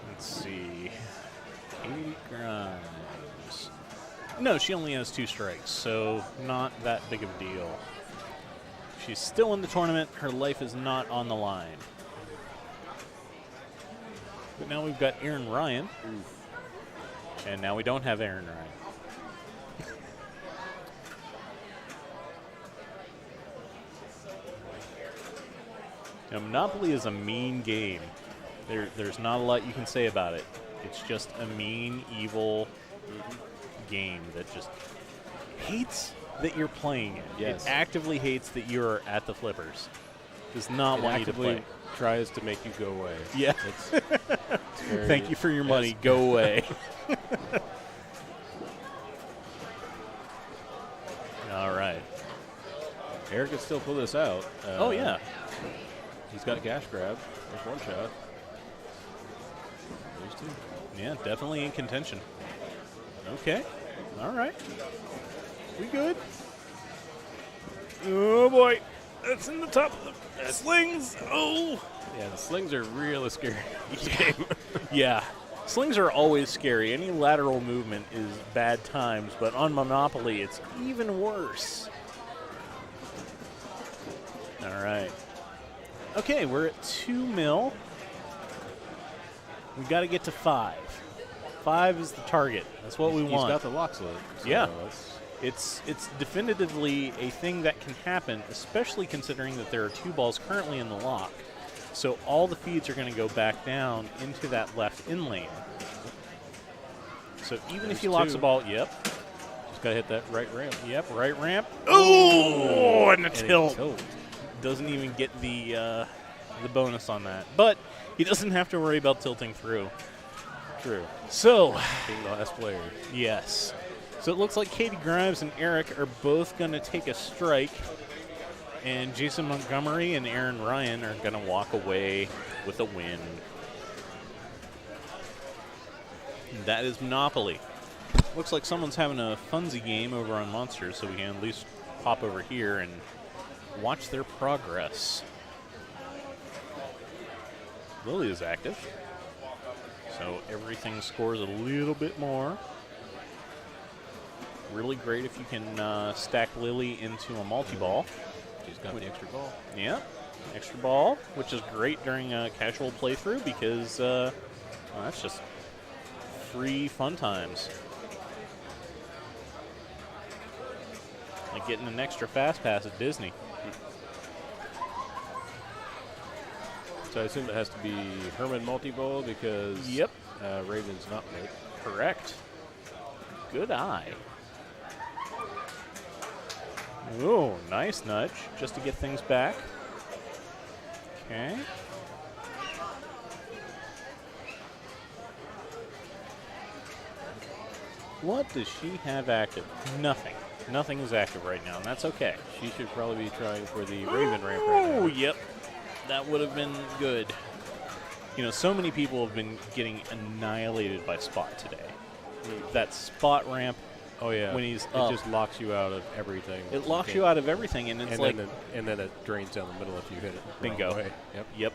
Speaker 3: Let's see. Katie Grimes. No, she only has 2 strikes, so not that big of a deal. She's still in the tournament. Her life is not on the line. But now we've got Aaron Ryan. And now we don't have Aaron Ryan. Now, Monopoly is a mean game. There's not a lot you can say about it. It's just a mean, evil game that just hates that you're playing it.
Speaker 11: Yes.
Speaker 3: It actively hates that you're at the flippers. Does not
Speaker 11: It
Speaker 3: want you to
Speaker 11: actively
Speaker 3: play.
Speaker 11: tries to make you go away.
Speaker 3: Yeah.
Speaker 11: It's very,
Speaker 3: Thank you for your money.
Speaker 11: yes.
Speaker 3: Go away. All right.
Speaker 11: Eric can still pull this out.
Speaker 3: Oh, yeah.
Speaker 11: He's got a cash grab. There's one shot. There's 2.
Speaker 3: Yeah, definitely in contention. Okay. All right. We good? Oh, boy. That's in the top of the slings. Oh.
Speaker 11: Yeah, the slings are really scary in this game.
Speaker 3: Yeah. Slings are always scary. Any lateral movement is bad times, but on Monopoly, it's even worse. All right. Okay, we're at 2 mil. We got to get to 5. 5 is the target. That's what we want.
Speaker 11: He's got the lock slip. So
Speaker 3: Yeah. It's definitively a thing that can happen, especially considering that there are 2 balls currently in the lock. So all the feeds are going to go back down into that left in lane. So even if he locks
Speaker 11: 2.
Speaker 3: a ball, yep.
Speaker 11: Just got to hit that right ramp.
Speaker 3: Yep, right ramp. Oh, and a
Speaker 11: And he
Speaker 3: tilt.
Speaker 11: tilt.
Speaker 3: Doesn't even get the bonus on that. But he doesn't have to worry about tilting through.
Speaker 11: True.
Speaker 3: So,
Speaker 11: Being the last player.
Speaker 3: yes. So it looks like Katie Grimes and Eric are both going to take a strike. And Jason Montgomery and Aaron Ryan are going to walk away with a win. That is Monopoly. Looks like someone's having a funsy game over on Monsters, so we can at least pop over here and watch their progress. Lily is active, so everything scores a little bit more. Really great if you can stack Lily into a multi-ball.
Speaker 11: She's got the extra ball.
Speaker 3: Yeah, extra ball, which is great during a casual playthrough because well, that's just free fun times. Like getting an extra fast pass at Disney.
Speaker 11: So I assume it has to be Herman multi-ball because
Speaker 3: Yep.
Speaker 11: Raven's not made.
Speaker 3: Correct. Good eye. Oh, nice nudge just to get things back. Okay. What does she have active? Nothing. Nothing is active right now, and that's okay.
Speaker 11: She should probably be trying for the Raven ramp right now.
Speaker 3: Oh, yep. That would have been good. You know, so many people have been getting annihilated by Spot today. That Spot ramp,
Speaker 11: Oh yeah.
Speaker 3: when he's
Speaker 11: it
Speaker 3: up,
Speaker 11: just locks you out of everything.
Speaker 3: it locks you out of everything, and it's
Speaker 11: and
Speaker 3: like,
Speaker 11: then it drains down the middle if you hit it. the wrong
Speaker 3: bingo.
Speaker 11: way. Yep.
Speaker 3: Yep.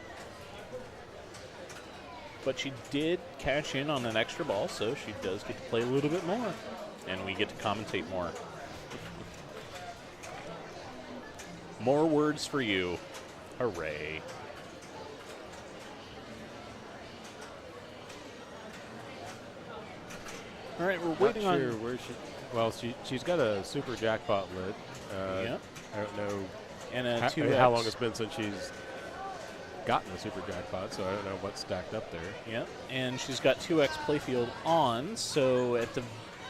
Speaker 3: But she did cash in on an extra ball, so she does get to play a little bit more, and we get to commentate more. More words for you. Hooray. All right, we're
Speaker 11: Not
Speaker 3: waiting
Speaker 11: sure
Speaker 3: on.
Speaker 11: Well, she's got a super jackpot lit.
Speaker 3: Yep.
Speaker 11: I don't know
Speaker 3: And a
Speaker 11: how
Speaker 3: 2X.
Speaker 11: long it's been since she's gotten a super jackpot, so I don't know what's stacked up there.
Speaker 3: Yep. And she's got 2X playfield on, so at the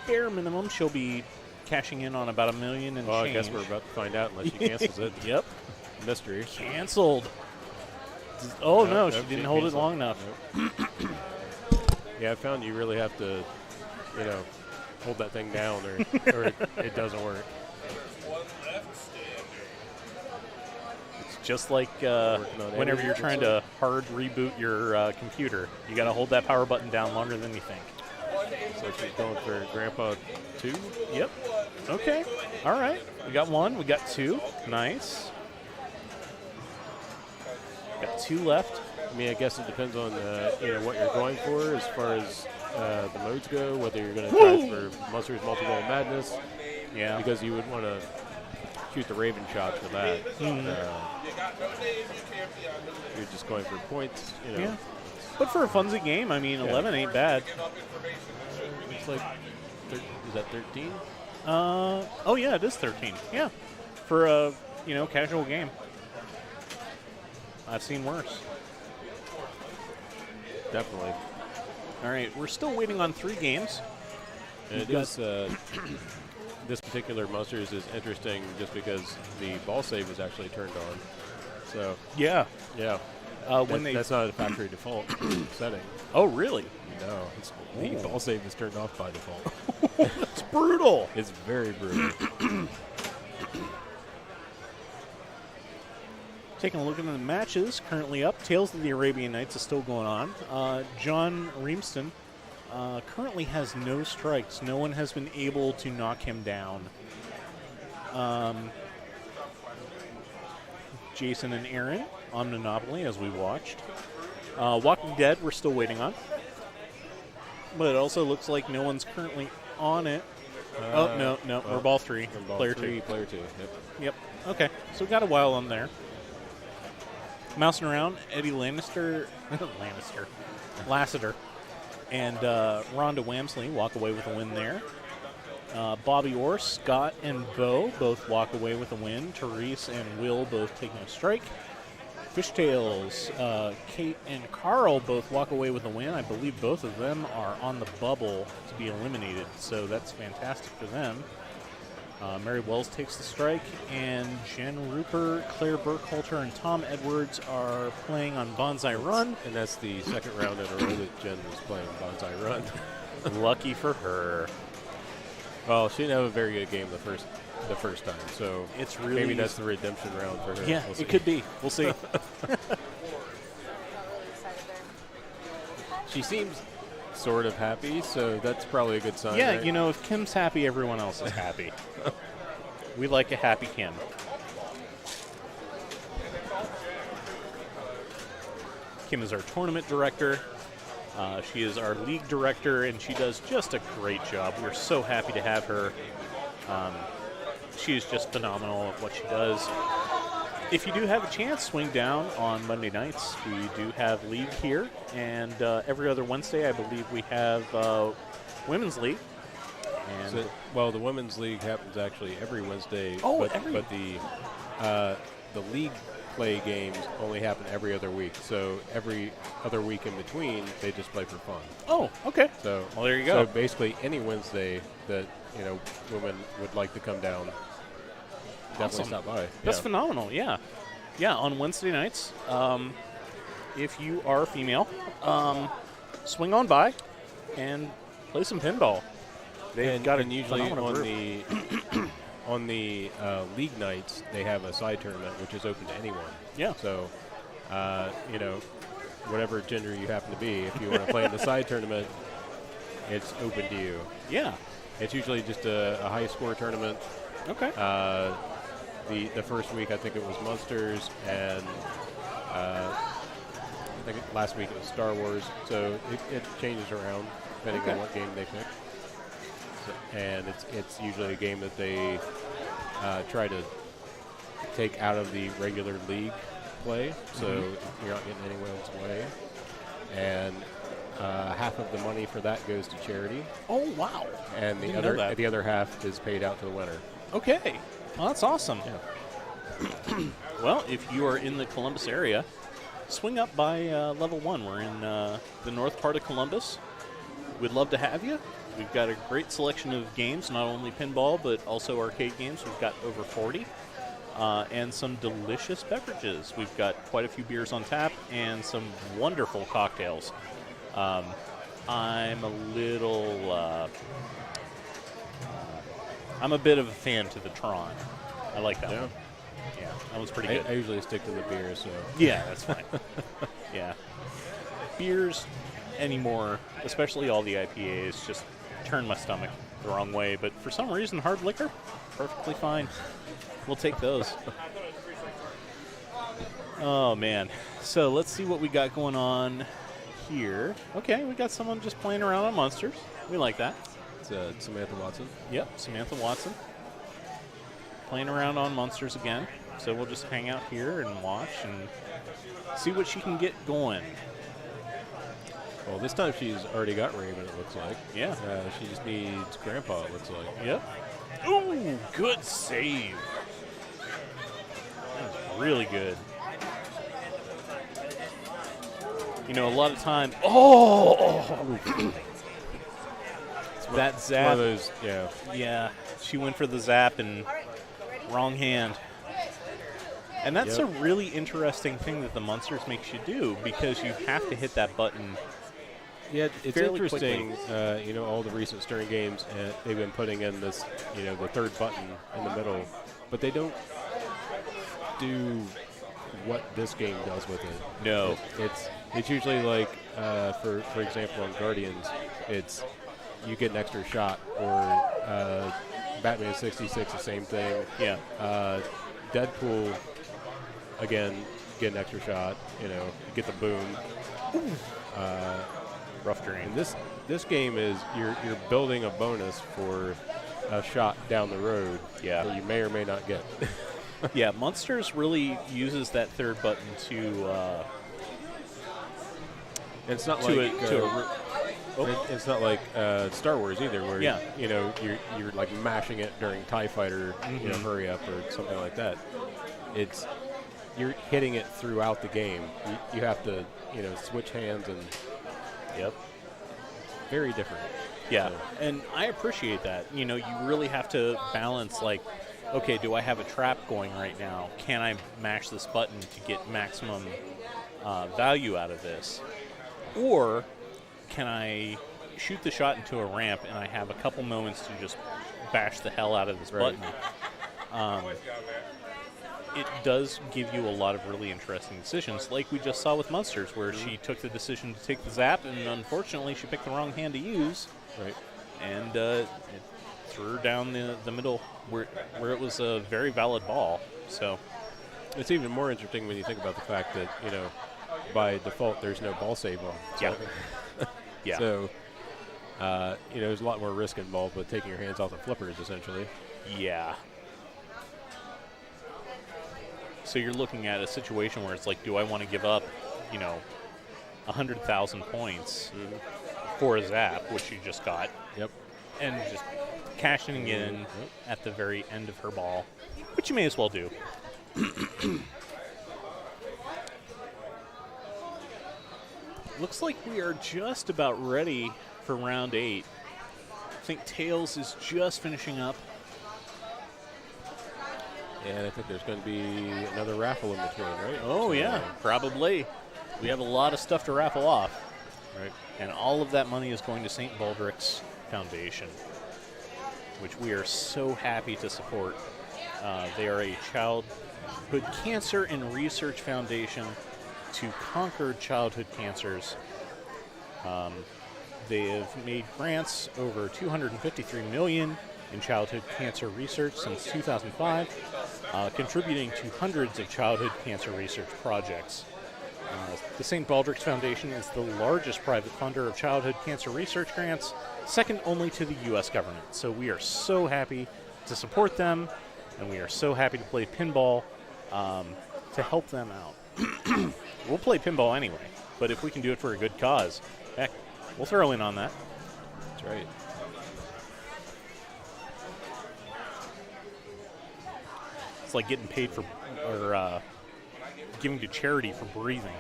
Speaker 3: bare minimum, she'll be cashing in on about $1 million and
Speaker 11: Well,
Speaker 3: change.
Speaker 11: I guess we're about to find out unless she cancels it.
Speaker 3: Yep.
Speaker 11: Mystery.
Speaker 3: Canceled. Oh, no, she
Speaker 11: Nope,
Speaker 3: didn't hold it
Speaker 11: canceled.
Speaker 3: long enough.
Speaker 11: Nope. Yeah, I found you really have to, hold that thing down or it doesn't work.
Speaker 3: It's just like whenever you're trying to hard reboot your computer. You got to hold that power button down longer than you think.
Speaker 11: So she's going for Grandpa 2.
Speaker 3: Yep. Okay. All right. We got 1. We got 2. Nice. Got 2 left.
Speaker 11: I mean, I guess it depends on what you're going for as far as the modes go. Whether you're going to try for Monsters Multi-Ball Madness,
Speaker 3: Yeah.
Speaker 11: because you would want to shoot the Raven shot for that. You're just going for points,
Speaker 3: Yeah. But for a funsy game, I mean, 11 ain't bad.
Speaker 11: It's like, is that 13?
Speaker 3: Oh yeah, it is 13. Yeah. For a casual game. I've seen worse.
Speaker 11: Definitely.
Speaker 3: All right, we're still waiting on 3 games.
Speaker 11: And it is, this particular Monsters is interesting just because the ball save was actually turned on. So,
Speaker 3: Yeah.
Speaker 11: yeah. That's not a factory default setting.
Speaker 3: Oh, really?
Speaker 11: No, the ball save is turned off by default.
Speaker 3: It's brutal.
Speaker 11: It's very brutal.
Speaker 3: Taking a look at the matches currently up. Tales of the Arabian Nights is still going on. John Reamston currently has no strikes. No one has been able to knock him down. Jason and Aaron on Monopoly, as we watched. Walking Dead, we're still waiting on. But it also looks like no one's currently on it. No, we're ball 3. Player 2.
Speaker 11: Player 2,
Speaker 3: Yep. Okay, so we got a while on there. Mousing around, Eddie Lassiter, and Rhonda Wamsley walk away with a win there. Bobby Orr, Scott, and Bo both walk away with a win. Therese and Will both taking a strike. Fishtails, Kate and Carl both walk away with a win. I believe both of them are on the bubble to be eliminated, so that's fantastic for them. Mary Wells takes the strike, and Jen Rupert, Claire Burkhalter, and Tom Edwards are playing on Bonsai Run.
Speaker 11: And that's the second round in a row that Jen was playing Bonsai Run.
Speaker 3: Lucky for her.
Speaker 11: Well, she didn't have a very good game the first time, so
Speaker 3: It's really
Speaker 11: maybe that's the redemption round for her.
Speaker 3: Yeah,
Speaker 11: We'll see.
Speaker 3: it could be. We'll see.
Speaker 11: She seems sort of happy, so that's probably a good sign.
Speaker 3: Yeah,
Speaker 11: right?
Speaker 3: if Kim's happy, everyone else is happy. We like a happy Kim. Kim is our tournament director. She is our league director, and she does just a great job. We're so happy to have her. She is just phenomenal at what she does. If you do have a chance, swing down on Monday nights. We do have league here, and every other Wednesday, I believe we have women's league. And
Speaker 11: So, the women's league happens actually every Wednesday.
Speaker 3: Oh,
Speaker 11: but,
Speaker 3: every-
Speaker 11: but the league play games only happen every other week. So every other week in between, they just play for fun.
Speaker 3: oh, okay.
Speaker 11: So
Speaker 3: Well, there you go.
Speaker 11: So basically, any Wednesday that women would like to come down, definitely
Speaker 3: Awesome.
Speaker 11: stop by.
Speaker 3: That's
Speaker 11: Yeah.
Speaker 3: phenomenal. Yeah, on Wednesday nights, if you are female, swing on by and play some pinball. They've got
Speaker 11: and
Speaker 3: a
Speaker 11: usually
Speaker 3: phenomenal
Speaker 11: on
Speaker 3: group.
Speaker 11: the league nights they have a side tournament which is open to anyone.
Speaker 3: Yeah.
Speaker 11: So whatever gender you happen to be, if you want to play in the side tournament, it's open to you.
Speaker 3: Yeah.
Speaker 11: It's usually just a high score tournament.
Speaker 3: Okay.
Speaker 11: The first week I think it was Monsters, and I think last week it was Star Wars. So it changes around depending on what game they pick. So, and it's usually a game that they try to take out of the regular league play, so you're not getting anyone's way. And half of the money for that goes to charity,
Speaker 3: Oh, wow.
Speaker 11: and
Speaker 3: Didn't know that.
Speaker 11: the other half is paid out to the winner.
Speaker 3: Okay. Well, that's awesome.
Speaker 11: Yeah.
Speaker 3: Well, if you are in the Columbus area, swing up by Level 1. We're in the north part of Columbus. We'd love to have you. We've got a great selection of games, not only pinball, but also arcade games. We've got over 40. And some delicious beverages. We've got quite a few beers on tap and some wonderful cocktails. I'm a little... I'm a bit of a fan to the Tron. I like that one. Yeah, that was pretty good.
Speaker 11: I usually stick to the beer, so.
Speaker 3: Yeah, that's fine. Yeah. Beers anymore, especially all the IPAs, just turn my stomach the wrong way. But for some reason, hard liquor, perfectly fine. We'll take those. Oh, man. So let's see what we got going on here. Okay, we got someone just playing around on Monsters. We like that.
Speaker 11: It's Samantha Watson.
Speaker 3: Yep, Samantha Watson. Playing around on Monsters again. So we'll just hang out here and watch and see what she can get going.
Speaker 11: Well, this time she's already got Raven, it looks like.
Speaker 3: Yeah.
Speaker 11: She just needs Grandpa, it looks like.
Speaker 3: Yep. Ooh, good save. That was really good. You know, a lot of times. Oh! That zap.
Speaker 11: One of those, yeah.
Speaker 3: Yeah, she went for the zap and wrong hand. And that's a really interesting thing that the Monsters makes you do, because you have to hit that button.
Speaker 11: Yeah, it's
Speaker 3: fairly
Speaker 11: interesting, you know, all the recent Stern games, they've been putting in this, you know, the third button in the middle, but they don't do what this game does with it.
Speaker 3: No.
Speaker 11: It's usually like, for example, on Guardians, it's you get an extra shot, or Batman 66, the same thing.
Speaker 3: Yeah.
Speaker 11: Deadpool, again, get an extra shot, you know, get the boom.
Speaker 3: Rough drain.
Speaker 11: And this game is you're building a bonus for a shot down the road that you may or may not get.
Speaker 3: Yeah, Monsters really uses that third button to.
Speaker 11: It's not
Speaker 3: to
Speaker 11: like it's not like Star Wars either, where you know you're like mashing it during TIE Fighter, you know, hurry up or something like that. It's you're hitting it throughout the game. You have to, you know, switch hands and.
Speaker 3: Yep.
Speaker 11: Very different.
Speaker 3: Yeah, and I appreciate that. You know, you really have to balance, like, okay, do I have a trap going right now? Can I mash this button to get maximum value out of this? Or can I shoot the shot into a ramp and I have a couple moments to just bash the hell out of this button? It does give you a lot of really interesting decisions, like we just saw with Monsters, where she took the decision to take the zap, and unfortunately she picked the wrong hand to use.
Speaker 11: Right.
Speaker 3: And it threw her down the middle where it was a very valid ball. So
Speaker 11: it's even more interesting when you think about the fact that, you know, by default there's no ball save on. So
Speaker 3: yeah.
Speaker 11: So, you know, there's a lot more risk involved with taking your hands off the flippers, essentially.
Speaker 3: Yeah. So you're looking at a situation where it's like, do I want to give up, you know, 100,000 points for a zap, which you just got?
Speaker 11: Yep.
Speaker 3: And just cashing in at the very end of her ball, which you may as well do. Looks like we are just about ready for round 8. I think Tails is just finishing up.
Speaker 11: And I think there's going to be another raffle in between, right?
Speaker 3: Oh, yeah, probably. We have a lot of stuff to raffle off.
Speaker 11: Right.
Speaker 3: And all of that money is going to St. Baldrick's Foundation, which we are so happy to support. They are a childhood cancer and research foundation to conquer childhood cancers. They have made grants over $253 million in childhood cancer research since 2005, contributing to hundreds of childhood cancer research projects. The St. Baldrick's Foundation is the largest private funder of childhood cancer research grants, second only to the U.S. government. So we are so happy to support them, and we are so happy to play pinball to help them out. We'll play pinball anyway, but if we can do it for a good cause, heck, We'll throw in on that.
Speaker 11: That's right.
Speaker 3: It's like getting paid for, or giving to charity for breathing.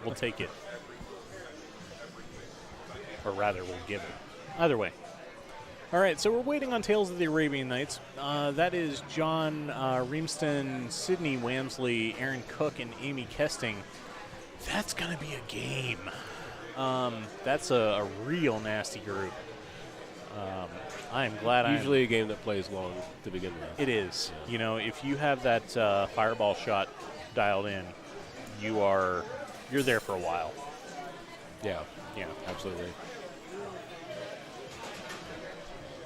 Speaker 3: We'll take it. Or rather, we'll give it. Either way. All right, so we're waiting on Tales of the Arabian Nights. That is John Reamston, Sydney Wamsley, Aaron Cook, and Amy Kesting. That's going to be a game. That's a real nasty group. I am glad
Speaker 11: Usually a game that plays long to begin with.
Speaker 3: It is. Yeah. You know, if you have that fireball shot dialed in, you're there for a while.
Speaker 11: Yeah.
Speaker 3: Yeah.
Speaker 11: Absolutely.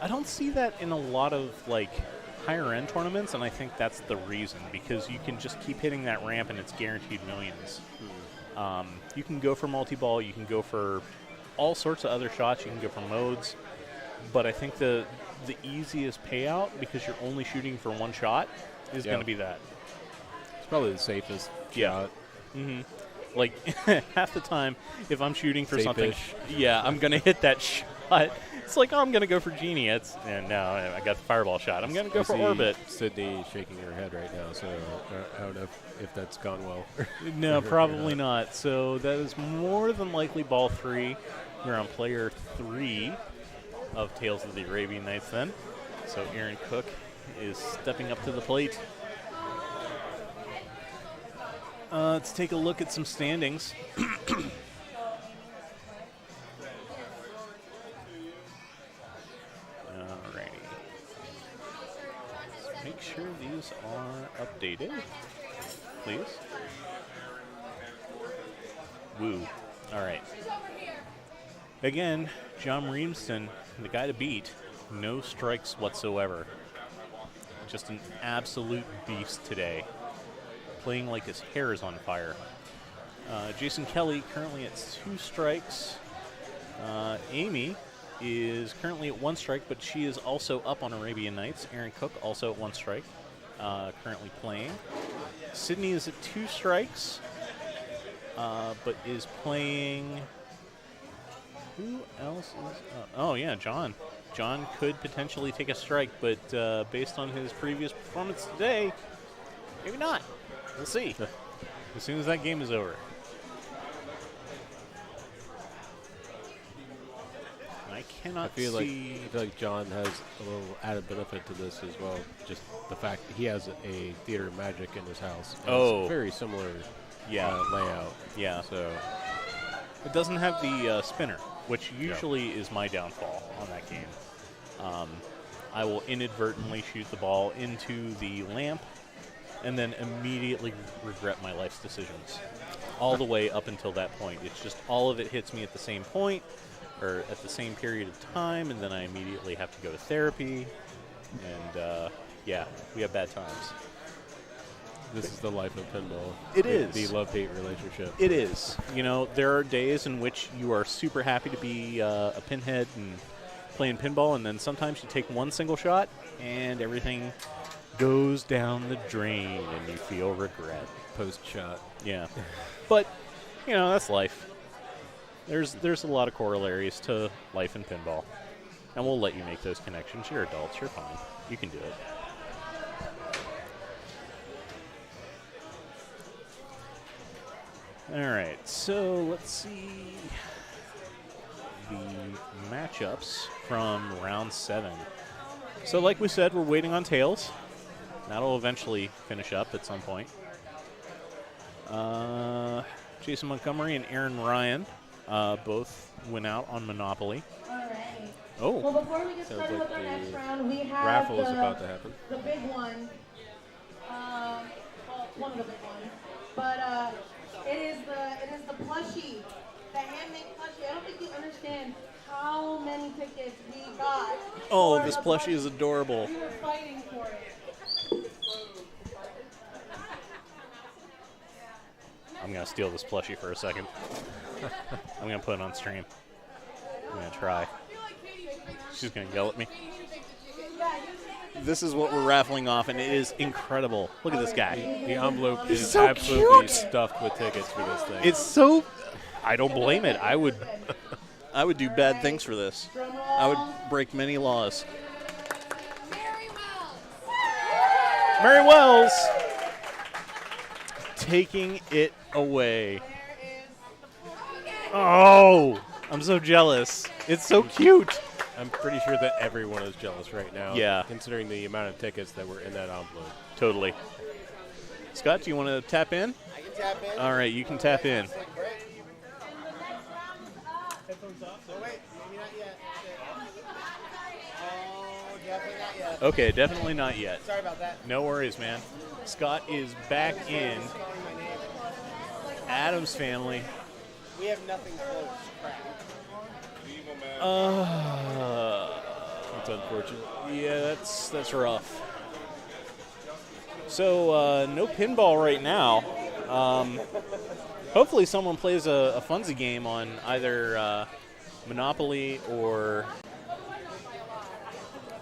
Speaker 3: I don't see that in a lot of, like, higher-end tournaments, and I think that's the reason, because you can just keep hitting that ramp, and it's guaranteed millions. You can go for multi-ball. You can go for all sorts of other shots. You can go for modes. But I think the easiest payout, because you're only shooting for one shot, is going to be that.
Speaker 11: It's probably the safest shot.
Speaker 3: Mm-hmm. Like, half the time, if I'm shooting for something,
Speaker 11: Safe-ish.
Speaker 3: I'm going to hit that shot. It's like, oh, I'm going to go for Genie. And now I got the fireball shot. I'm going to go for Orbit.
Speaker 11: Sydney shaking her head right now, so I don't know if that's gone well.
Speaker 3: No, probably not. So that is more than likely ball 3. We're on player 3 of Tales of the Arabian Nights then. So Aaron Cook is stepping up to the plate. Let's take a look at some standings. Alrighty. Let's make sure these are updated, please. Woo. All right. Again, John Reamston, the guy to beat, no strikes whatsoever. Just an absolute beast today. Playing like his hair is on fire. Jason Kelly currently at 2 strikes. Amy is currently at 1 strike, but she is also up on Arabian Nights. Aaron Cook also at 1 strike, currently playing. Sydney is at 2 strikes, but is playing... Who else is up? Oh, yeah, John. John could potentially take a strike, but based on his previous performance today, maybe not. We'll see. As soon as that game is over. I cannot
Speaker 11: I feel
Speaker 3: see...
Speaker 11: like John has a little added benefit to this as well. Just the fact that he has a Theater of Magic in his house.
Speaker 3: Oh.
Speaker 11: It's very similar layout.
Speaker 3: Yeah.
Speaker 11: So
Speaker 3: it doesn't have the spinner, which usually is my downfall on that game. I will inadvertently shoot the ball into the lamp and then immediately regret my life's decisions. All the way up until that point. It's just all of it hits me at the same point or at the same period of time, and then I immediately have to go to therapy. And, we have bad times.
Speaker 11: this is the life of pinball.
Speaker 3: It is.
Speaker 11: The love-hate relationship.
Speaker 3: It is. You know, there are days in which you are super happy to be a pinhead and playing pinball, and then sometimes you take one single shot and everything goes down the drain and you feel regret.
Speaker 11: Post-shot.
Speaker 3: Yeah. But, you know, that's life. There's a lot of corollaries to life in pinball. And we'll let you make those connections. You're adults. You're fine. You can do it. All right. So let's see the matchups from round 7. So like we said, we're waiting on Tails. That'll eventually finish up at some point. Jason Montgomery and Aaron Ryan both went out on Monopoly.
Speaker 4: All right.
Speaker 3: Oh.
Speaker 4: Well, before we get
Speaker 11: Sounds
Speaker 4: started
Speaker 11: like
Speaker 4: with our
Speaker 11: the
Speaker 4: next round, we have
Speaker 11: raffle is about to happen.
Speaker 4: the big one. Well, one of the big ones. But it is the plushie, the handmade plushie. I don't think you understand how many tickets we got.
Speaker 3: Oh,
Speaker 4: for
Speaker 3: this
Speaker 4: the
Speaker 3: plushie is adorable.
Speaker 4: We were fighting for it.
Speaker 3: I'm going to steal this plushie for a second. I'm going to put it on stream. I'm going to try. She's going to yell at me. This is what we're raffling off, and it is incredible. Look at this guy.
Speaker 11: The envelope is
Speaker 3: so
Speaker 11: absolutely
Speaker 3: cute.
Speaker 11: stuffed with tickets for this thing.
Speaker 3: It's so... I don't blame it. I would do bad things for this. I would break many laws. Mary Wells taking it away. Oh, I'm so jealous. It's so cute.
Speaker 11: I'm pretty sure that everyone is jealous right now.
Speaker 3: Yeah.
Speaker 11: Considering the amount of tickets that were in that envelope.
Speaker 3: Totally. Scott, do you want to tap in?
Speaker 12: I can tap in.
Speaker 3: All right, you can tap in.
Speaker 12: Headphones off. So wait, maybe not yet. Oh, definitely not yet.
Speaker 3: Okay, definitely not yet.
Speaker 12: Sorry about that.
Speaker 3: No worries, man. Scott is back in
Speaker 12: Calling my name.
Speaker 3: Adam's family.
Speaker 12: We have nothing close. Crap.
Speaker 11: It's unfortunate.
Speaker 3: Yeah, that's rough. So no pinball right now. Hopefully someone plays a funsy game on either Monopoly or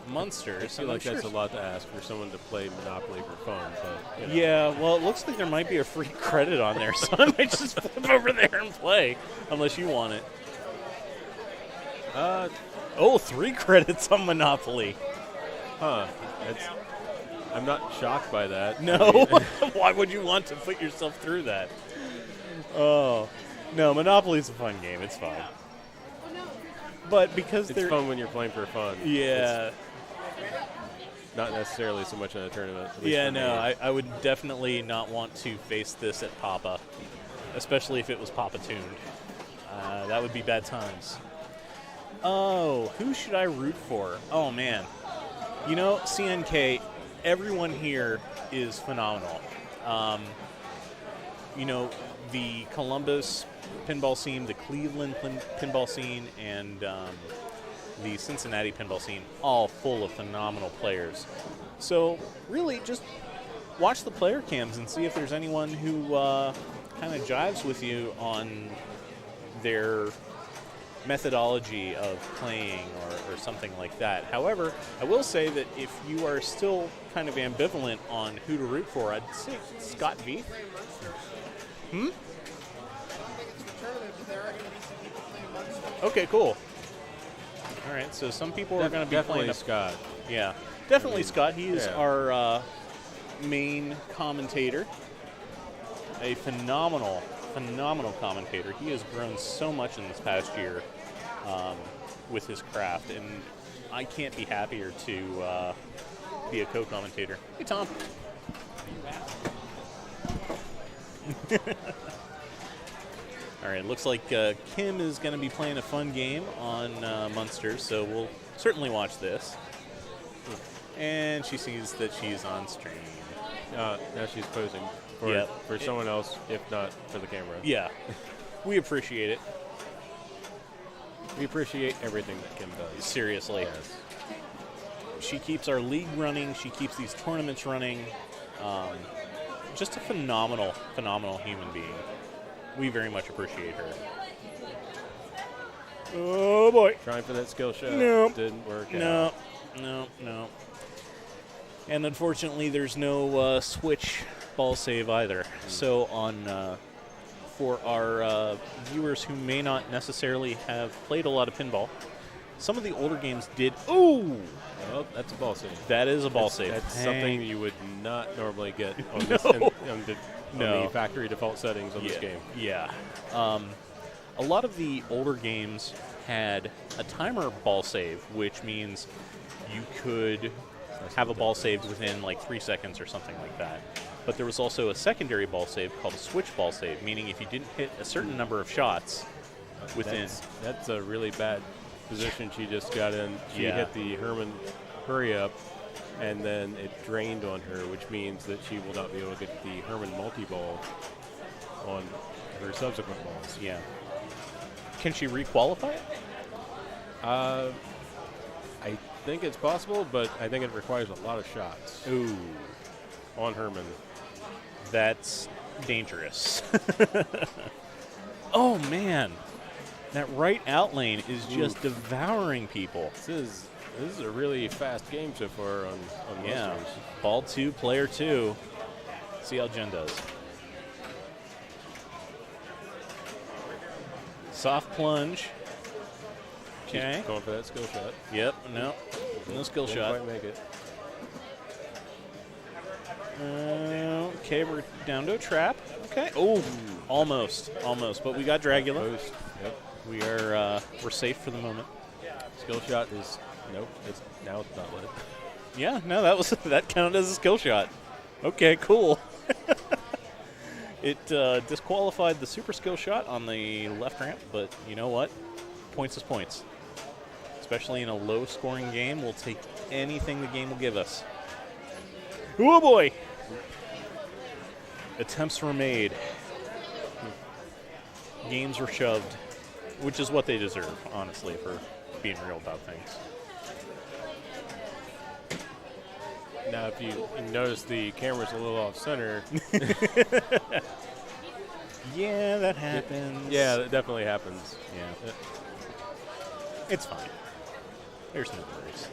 Speaker 3: Munsters.
Speaker 11: I feel like that's a lot to ask for someone to play Monopoly for fun. But, you know.
Speaker 3: Yeah, well, it looks like there might be a free credit on there, so I might just flip over there and play, unless you want it. 3 credits on Monopoly.
Speaker 11: Huh. I'm not shocked by that.
Speaker 3: No. Why would you want to put yourself through that? Oh. No, Monopoly's a fun game. It's fine. But because
Speaker 11: it's fun when you're playing for fun.
Speaker 3: Yeah.
Speaker 11: It's not necessarily so much in a tournament.
Speaker 3: Yeah, no, I would definitely not want to face this at Papa, especially if it was Papa tuned. That would be bad times. Oh, who should I root for? Oh, man. You know, CNK, everyone here is phenomenal. You know, the Columbus pinball scene, the Cleveland pinball scene, and the Cincinnati pinball scene, all full of phenomenal players. So, really, just watch the player cams and see if there's anyone who kind of jives with you on their methodology of playing or something like that. However, I will say that if you are still kind of ambivalent on who to root for, I'd say Scott V. Okay, cool. All right, so some people are going to be playing
Speaker 11: Scott.
Speaker 3: Yeah, definitely Scott. He is our main commentator. A phenomenal commentator. He has grown so much in this past year with his craft, and I can't be happier to be a co-commentator. Hey, Tom. All right, looks like Kim is going to be playing a fun game on Munsters, so we'll certainly watch this. And she sees that she's on stream.
Speaker 11: Now she's posing for someone else, if not for the camera.
Speaker 3: Yeah, we appreciate it.
Speaker 11: We appreciate everything Kim does.
Speaker 3: Seriously.
Speaker 11: Yes.
Speaker 3: She keeps our league running. She keeps these tournaments running. Just a phenomenal human being. We very much appreciate her. Oh, boy.
Speaker 11: Trying for that skill shot.
Speaker 3: Nope.
Speaker 11: Didn't work
Speaker 3: No.
Speaker 11: out.
Speaker 3: No. And unfortunately, there's no switch ball save either. So for our viewers who may not necessarily have played a lot of pinball, some of the older games did. Ooh!
Speaker 11: Well, that's a ball save.
Speaker 3: That is a ball save.
Speaker 11: That's something you would not normally get on the factory default settings on this game.
Speaker 3: Yeah. A lot of the older games had a timer ball save, which means you could have a ball saved within like 3 seconds or something like that. But there was also a secondary ball save called a switch ball save, meaning if you didn't hit a certain number of shots within...
Speaker 11: That's a really bad position she just got in. She hit the Herman hurry up, and then it drained on her, which means that she will not be able to get the Herman multi-ball on her subsequent balls.
Speaker 3: Yeah. Can she re-qualify it?
Speaker 11: I think it's possible, but I think it requires a lot of shots.
Speaker 3: Ooh.
Speaker 11: On Herman.
Speaker 3: That's dangerous. Oh, man. That right out lane is just devouring people.
Speaker 11: This is a really fast game so far on
Speaker 3: Yeah.
Speaker 11: Monsters.
Speaker 3: Ball 2, player 2. See how Jen does. Soft plunge. Okay.
Speaker 11: She's going for that skill shot.
Speaker 3: Yep. No. No skill
Speaker 11: Didn't
Speaker 3: shot.
Speaker 11: quite make it.
Speaker 3: Okay, we're down to a trap. Okay. Oh, almost, but we got Dragula.
Speaker 11: Post. Yep.
Speaker 3: We are we're safe for the moment.
Speaker 11: Skill shot is nope. It's not lit.
Speaker 3: Yeah, no, that counted as a skill shot. Okay, cool. It disqualified the super skill shot on the left ramp, but you know what? Points is points. Especially in a low-scoring game, we'll take anything the game will give us. Oh boy! Attempts were made. Games were shoved, which is what they deserve, honestly, for being real about things.
Speaker 11: Now, if you notice, the camera's a little off center.
Speaker 3: Yeah, that happens.
Speaker 11: Yeah, that definitely happens.
Speaker 3: Yeah. It's fine. There's no worries.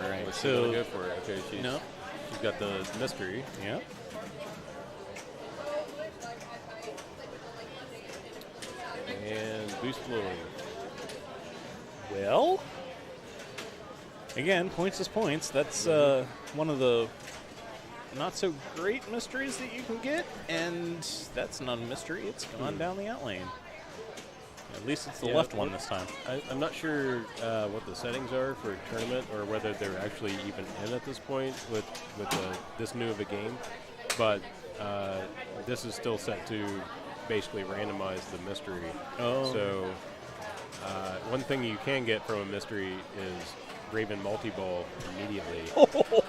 Speaker 3: All right,
Speaker 11: What's she
Speaker 3: so
Speaker 11: gonna go for it? Okay, she's got the mystery.
Speaker 3: Yep.
Speaker 11: And boost blowing.
Speaker 3: Well, again, points is points. That's one of the not so great mysteries that you can get, and that's not a mystery. It's gone down the out lane. At least it's the left one this time.
Speaker 11: I'm not sure what the settings are for a tournament or whether they're actually even in at this point with this new of a game, but this is still set to basically randomize the mystery.
Speaker 3: Oh.
Speaker 11: So one thing you can get from a mystery is Raven multi-ball immediately,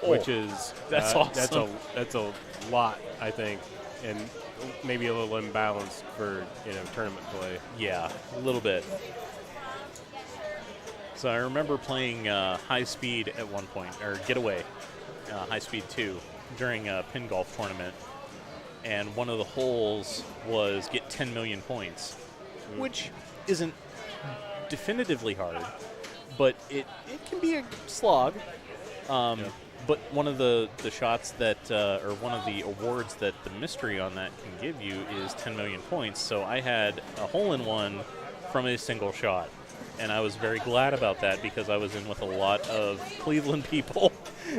Speaker 11: which is
Speaker 3: that's awesome.
Speaker 11: That's a lot, I think, and maybe a little imbalanced for tournament play.
Speaker 3: Yeah, a little bit. So I remember playing high speed at one point, or getaway, high speed 2 during a pin golf tournament, and one of the holes was get 10 million points, which isn't definitively hard, but it can be a slog. But one of the shots that, or one of the awards that the mystery on that can give you is 10 million points. So I had a hole-in-one from a single shot, and I was very glad about that because I was in with a lot of Cleveland people,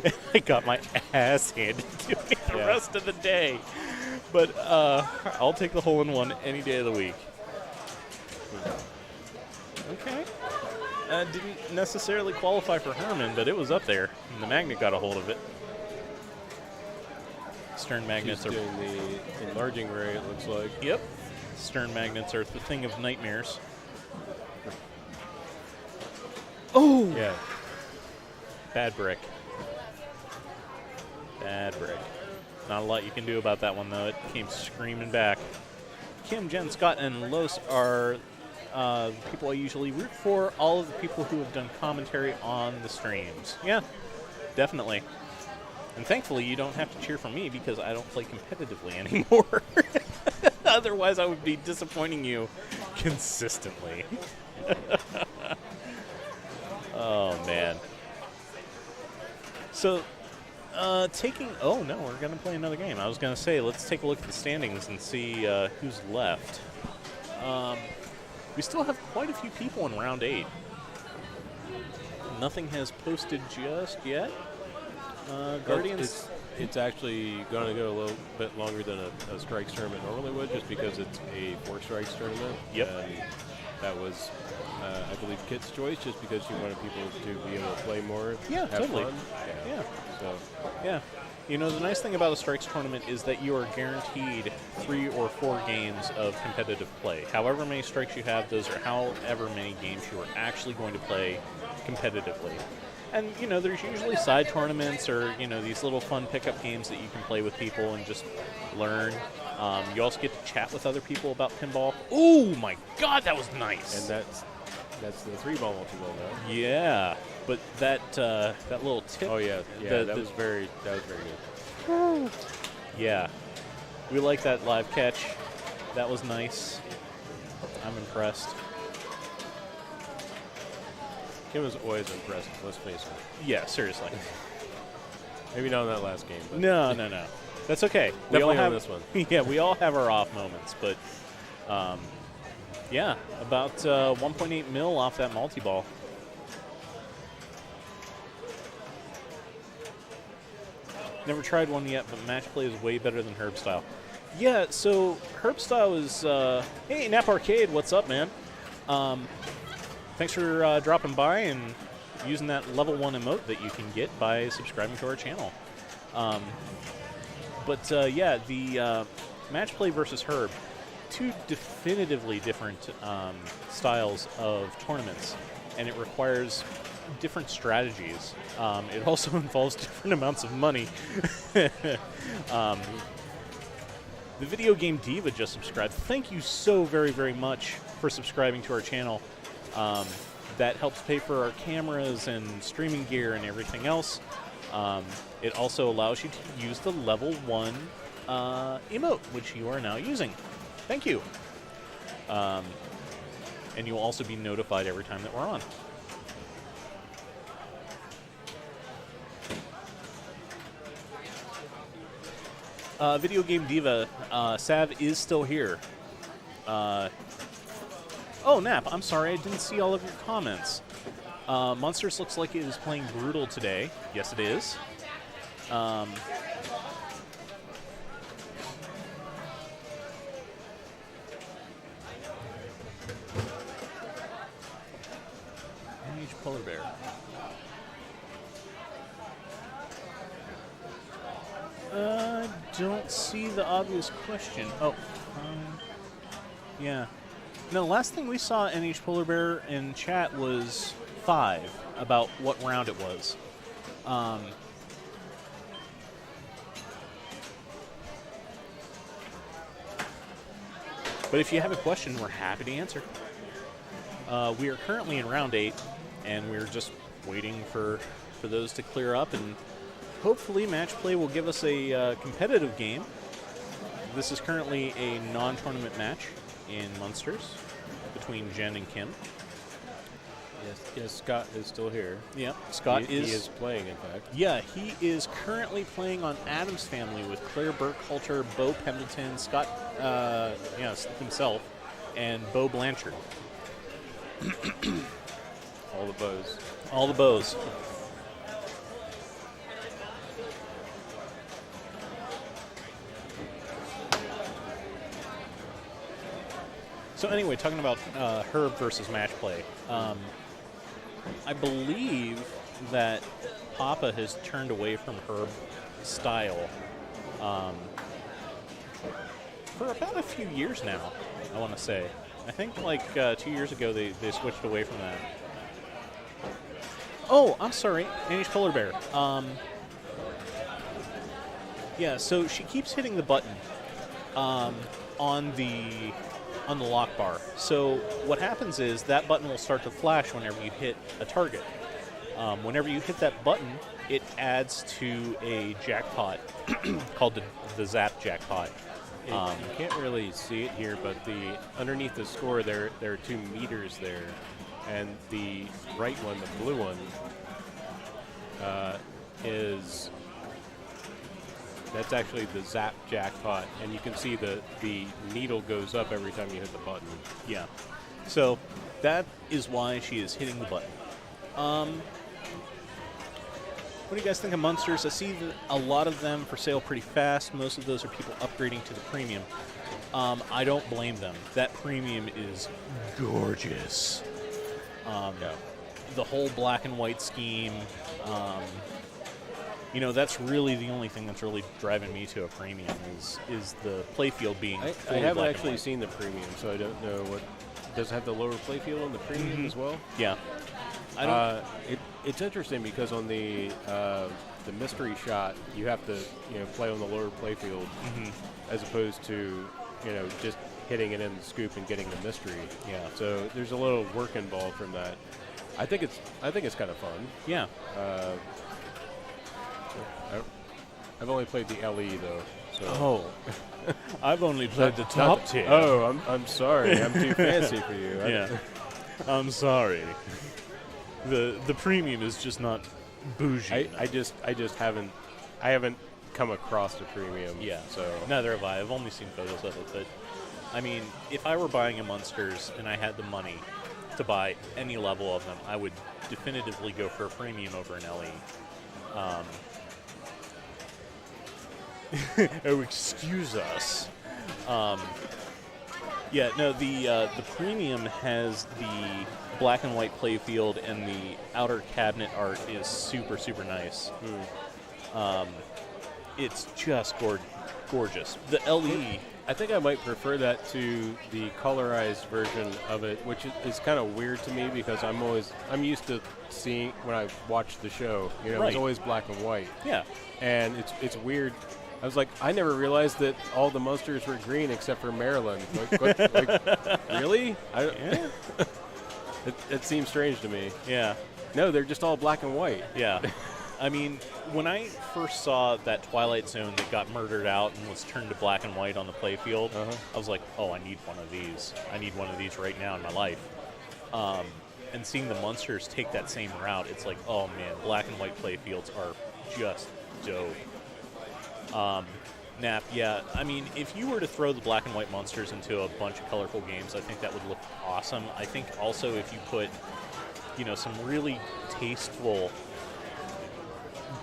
Speaker 3: and I got my ass handed to me the rest of the day. But I'll take the hole-in-one any day of the week. Okay. Didn't necessarily qualify for Herman, but it was up there, and the magnet got a hold of it. Stern magnets
Speaker 11: She's
Speaker 3: are
Speaker 11: doing the enlarging ray, it looks like.
Speaker 3: Yep. Stern magnets are the thing of nightmares. Oh!
Speaker 11: Yeah.
Speaker 3: Bad brick. Bad brick. Not a lot you can do about that one, though. It came screaming back. Kim, Jen, Scott, and Los are people I usually root for. All of the people who have done commentary on the streams. Yeah, definitely. And thankfully, you don't have to cheer for me because I don't play competitively anymore. Otherwise, I would be disappointing you consistently. Oh, man. So, oh, no, we're going to play another game. I was going to say, let's take a look at the standings and see who's left. We still have quite a few people in round 8. Nothing has posted just yet. Guardians.
Speaker 11: It's actually going to go a little bit longer than a strikes tournament normally would, just because it's a 4 strikes tournament.
Speaker 3: Yep.
Speaker 11: And that was, I believe, Kit's choice, just because she wanted people to be able to play more.
Speaker 3: Yeah,
Speaker 11: have
Speaker 3: totally.
Speaker 11: Fun.
Speaker 3: Yeah.
Speaker 11: So.
Speaker 3: Yeah. You know, the nice thing about a strikes tournament is that you are guaranteed 3 or 4 games of competitive play. However many strikes you have, those are however many games you are actually going to play competitively. And, you know, there's usually side tournaments or, you know, these little fun pickup games that you can play with people and just learn. You also get to chat with other people about pinball. Oh, my God, that was nice.
Speaker 11: And that's the 3-ball multi-ball now.
Speaker 3: Yeah. But that little tip.
Speaker 11: Oh, yeah. Yeah, that was very good.
Speaker 3: Yeah. We like that live catch. That was nice. I'm impressed.
Speaker 11: Kim was always impressive, let's face it.
Speaker 3: Yeah, seriously.
Speaker 11: Maybe not in that last game. But
Speaker 3: No. That's okay.
Speaker 11: Definitely
Speaker 3: have
Speaker 11: on this one.
Speaker 3: Yeah, we all have our off moments, but yeah, about 1.8 mil off that multi-ball. Never tried one yet, but match play is way better than Herb Style. Yeah, so Herb Style is, hey, Nap Arcade, what's up, man? Thanks for dropping by and using that level 1 emote that you can get by subscribing to our channel. Yeah, the match play versus Herb, two definitively different styles of tournaments, and it requires different strategies. It also involves different amounts of money. The Video Game Diva just subscribed. Thank you so very, very much for subscribing to our channel. That helps pay for our cameras and streaming gear and everything else. It also allows you to use the level 1 emote, which you are now using. Thank you. And you'll also be notified every time that we're on. Video Game Diva, Sav is still here. Oh, Nap, I'm sorry, I didn't see all of your comments. Monsters looks like it is playing Brutal today. Yes, it is. Polar Bear. Don't see the obvious question. Oh, yeah. No, last thing we saw NH Polar Bear in chat was 5, about what round it was. But if you have a question, we're happy to answer. We are currently in round 8, and we're just waiting for those to clear up, and hopefully match play will give us a competitive game. This is currently a non-tournament match in Munsters between Jen and Kim.
Speaker 11: Yes, Scott is still here.
Speaker 3: Yeah, Scott
Speaker 11: he is playing, in fact.
Speaker 3: Yeah, he is currently playing on Adam's Family with Claire Burkhalter, Bo Pendleton, Scott, himself, and Bo Blanchard.
Speaker 11: All the bows.
Speaker 3: All the bows. So anyway, talking about Herb versus match play, I believe that Papa has turned away from Herb style for about a few years now, I want to say. I think like 2 years ago they switched away from that. Oh, I'm sorry, NH Polar Bear. Yeah, so she keeps hitting the button on the lock bar. So what happens is that button will start to flash whenever you hit a target. Whenever you hit that button, it adds to a jackpot called the Zap jackpot.
Speaker 11: You can't really see it here, but underneath the score there are 2 meters there, and the right one, the blue one, that's actually the Zap jackpot, and you can see the needle goes up every time you hit the button.
Speaker 3: Yeah. So that is why she is hitting the button. What do you guys think of Munsters? I see a lot of them for sale pretty fast. Most of those are people upgrading to the premium. I don't blame them. That premium is gorgeous. The whole black and white scheme. That's really the only thing that's really driving me to a premium is the playfield being.
Speaker 11: I haven't actually seen the premium, so I don't know what. Does it have the lower playfield on the premium as well?
Speaker 3: Yeah.
Speaker 11: It's interesting because on the mystery shot, you have to play on the lower playfield as opposed to just hitting it in the scoop and getting the mystery.
Speaker 3: Yeah.
Speaker 11: So there's a little work involved from that. I think it's kind of fun.
Speaker 3: Yeah.
Speaker 11: I've only played the LE though. So.
Speaker 3: Oh. I've only played the top tier.
Speaker 11: Oh, I'm sorry. I'm too fancy for you.
Speaker 3: Yeah. I'm sorry. The premium is just not bougie.
Speaker 11: I just haven't come across a premium.
Speaker 3: Yeah.
Speaker 11: So
Speaker 3: Neither have I. I've only seen photos of it, but I mean, if I were buying a Munsters and I had the money to buy any level of them, I would definitively go for a premium over an LE. Oh, excuse us. Yeah, no, the premium has the black and white playfield, and the outer cabinet art is super, super nice. It's just gorgeous. The LE,
Speaker 11: I think I might prefer that to the colorized version of it, which is kind of weird to me because I'm used to seeing when I watch the show, you know, it's always black and white.
Speaker 3: Yeah.
Speaker 11: And it's weird. I was like, I never realized that all the Munsters were green except for Maryland. Really?
Speaker 3: Yeah.
Speaker 11: It seems strange to me.
Speaker 3: Yeah.
Speaker 11: No, they're just all black and white.
Speaker 3: Yeah. I mean, when I first saw that Twilight Zone that got murdered out and was turned to black and white on the playfield, I was like, oh, I need one of these. I need one of these right now in my life. And seeing the Munsters take that same route, it's like, oh, man, black and white playfields are just dope. Nap, yeah. I mean, if you were to throw the black and white Munsters into a bunch of colorful games, I think that would look awesome. I think also if you put, you know, some really tasteful,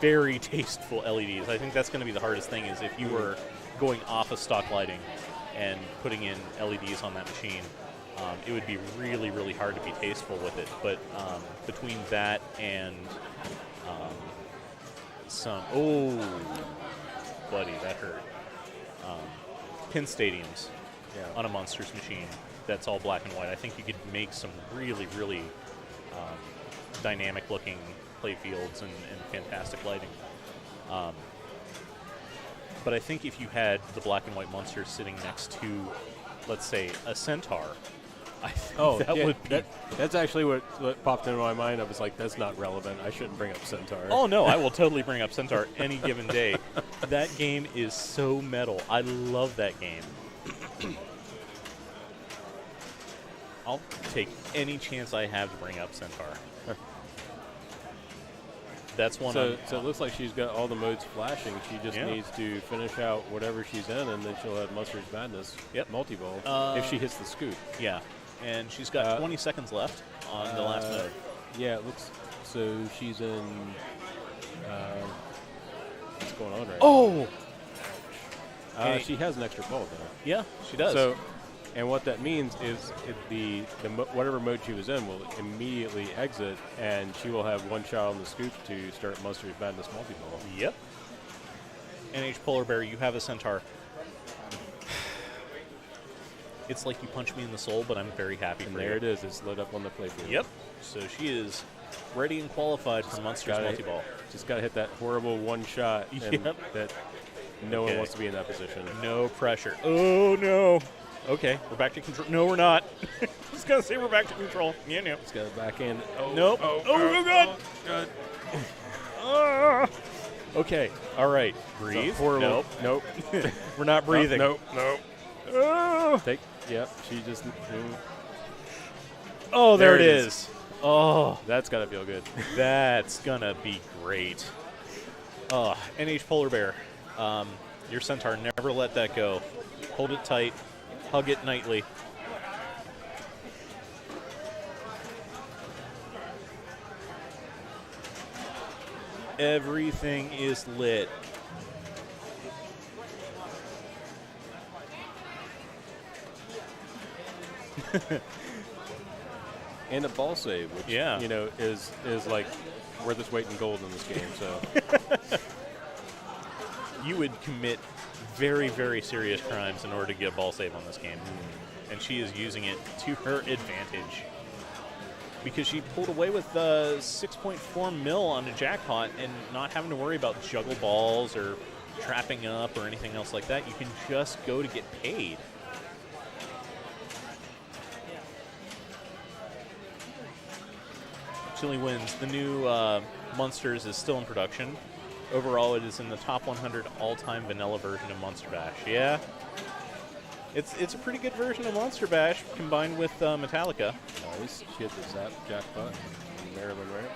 Speaker 3: very tasteful LEDs, I think that's going to be the hardest thing, is if you were going off of stock lighting and putting in LEDs on that machine, it would be really, really hard to be tasteful with it. But between that and some... Oh... buddy, that hurt. Pin stadiums on a Munsters machine that's all black and white. I think you could make some really, really dynamic-looking play fields and fantastic lighting. But I think if you had the black and white Munsters sitting next to, let's say, a Centaur, I think that would be...
Speaker 11: That's actually what popped into my mind. I was like, that's not relevant. I shouldn't bring up Centaur.
Speaker 3: Oh, no, I will totally bring up Centaur any given day. That game is so metal. I love that game. I'll take any chance I have to bring up Centaur. That's one.
Speaker 11: So it looks like she's got all the modes flashing. She just needs to finish out whatever she's in, and then she'll have Munsters Madness multi-ball if she hits the scoop.
Speaker 3: Yeah, and she's got 20 seconds left on the last mode.
Speaker 11: Yeah, it looks. So she's in. What's going on right now? She has an extra ball though.
Speaker 3: Yeah, she does.
Speaker 11: So, and what that means is whatever mode she was in will immediately exit, and she will have one shot on the scoop to start Munsters Madness multi-ball.
Speaker 3: Yep. NH Polar Bear, you have a Centaur. It's like you punched me in the soul, but I'm very happy for you.
Speaker 11: There it is. It's lit up on the playfield.
Speaker 3: Yep. So she is ready and qualified for Munsters multi-ball.
Speaker 11: Just got to hit that horrible one shot that no one wants to be in that position.
Speaker 3: No pressure. Oh, no. Okay, we're back to control. No, we're not. I was going to say we're back to control. Yeah, no.
Speaker 11: It's got a back end. Oh,
Speaker 3: nope. Oh, God.
Speaker 11: God.
Speaker 3: Okay, all right. Breathe.
Speaker 11: Horrible.
Speaker 3: Nope. We're not breathing.
Speaker 11: Nope. Yep, she just...
Speaker 3: Oh, there it is. Oh.
Speaker 11: That's got to feel good.
Speaker 3: That's going to be great. Oh, NH Polar Bear. Your Centaur, never let that go. Hold it tight. Hug it nightly. Everything is lit.
Speaker 11: And a ball save, which you know is like worth its weight in gold in this game. So
Speaker 3: you would commit very, very serious crimes in order to get a ball save on this game. And she is using it to her advantage. Because she pulled away with 6.4 mil on a jackpot and not having to worry about juggle balls or trapping up or anything else like that. You can just go to get paid. Chili wins. The new Munsters is still in production. Overall, it is in the top 100 all-time vanilla version of Monster Bash. Yeah, it's a pretty good version of Monster Bash combined with Metallica.
Speaker 11: Nice. She hit the zap jackpot in Maryland, right?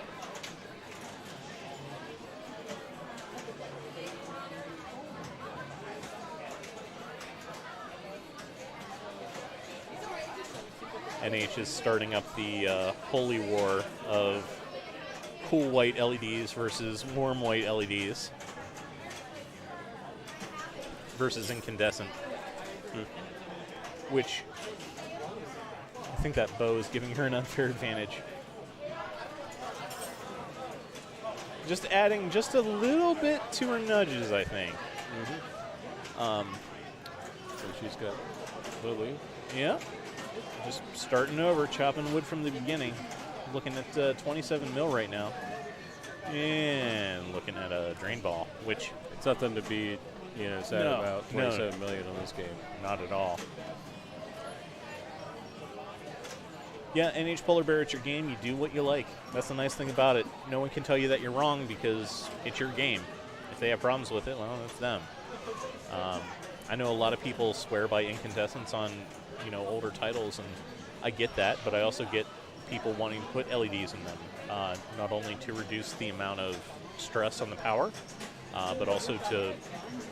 Speaker 3: NH is starting up the holy war of cool white LEDs versus warm white LEDs versus incandescent. Which I think that bow is giving her an unfair advantage. Just adding just a little bit to her nudges, I think.
Speaker 11: So she's got Lily.
Speaker 3: Yeah. Just starting over, chopping wood from the beginning. Looking at 27 mil right now. And looking at a drain ball, which
Speaker 11: It's nothing to be, sad
Speaker 3: No,
Speaker 11: about.
Speaker 3: no.
Speaker 11: 27 million on this game.
Speaker 3: not at all. Yeah, NH Polar Bear, it's your game. You do what you like. That's the nice thing about it. No one can tell you that you're wrong because it's your game. If they have problems with it, well, that's them. I know a lot of people swear by incandescence on, older titles, and I get that, but I also get people wanting to put LEDs in them, not only to reduce the amount of stress on the power, but also to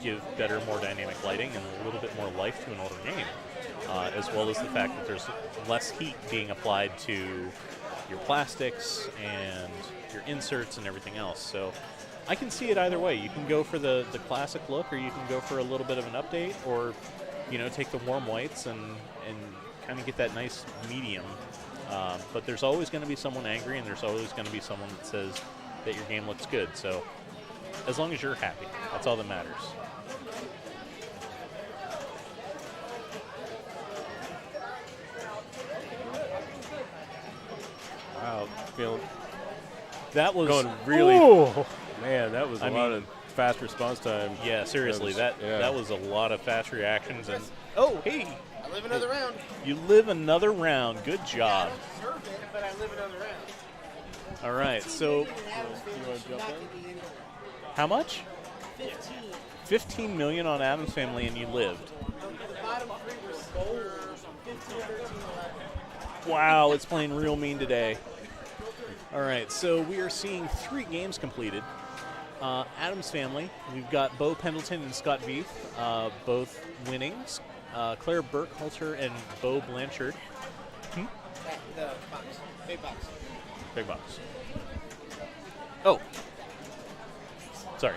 Speaker 3: give better, more dynamic lighting and a little bit more life to an older game. As well as the fact that there's less heat being applied to your plastics and your inserts and everything else. So I can see it either way. You can go for the classic look, or you can go for a little bit of an update, or take the warm whites and kind of get that nice medium. But there's always going to be someone angry, and there's always going to be someone that says that your game looks good. So as long as you're happy, that's all that matters.
Speaker 11: Wow, feeling
Speaker 3: That was
Speaker 11: going really.
Speaker 3: Ooh.
Speaker 11: Man, that was a lot of fast response time.
Speaker 3: Yeah, seriously, that was a lot of fast reactions. And oh, hey,
Speaker 12: I live another round.
Speaker 3: you live another round. Good job.
Speaker 12: I don't deserve it, but I live another round.
Speaker 3: All right, so
Speaker 11: You want to jump in?
Speaker 3: how much? 15 million on Adam's Family, and you lived.
Speaker 12: The bottom three were sold. 15, 13, 11.
Speaker 3: Wow, it's playing real mean today. All right, so we are seeing 3 games completed. Adam's Family, we've got Bo Pendleton and Scott Veith, both winning. Claire Burkhalter and Bo Blanchard.
Speaker 12: The box. Big box.
Speaker 3: Big box. Oh. Sorry.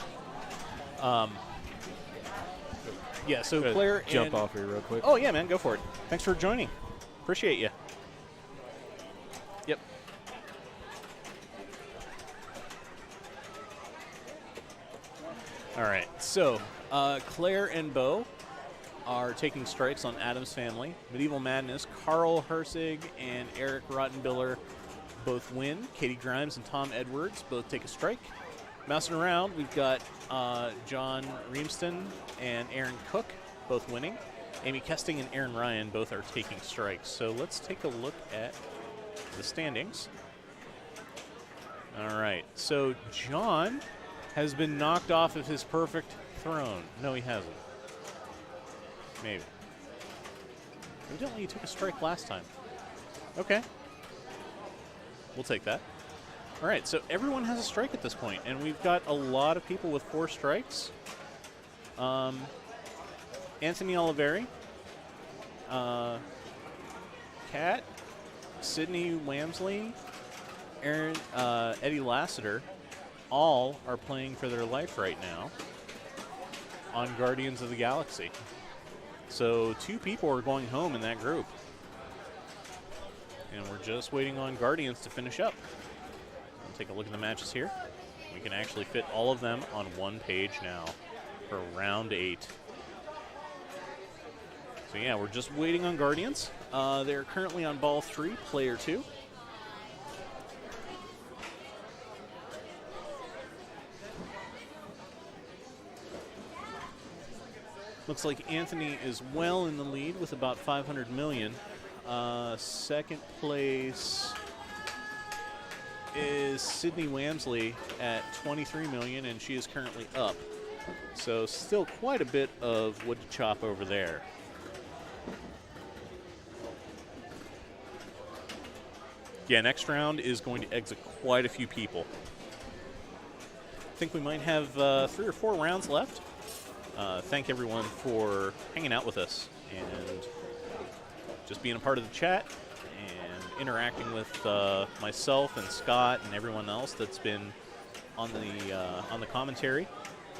Speaker 3: Yeah, so
Speaker 11: Gonna
Speaker 3: Claire
Speaker 11: jump
Speaker 3: and...
Speaker 11: off here real quick.
Speaker 3: Oh, yeah, man, go for it. Thanks for joining. Appreciate you. Yep. All right, so Claire and Bo are taking strikes on Adam's Family. Medieval Madness, Carl Hersig and Eric Rottenbiller both win. Katie Grimes and Tom Edwards both take a strike. Mousing around, we've got John Reamston and Aaron Cook both winning. Amy Kesting and Aaron Ryan both are taking strikes. So let's take a look at the standings. All right, so John has been knocked off of his perfect throne. No, he hasn't. Maybe. Evidently, he took a strike last time. Okay. We'll take that. All right, so everyone has a strike at this point, and we've got a lot of people with 4 strikes. Anthony Oliveri, Kat, Sydney Wamsley, Aaron, Eddie Lassiter, all are playing for their life right now on Guardians of the Galaxy. So 2 people are going home in that group. And we're just waiting on Guardians to finish up. We'll take a look at the matches here. We can actually fit all of them on one page now for round 8. So yeah, we're just waiting on Guardians. They're currently on ball 3, player 2. Looks like Anthony is well in the lead with about 500 million. Second place is Sydney Wamsley at 23 million, and she is currently up. So still quite a bit of wood to chop over there. Yeah, next round is going to exit quite a few people. I think we might have 3 or 4 rounds left. Thank everyone for hanging out with us and just being a part of the chat and interacting with myself and Scott and everyone else that's been on the commentary.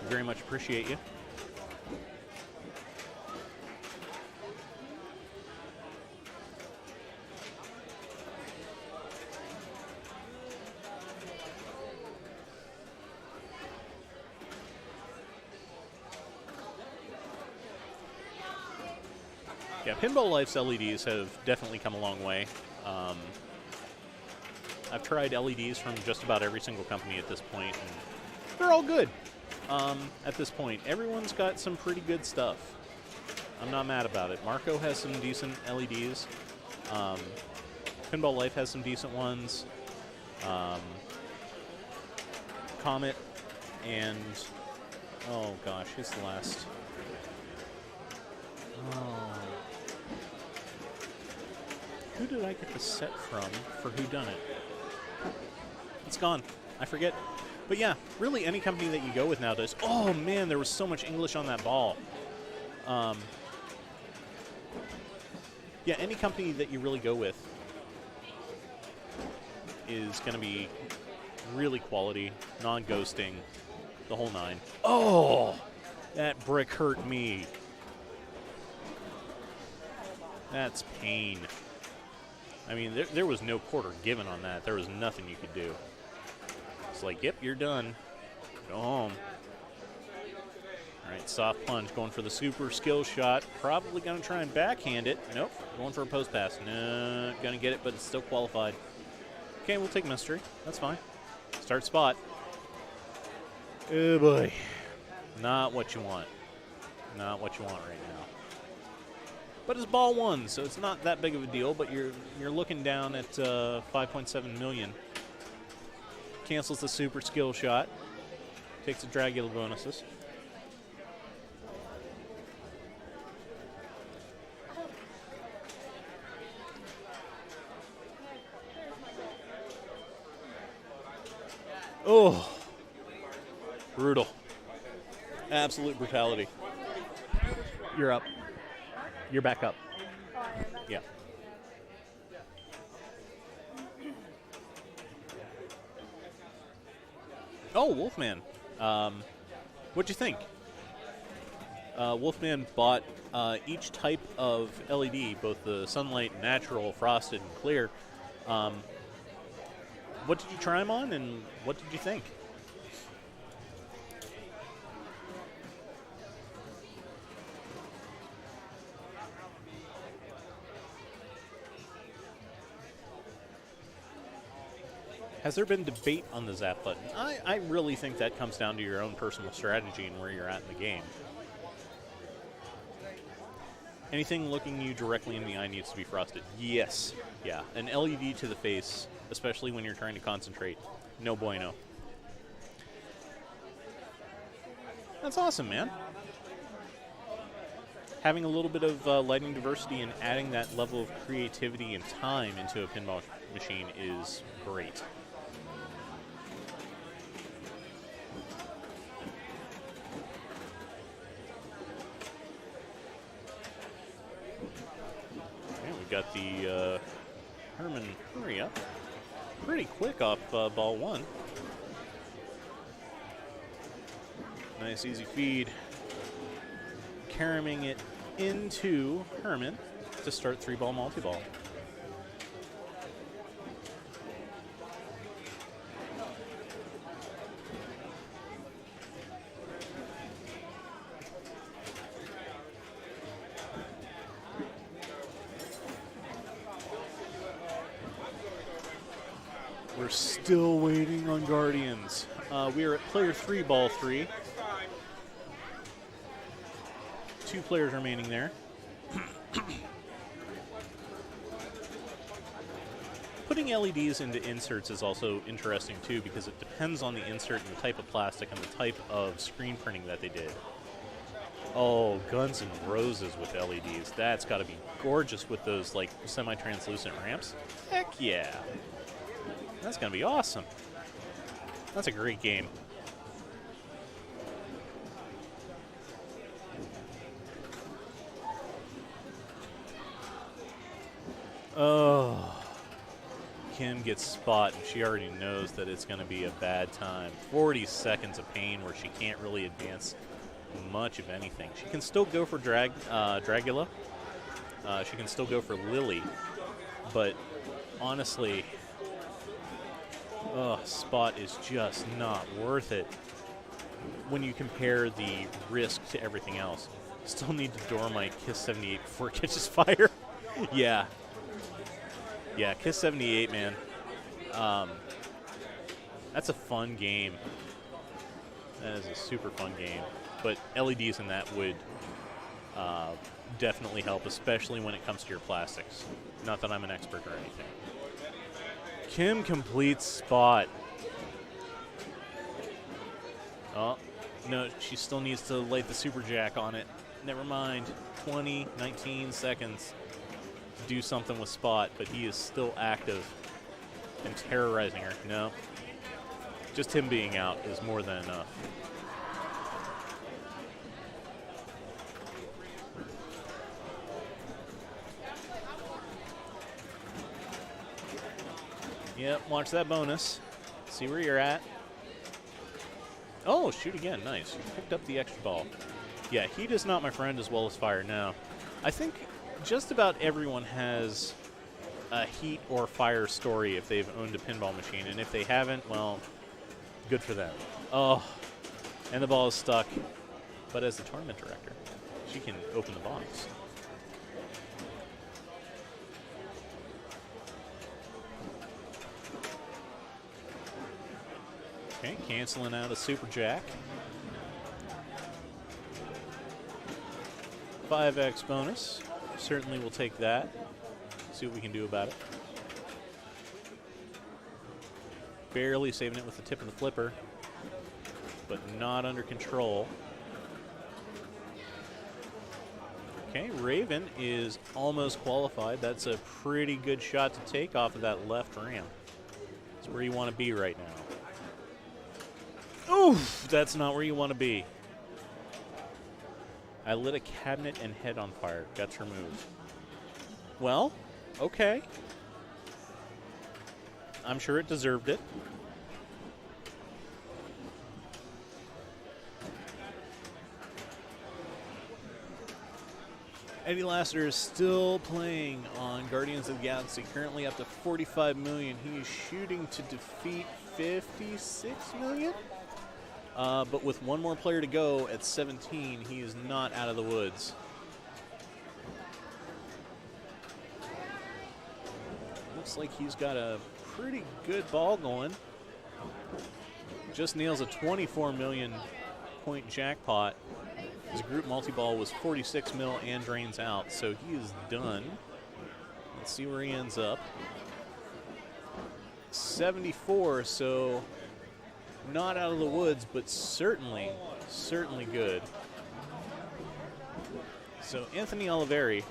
Speaker 3: We very much appreciate you. Yeah, Pinball Life's LEDs have definitely come a long way. I've tried LEDs from just about every single company at this point, and they're all good. At this point, everyone's got some pretty good stuff. I'm not mad about it. Marco has some decent LEDs. Pinball Life has some decent ones. Comet and, oh gosh, who's the last? Oh. Who did I get the set from for Who Done It? It's gone. I forget. But yeah, really any company that you go with nowadays. Oh man, there was so much English on that ball. Yeah, any company that you really go with is going to be really quality, non-ghosting, the whole nine. Oh, that brick hurt me. That's pain. I mean, there was no quarter given on that. There was nothing you could do. It's like, yep, you're done. Go home. All right, soft plunge, going for the super skill shot. Probably going to try and backhand it. Nope, going for a post pass. No, going to get it, but it's still qualified. Okay, we'll take mystery. That's fine. Start spot. Oh, boy. Not what you want. Not what you want right now. But it's ball one, so it's not that big of a deal, but you're looking down at 5.7 million. Cancels the super skill shot. Takes the Dragula bonuses. Oh, brutal. Absolute brutality. You're up. You're back up. Yeah. Oh, Wolfman. What'd you think? Wolfman bought each type of LED, both the sunlight, natural, frosted, and clear. What did you try them on, and what did you think? Has there been debate on the zap button? I really think that comes down to your own personal strategy and where you're at in the game. Anything looking you directly in the eye needs to be frosted. Yes. Yeah. An LED to the face, especially when you're trying to concentrate. No bueno. That's awesome, man. Having a little bit of lighting diversity and adding that level of creativity and time into a pinball machine is great. Got the Herman hurry up pretty quick off ball one. Nice easy feed. Caroming it into Herman to start 3-ball multi-ball. We're still waiting on Guardians. We are at player 3, ball 3. 2 players remaining there. Putting LEDs into inserts is also interesting too, because it depends on the insert and the type of plastic and the type of screen printing that they did. Oh, Guns N' Roses with LEDs. That's got to be gorgeous with those like semi-translucent ramps. Heck yeah. That's going to be awesome. That's a great game. Oh. Kim gets spot, and she already knows that it's going to be a bad time. 40 seconds of pain where she can't really advance much of anything. She can still go for Dragula. She can still go for Lily. But honestly, spot is just not worth it when you compare the risk to everything else. Still need to door my Kiss 78 before it catches fire. Yeah. Yeah, Kiss 78, man. That's a fun game. That is a super fun game. But LEDs in that would definitely help, especially when it comes to your plastics. Not that I'm an expert or anything. Kim completes spot. Oh, no, she still needs to light the super jack on it. Never mind. 20, 19 seconds. Do something with spot, but he is still active and terrorizing her. No. Just him being out is more than enough. Yep, watch that bonus. See where you're at. Oh, shoot again. Nice. You picked up the extra ball. Yeah, heat is not my friend as well as fire now. I think just about everyone has a heat or fire story if they've owned a pinball machine. And if they haven't, well, good for them. Oh, and the ball is stuck. But as the tournament director, she can open the box. Okay, canceling out a super jack. 5x bonus. Certainly will take that. See what we can do about it. Barely saving it with the tip of the flipper, but not under control. Okay, Raven is almost qualified. That's a pretty good shot to take off of that left ramp. That's where you want to be right now. Oof, that's not where you want to be. I lit a cabinet and head on fire. Got your move. Well, okay. I'm sure it deserved it. Eddie Lassiter is still playing on Guardians of the Galaxy, currently up to 45 million. He is shooting to defeat 56 million. But with one more player to go at 17, he is not out of the woods. Looks like he's got a pretty good ball going. Just nails a 24 million point jackpot. His group multi-ball was 46 mil and drains out, so he is done. Let's see where he ends up. 74, so not out of the woods, but certainly good. So Anthony Oliveri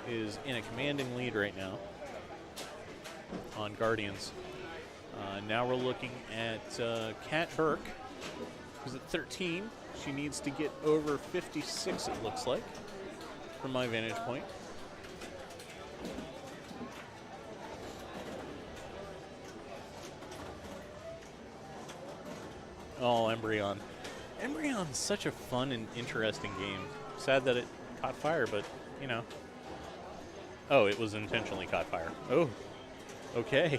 Speaker 3: is in a commanding lead right now on Guardians. Now we're looking at Kat Burke, who's at 13. She needs to get over 56, it looks like, from my vantage point. Oh, Embryon. Embryon's such a fun and interesting game. Sad that it caught fire, but, you know. Oh, it was intentionally caught fire. Oh, okay.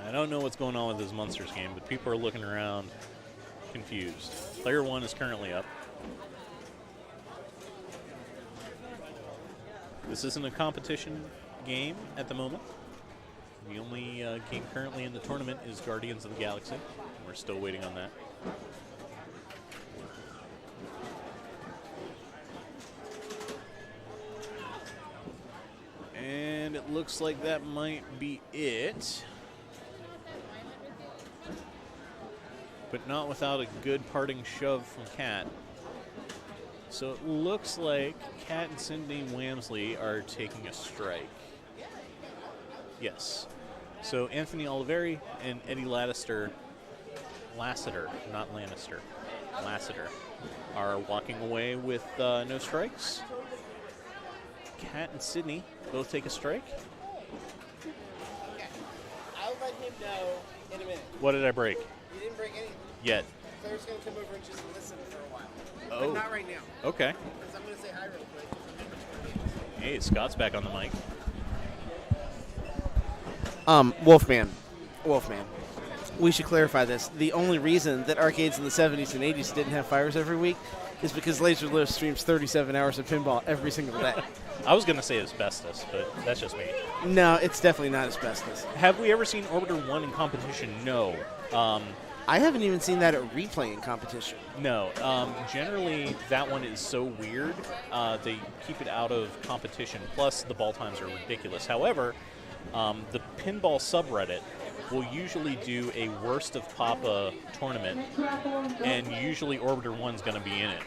Speaker 3: I don't know what's going on with this Munsters game, but people are looking around confused. Player 1 is currently up. This isn't a competition game at the moment. The only game currently in the tournament is Guardians of the Galaxy. We're still waiting on that. And it looks like that might be it. But not without a good parting shove from Kat. So it looks like Kat and Cindy Wamsley are taking a strike. Yes. So Anthony Oliveri and Eddie Lattister Lassiter, not Lannister. Lassiter are walking away with no strikes. Kat and Sydney both take a strike.
Speaker 12: Okay. I'll let him know in a minute.
Speaker 3: What did I break?
Speaker 12: You didn't break anything.
Speaker 3: Yet.
Speaker 12: Claire's going to come over and just listen for a while.
Speaker 3: Oh.
Speaker 12: But not right now.
Speaker 3: Okay.
Speaker 12: Because I'm going to say hi real quick.
Speaker 3: Hey, Scott's back on the mic.
Speaker 2: Wolfman. We should clarify this. The only reason that arcades in the 70s and 80s didn't have fires every week is because Laser Live streams 37 hours of pinball every single day.
Speaker 3: I was going to say asbestos, but that's just me.
Speaker 2: No, it's definitely not asbestos.
Speaker 3: Have we ever seen Orbiter 1 in competition? No.
Speaker 2: I haven't even seen that at replay in competition.
Speaker 3: No. Generally, that one is so weird, they keep it out of competition. Plus, the ball times are ridiculous. However, the pinball subreddit will usually do a Worst of Papa tournament, and usually Orbiter 1's going to be in it.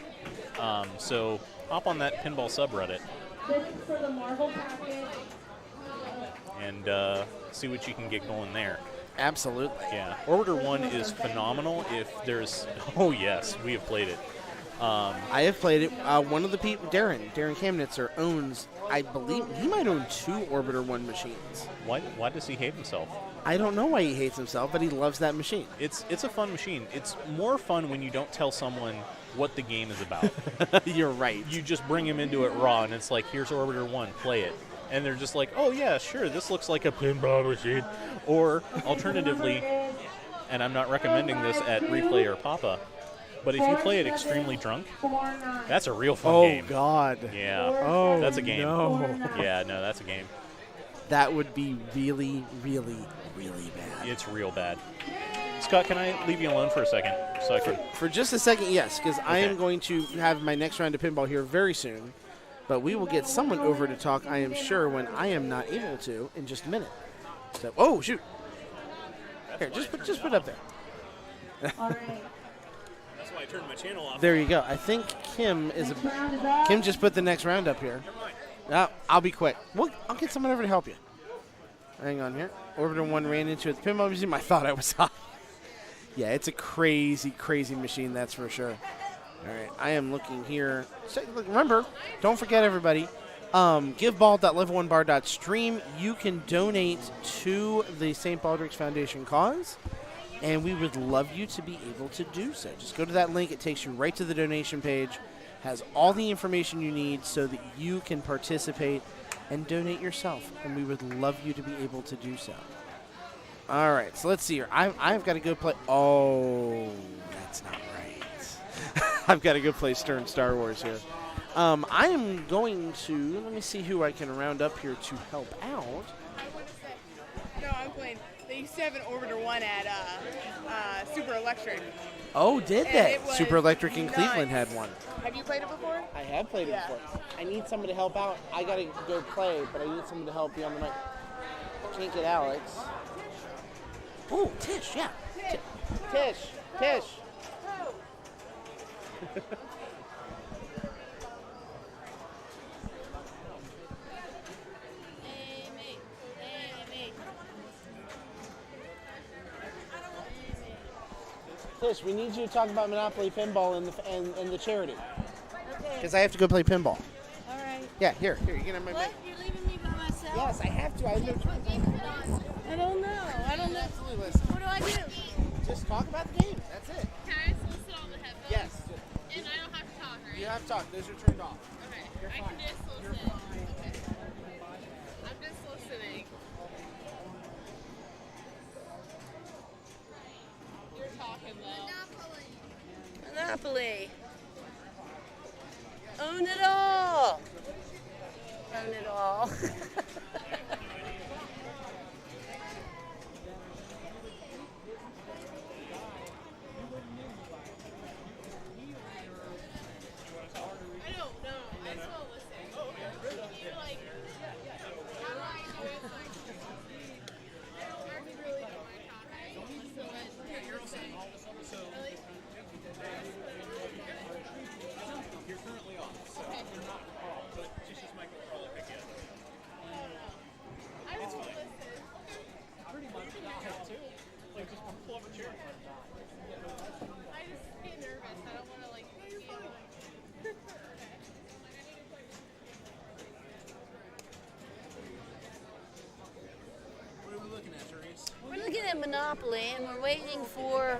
Speaker 3: So hop on that pinball subreddit and see what you can get going there.
Speaker 2: Absolutely.
Speaker 3: Yeah. Orbiter 1 is phenomenal if there's... Oh, yes. We have played it.
Speaker 2: I have played it. One of the people, Darren Kamnitzer, owns, I believe, he might own 2 Orbiter 1 machines.
Speaker 3: Why does he hate himself?
Speaker 2: I don't know why he hates himself, but he loves that machine.
Speaker 3: It's a fun machine. It's more fun when you don't tell someone what the game is about.
Speaker 2: You're right.
Speaker 3: You just bring him into it raw, and it's like, here's Orbiter 1, play it. And they're just like, oh, yeah, sure, this looks like a pinball machine. Or, alternatively, and I'm not recommending this at Replay or Papa, but if you play it extremely drunk, that's a real fun game.
Speaker 2: Oh, God.
Speaker 3: Yeah.
Speaker 2: Oh,
Speaker 3: that's a game.
Speaker 2: No.
Speaker 3: Yeah, no, that's a game.
Speaker 2: That would be really, really, really bad.
Speaker 3: It's real bad. Scott, can I leave you alone for a second? So I can...
Speaker 2: For just a second, yes, because I
Speaker 3: Okay.
Speaker 2: am going to have my next round of pinball here very soon. But we will get someone over to talk, I am sure, when I am not able to in just a minute. So, oh, shoot. Here, just put it up there.
Speaker 3: That's why I turned my channel off.
Speaker 2: There you go. I think Kim just put the next round up here. I'll be quick. I'll get someone over to help you. Hang on here. Orbiter 1 ran into it. The pinball museum, I thought I was high. Yeah, it's a crazy, crazy machine, that's for sure. All right, I am looking here. So, remember, don't forget, everybody, giveball.level1bar.stream. You can donate to the St. Baldrick's Foundation cause, and we would love you to be able to do so. Just go to that link. It takes you right to the donation page, has all the information you need so that you can participate and donate yourself, and we would love you to be able to do so. All right, so let's see here. I've got to go play. Oh, that's not right. I've got to go play Stern Star Wars here. I am going to, let me see who I can round up here to help out.
Speaker 10: No, I'm playing. They used to have an Orbiter 1 at Super Electric.
Speaker 2: Oh, did
Speaker 10: And
Speaker 2: they?
Speaker 10: it was
Speaker 2: Super Electric in
Speaker 10: nuts.
Speaker 2: Cleveland had one.
Speaker 10: Have you played it before?
Speaker 2: I have played it
Speaker 10: Yeah.
Speaker 2: before. I need someone to help out. I got to go play, but I need someone to help me on the mic. I can't get Alex. Oh, Tish, yeah. Tish. Tish, we need you to talk about Monopoly Pinball and the charity. Because I have to go play pinball.
Speaker 13: All right.
Speaker 2: Yeah, here, you can have my mic.
Speaker 13: What? You're leaving me by myself?
Speaker 2: Yes, I have to. I have no choice.
Speaker 13: I don't know. I don't know.
Speaker 2: Absolutely listen.
Speaker 13: What do I do?
Speaker 2: Just talk about the game. That's it.
Speaker 7: Can I solicit all the headphones?
Speaker 2: Yes.
Speaker 7: And I don't have to talk, right?
Speaker 2: You have to talk. Those are turned off.
Speaker 7: Okay.
Speaker 2: You're
Speaker 7: I
Speaker 2: fine.
Speaker 7: can just solicit. Okay. I'm just soliciting. You're talking though.
Speaker 13: Monopoly. Own it all. Own it all.
Speaker 7: I don't know. I just want to listen. Can you like, how do I do it? Like, I really don't mind talking. So what you're saying. Really?
Speaker 3: You're currently off, so you're not on, but just use microphone to pick you up.
Speaker 13: Monopoly, and we're waiting for,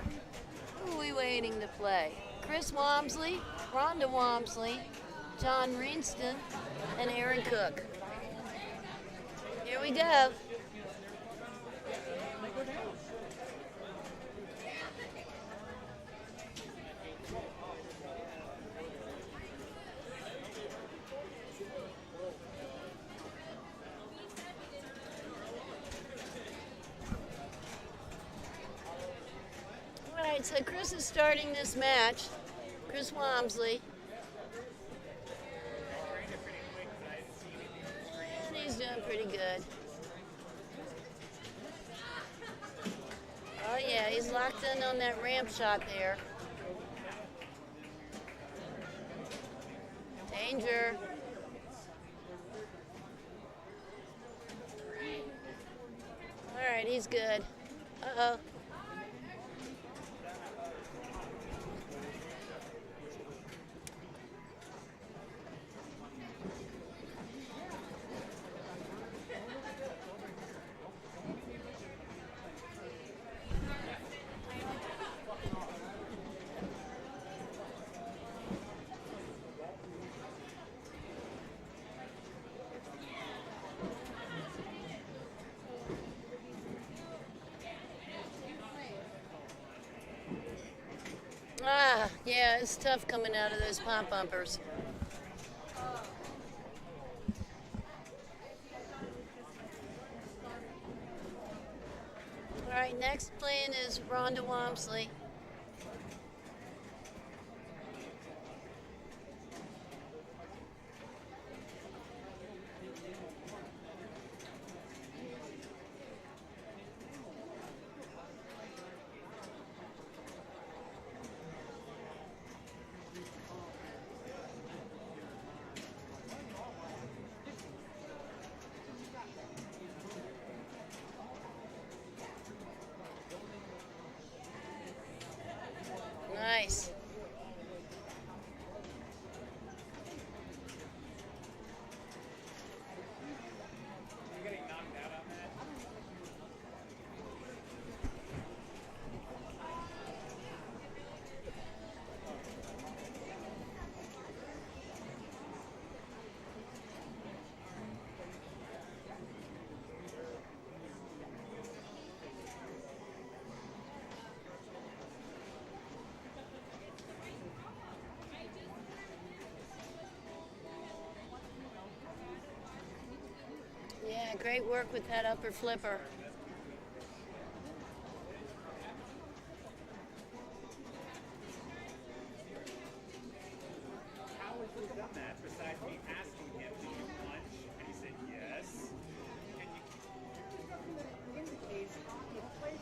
Speaker 13: who are we waiting to play? Chris Wamsley, Rhonda Wamsley, John Rienston, and Aaron Cook. Here we go. All right, so Chris is starting this match. Chris Wamsley. And he's doing pretty good. Oh yeah, he's locked in on that ramp shot there. Danger. All right, he's good. Uh-oh. Ah, yeah, it's tough coming out of those pop bumpers. All right, next playing is Rhonda Wamsley. Nice. Yeah, great work with that upper flipper.
Speaker 14: How would you have done that besides me asking him, do you punch? And he said yes. Can you indicate you play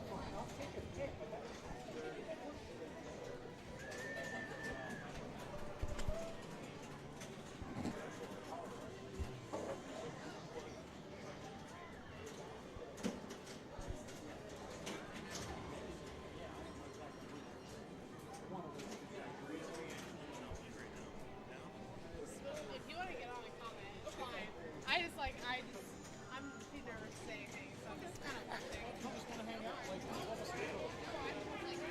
Speaker 14: I'll take a pick.
Speaker 7: If you want to get on and comment, it's fine. I'm too nervous to say anything, so I'm just kind of watching. I'm just going to hang out, like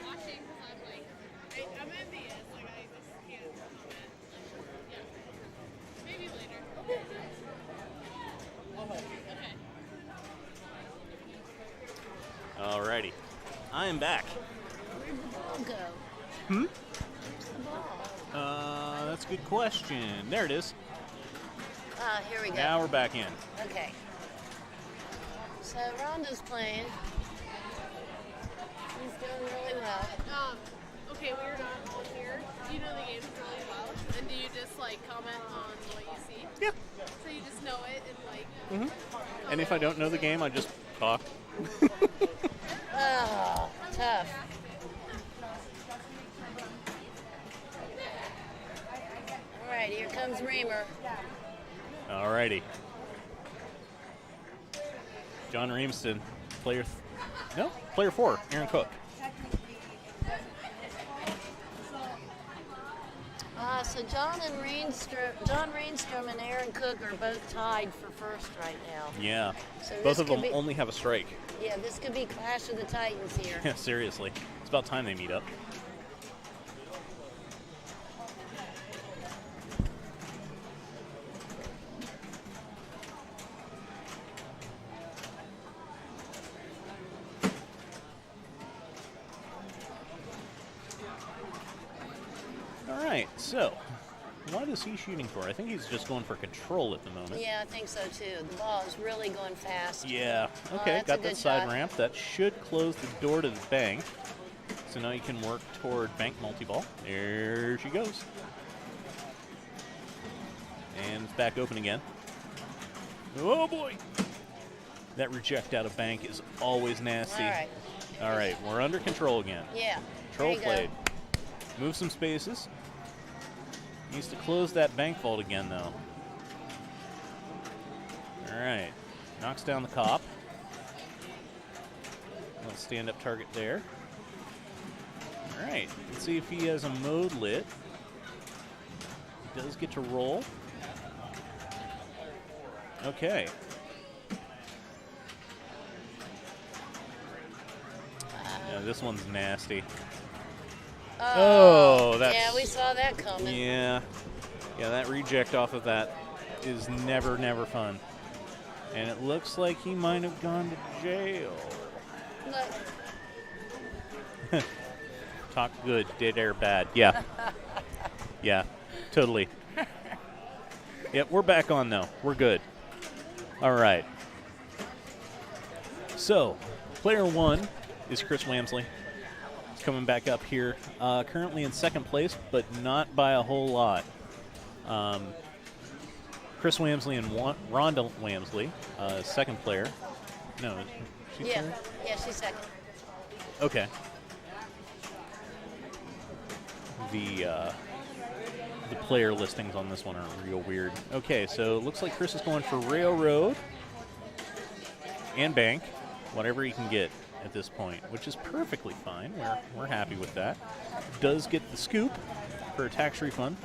Speaker 7: watching, because I'm I'm envious, I just can't comment. Yeah. Maybe later.
Speaker 14: I'll help you.
Speaker 7: Okay.
Speaker 3: Alrighty. I am back.
Speaker 13: Where'd the ball go?
Speaker 3: Hmm?
Speaker 13: Where's the ball?
Speaker 3: That's a good question. There it is.
Speaker 13: Ah, here we go.
Speaker 3: Now we're back in.
Speaker 13: Okay. So Rhonda's playing. He's doing really well.
Speaker 7: Okay, we're not on here. Do you know the games really well? And do you just comment on what you see?
Speaker 3: Yeah.
Speaker 7: So you just know it and
Speaker 3: Mm-hmm. And if I don't know the game, I just talk.
Speaker 13: Oh, tough. All right, here comes Reamer.
Speaker 3: Alrighty. John Rienston, player 4, Aaron Cook.
Speaker 13: So So John Reenstrom and Aaron Cook are both tied for first right now.
Speaker 3: Yeah.
Speaker 13: So
Speaker 3: Both
Speaker 13: this
Speaker 3: of them
Speaker 13: could be-
Speaker 3: only have a strike.
Speaker 13: Yeah, this could be Clash of the Titans here.
Speaker 3: Yeah, seriously. It's about time they meet up. All right, so what is he shooting for? I think he's just going for control at the moment.
Speaker 13: Yeah, I think so too. The ball is really going fast.
Speaker 3: Yeah.
Speaker 13: Oh,
Speaker 3: Okay,
Speaker 13: that's a
Speaker 3: got that
Speaker 13: good
Speaker 3: side
Speaker 13: shot.
Speaker 3: ramp. That should close the door to the bank. So now you can work toward bank multi-ball. There she goes. And it's back open again. Oh boy! That reject out of bank is always nasty.
Speaker 13: All right.
Speaker 3: All right, we're under control again.
Speaker 13: Yeah.
Speaker 3: Control
Speaker 13: there you
Speaker 3: played. Move some spaces. Needs to close that bank vault again, though. All right. Knocks down the cop. Let's stand up target there. All right. Let's see if he has a mode lit. He does get to roll. Okay. Yeah, this one's nasty. Oh, that's...
Speaker 13: Yeah, we saw that coming.
Speaker 3: Yeah. Yeah, that reject off of that is never, never fun. And it looks like he might have gone to jail.
Speaker 13: Look.
Speaker 3: Talk good, dead air bad. Yeah. Yeah, totally. Yep, we're back on, though. We're good. All right. So, player one is Chris Wamsley. Coming back up here, currently in second place, but not by a whole lot. Chris Wamsley and Rhonda Wamsley, second player. No, she's
Speaker 13: Yeah.
Speaker 3: third?
Speaker 13: Yeah, she's second.
Speaker 3: Okay. The player listings on this one are real weird. Okay, so it looks like Chris is going for Railroad and Bank, whatever he can get at this point, which is perfectly fine. We're happy with that. Does get the scoop for a tax refund,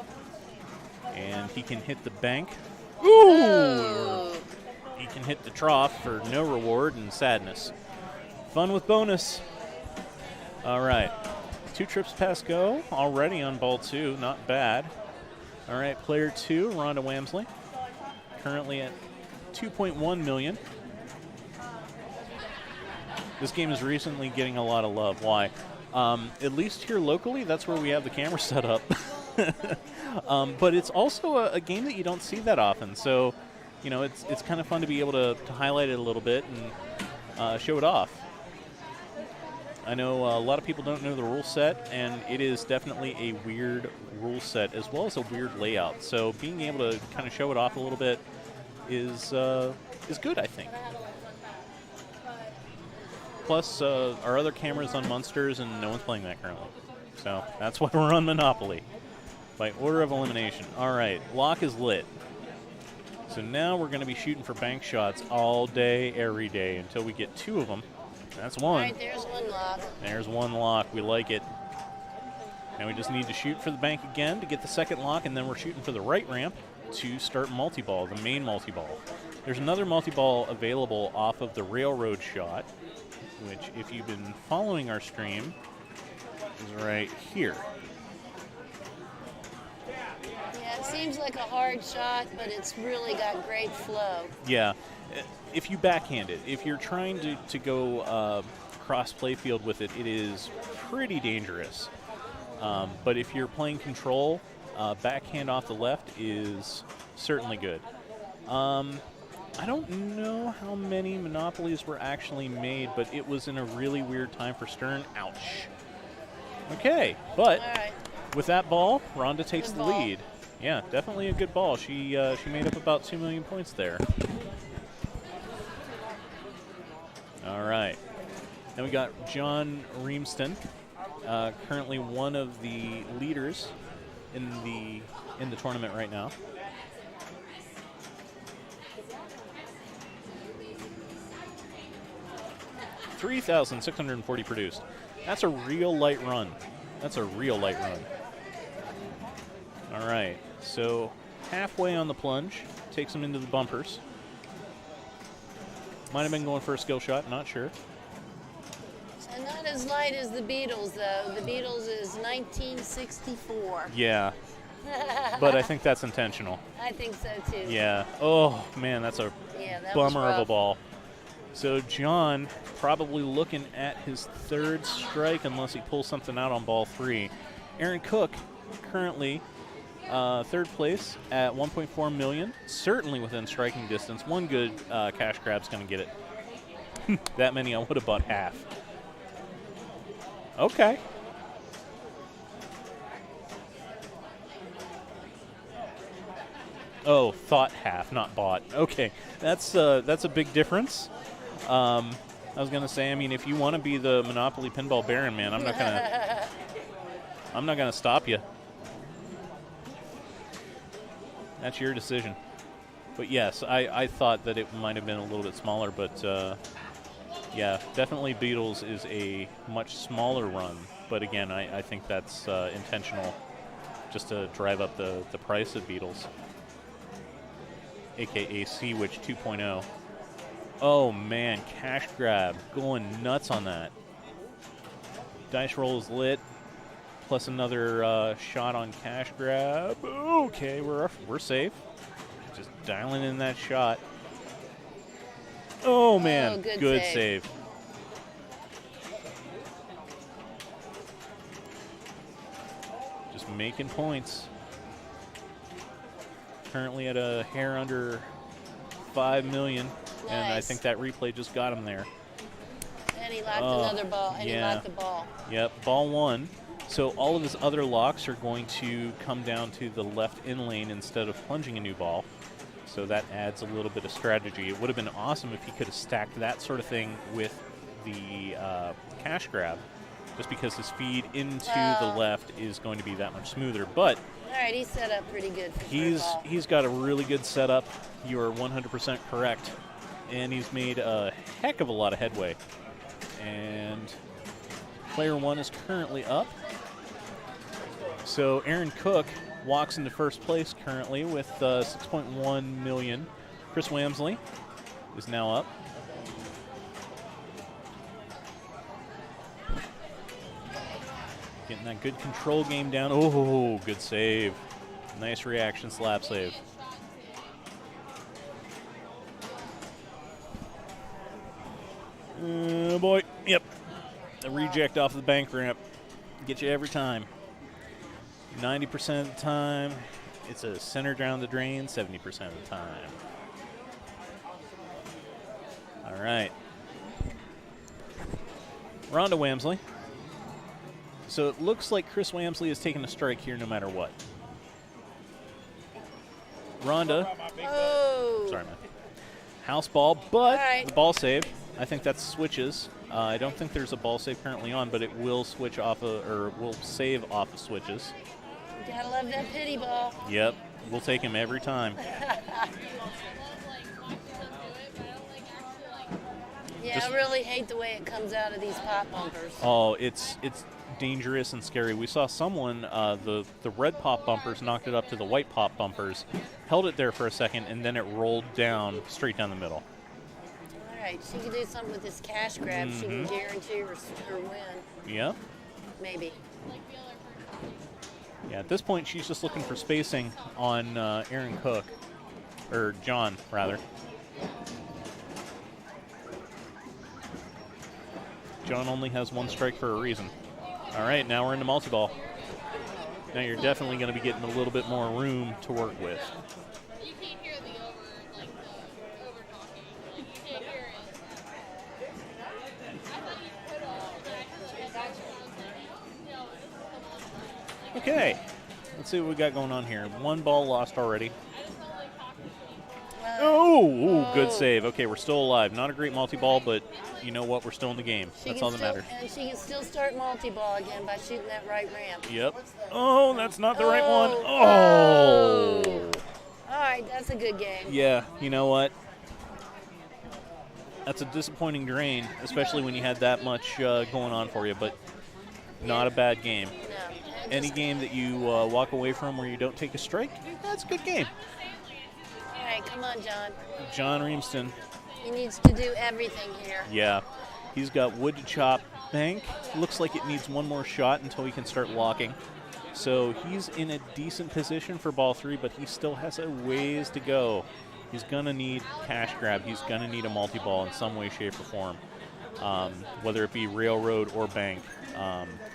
Speaker 3: and he can hit the bank. Ooh! He can hit the trough for no reward and sadness. Fun with bonus. All right. 2 trips past go already on ball 2. Not bad. All right, player 2, Rhonda Wamsley. Currently at 2.1 million. This game is recently getting a lot of love. Why? At least here locally, that's where we have the camera set up. But it's also a game that you don't see that often. So, you know, it's kind of fun to be able to highlight it a little bit and show it off. I know a lot of people don't know the rule set, and it is definitely a weird rule set as well as a weird layout. So being able to kind of show it off a little bit is good, I think. Plus, our other cameras on Munsters, and no one's playing that currently. So that's why we're on Monopoly. By order of elimination. All right, lock is lit. So now we're going to be shooting for bank shots all day, every day, until we get 2 of them. That's one.
Speaker 13: All right, there's one lock.
Speaker 3: There's one lock. We like it. Now we just need to shoot for the bank again to get the second lock, and then we're shooting for the right ramp to start multi-ball, the main multi-ball. There's another multi-ball available off of the railroad shot, which, if you've been following our stream, is right here.
Speaker 13: Yeah, it seems like a hard shot, but it's really got great flow.
Speaker 3: Yeah. If you backhand it, if you're trying to go cross playfield with it, it is pretty dangerous. But if you're playing control, backhand off the left is certainly good. I don't know how many Monopolies were actually made, but it was in a really weird time for Stern. Ouch. Okay, but with that ball, Rhonda takes the lead. Yeah, definitely a good ball. She made up about 2 million points there. All right. Then we got John Reemston, currently one of the leaders in the tournament right now. $3,640 produced. That's a real light run. That's a real light run. All right, so halfway on the plunge, takes him into the bumpers. Might have been going for a skill shot, not sure.
Speaker 13: So not as light as the Beatles, though. The Beatles is 1964.
Speaker 3: Yeah, but I think that's intentional.
Speaker 13: I think so, too.
Speaker 3: Yeah. Oh, man, that's a
Speaker 13: that was
Speaker 3: bummer of a
Speaker 13: rough.
Speaker 3: ball. So John probably looking at his third strike unless he pulls something out on ball 3. Aaron Cook currently third place at 1.4 million, certainly within striking distance. One good cash grab's going to get it. That many, I would have bought half. Okay. Oh, thought half, not bought. Okay, that's a big difference. I was gonna say, I mean, if you want to be the Monopoly Pinball Baron, man, I'm not gonna stop you. That's your decision. But yes, I thought that it might have been a little bit smaller, but yeah, definitely Beatles is a much smaller run. But again, I think that's intentional, just to drive up the price of Beatles, aka Sea-Witch 2.0. Oh man, cash grab, going nuts on that. Dice roll is lit, plus another shot on cash grab. Okay, we're safe. Just dialing in that shot. Oh man, good save. Just making points. Currently at a hair under 5 million.
Speaker 13: Nice.
Speaker 3: And I think that replay just got him there.
Speaker 13: And he locked another ball, and he locked the ball.
Speaker 3: Yep, ball 1. So all of his other locks are going to come down to the left in lane instead of plunging a new ball. So that adds a little bit of strategy. It would have been awesome if he could have stacked that sort of thing with the cash grab, just because his feed into the left is going to be that much smoother. But
Speaker 13: all right, he's set up pretty good for
Speaker 3: he's got a really good setup. You are 100% correct. And he's made a heck of a lot of headway. And player 1 is currently up. So Aaron Cook walks into first place currently with 6.1 million. Chris Wamsley is now up. Getting that good control game down. Oh, good save. Nice reaction slap save. Oh boy, yep. A reject off the bank ramp. Get you every time. 90% of the time, it's a center down the drain, 70% of the time. All right. Rhonda Wamsley. So it looks like Chris Wamsley is taking a strike here no matter what. Rhonda.
Speaker 13: Oh.
Speaker 3: Sorry, man. House ball, but
Speaker 13: right.
Speaker 3: The ball save. I think that's switches. I don't think there's a ball save currently on, but it will switch off or will save off of switches.
Speaker 13: Gotta love that pity ball.
Speaker 3: Yep, we'll take him every time.
Speaker 13: Yeah, I really hate the way it comes out of these pop bumpers.
Speaker 3: Oh, it's dangerous and scary. We saw someone, the red pop bumpers knocked it up to the white pop bumpers, held it there for a second, and then it rolled down straight down the middle.
Speaker 13: All right, she can do something with this cash grab. She can guarantee her win.
Speaker 3: Yeah.
Speaker 13: Maybe.
Speaker 3: Yeah, at this point, she's just looking for spacing on Aaron Cook, or John, rather. John only has one strike for a reason. All right, now we're into multi-ball. Now you're definitely going to be getting a little bit more room to work with.
Speaker 7: You can't hear the over talking. You can't hear it. I thought you could have.
Speaker 3: Okay, let's see what we got going on here. One ball lost already. Oh, good save. Okay, we're still alive. Not a great multi-ball, but you know what? We're still in the game. That's all that matters.
Speaker 13: And she can still start multi-ball again by shooting that right ramp.
Speaker 3: Yep. Oh, that's not the right one. Oh.
Speaker 13: All right, that's a good game.
Speaker 3: Yeah, you know what? That's a disappointing drain, especially when you had that much going on for you, but not a bad game.
Speaker 13: No,
Speaker 3: Any game that you walk away from where you don't take a strike, that's a good game.
Speaker 13: All right, come on, John.
Speaker 3: John Reamston,
Speaker 13: He needs to do everything here.
Speaker 3: yeah, he's got wood to chop. Bank looks like it needs one more shot until he can start walking. So he's in a decent position for ball 3, but he still has a ways to go. He's going to need cash grab. He's going to need a multi-ball in some way, shape, or form. Whether it be railroad or bank.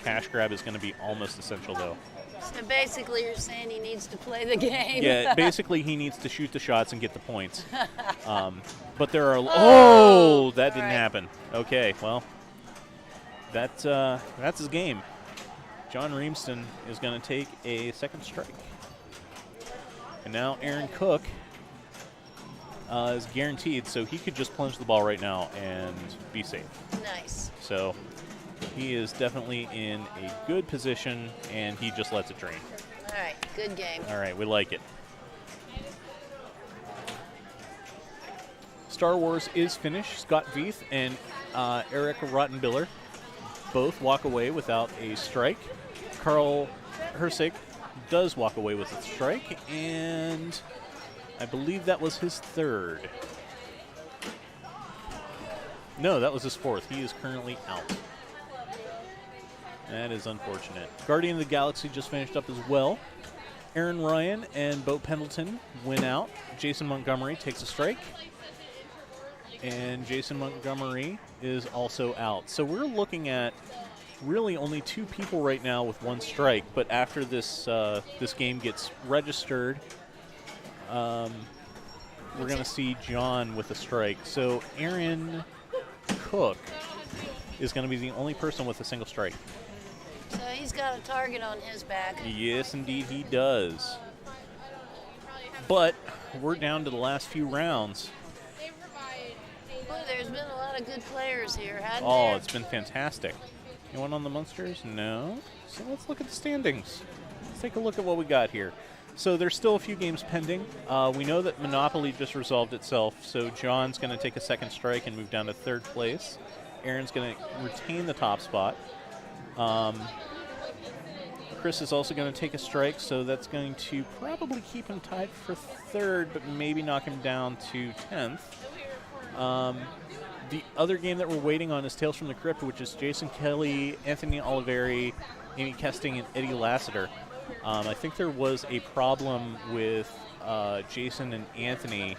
Speaker 3: Cash grab is going to be almost essential, though.
Speaker 13: So basically, you're saying he needs to play the game.
Speaker 3: Yeah, basically he needs to shoot the shots and get the points. But there are... that didn't happen. Okay, well, that's his game. John Reamston is going to take a second strike. And now Aaron Cook is guaranteed, so he could just plunge the ball right now and be safe.
Speaker 13: Nice.
Speaker 3: So he is definitely in a good position, and he just lets it drain.
Speaker 13: All right, good game.
Speaker 3: All right, we like it. Star Wars is finished. Scott Veith and Eric Rottenbiller both walk away without a strike. Carl Hersig does walk away with a strike, and I believe that was his third. No, that was his fourth. He is currently out. That is unfortunate. Guardian of the Galaxy just finished up as well. Aaron Ryan and Bo Pendleton win out. Jason Montgomery takes a strike. And Jason Montgomery is also out. So we're looking at really only 2 people right now with 1 strike. But after this this game gets registered, we're going to see John with a strike. So Aaron Cook is going to be the only person with a single strike.
Speaker 13: So he's got a target on his back.
Speaker 3: Yes, indeed he does. But we're down to the last few rounds.
Speaker 13: Boy, there's been a lot of good players here, hasn't
Speaker 3: Oh,
Speaker 13: there?
Speaker 3: it's been fantastic. Anyone on the Munsters? No. So let's look at the standings. Let's take a look at what we got here. So there's still a few games pending. We know that Monopoly just resolved itself, so John's going to take a second strike and move down to 3rd place. Aaron's going to retain the top spot. Chris is also going to take a strike, so that's going to probably keep him tied for 3rd, but maybe knock him down to 10th. The other game that we're waiting on is Tales from the Crypt, which is Jason Kelly, Anthony Oliveri, Amy Kesting, and Eddie Lassiter. I think there was a problem with Jason and Anthony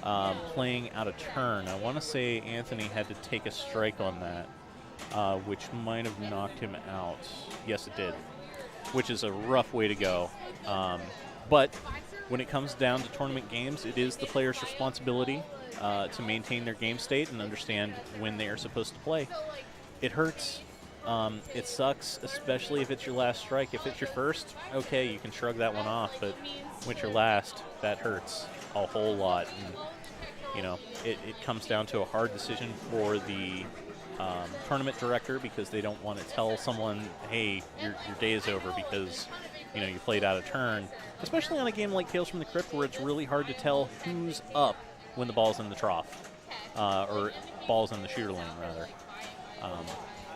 Speaker 3: playing out of turn. I want to say Anthony had to take a strike on that, which might have knocked him out. Yes, it did, which is a rough way to go. But when it comes down to tournament games, it is the player's responsibility to maintain their game state and understand when they are supposed to play. It hurts. It sucks, especially if it's your last strike. If it's your first, okay, you can shrug that one off, but with your last, that hurts a whole lot. And, you know, it comes down to a hard decision for the tournament director, because they don't want to tell someone, hey, your day is over because, you know, you played out of turn, especially on a game like Tales from the Crypt where it's really hard to tell who's up when the ball's in the trough, or ball's in the shooter lane, rather.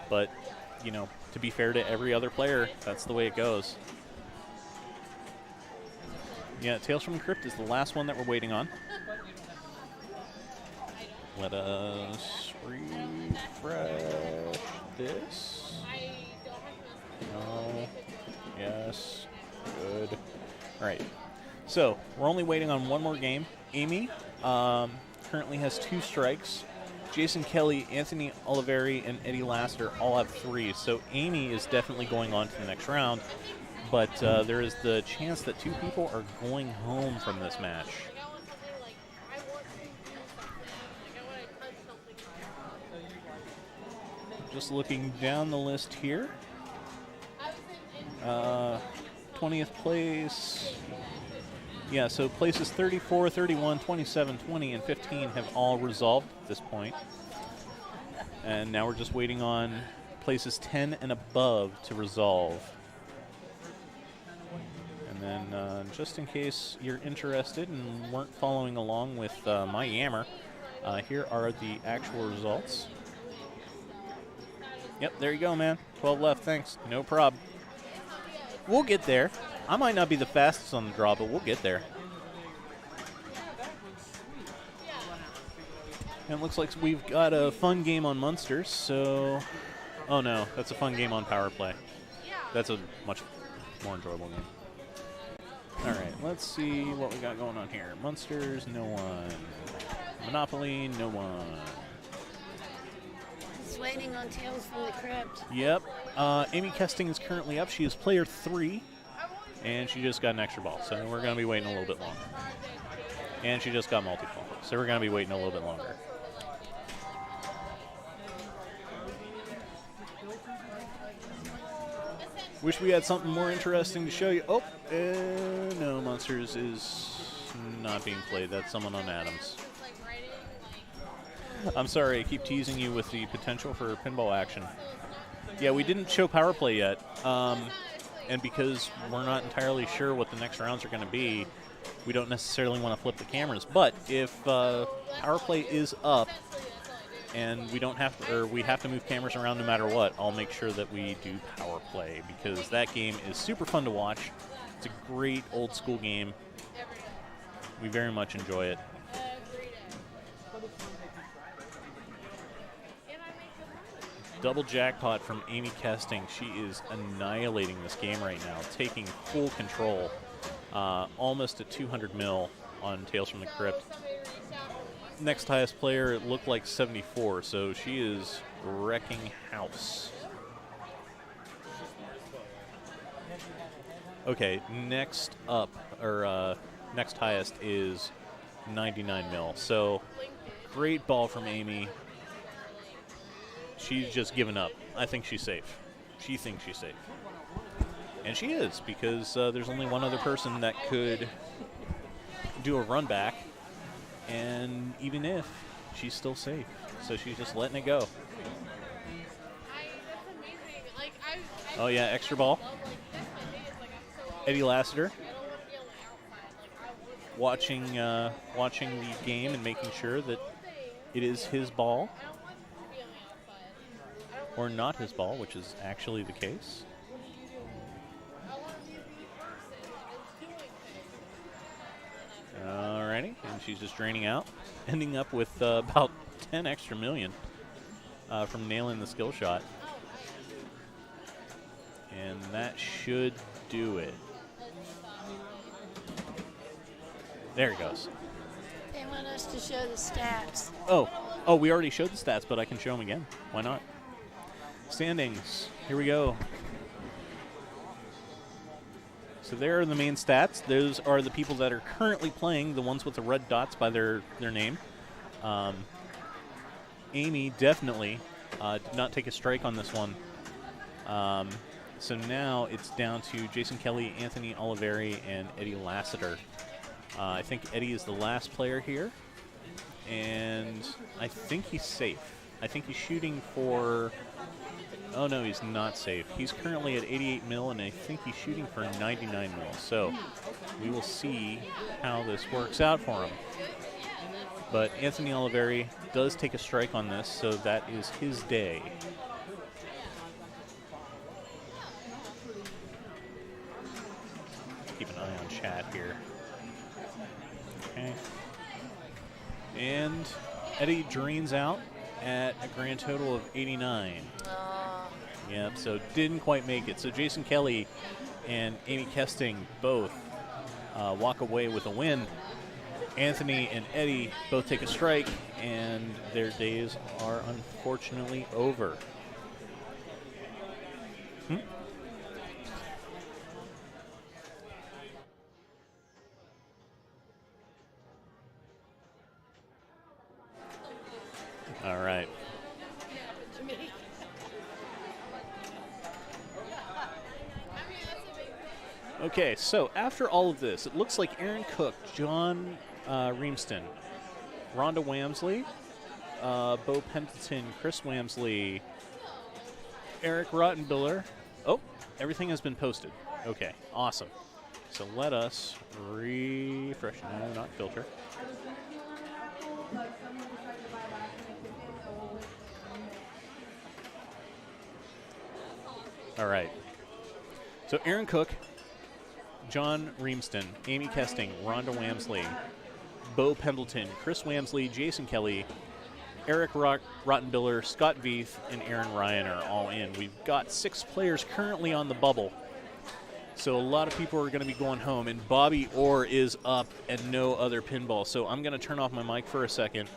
Speaker 3: But, you know, to be fair to every other player, that's the way it goes. Yeah, Tales from the Crypt is the last one that we're waiting on. Let us refresh this. No. Yes. Good. All right. So we're only waiting on one more game. Amy currently has 2 strikes. Jason Kelly, Anthony Oliveri, and Eddie Lassiter all have 3. So Amy is definitely going on to the next round. But there is the chance that 2 people are going home from this match. Just looking down the list here. 20th place. Yeah, so places 34, 31, 27, 20, and 15 have all resolved at this point. And now we're just waiting on places 10 and above to resolve. And then just in case you're interested and weren't following along with my Yammer, here are the actual results. Yep, there you go, man. 12 left, thanks. No prob. We'll get there. I might not be the fastest on the draw, but we'll get there. And it looks like we've got a fun game on Munsters, so... Oh, no, that's a fun game on Power Play. That's a much more enjoyable game. All right, let's see what we got going on here. Munsters, no one. Monopoly, no one.
Speaker 13: Just waiting on Tales from the Crypt.
Speaker 3: Yep. Amy Kesting is currently up. She is player 3, and she just got an extra ball, so we're going to be waiting a little bit longer. And she just got multi-ball, so we're going to be waiting a little bit longer. Wish we had something more interesting to show you. Oh, no, Monsters is not being played. That's someone on Adams. I'm sorry, I keep teasing you with the potential for pinball action. Yeah, we didn't show Power Play yet, and because we're not entirely sure what the next rounds are going to be, we don't necessarily want to flip the cameras. But if Power Play is up, and we don't have to, or we have to move cameras around no matter what, I'll make sure that we do Power Play, because that game is super fun to watch. It's a great old school game. We very much enjoy it. Double jackpot from Amy Kesting. She is annihilating this game right now, taking full control. Almost at 200 mil on Tales from the Crypt. Next highest player, it looked like 74, so she is wrecking house. Okay, next up, or next highest is 99 mil. So great ball from Amy. She's just given up. I think she's safe. She thinks she's safe. And she is, because there's only one other person that could do a run back. And even if, she's still safe. So she's just letting it go. Oh, yeah, extra ball. Eddie Lassiter watching the game and making sure that it is his ball. Or not his ball, which is actually the case. Alrighty, and she's just draining out, ending up with about 10 extra million from nailing the skill shot. And that should do it. There it goes.
Speaker 13: They want us to show the stats.
Speaker 3: Oh, we already showed the stats, but I can show them again. Why not? Standings. Here we go. So there are the main stats. Those are the people that are currently playing, the ones with the red dots by their name. Amy definitely did not take a strike on this one. So now it's down to Jason Kelly, Anthony Oliveri, and Eddie Lassiter. I think Eddie is the last player here, and I think he's safe. I think he's shooting for... Oh, no, he's not safe. He's currently at 88 mil, and I think he's shooting for 99 mil. So we will see how this works out for him. But Anthony Oliveri does take a strike on this, so that is his day. Keep an eye on chat here. Okay. And Eddie drains out at a grand total of 89. Yep, so didn't quite make it. So Jason Kelly and Amy Kesting both walk away with a win. Anthony and Eddie both take a strike, and their days are unfortunately over. All right. Okay, so after all of this, it looks like Aaron Cook, John Reamston, Rhonda Wamsley, Bo Pendleton, Chris Wamsley, Eric Rottenbiller. Oh, everything has been posted. Okay, awesome. So let us refresh. No, not filter. All right. So Aaron Cook, John Reamston, Amy Kesting, Rhonda Wamsley, Bo Pendleton, Chris Wamsley, Jason Kelly, Eric Rottenbiller, Scott Veith, and Aaron Ryan are all in. We've got 6 players currently on the bubble. So a lot of people are going to be going home, and Bobby Orr is up and no other pinball. So I'm going to turn off my mic for a second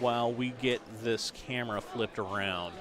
Speaker 3: while we get this camera flipped around.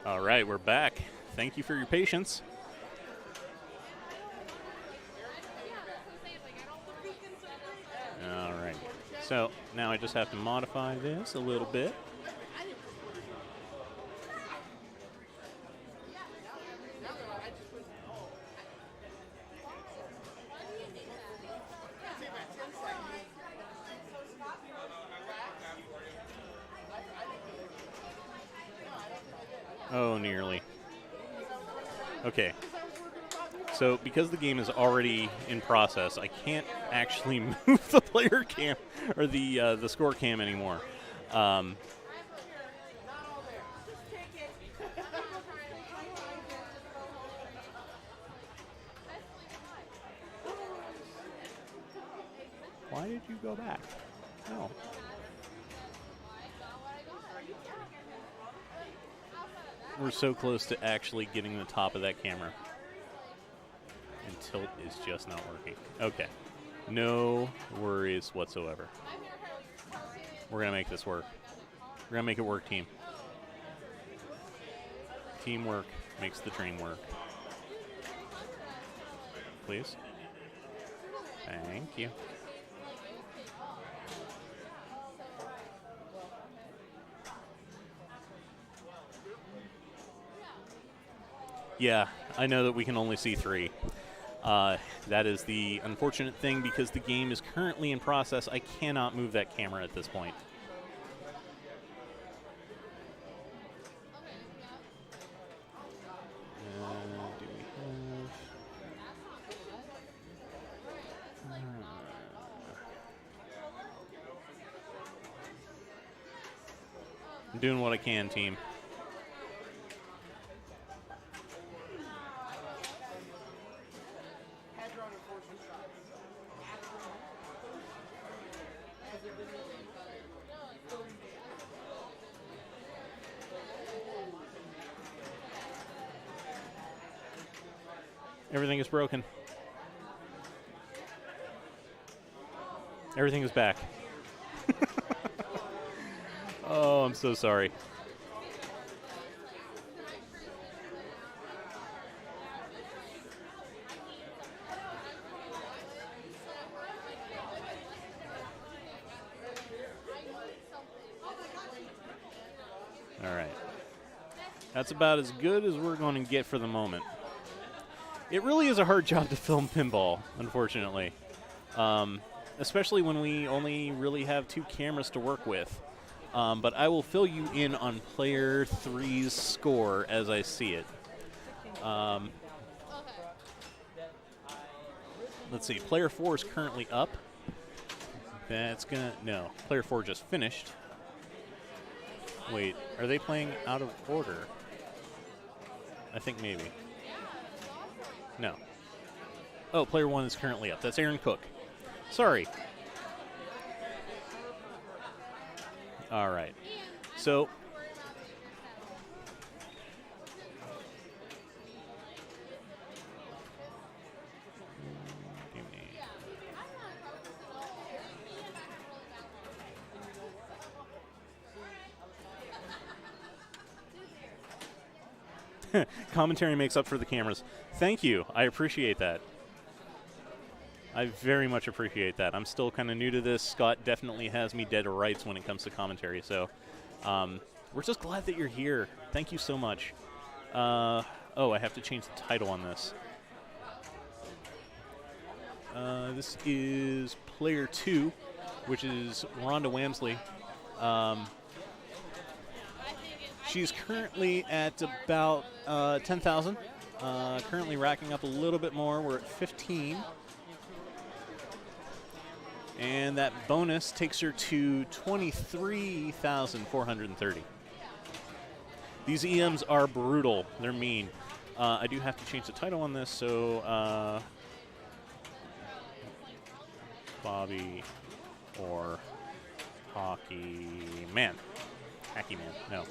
Speaker 3: All right, we're back. Thank you for your patience. All right. So now I just have to modify this a little bit. Oh, nearly. Okay. So because the game is already in process, I can't actually move the player cam or the score cam anymore. Why did you go back? No. We're so close to actually getting the top of that camera. And tilt is just not working. Okay. No worries whatsoever. We're going to make this work. We're going to make it work, team. Teamwork makes the dream work. Please. Thank you. Yeah, I know that we can only see 3. That is the unfortunate thing because the game is currently in process. I cannot move that camera at this point. Do we have... I'm doing what I can, team. Everything is broken. Everything is back. Oh, I'm so sorry. All right. That's about as good as we're going to get for the moment. It really is a hard job to film pinball, unfortunately. Especially when we only really have 2 cameras to work with. But I will fill you in on player 3's score as I see it. Let's see. Player 4 is currently up. That's gonna... No. Player 4 just finished. Wait. Are they playing out of order? I think maybe. No. Oh, player 1 is currently up. That's Aaron Cook. Sorry. All right. So... Commentary makes up for the cameras. Thank you. I appreciate that. I very much appreciate that. I'm still kind of new to this. Scott definitely has me dead to rights when it comes to commentary. So we're just glad that you're here. Thank you so much. Oh, I have to change the title on this. This is player 2, which is Rhonda Wamsley. She's currently at about 10,000. Currently racking up a little bit more. We're at 15. And that bonus takes her to 23,430. These EMs are brutal. They're mean. I do have to change the title on this, so Bobby or Hockey Man. Hacky Man, no.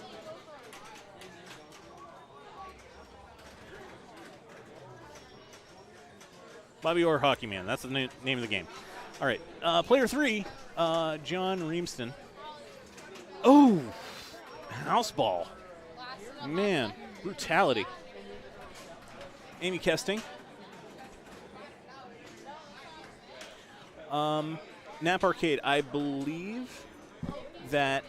Speaker 3: Bobby or Hockey Man, that's the name of the game. All right, player 3, John Reamston. Oh, house ball. Man, brutality. Amy Kesting. Nap Arcade, I believe that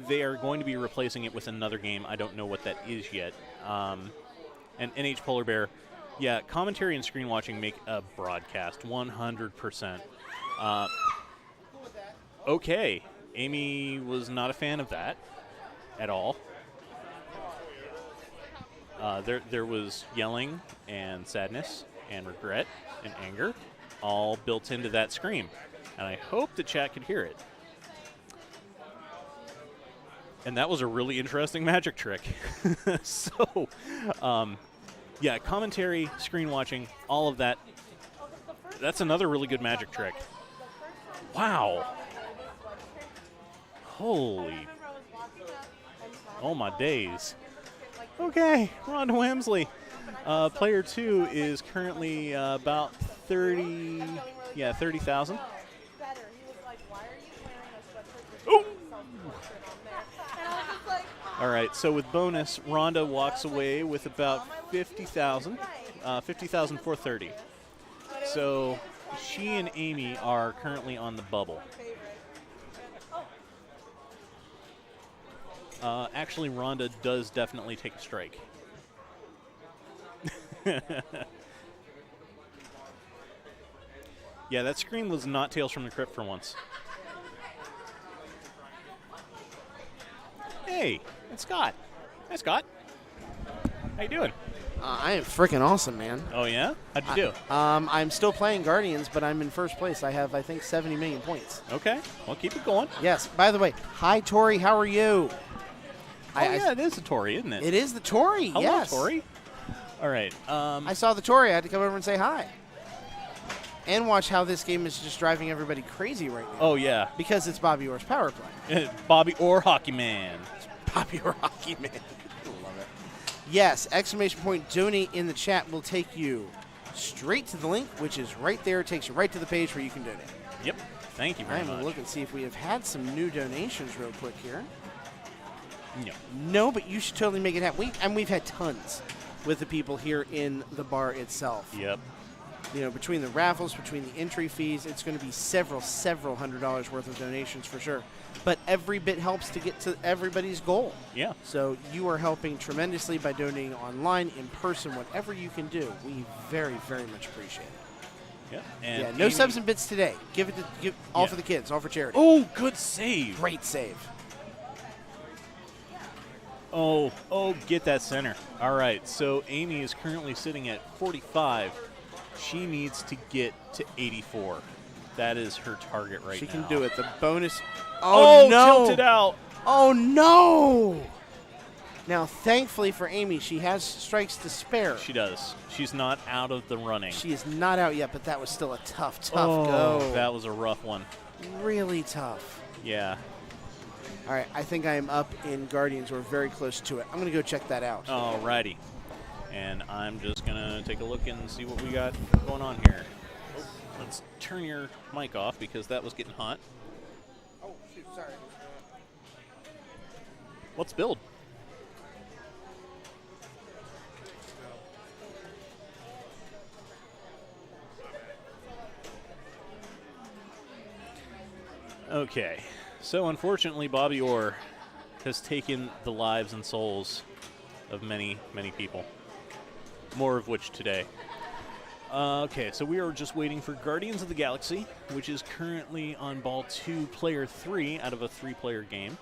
Speaker 3: they are going to be replacing it with another game. I don't know what that is yet. And NH Polar Bear. Yeah, commentary and screen watching make a broadcast, 100%. Okay, Amy was not a fan of that at all. There was yelling and sadness and regret and anger all built into that scream. And I hope the chat could hear it. And that was a really interesting magic trick. So, yeah, commentary, screen watching, all of that. That's another really good magic trick. Wow. Holy. Oh, my days. Okay, Ronda Wamsley. Player 2 is currently about 30,000. All right, so with bonus, Rhonda walks away with about 50,000, 50,430. So she and Amy are currently on the bubble. Actually, Rhonda does definitely take a strike. Yeah, that scream was not Tales from the Crypt for once. Hey, it's Scott. Hi, Scott. How you doing?
Speaker 2: I am freaking awesome, man.
Speaker 3: Oh, yeah? How'd you do?
Speaker 2: I'm still playing Guardians, but I'm in first place. I have, I think, 70 million points.
Speaker 3: Okay. Well, keep it going.
Speaker 2: Yes. By the way, hi, Tori. How are you?
Speaker 3: Yeah, it is the Tori, isn't it?
Speaker 2: It is the Tori,
Speaker 3: Hello,
Speaker 2: yes.
Speaker 3: Tori. All right.
Speaker 2: I saw the Tori. I had to come over and say hi. And watch how this game is just driving everybody crazy right now.
Speaker 3: Oh, yeah.
Speaker 2: Because it's Bobby Orr's power play.
Speaker 3: Bobby Orr Hockey Man.
Speaker 2: Bobby Orr Hockey Man. Love it. Yes, exclamation point donate in the chat will take you straight to the link, which is right there. It takes you right to the page where you can donate.
Speaker 3: Yep. Thank you very much.
Speaker 2: I'm going to look and see if we have had some new donations real quick here.
Speaker 3: No.
Speaker 2: No, but you should totally make it happen. We've had tons with the people here in the bar itself.
Speaker 3: Yep.
Speaker 2: You know, between the raffles, between the entry fees, it's going to be several $100s worth of donations for sure. But every bit helps to get to everybody's goal.
Speaker 3: Yeah.
Speaker 2: So you are helping tremendously by donating online, in person, whatever you can do. We very, very much appreciate it.
Speaker 3: Yeah. And
Speaker 2: yeah. No
Speaker 3: Amy,
Speaker 2: subs and bits today. Give all for the kids, all for charity.
Speaker 3: Oh, good save.
Speaker 2: Great save.
Speaker 3: Oh, get that center. All right, so Amy is currently sitting at 45. She needs to get to 84. That is her target right now.
Speaker 2: She can do it. The bonus.
Speaker 3: Oh,
Speaker 2: no.
Speaker 3: tilted out.
Speaker 2: Oh, no. Now, thankfully for Amy, she has strikes to spare.
Speaker 3: She does. She's not out of the running.
Speaker 2: She is not out yet, but that was still a tough
Speaker 3: Oh,
Speaker 2: go.
Speaker 3: that was a rough one.
Speaker 2: Really tough.
Speaker 3: Yeah.
Speaker 2: All right, I think I am up in Guardians. We're very close to it. I'm going to go check that out.
Speaker 3: All righty. And I'm just going to take a look and see what we got going on here. Let's turn your mic off because that was getting hot.
Speaker 12: Oh, shoot, sorry.
Speaker 3: Let's build. Okay. So, unfortunately, Bobby Orr has taken the lives and souls of many, many people. More of which today. Okay, so we are just waiting for Guardians of the Galaxy, which is currently on ball 2, player 3 out of a 3-player game.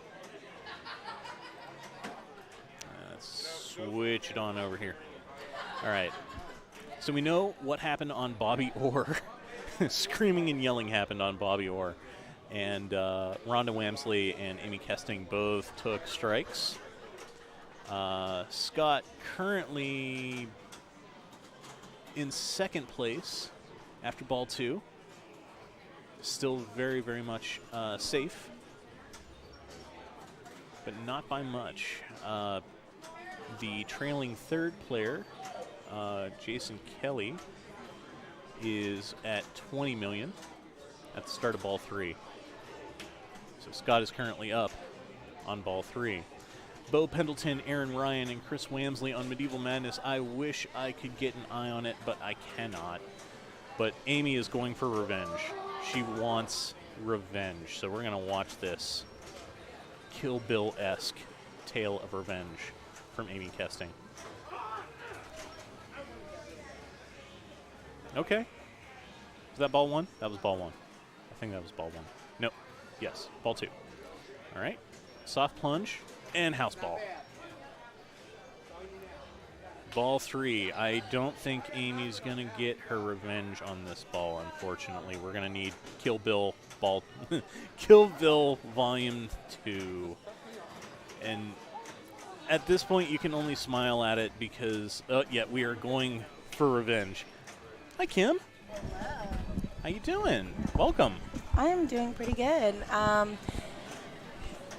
Speaker 3: Let's switch it on over here. All right. So we know what happened on Bobby Orr. Screaming and yelling happened on Bobby Orr. And Rhonda Wamsley and Amy Kesting both took strikes. Scott currently in second place after ball 2. Still very, very much safe, but not by much. The trailing third player, Jason Kelly, is at 20 million at the start of ball 3. So Scott is currently up on ball 3. Bo Pendleton, Aaron Ryan, and Chris Wamsley on Medieval Madness. I wish I could get an eye on it, but I cannot. But Amy is going for revenge. She wants revenge. So we're going to watch this Kill Bill-esque tale of revenge from Amy Kesting. Okay. Was that ball 1? That was ball 1. I think that was ball 1. Nope. Yes, ball 2. All right. Soft plunge and house ball. Ball 3. I don't think Amy's going to get her revenge on this ball, unfortunately. We're going to need Kill Bill Ball Kill Bill Volume 2. And at this point, you can only smile at it because, we are going for revenge. Hi, Kim.
Speaker 15: Hello.
Speaker 3: How you doing? Welcome.
Speaker 15: I am doing pretty good. I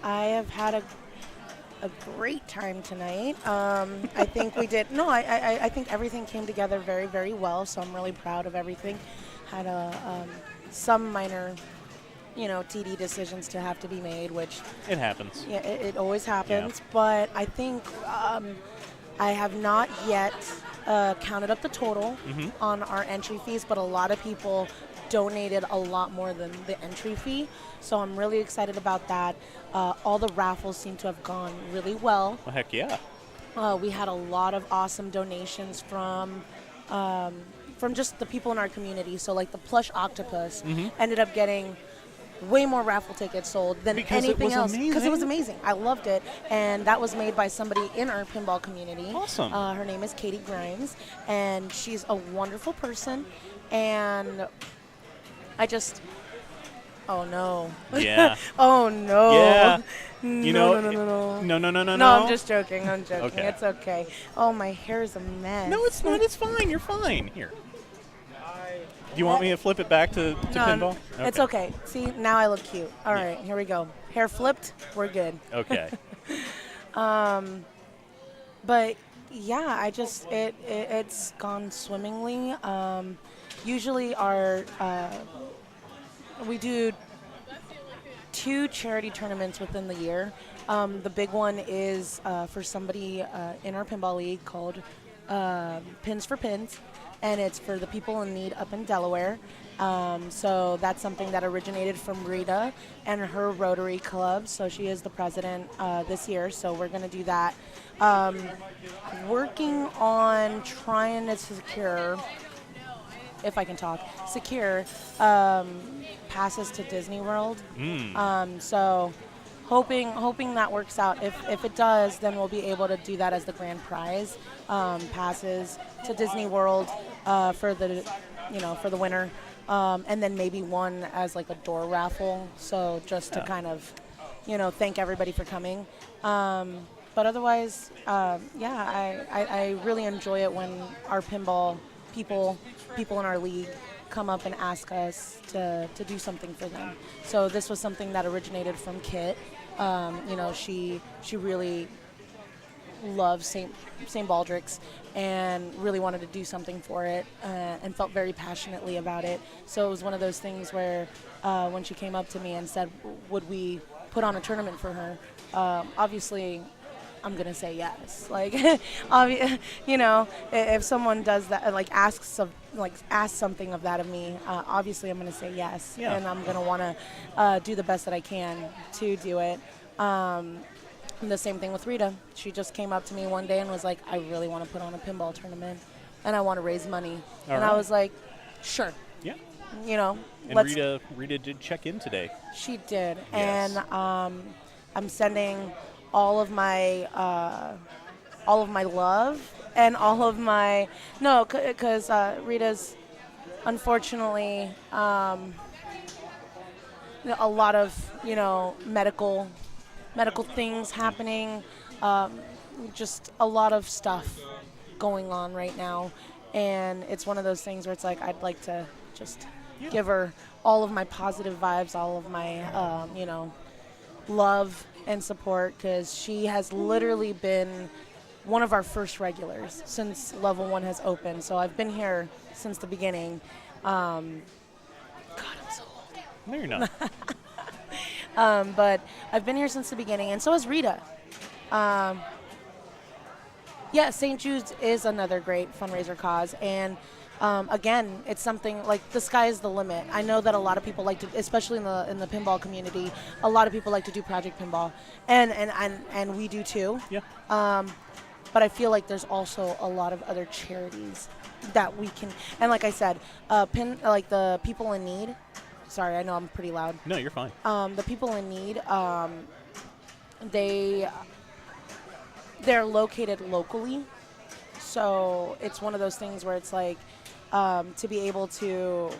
Speaker 15: have had a great time tonight. I think we did. No, I think everything came together very, very well. So I'm really proud of everything. Had some minor, TD decisions to have to be made, which
Speaker 3: it happens.
Speaker 15: Yeah, it always happens.
Speaker 3: Yeah.
Speaker 15: But I think I have not yet counted up the total on our entry fees, but a lot of people donated a lot more than the entry fee. So I'm really excited about that. All the raffles seem to have gone really well.
Speaker 3: Well, heck yeah.
Speaker 15: We had a lot of awesome donations from just the people in our community. So like the plush octopus ended up getting way more raffle tickets sold than anything else because it was amazing. I loved it, and that was made by somebody in our pinball community.
Speaker 3: Awesome.
Speaker 15: Her name is Katie Grimes, and she's a wonderful person. And I just, oh no.
Speaker 3: Yeah.
Speaker 15: Oh no.
Speaker 3: Yeah.
Speaker 15: No.
Speaker 3: No,
Speaker 15: I'm just joking. I'm joking.
Speaker 3: Okay.
Speaker 15: It's okay. Oh, my hair is a mess.
Speaker 3: No, it's not. It's fine. You're fine. Here. Do you want me to flip it back to pinball?
Speaker 15: It's okay. See, now I look cute. All right, here we go. Hair flipped. We're good.
Speaker 3: Okay.
Speaker 15: But yeah, I just it's gone swimmingly. Usually we do 2 charity tournaments within the year. The big one is for somebody in our pinball league called Pins for Pins, and it's for the people in need up in Delaware. So that's something that originated from Rita and her Rotary Club. So she is the president this year, so we're going to do that. Working on trying to secure, if I can talk, passes to Disney World. So hoping that works out. If it does, then we'll be able to do that as the grand prize. Passes to Disney World for the winner, and then maybe one as like a door raffle. So just to kind of, thank everybody for coming. But otherwise, I really enjoy it when our pinball people in our league come up and ask us to do something for them. So this was something that originated from Kit. She really loves St. Baldrick's and really wanted to do something for it and felt very passionately about it. So it was one of those things where when she came up to me and said, would we put on a tournament for her? Obviously, I'm going to say yes. Like, if someone does that, asks something of that of me, obviously I'm going to say yes.
Speaker 3: Yeah.
Speaker 15: And I'm going to want to do the best that I can to do it. The same thing with Rita. She just came up to me one day and was like, I really want to put on a pinball tournament and I want to raise money.
Speaker 3: All
Speaker 15: and
Speaker 3: right.
Speaker 15: I was like, sure.
Speaker 3: Yeah.
Speaker 15: And
Speaker 3: Rita did check in today.
Speaker 15: She did.
Speaker 3: Yes.
Speaker 15: And I'm sending all of my love and all of my because Rita's unfortunately a lot of medical things happening, just a lot of stuff going on right now, and it's one of those things where it's like I'd like to just give her all of my positive vibes, all of my love and support, because she has literally been one of our first regulars since Level 1 has opened. So I've been here since the beginning. God, I'm so old.
Speaker 3: No, you're not.
Speaker 15: But I've been here since the beginning, and so has Rita. St. Jude's is another great fundraiser cause, and again, it's something like the sky is the limit. I know that a lot of people like to, especially in the pinball community, a lot of people like to do Project Pinball, and we do too.
Speaker 3: Yeah.
Speaker 15: But I feel like there's also a lot of other charities that we can, and like I said, the people in need. Sorry, I know I'm pretty loud.
Speaker 3: No, you're fine.
Speaker 15: The people in need, they're located locally. So it's one of those things where it's like to be able to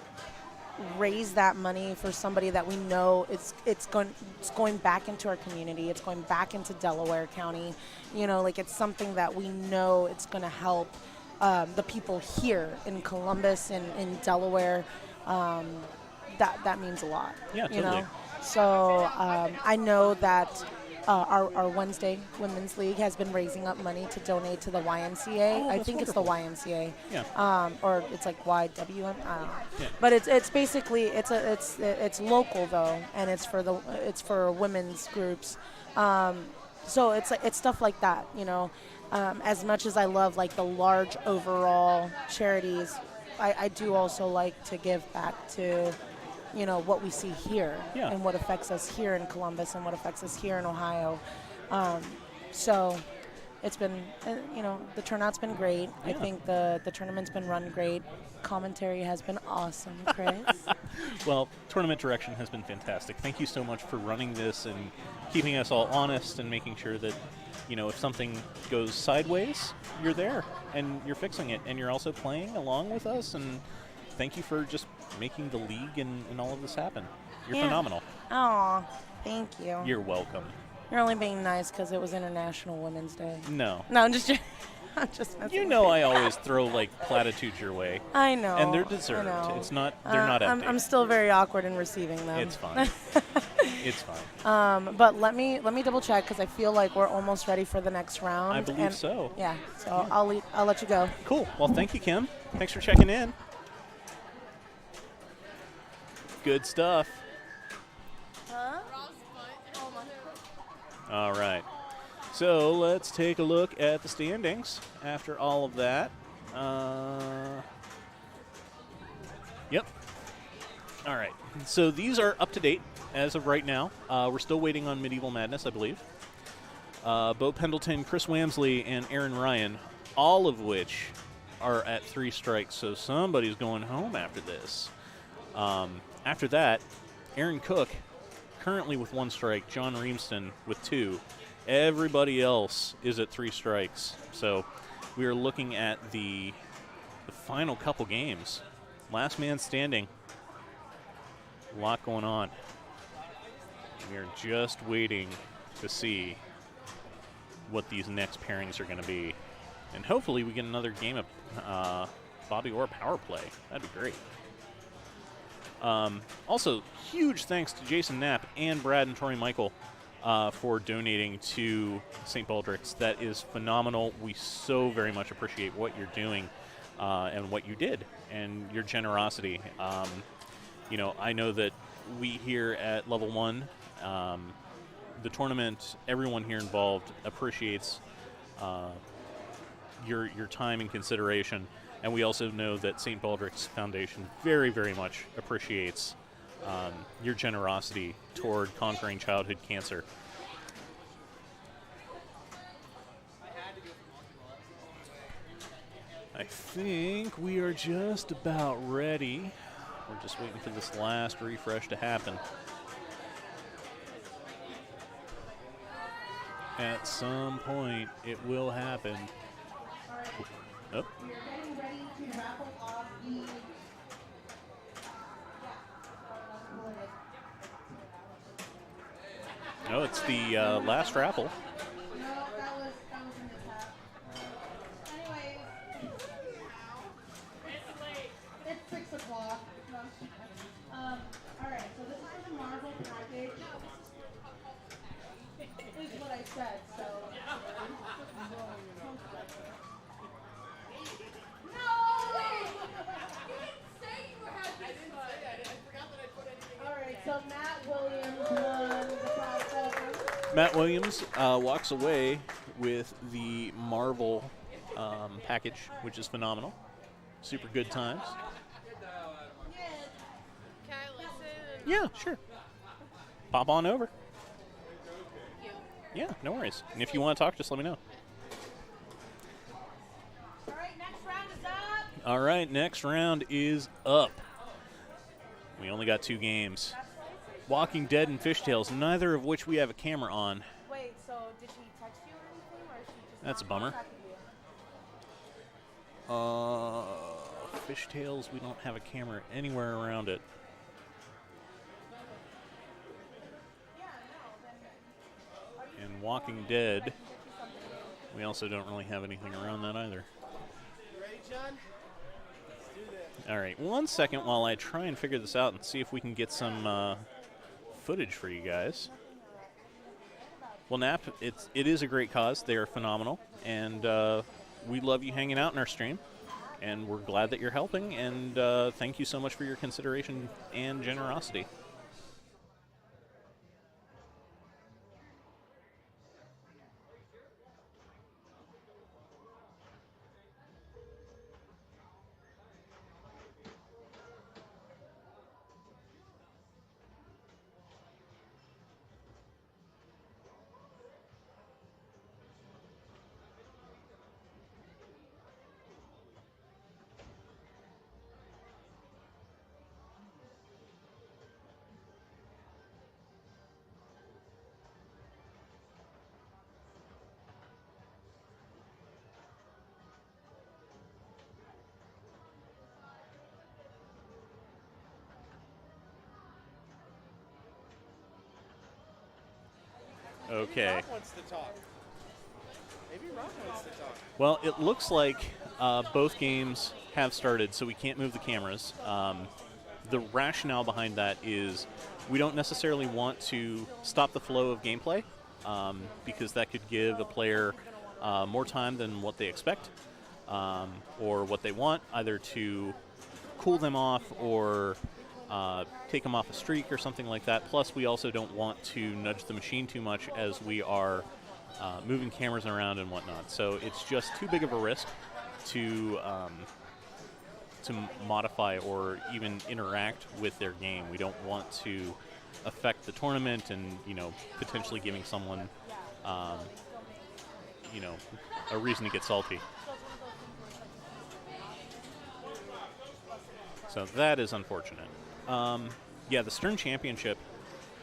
Speaker 15: raise that money for somebody that we know it's going back into our community. It's going back into Delaware County. You know, like it's something that we know it's going to help the people here in Columbus and in Delaware. That means a lot.
Speaker 3: Yeah, totally.
Speaker 15: You know? So I know that our Wednesday Women's League has been raising up money to donate to the YMCA.
Speaker 3: Oh,
Speaker 15: I
Speaker 3: that's
Speaker 15: think
Speaker 3: wonderful.
Speaker 15: it's the YMCA.
Speaker 3: Yeah.
Speaker 15: Or it's like YWM. I don't know.
Speaker 3: Yeah.
Speaker 15: But it's basically it's local though, and it's for women's groups. So it's stuff like that, you know. As much as I love like the large overall charities, I do also like to give back to, you know, what we see here and what affects us here in Columbus and what affects us here in Ohio. So it's been, you know, the turnout's been great. I think the tournament's been run great. Commentary has been awesome, Chris.
Speaker 3: Well, tournament direction has been fantastic. Thank you so much for running this and keeping us all honest and making sure that, you know, if something goes sideways, you're there and you're fixing it, and you're also playing along with us. And thank you for just making the league and all of this happen. You're phenomenal.
Speaker 15: Aw, thank you.
Speaker 3: You're welcome.
Speaker 15: You're only being nice because it was International Women's Day.
Speaker 3: No.
Speaker 15: No, I'm just messing
Speaker 3: You
Speaker 15: with
Speaker 3: know I always throw, like, platitudes your way.
Speaker 15: I know.
Speaker 3: And they're deserved.
Speaker 15: I know.
Speaker 3: It's not, they're not empty.
Speaker 15: I'm still very awkward in receiving them.
Speaker 3: It's fine. It's fine.
Speaker 15: But let me double check because I feel like we're almost ready for the next round.
Speaker 3: I believe so.
Speaker 15: Yeah. So I'll let you go.
Speaker 3: Cool. Well, thank you, Kim. Thanks for checking in. Good stuff.
Speaker 15: Huh?
Speaker 3: All right. So let's take a look at the standings after all of that. Yep. All right. So these are up to date as of right now. We're still waiting on Medieval Madness, I believe. Bo Pendleton, Chris Wamsley, and Aaron Ryan, all of which are at 3 strikes. So somebody's going home after this. After that, Aaron Cook, currently with 1 strike. John Reamston with 2. Everybody else is at 3 strikes. So we are looking at the final couple games. Last man standing. A lot going on. We are just waiting to see what these next pairings are going to be. And hopefully we get another game of Bobby Orr power play. That'd be great. Also, huge thanks to Jason Knapp and Brad and Tori Michael for donating to St. Baldrick's. That is phenomenal. We so very much appreciate what you're doing and what you did and your generosity. You know, I know that we here at Level 1, the tournament, everyone here involved appreciates your time and consideration. And we also know that St. Baldrick's Foundation very, very much appreciates your generosity toward conquering childhood cancer. I think we are just about ready. We're just waiting for this last refresh to happen. At some point, it will happen. Oh. No, it's the last raffle.
Speaker 4: It's 6 o'clock. All right, so this is for the Marvel package. Is what I said, so. All right, so Matt Williams won the process.
Speaker 3: Matt Williams walks away with the Marvel package, which is phenomenal. Super good times.
Speaker 7: Can I listen?
Speaker 3: Yeah, sure. Pop on over. Yeah, no worries. And if you want to talk, just let me know.
Speaker 4: All right, next round is up.
Speaker 3: All right, next round is up. We only got 2 games. Walking Dead and Fishtails, neither of which we have a camera on.
Speaker 15: Wait, so did she text you or anything, or is she just
Speaker 3: That's a bummer. Fishtails, we don't have a camera anywhere around it. And Walking Dead, we also don't really have anything around that either.
Speaker 12: Ready, John? Let's do this.
Speaker 3: All right, 1 second while I try and figure this out and see if we can get some footage for you guys. Well, Nap, it is a great cause. They are phenomenal, and we love you hanging out in our stream, and we're glad that you're helping, and thank you so much for your consideration and generosity. Okay.
Speaker 12: Maybe Rob wants to talk. Maybe Rob wants to talk.
Speaker 3: Well, it looks like both games have started, so we can't move the cameras. The rationale behind that is we don't necessarily want to stop the flow of gameplay because that could give a player more time than what they expect or what they want, either to cool them off or take them off a streak or something like that. Plus, we also don't want to nudge the machine too much as we are moving cameras around and whatnot. So it's just too big of a risk to modify or even interact with their game. We don't want to affect the tournament and, potentially giving someone, a reason to get salty. So that is unfortunate. Yeah, the Stern Championship,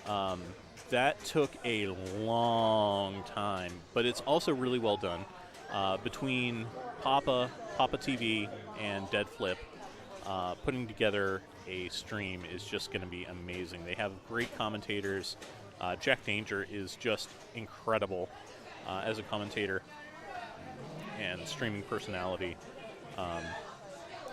Speaker 3: that took a long time, but it's also really well done. Between Papa TV, and Dead Flip, putting together a stream is just going to be amazing. They have great commentators. Jack Danger is just incredible as a commentator and streaming personality.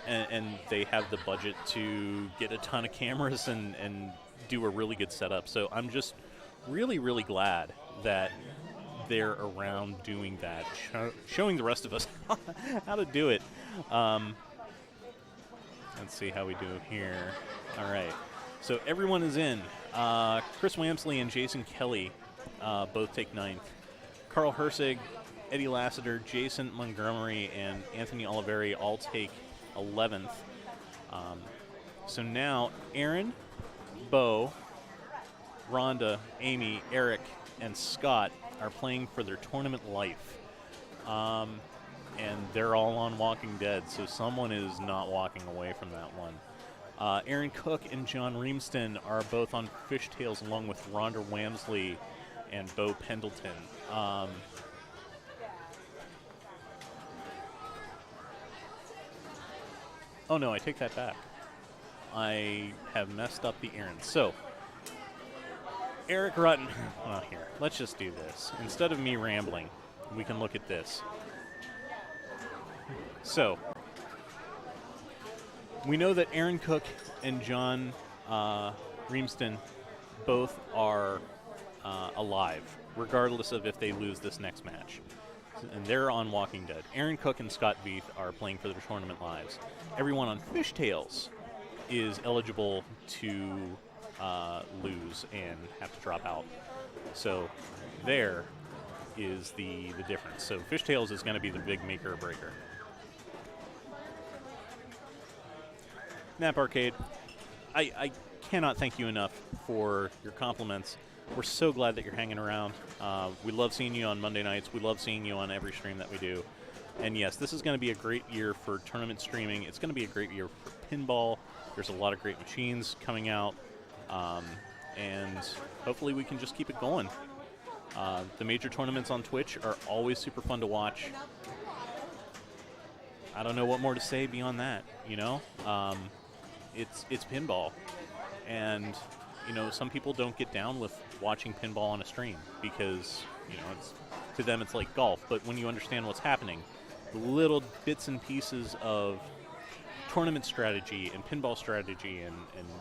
Speaker 3: And they have the budget to get a ton of cameras and do a really good setup. So I'm just really, really glad that they're around doing that, showing the rest of us how to do it. Let's see how we do here. All right. So everyone is in. Chris Wamsley and Jason Kelly both take 9th. Carl Hersig, Eddie Lassiter, Jason Montgomery, and Anthony Oliveri all take 11th. So now Aaron, Bo, Rhonda, Amy, Eric, and Scott are playing for their tournament life. And they're all on Walking Dead, so someone is not walking away from that one. Aaron Cook and John Reamston are both on Fishtails along with Rhonda Wamsley and Bo Pendleton. Oh no, I take that back. I have messed up the errands. So, Eric Rutten. Well, here, let's just do this. Instead of me rambling, we can look at this. So, we know that Aaron Cook and John Reamston both are alive, regardless of if they lose this next match. And they're on Walking Dead. Aaron Cook and Scott Veith are playing for their tournament lives. Everyone on Fishtails is eligible to lose and have to drop out. So there is the difference. So Fishtails is going to be the big maker or breaker. Nap Arcade, I cannot thank you enough for your compliments. We're so glad that you're hanging around. We love seeing you on Monday nights. We love seeing you on every stream that we do. And yes, this is going to be a great year for tournament streaming. It's going to be a great year for pinball. There's a lot of great machines coming out. And hopefully we can just keep it going. The major tournaments on Twitch are always super fun to watch. I don't know what more to say beyond that. You know, it's pinball, and you know, some people don't get down with watching pinball on a stream because, you know, it's, to them it's like golf. But when you understand what's happening, the little bits and pieces of tournament strategy and pinball strategy and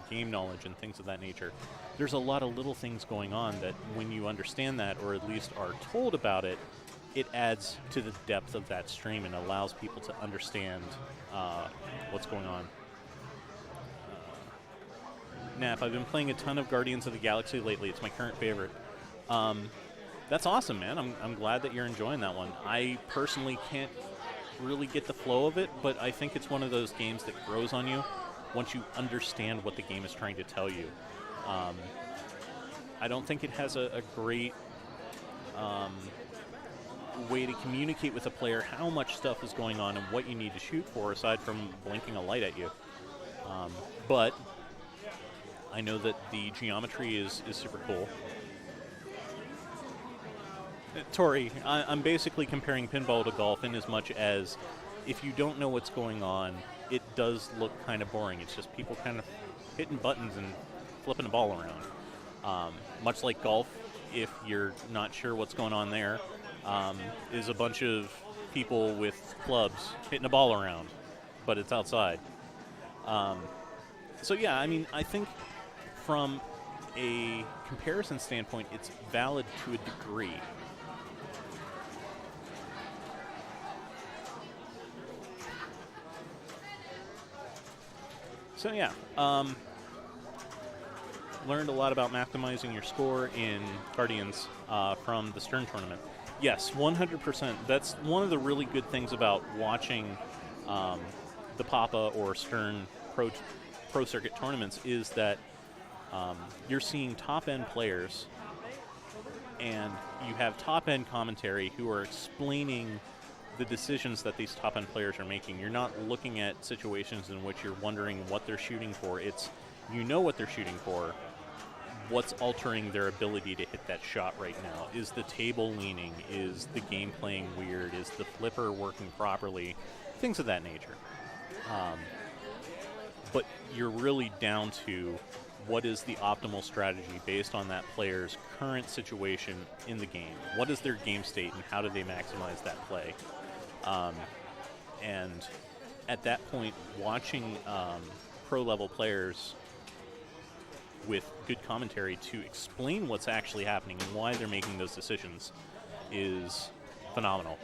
Speaker 3: game knowledge and things of that nature, there's a lot of little things going on that when you understand that, or at least are told about it, it adds to the depth of that stream and allows people to understand what's going on. Nap, I've been playing a ton of Guardians of the Galaxy lately. It's my current favorite. That's awesome, man. I'm glad that you're enjoying that one. I personally can't really get the flow of it, but I think it's one of those games that grows on you once you understand what the game is trying to tell you. I don't think it has a great way to communicate with a player how much stuff is going on and what you need to shoot for aside from blinking a light at you. But I know that the geometry is super cool. Tori, I'm basically comparing pinball to golf in as much as if you don't know what's going on, it does look kind of boring. It's just people kind of hitting buttons and flipping a ball around. Much like golf, if you're not sure what's going on there, is a bunch of people with clubs hitting a ball around, but it's outside. So yeah, I mean, I think from a comparison standpoint, it's valid to a degree. So yeah, learned a lot about maximizing your score in Guardians from the Stern tournament. Yes, 100%. That's one of the really good things about watching the Papa or Stern Pro Circuit tournaments is that you're seeing top-end players, and you have top-end commentary who are explaining the decisions that these top-end players are making. You're not looking at situations in which you're wondering what they're shooting for. It's, you know what they're shooting for. What's altering their ability to hit that shot right now? Is the table leaning? Is the game playing weird? Is the flipper working properly? Things of that nature. But you're really down to what is the optimal strategy based on that player's current situation in the game. What is their game state and how do they maximize that play? And at that point, watching pro-level players with good commentary to explain what's actually happening and why they're making those decisions is phenomenal.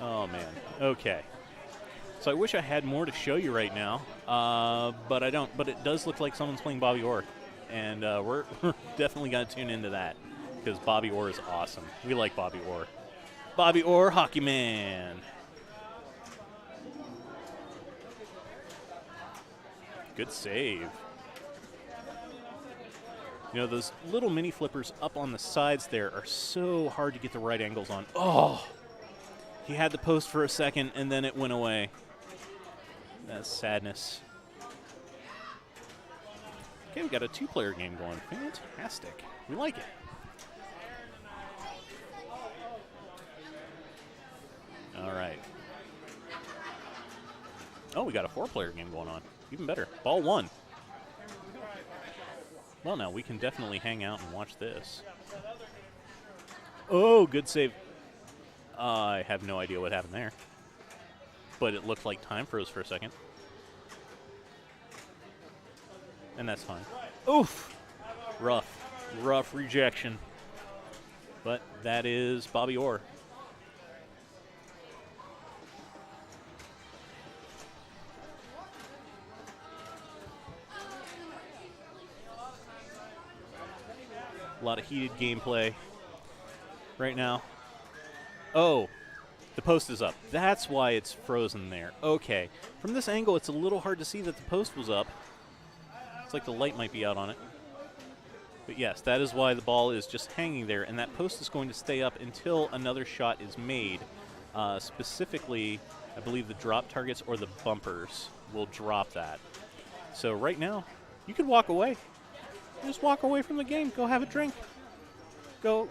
Speaker 3: Oh, man. Okay. So I wish I had more to show you right now, but I don't. But it does look like someone's playing Bobby Orr, and we're definitely going to tune into that because Bobby Orr is awesome. We like Bobby Orr. Bobby Orr, Hockey Man. Good save. You know, those little mini flippers up on the sides there are so hard to get the right angles on. Oh! He had the post for a second, and then it went away. That's sadness. Okay, we got a two-player game going. Fantastic. We like it. All right. Oh, we got a four-player game going on. Even better. Ball one. Well, now we can definitely hang out and watch this. Oh, good save. I have no idea what happened there. But it looked like time froze for a second. And that's fine. Oof! Rough rejection. But that is Bobby Orr. A lot of heated gameplay right now. Oh, the post is up. That's why it's frozen there. Okay. From this angle, it's a little hard to see that the post was up. It's like the light might be out on it. But yes, that is why the ball is just hanging there, and that post is going to stay up until another shot is made. Specifically, I believe the drop targets or the bumpers will drop that. So right now, you could walk away. Just walk away from the game. Go have a drink. Go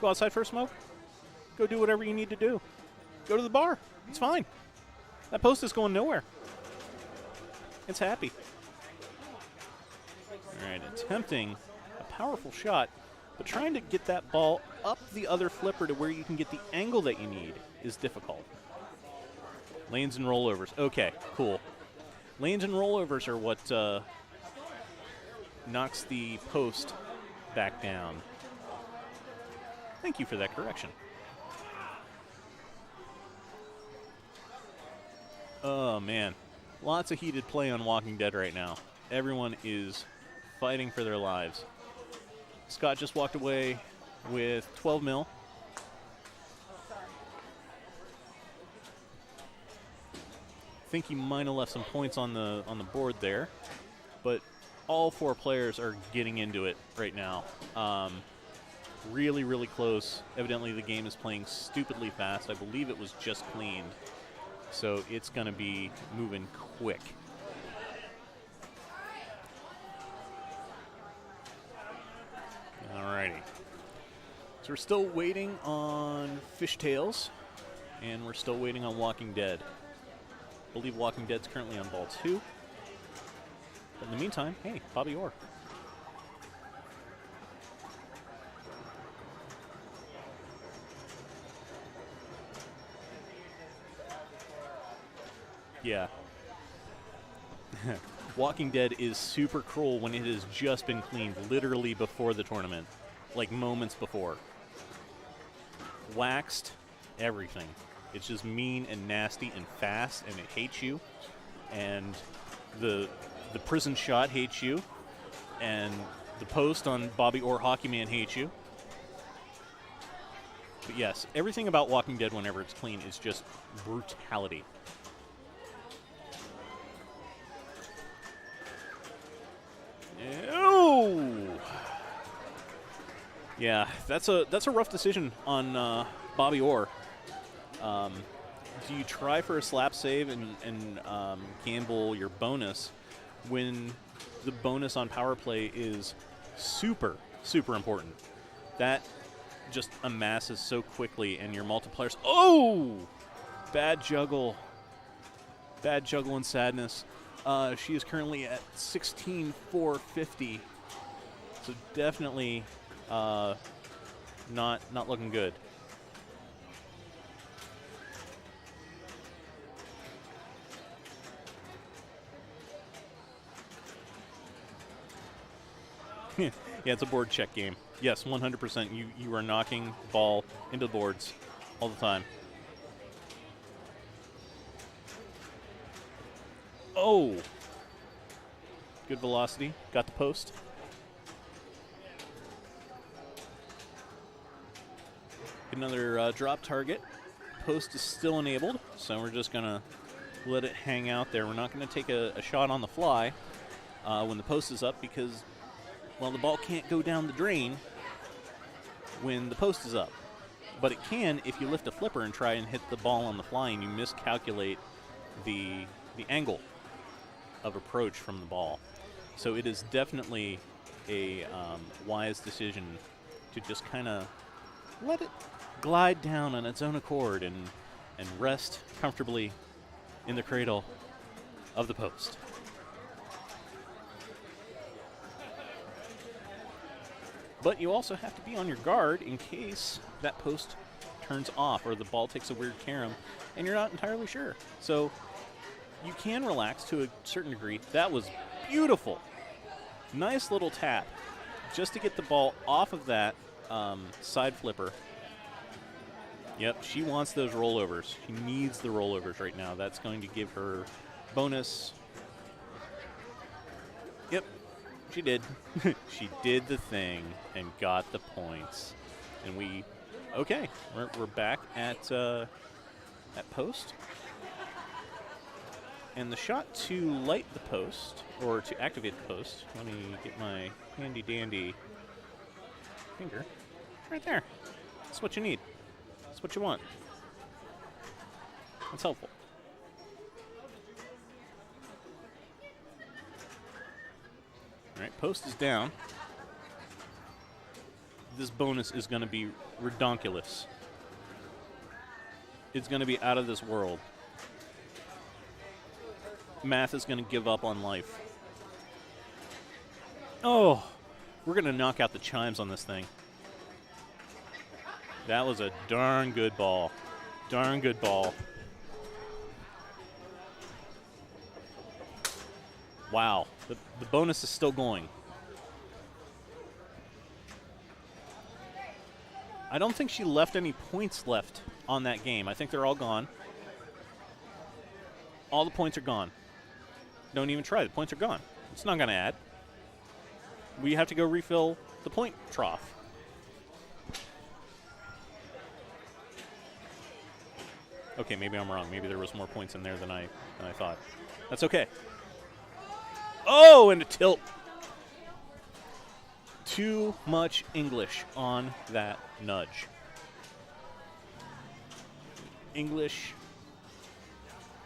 Speaker 3: outside for a smoke. Go do whatever you need to do. Go to the bar. It's fine. That post is going nowhere. It's happy. All right, attempting a powerful shot, but trying to get that ball up the other flipper to where you can get the angle that you need is difficult. Lanes and rollovers. Okay, cool. Lanes and rollovers are what knocks the post back down. Thank you for that correction. Oh, man. Lots of heated play on Walking Dead right now. Everyone is fighting for their lives. Scott just walked away with 12 mil. I think he might have left some points on the board there, but all 4 players are getting into it right now. Really, really close. Evidently, the game is playing stupidly fast. I believe it was just cleaned, so it's going to be moving quick. Alrighty. So we're still waiting on Fishtails, and we're still waiting on Walking Dead. I believe Walking Dead's currently on ball 2. But in the meantime, hey, Bobby Orr. Yeah. Walking Dead is super cruel when it has just been cleaned literally before the tournament, like moments before. Waxed, everything. It's just mean and nasty and fast, and it hates you. And the prison shot hates you, and the post on Bobby Orr Hockey Man hates you. But yes, everything about Walking Dead whenever it's clean is just brutality. Oh! Yeah, that's a rough decision on Bobby Orr. Do you try for a slap save and gamble your bonus when the bonus on power play is super, super important? That just amasses so quickly, and your multipliers. Oh! Bad juggle. Bad juggle and sadness. She is currently at 16,450. So definitely not looking good. Yeah, it's a board check game. Yes, 100%. You are knocking ball into the boards all the time. Oh! Good velocity. Got the post. Another drop target. Post is still enabled, so we're just going to let it hang out there. We're not going to take a shot on the fly when the post is up because, well, the ball can't go down the drain when the post is up. But it can if you lift a flipper and try and hit the ball on the fly and you miscalculate the angle of approach from the ball. So it is definitely a wise decision to just kind of let it glide down on its own accord and rest comfortably in the cradle of the post. But you also have to be on your guard in case that post turns off or the ball takes a weird carom and you're not entirely sure. So you can relax to a certain degree. That was beautiful. Nice little tap just to get the ball off of that side flipper. Yep, she wants those rollovers. She needs the rollovers right now. That's going to give her bonus. Yep, she did. She did the thing and got the points. And we're back at post. And the shot to light the post, or to activate the post, let me get my handy dandy finger. It's right there. That's what you need. That's what you want. That's helpful. All right, post is down. This bonus is going to be redonkulous. It's going to be out of this world. Math is going to give up on life. Oh, we're going to knock out the chimes on this thing. That was a darn good ball. Darn good ball. Wow, the bonus is still going. I don't think she left any points left on that game. I think they're all gone. All the points are gone. Don't even try. The points are gone. It's not going to add. We have to go refill the point trough. Okay, maybe I'm wrong. Maybe there was more points in there than I thought. That's okay. Oh, and a tilt. Too much English on that nudge. English.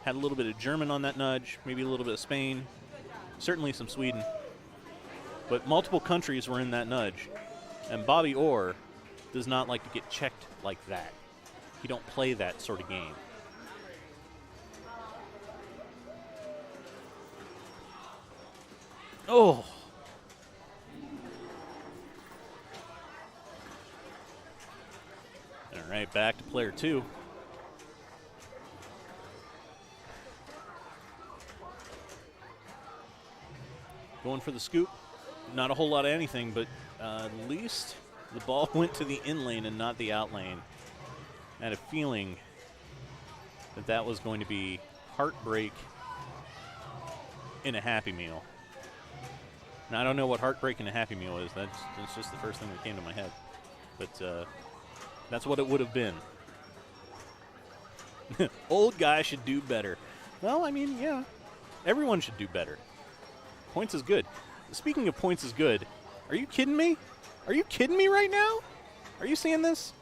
Speaker 3: Had a little bit of German on that nudge, maybe a little bit of Spain, certainly some Sweden. But multiple countries were in that nudge. And Bobby Orr does not like to get checked like that. He don't play that sort of game. Oh. All right, back to player 2. Going for the scoop. Not a whole lot of anything, but at least the ball went to the in lane and not the out lane. I had a feeling that that was going to be heartbreak in a Happy Meal. Now, I don't know what heartbreak in a Happy Meal is. That's just the first thing that came to my head. But that's what it would have been. Old guy should do better. Well, I mean, yeah. Everyone should do better. Points is good. Speaking of points is good, are you kidding me? Are you kidding me right now? Are you seeing this?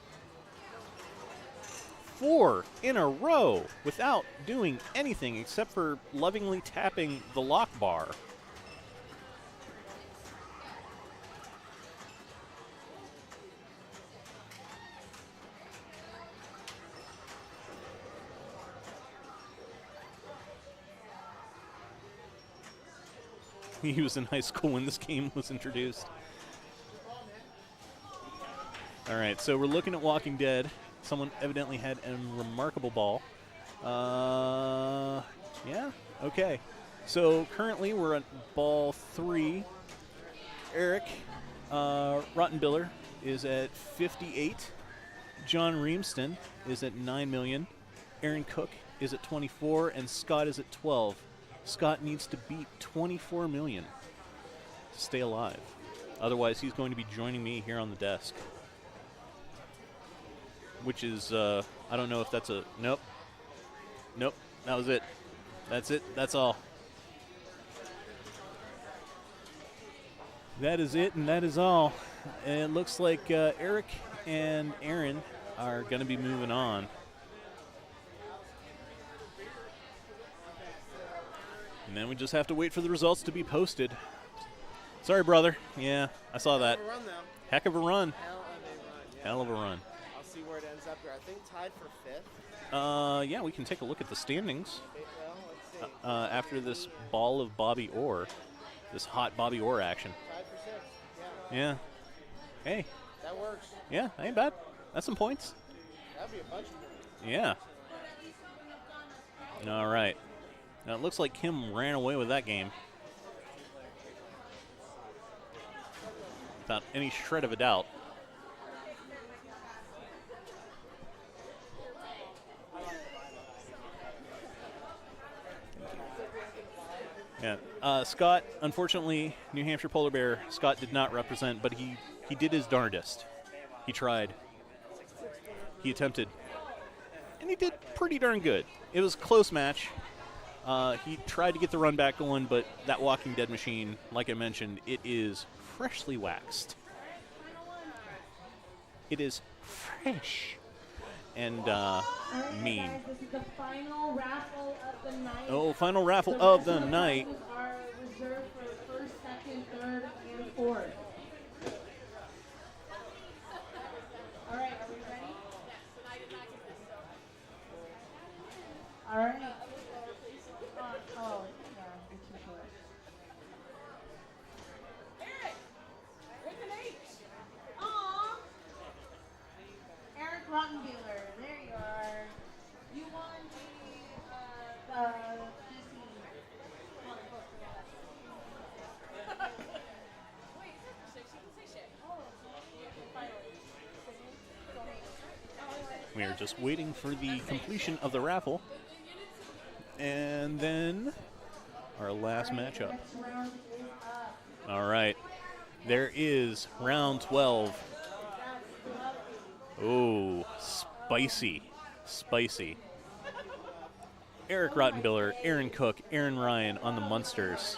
Speaker 3: 4 in a row without doing anything except for lovingly tapping the lock bar. He was in high school when this game was introduced. All right, so we're looking at Walking Dead. Someone evidently had a remarkable ball. Yeah, okay. So currently we're at ball 3. Eric Rottenbiller is at 58. John Reamston is at 9 million. Aaron Cook is at 24, and Scott is at 12. Scott needs to beat 24 million to stay alive. Otherwise, he's going to be joining me here on the desk. Which is, I don't know if that's a, nope. Nope, that was it. That's it, that's all. That is it, and that is all. And it looks like Eric and Aaron are going to be moving on. And then we just have to wait for the results to be posted. Sorry, brother. Yeah, I saw that.
Speaker 12: Heck of a run, though.
Speaker 3: Heck of a run.
Speaker 12: Hell of a run, yeah.
Speaker 3: Hell of a run.
Speaker 12: I'll see where it ends up here. I think tied for 5th.
Speaker 3: Yeah, we can take a look at the standings.
Speaker 12: Well, let's see.
Speaker 3: After this ball of Bobby Orr, this hot Bobby Orr action.
Speaker 12: Tied for 6th,
Speaker 3: Yeah. Hey.
Speaker 12: That works.
Speaker 3: Yeah, ain't bad. That's some points.
Speaker 12: That'd be a bunch of points.
Speaker 3: Yeah. All right. Now, it looks like Kim ran away with that game. Without any shred of a doubt. Yeah. Scott, unfortunately, New Hampshire Polar Bear, Scott did not represent, but he did his darndest. He tried. He attempted. And he did pretty darn good. It was a close match. He tried to get the run back going, but that Walking Dead machine, like I mentioned, it is freshly waxed. It is fresh and mean.
Speaker 4: Guys, this is the final raffle of the night.
Speaker 3: Oh, final raffle of the night.
Speaker 4: Are reserved for the first, second, third, third, and fourth. All right, are we ready? All right. Oh, yeah, you're too short. Eric, with an H. Aw. Eric Rottenbuehler, there you are. You won the Disney.
Speaker 3: We are just waiting for the completion of the raffle. And then our last matchup.
Speaker 4: Next round is up.
Speaker 3: All right. There is round 12. Oh, spicy. Spicy. Eric Rottenbuehler, Aaron Cook, Aaron Ryan on the Munsters,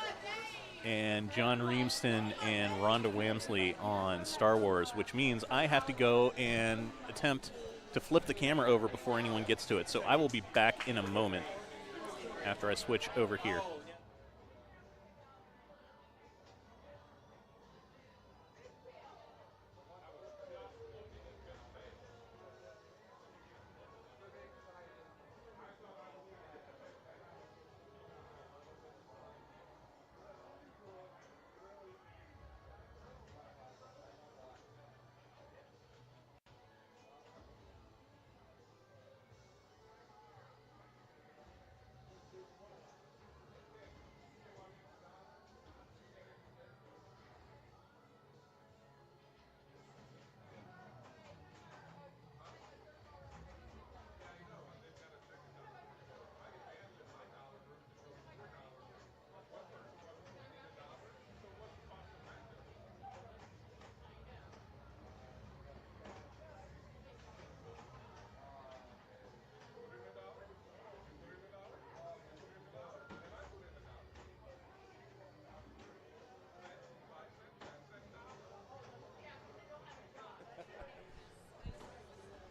Speaker 3: and John Reamston and Rhonda Wamsley on Star Wars, which means I have to go and attempt to flip the camera over before anyone gets to it. So I will be back in a moment after I switch over here.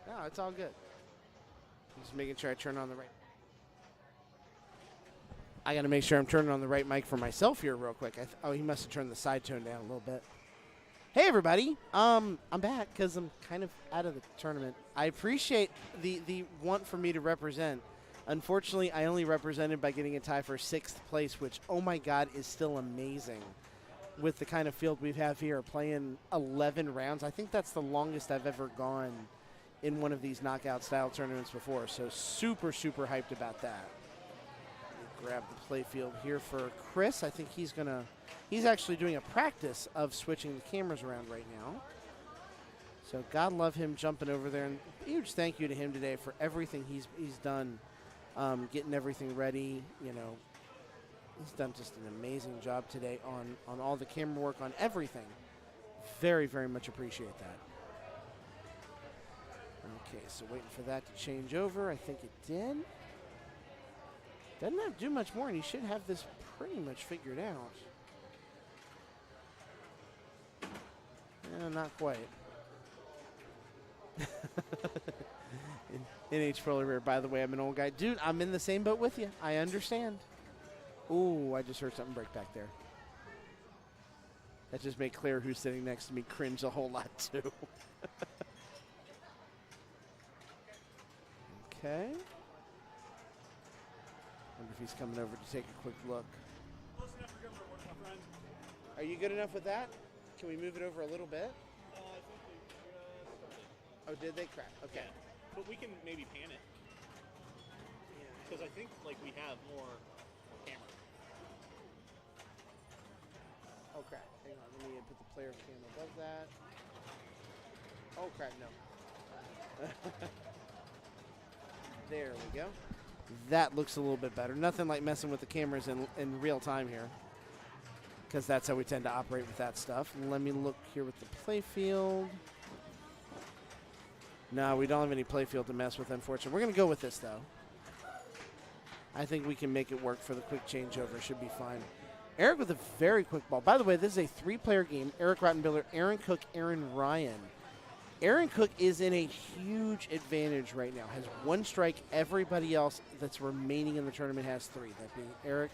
Speaker 2: No, it's all good. Just making sure I turn on the right. I got to make sure I'm turning on the right mic for myself here real quick. Oh, he must have turned the side tone down a little bit. Hey, everybody. I'm back because I'm kind of out of the tournament. I appreciate the want for me to represent. Unfortunately, I only represented by getting a tie for 6th place, which, oh my God, is still amazing with the kind of field we have here, playing 11 rounds. I think that's the longest I've ever gone in one of these knockout-style tournaments before, so super, super hyped about that. Grab the play field here for Chris. I think he's actually doing a practice of switching the cameras around right now. So God love him jumping over there. And huge thank you to him today for everything he's done, getting everything ready. You know, he's done just an amazing job today on all the camera work, on everything. Very, very much appreciate that. Okay, so waiting for that to change over. I think it did. Doesn't have to do much more, and he should have this pretty much figured out. Not quite. NH Pro, by the way, I'm an old guy. Dude, I'm in the same boat with you. I understand. Ooh, I just heard something break back there. That just made Claire, who's sitting next to me, cringe a whole lot, too. Okay. Wonder if he's coming over to take a quick look. Are you good enough with that? Can we move it over a little bit? Oh, did they? Crap. Okay.
Speaker 3: Yeah. But we can maybe pan it. Because I think like we have more camera.
Speaker 2: Oh crap. Hang on. Let me put the player cam above that. Oh crap, no. There we go. That looks a little bit better. Nothing like messing with the cameras in real time here, because that's how we tend to operate with that stuff. Let me look here with the play field. No, we don't have any play field to mess with, unfortunately. We're going to go with this, though. I think we can make it work for the quick changeover. Should be fine. Eric with a very quick ball. By the way, this is a 3-player game. Eric Rottenbuehler, Aaron Cook, Aaron Ryan. Aaron Cook is in a huge advantage right now. Has 1 strike. Everybody else that's remaining in the tournament has 3. That being Eric,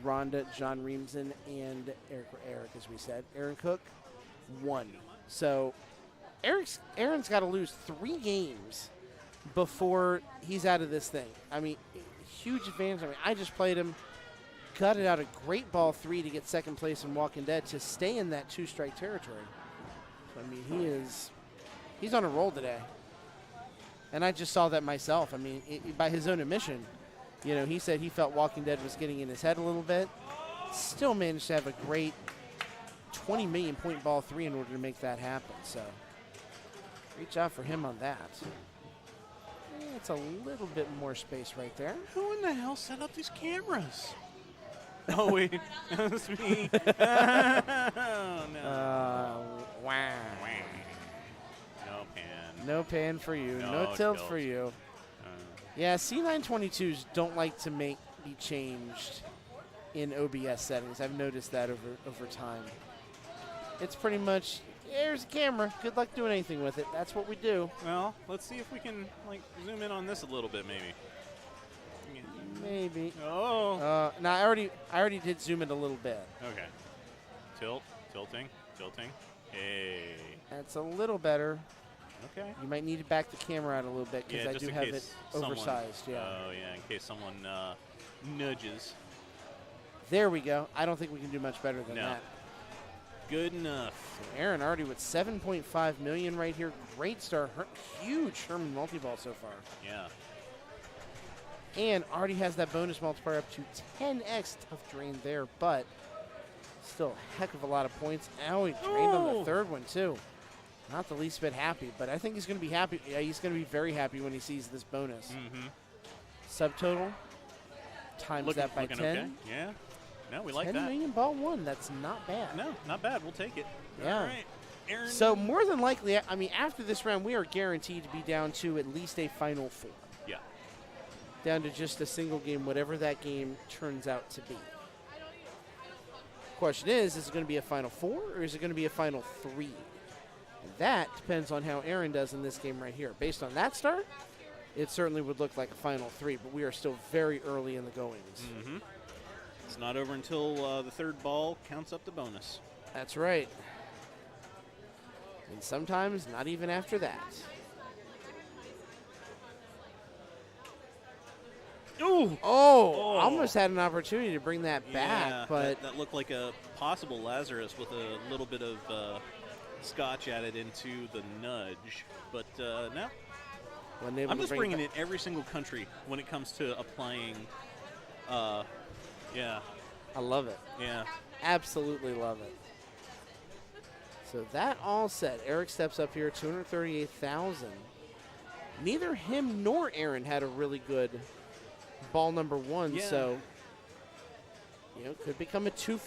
Speaker 2: Rhonda, John Reamson, and Eric, as we said. Aaron Cook, 1. So Aaron's got to lose 3 games before he's out of this thing. I mean, huge advantage. I mean, I just played him, gutted out a great ball 3 to get second place in Walking Dead to stay in that 2-strike territory. So, I mean, he's on a roll today. And I just saw that myself. I mean, by his own admission, you know, he said he felt Walking Dead was getting in his head a little bit. Still managed to have a great 20 million point ball 3 in order to make that happen. So, great job for him on that. It's a little bit more space right there.
Speaker 3: Who in the hell set up these cameras? Oh, wait. That's me. Oh, no.
Speaker 2: Wow.
Speaker 3: No pan.
Speaker 2: No pan for you. No tilt for you. Yeah, C922s don't like to be changed in OBS settings. I've noticed that over time. It's pretty much, here's a camera. Good luck doing anything with it. That's what we do.
Speaker 3: Well, let's see if we can zoom in on this a little bit, maybe.
Speaker 2: Maybe.
Speaker 3: Oh.
Speaker 2: No, I already did zoom in a little bit.
Speaker 3: Okay. Tilting. Hey.
Speaker 2: That's a little better.
Speaker 3: Okay.
Speaker 2: You might need to back the camera out a little bit because I do have it oversized.
Speaker 3: Oh, yeah, in case someone nudges.
Speaker 2: There we go. I don't think we can do much better than that.
Speaker 3: Good enough.
Speaker 2: So Aaron already with 7.5 million right here. Great start. Huge Sherman multi-ball so far.
Speaker 3: Yeah.
Speaker 2: And already has that bonus multiplier up to 10x tough drain there, but still a heck of a lot of points. Ow, he drained on the third one too. Not the least bit happy, but I think he's going to be happy. Yeah, he's going to be very happy when he sees this bonus.
Speaker 3: Mm-hmm.
Speaker 2: Subtotal, times that by 10.
Speaker 3: Okay. Yeah. No, we like that.
Speaker 2: 10 million ball 1. That's not bad.
Speaker 3: No, not bad. We'll take it.
Speaker 2: Yeah.
Speaker 3: All right. Aaron.
Speaker 2: So more than likely, I mean, after this round, we are guaranteed to be down to at least a Final Four.
Speaker 3: Yeah.
Speaker 2: Down to just a single game, whatever that game turns out to be. Question is it going to be a Final Four or is it going to be a Final 3? And that depends on how Aaron does in this game right here. Based on that start, it certainly would look like a Final 3, but we are still very early in the goings.
Speaker 3: Mm-hmm. It's not over until the third ball counts up the bonus.
Speaker 2: That's right. And sometimes not even after that.
Speaker 3: Ooh.
Speaker 2: Oh, almost had an opportunity to bring that back,
Speaker 3: Yeah,
Speaker 2: but
Speaker 3: that looked like a possible Lazarus with a little bit of scotch added into the nudge. But no. I'm just bringing in every single country when it comes to applying. Yeah.
Speaker 2: I love it.
Speaker 3: Yeah.
Speaker 2: Absolutely love it. So that all said, Eric steps up here, 238,000. Neither him nor Aaron had a really good ball number 1, so could become a two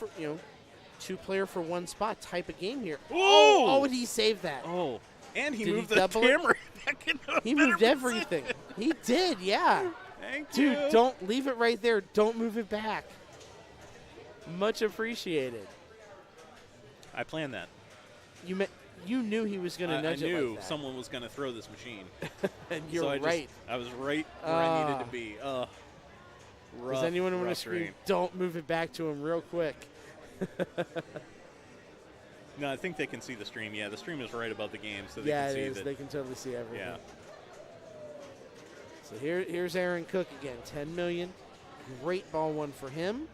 Speaker 2: player for one spot type of game here. Oh, and he saved that.
Speaker 3: Oh, and he
Speaker 2: Did
Speaker 3: moved
Speaker 2: he
Speaker 3: the
Speaker 2: double
Speaker 3: camera
Speaker 2: it?
Speaker 3: back into
Speaker 2: He moved everything. He did, yeah.
Speaker 3: Thank
Speaker 2: you.
Speaker 3: you.
Speaker 2: Don't leave it right there. Don't move it back. Much appreciated.
Speaker 3: I planned that.
Speaker 2: You knew he was going to nudge it
Speaker 3: I knew
Speaker 2: like that.
Speaker 3: someone was going to throw this machine.
Speaker 2: And you're
Speaker 3: so
Speaker 2: right.
Speaker 3: I was right where I needed to be.
Speaker 2: Does anyone want to scream, don't move it back to him real quick?
Speaker 3: No, I think they can see the stream. Yeah, the stream is right above the game, so they
Speaker 2: yeah,
Speaker 3: can see
Speaker 2: it is.
Speaker 3: that.
Speaker 2: They can totally see everything.
Speaker 3: Yeah.
Speaker 2: So here's Aaron Cook again, 10 million. Great ball 1 for him.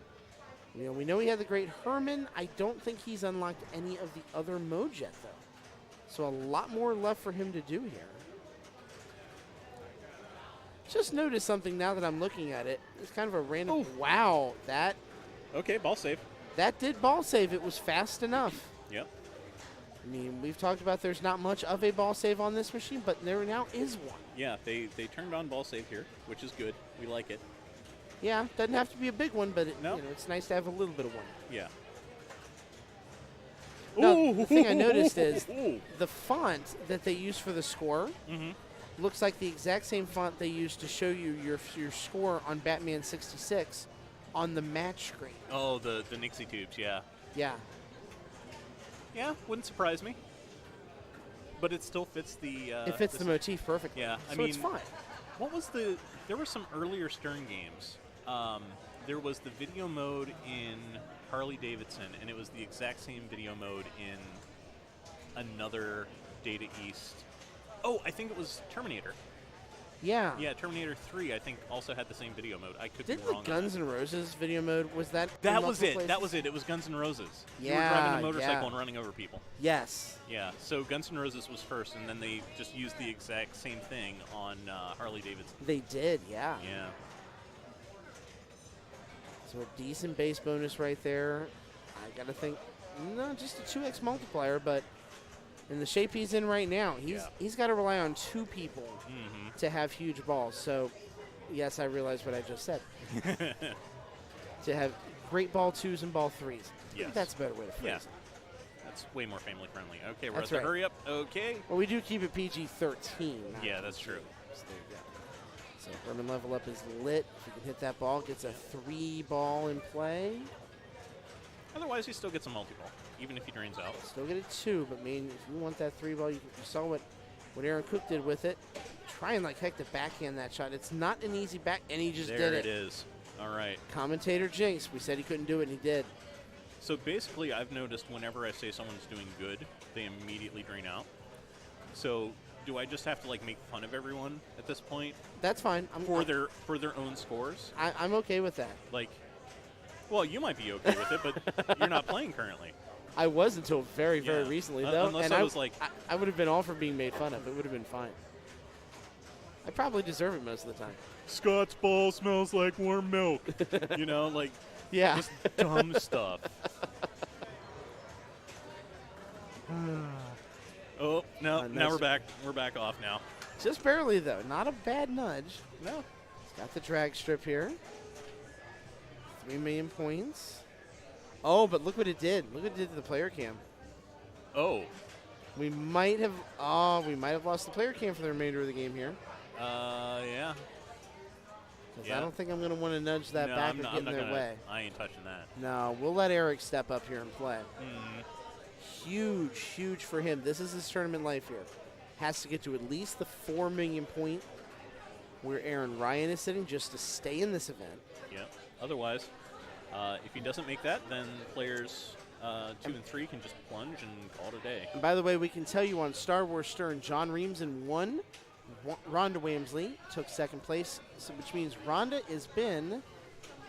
Speaker 2: We know he had the great Herman. I don't think he's unlocked any of the other modes yet, though. So a lot more left for him to do here. Just noticed something now that I'm looking at it. It's kind of a random. Oh. Wow, that.
Speaker 3: Okay, ball save.
Speaker 2: That did ball save. It was fast enough.
Speaker 3: Yep.
Speaker 2: I mean, we've talked about there's not much of a ball save on this machine, but there now is one.
Speaker 3: Yeah, they turned on ball save here, which is good. We like it.
Speaker 2: Yeah, doesn't have to be a big one, but it's nice to have a little bit of one.
Speaker 3: Yeah.
Speaker 2: Now, the thing I noticed is the font that they use for the score looks like the exact same font they used to show you your score on Batman 66 on the match screen.
Speaker 3: Oh, the Nixie tubes, yeah.
Speaker 2: Yeah.
Speaker 3: Yeah, wouldn't surprise me. But it still fits the...
Speaker 2: it fits the motif perfectly.
Speaker 3: Yeah,
Speaker 2: so it's fine.
Speaker 3: What was there were some earlier Stern games there was the video mode in Harley Davidson, and it was the exact same video mode in another Data East. Oh, I think it was Terminator.
Speaker 2: Yeah.
Speaker 3: Yeah, Terminator 3, I think, also had the same video mode. I could
Speaker 2: Didn't
Speaker 3: be wrong.
Speaker 2: the Guns N' Roses video mode, was that?
Speaker 3: That
Speaker 2: in
Speaker 3: was
Speaker 2: multiple
Speaker 3: it.
Speaker 2: places?
Speaker 3: That was it. It was Guns N' Roses.
Speaker 2: Yeah,
Speaker 3: You were driving a motorcycle
Speaker 2: yeah.
Speaker 3: and running over people.
Speaker 2: Yes.
Speaker 3: Yeah, so Guns N' Roses was first, and then they just used the exact same thing on Harley Davidson.
Speaker 2: They did, yeah.
Speaker 3: Yeah.
Speaker 2: So a decent base bonus right there. I got to think, no, just a 2x multiplier, but in the shape he's in right now, he's got to rely on 2 people to have huge balls. So, yes, I realize what I just said. To have great ball 2s and ball 3s. I think
Speaker 3: Yes.
Speaker 2: that's a better way to phrase it.
Speaker 3: That's way more family friendly. Okay, we're
Speaker 2: That's
Speaker 3: at the
Speaker 2: right.
Speaker 3: hurry up. Okay.
Speaker 2: Well, we do keep it PG-13. not
Speaker 3: Yeah, that's true.
Speaker 2: So there you go. So Herman Level Up is lit. If he can hit that ball, gets a 3 ball in play.
Speaker 3: Otherwise, he still gets a multi-ball, even if he drains out.
Speaker 2: Still get a 2, but man, if you want that 3 ball, you saw what Aaron Cook did with it. Trying like heck to backhand that shot. It's not an easy back, and he just
Speaker 3: There
Speaker 2: did
Speaker 3: it is. All right.
Speaker 2: Commentator Jinx, we said he couldn't do it, and he did.
Speaker 3: So basically, I've noticed whenever I say someone's doing good, they immediately drain out. So do I just have to like make fun of everyone at this point?
Speaker 2: That's fine.
Speaker 3: For their own scores.
Speaker 2: I'm okay with that.
Speaker 3: Like, well, you might be okay with it, but you're not playing currently.
Speaker 2: I was until very, very
Speaker 3: Yeah.
Speaker 2: recently, though.
Speaker 3: Unless
Speaker 2: and
Speaker 3: I was like,
Speaker 2: I would have been all for being made fun of. It would have been fine. I probably deserve it most of the time.
Speaker 3: Scott's ball smells like warm milk. You know, like,
Speaker 2: yeah,
Speaker 3: just dumb stuff. Oh no! Now we're back. We're back off now.
Speaker 2: Just barely, though. Not a bad nudge.
Speaker 3: No.
Speaker 2: He's got the drag strip here. 3 million points. Oh, but look what it did. Look what it did to the player cam.
Speaker 3: Oh.
Speaker 2: We might have lost the player cam for the remainder of the game here.
Speaker 3: Yeah.
Speaker 2: Because I don't think I'm going to want to nudge that back or get in their way.
Speaker 3: I ain't touching that.
Speaker 2: No, we'll let Eric step up here and play.
Speaker 3: Mm-hmm.
Speaker 2: Huge, huge for him. This is his tournament life here. Has to get to at least the 4 million point where Aaron Ryan is sitting just to stay in this event.
Speaker 3: Yep. Otherwise, if he doesn't make that, then players 2 and 3 can just plunge and call it a day.
Speaker 2: And by the way, we can tell you on Star Wars Stern, John Reamson won. Rhonda Wamsley took second place, which means Rhonda has been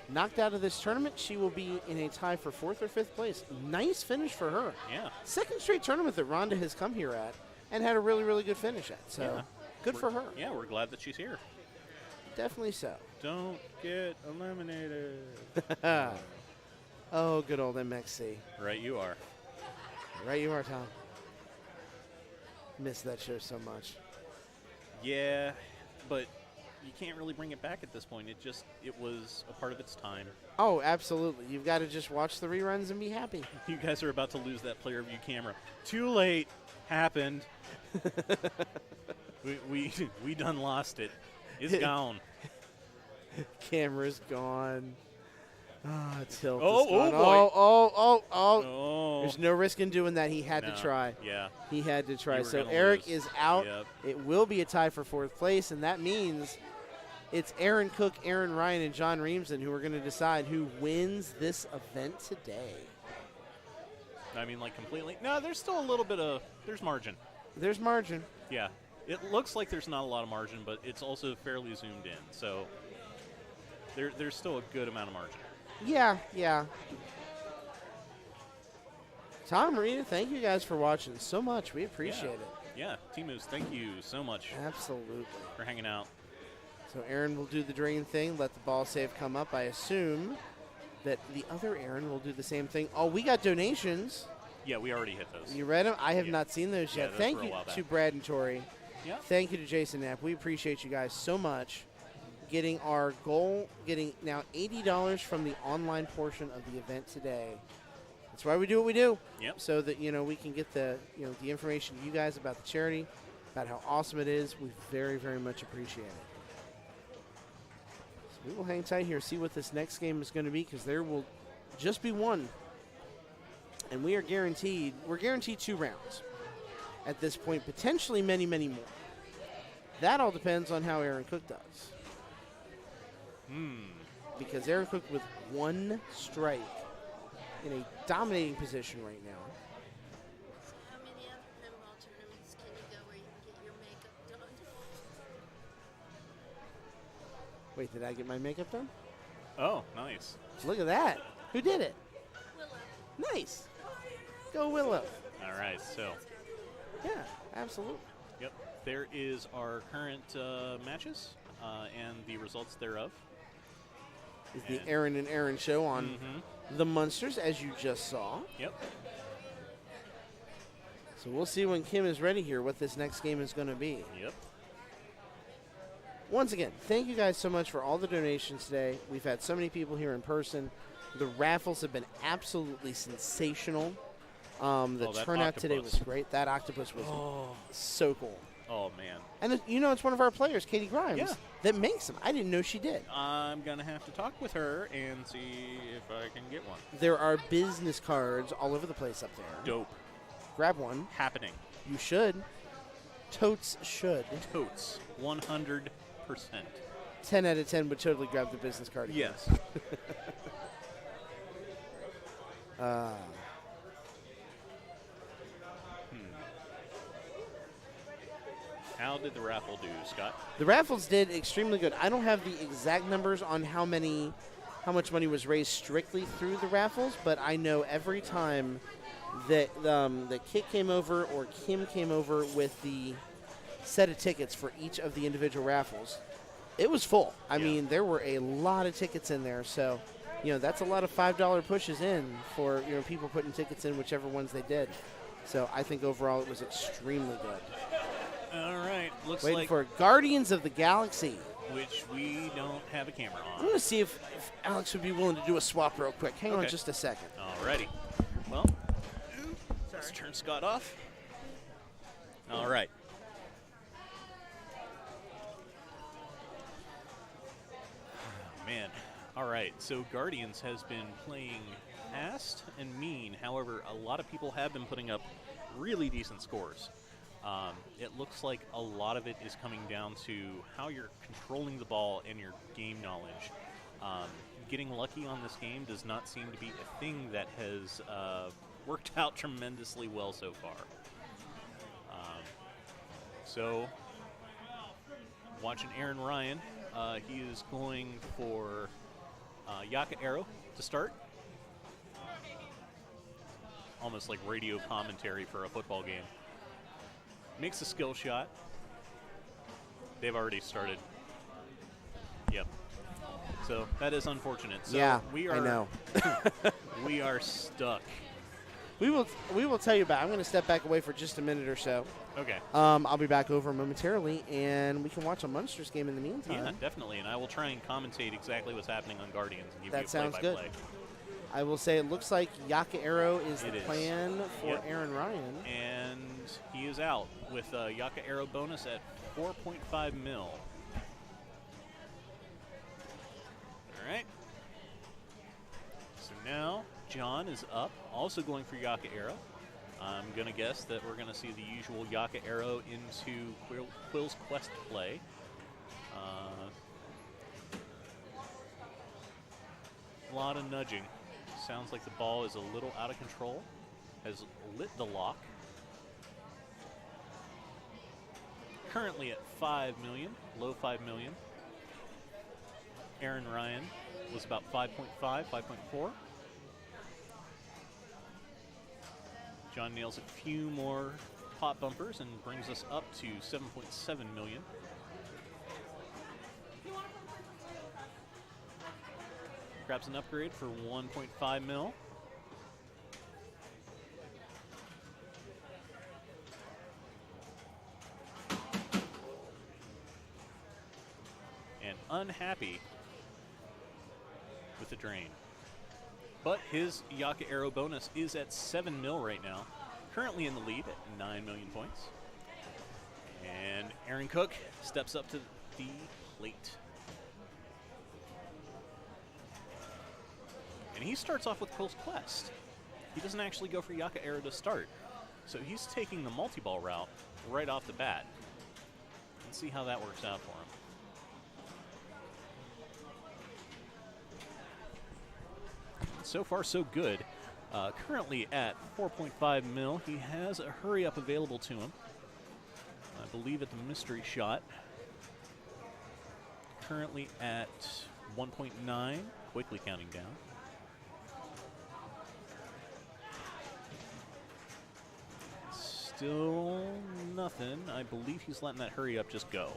Speaker 2: knocked out of this tournament. She will be in a tie for 4th or 5th place. Nice finish for her.
Speaker 3: Yeah.
Speaker 2: Second straight tournament that Rhonda has come here at and had a really, really good finish at. So good for her.
Speaker 3: Yeah, we're glad that she's here.
Speaker 2: Definitely so.
Speaker 3: Don't get eliminated.
Speaker 2: Oh, good old MXC.
Speaker 3: Right you are.
Speaker 2: Right you are, Tom. Miss that show so much.
Speaker 3: Yeah, but you can't really bring it back at this point. It was a part of its time.
Speaker 2: Oh, absolutely. You've got to just watch the reruns and be happy.
Speaker 3: You guys are about to lose that player view camera. Too late. Happened. we done lost it. It's gone.
Speaker 2: Camera's gone. Tilt
Speaker 3: Oh,
Speaker 2: is gone.
Speaker 3: boy.
Speaker 2: Oh. There's no risk in doing that. He had to try.
Speaker 3: Yeah.
Speaker 2: He had to try.
Speaker 3: You were
Speaker 2: So
Speaker 3: gonna
Speaker 2: Eric
Speaker 3: lose.
Speaker 2: is out.
Speaker 3: Yep.
Speaker 2: It will be a tie for 4th place, and that means it's Aaron Cook, Aaron Ryan, and John Reamson who are going to decide who wins this event today.
Speaker 3: I mean, like, completely. No, there's still a little bit of, there's margin.
Speaker 2: There's margin.
Speaker 3: Yeah. It looks like there's not a lot of margin, but it's also fairly zoomed in. So there's still a good amount of margin.
Speaker 2: Yeah. Tom, Marina, thank you guys for watching so much. We appreciate it.
Speaker 3: Yeah, T-Moves, thank you so much.
Speaker 2: Absolutely.
Speaker 3: For hanging out.
Speaker 2: So Aaron will do the drain thing, let the ball save come up. I assume that the other Aaron will do the same thing. Oh, we got donations.
Speaker 3: Yeah, we already hit those.
Speaker 2: You read them? I have not seen those
Speaker 3: Yeah,
Speaker 2: yet.
Speaker 3: those
Speaker 2: Thank
Speaker 3: were a
Speaker 2: you
Speaker 3: while back.
Speaker 2: to Brad and Tori.
Speaker 3: Yeah.
Speaker 2: Thank you to Jason Knapp. We appreciate you guys so much. Getting our goal, getting now $80 from the online portion of the event today. That's why we do what we do.
Speaker 3: Yep.
Speaker 2: So that we can get the the information to you guys about the charity, about how awesome it is. We very, very much appreciate it. So we will hang tight here, see what this next game is going to be, because there will just be one, and we're guaranteed 2 rounds at this point, potentially many, many more. That all depends on how Aaron Cook does. because Aaron Cook with 1 strike in a dominating position right now.
Speaker 13: How many other pinball tournaments can you go where you can get your makeup done?
Speaker 2: Wait, did I get my makeup done?
Speaker 3: Oh, nice.
Speaker 2: Look at that. Who did it?
Speaker 13: Willow.
Speaker 2: Nice. Go Willow.
Speaker 3: All right, so.
Speaker 2: Yeah, absolutely.
Speaker 3: Yep. There is our current matches and the results thereof.
Speaker 2: Is the Aaron and Aaron show on the Munsters, as you just saw.
Speaker 3: Yep.
Speaker 2: So we'll see when Kim is ready here what this next game is going to be.
Speaker 3: Yep.
Speaker 2: Once again, thank you guys so much for all the donations today. We've had so many people here in person. The raffles have been absolutely sensational. The
Speaker 3: that
Speaker 2: turnout today was
Speaker 3: octopus.
Speaker 2: great. That octopus was so cool.
Speaker 3: Oh, man.
Speaker 2: And it's one of our players, Katie Grimes,
Speaker 3: Yeah.
Speaker 2: that makes them. I didn't know she did.
Speaker 3: I'm going to have to talk with her and see if I can get one.
Speaker 2: There are business cards all over the place up there.
Speaker 3: Dope.
Speaker 2: Grab one.
Speaker 3: Happening.
Speaker 2: You should. Totes should.
Speaker 3: Totes. 100%.
Speaker 2: 10 out of 10 would totally grab the business card again.
Speaker 3: Yes. How did the raffle do, Scott?
Speaker 2: The raffles did extremely good. I don't have the exact numbers on how much money was raised strictly through the raffles, but I know every time that that Kit came over or Kim came over with the set of tickets for each of the individual raffles, it was full. I mean, there were a lot of tickets in there, so that's a lot of $5 pushes in for people putting tickets in whichever ones they did. So I think overall it was extremely good.
Speaker 3: All right. Looks
Speaker 2: Waiting
Speaker 3: like
Speaker 2: for Guardians of the Galaxy.
Speaker 3: which we don't have a camera
Speaker 2: I'm
Speaker 3: on.
Speaker 2: going to see if Alex would be willing to do a swap real quick. Hang on
Speaker 3: Okay.
Speaker 2: just a second.
Speaker 3: Alrighty. Well, let's turn Scott off. All right. Oh, man. All right. So Guardians has been playing fast and mean. However, a lot of people have been putting up really decent scores. It looks like a lot of it is coming down to how you're controlling the ball and your game knowledge. Getting lucky on this game does not seem to be a thing that has worked out tremendously well so far. So, watching Aaron Ryan, he is going for Yaka Arrow to start. Almost like radio commentary for a football game. Makes a skill shot. They've already started. Yep. So that is unfortunate. So
Speaker 2: Yeah,
Speaker 3: we are,
Speaker 2: I know.
Speaker 3: we are stuck.
Speaker 2: We will tell you about. I'm going to step back away for just a minute or so.
Speaker 3: Okay.
Speaker 2: I'll be back over momentarily, and we can watch a Munsters game in the meantime.
Speaker 3: Yeah, definitely. And I will try and commentate exactly what's happening on Guardians and give
Speaker 2: That
Speaker 3: you a
Speaker 2: sounds
Speaker 3: play-by-play.
Speaker 2: good. I will say it looks like Yaka Arrow is
Speaker 3: It
Speaker 2: the
Speaker 3: is.
Speaker 2: plan for
Speaker 3: Yep.
Speaker 2: Aaron Ryan.
Speaker 3: And he is out with a Yaka Arrow bonus at 4.5 mil. All right. So now John is up, also going for Yaka Arrow. I'm going to guess that we're going to see the usual Yaka Arrow into Quill's Quest play. A lot of nudging. Sounds like the ball is a little out of control. Has lit the lock. Currently at 5 million, low 5 million. Aaron Ryan was about 5.5, 5.4. John nails a few more pot bumpers and brings us up to 7.7 million. Grabs an upgrade for 1.5 mil. And unhappy with the drain. But his Yaka Arrow bonus is at 7 mil right now. Currently in the lead at 9 million points. And Aaron Cook steps up to the plate. And he starts off with Quill's Quest. He doesn't actually go for Yaka Arrow to start. So he's taking the multi-ball route right off the bat. Let's see how that works out for him. so far so good. Currently at 4.5 mil. He has a hurry up available to him. I believe at the mystery shot. Currently at 1.9, quickly counting down. Still nothing. I believe he's letting that hurry up just go.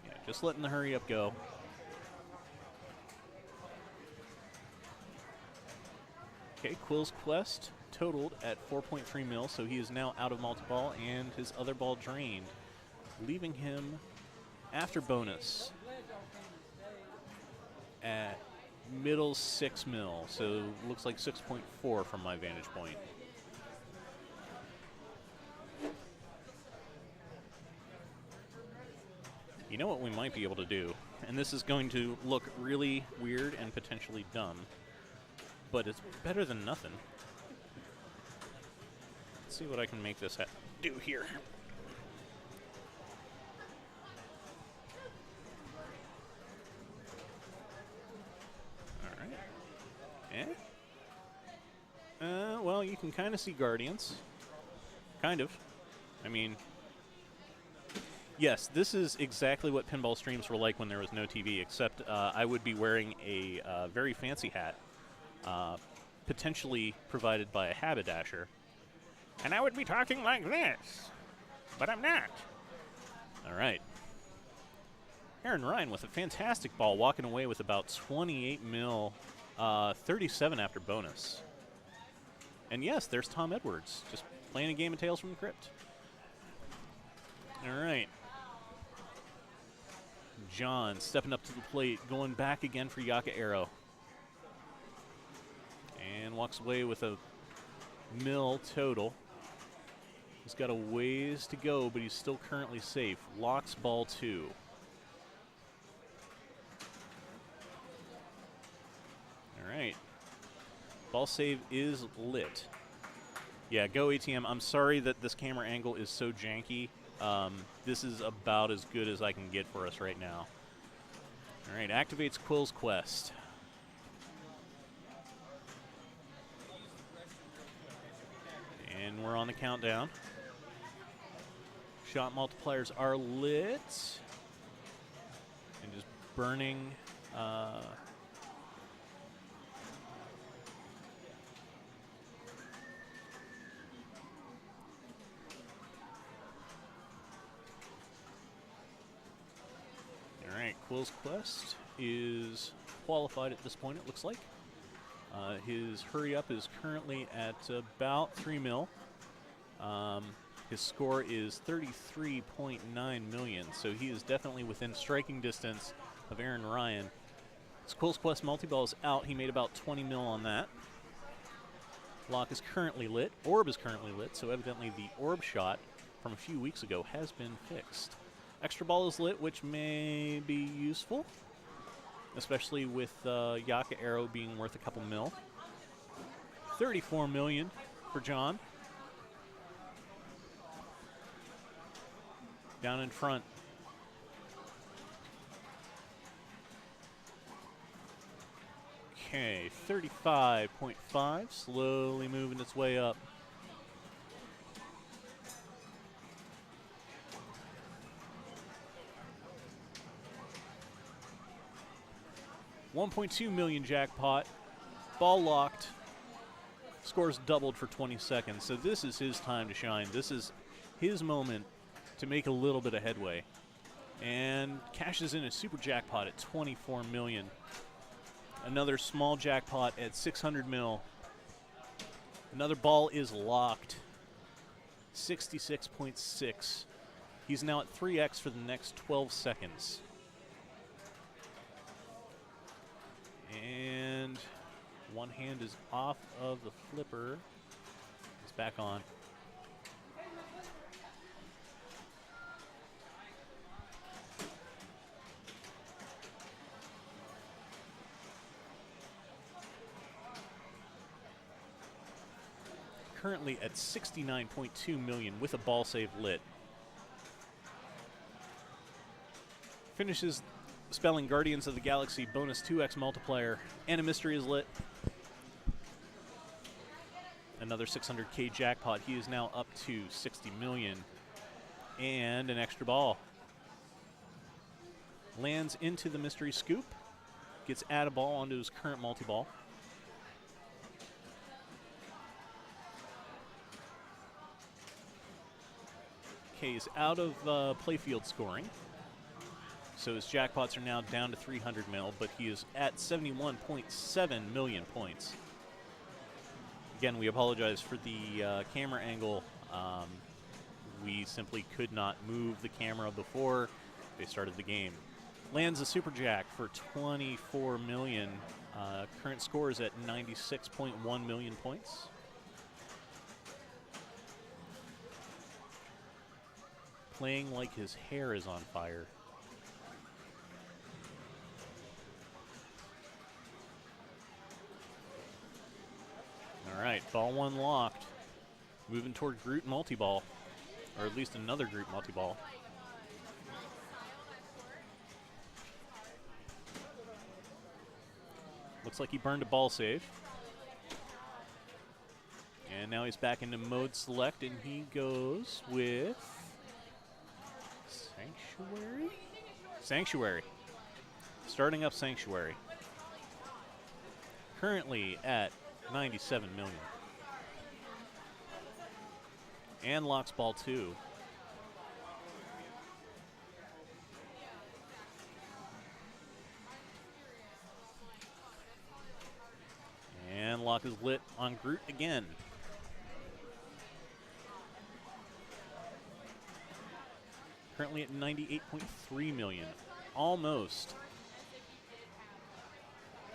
Speaker 3: Yeah, just letting the hurry up go. Okay, Quill's Quest totaled at 4.3 mil, so he is now out of multi-ball and his other ball drained, leaving him after bonus at middle 6 mil, so looks like 6.4 from my vantage point. You know what we might be able to do, and this is going to look really weird and potentially dumb, but it's better than nothing. Let's see what I can make this do here. All right. Well, you can kind of see Guardians. Kind of. I mean, yes, this is exactly what pinball streams were like when there was no TV, except I would be wearing a very fancy hat, potentially provided by a haberdasher. And I would be talking like this, but I'm not. All right. Aaron Ryan with a fantastic ball, walking away with about 28 mil, 37 after bonus. And yes, there's Tom Edwards, just playing a game of Tales from the Crypt. All right. John stepping up to the plate, going back again for Yaka Arrow. And walks away with a mil total. He's got a ways to go, but he's still currently safe. Locks ball 2. All right. Ball save is lit. Yeah, go ATM. I'm sorry that this camera angle is so janky. This is about as good as I can get for us right now. All right, activates Quill's Quest. And we're on the countdown. Shot multipliers are lit. And just burning. All right, Quill's Quest is qualified at this point, it looks like. His hurry up is currently at about 3 mil. His score is 33.9 million, so he is definitely within striking distance of Aaron Ryan. His Quill's Quest multi-ball is out. He made about 20 mil on that. Lock is currently lit. Orb is currently lit, so evidently the orb shot from a few weeks ago has been fixed. Extra ball is lit, which may be useful, especially with Yaka Arrow being worth a couple mil. 34 million for John. Down in front. Okay, 35.5, slowly moving its way up. $1.2 million jackpot, ball locked, scores doubled for 20 seconds. So this is his time to shine. This is his moment to make a little bit of headway. And cashes in a super jackpot at 24 million. Another small jackpot at 600 mil. Another ball is locked. 66.6. He's now at 3x for the next 12 seconds. And one hand is off of the flipper. It's back on. Currently at 69.2 million with a ball save lit. Finishes spelling Guardians of the Galaxy bonus 2x multiplier, and a mystery is lit. Another 600K jackpot. He is now up to 60 million. And an extra ball. Lands into the mystery scoop. Gets add a ball onto his current multi-ball. K is out of playfield scoring. So his jackpots are now down to 300 mil, but he is at 71.7 million points. Again, we apologize for the camera angle. We simply could not move the camera before they started the game. Lands a super jack for 24 million. Current score is at 96.1 million points. Playing like his hair is on fire. All right, ball one locked. Moving toward Groot multi-ball, or at least another Groot multi-ball. Looks like he burned a ball save. And now he's back into mode select, and he goes with Sanctuary? Sanctuary. Starting up Sanctuary. Currently at 97 million. And locks ball 2. And lock is lit on Groot again. Currently at 98.3 million. Almost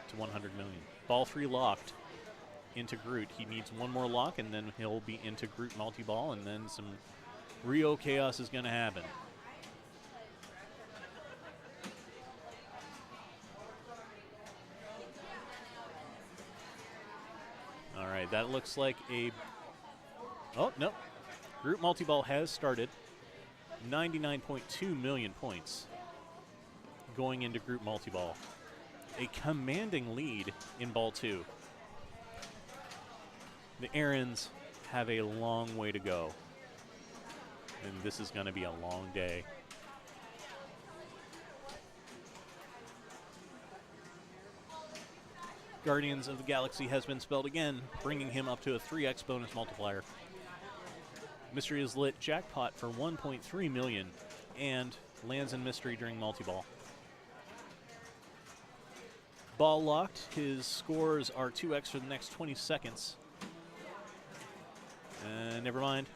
Speaker 3: to 100 million. Ball 3 locked into Groot. He needs one more lock, and then he'll be into Groot multi-ball, and then some Rio chaos is going to happen. All right, that looks like a... Oh, no. Groot multi-ball has started. 99.2 million points going into Groot multi-ball. A commanding lead in ball 2. The errands have a long way to go, and this is going to be a long day. Guardians of the Galaxy has been spelled again, bringing him up to a 3x bonus multiplier. Mystery is lit jackpot for 1.3 million and lands in mystery during multi-ball. Ball locked. His scores are 2x for the next 20 seconds. Never mind.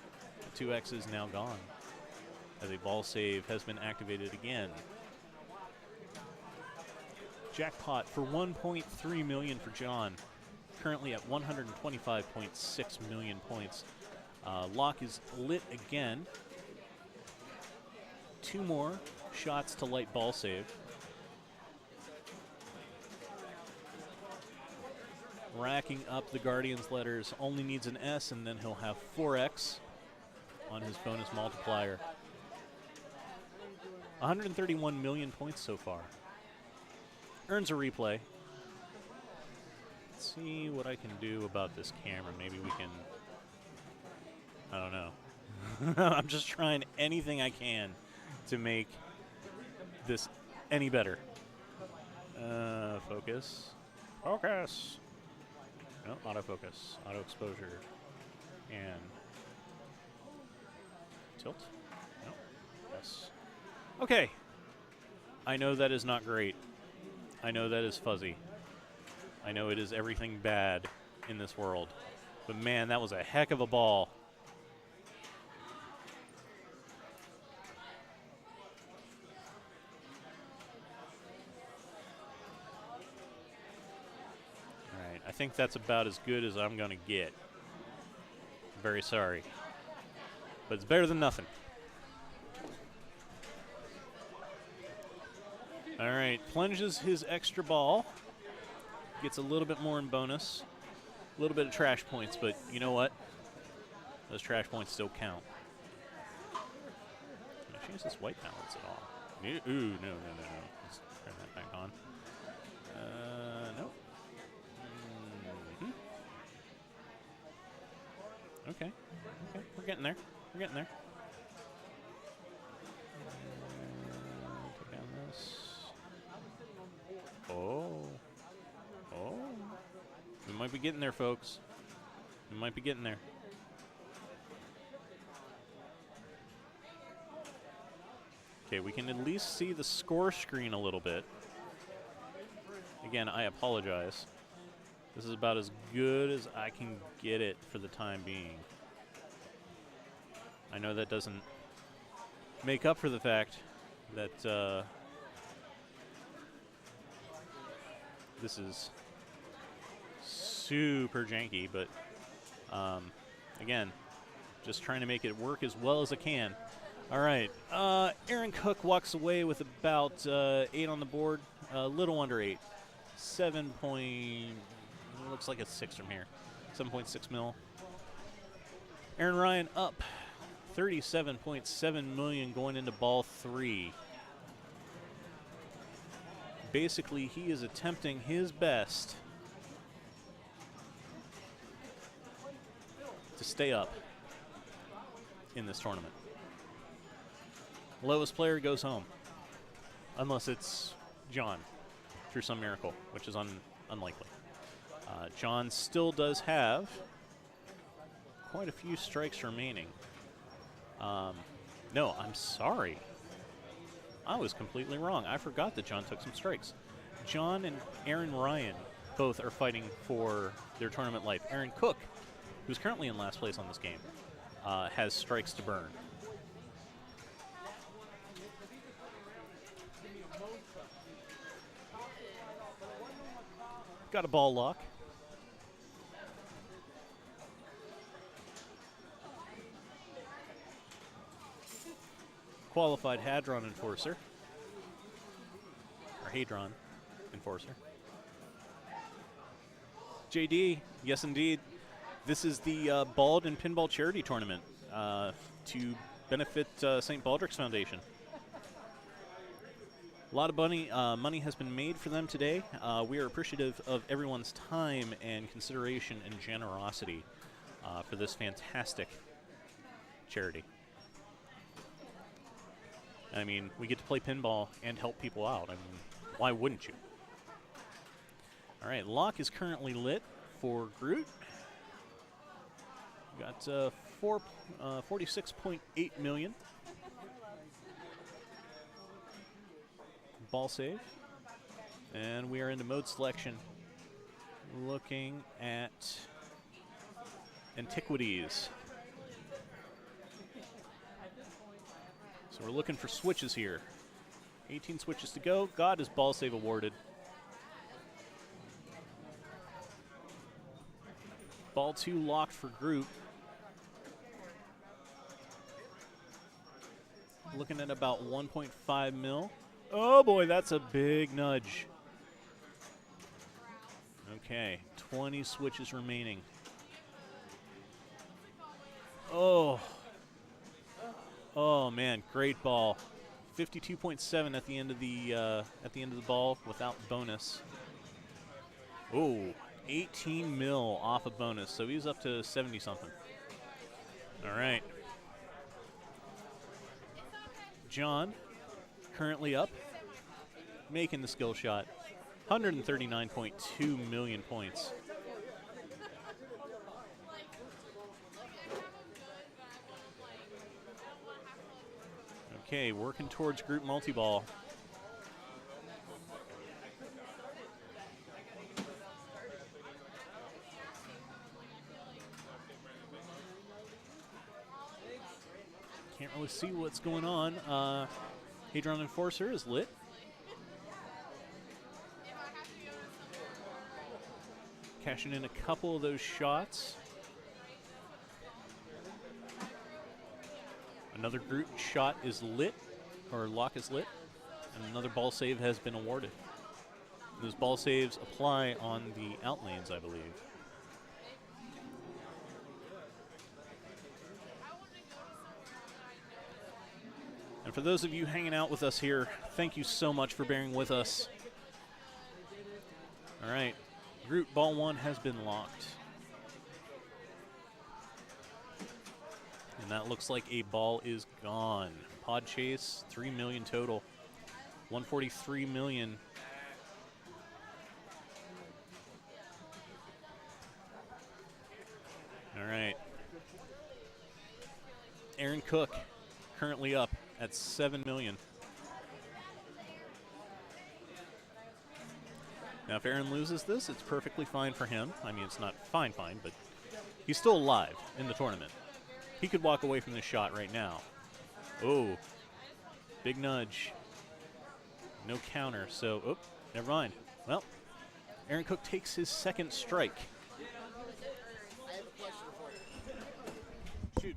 Speaker 3: The 2x is now gone as a ball save has been activated again. Jackpot for 1.3 million for John. Currently at 125.6 million points. Lock is lit again. 2 more shots to light ball save. Racking up the Guardians letters. Only needs an S, and then he'll have 4x on his bonus multiplier. 131 million points so far. Earns a replay. Let's see what I can do about this camera. Maybe we can... I don't know. I'm just trying anything I can to make this any better. Focus. Focus! No, autofocus. Auto exposure. And tilt? No. Yes. Okay. I know that is not great. I know that is fuzzy. I know it is everything bad in this world. But man, that was a heck of a ball. I think that's about as good as I'm going to get. Very sorry. But it's better than nothing. All right, plunges his extra ball. Gets a little bit more in bonus. A little bit of trash points, but you know what? Those trash points still count. Can I change this white balance at all? Ooh, no. Let's turn that back on. Nope. Okay, we're getting there. Take down this. Oh. We might be getting there, folks. We might be getting there. Okay, we can at least see the score screen a little bit. Again, I apologize. This is about as good as I can get it for the time being. I know that doesn't make up for the fact that this is super janky, but again, just trying to make it work as well as I can. All right, Aaron Cook walks away with about 8 on the board, a little under 8. 7 point, looks like it's 6 from here. 7.6 mil. Aaron Ryan up 37.7 million going into ball 3. Basically, he is attempting his best to stay up in this tournament. Lowest player goes home, unless it's John through some miracle, which is unlikely. John still does have quite a few strikes remaining. No, I'm sorry. I was completely wrong. I forgot that John took some strikes. John and Aaron Ryan both are fighting for their tournament life. Aaron Cook, who's currently in last place on this game, has strikes to burn. Got a ball lock. Qualified Hadron Enforcer. Or Hadron Enforcer. JD, yes indeed. This is the Bald and Pinball Charity Tournament to benefit St. Baldrick's Foundation. A lot of money has been made for them today. We are appreciative of everyone's time and consideration and generosity for this fantastic charity. I mean, we get to play pinball and help people out. I mean, why wouldn't you? All right, lock is currently lit for Groot. We got 46.8 million. Ball save. And we are into mode selection. Looking at antiquities. So we're looking for switches here. 18 switches to go. God is ball save awarded. Ball 2 locked for group. Looking at about 1.5 mil. Oh boy, that's a big nudge. Okay, 20 switches remaining. Oh man, great ball. 52.7 at the end of the ball without bonus. Oh, 18 mil off a bonus, so he's up to 70 something. All right. John, currently up, making the skill shot. 139.2 million points. Okay, working towards group multi-ball. Can't really see what's going on. Hadron Enforcer is lit. Cashing in a couple of those shots. Another group shot is lit, or lock is lit, and another ball save has been awarded. Those ball saves apply on the out lanes, I believe. And for those of you hanging out with us here, thank you so much for bearing with us. All right, Group Ball 1 has been locked. And that looks like a ball is gone. Pod Chase, 3 million total. 143 million. All right. Aaron Cook currently up at 7 million. Now, if Aaron loses this, it's perfectly fine for him. I mean, it's not fine, but he's still alive in the tournament. He could walk away from this shot right now. Oh, big nudge. No counter, so, oh, never mind. Well, Aaron Cook takes his second strike.
Speaker 12: I have a question for you.
Speaker 3: Shoot.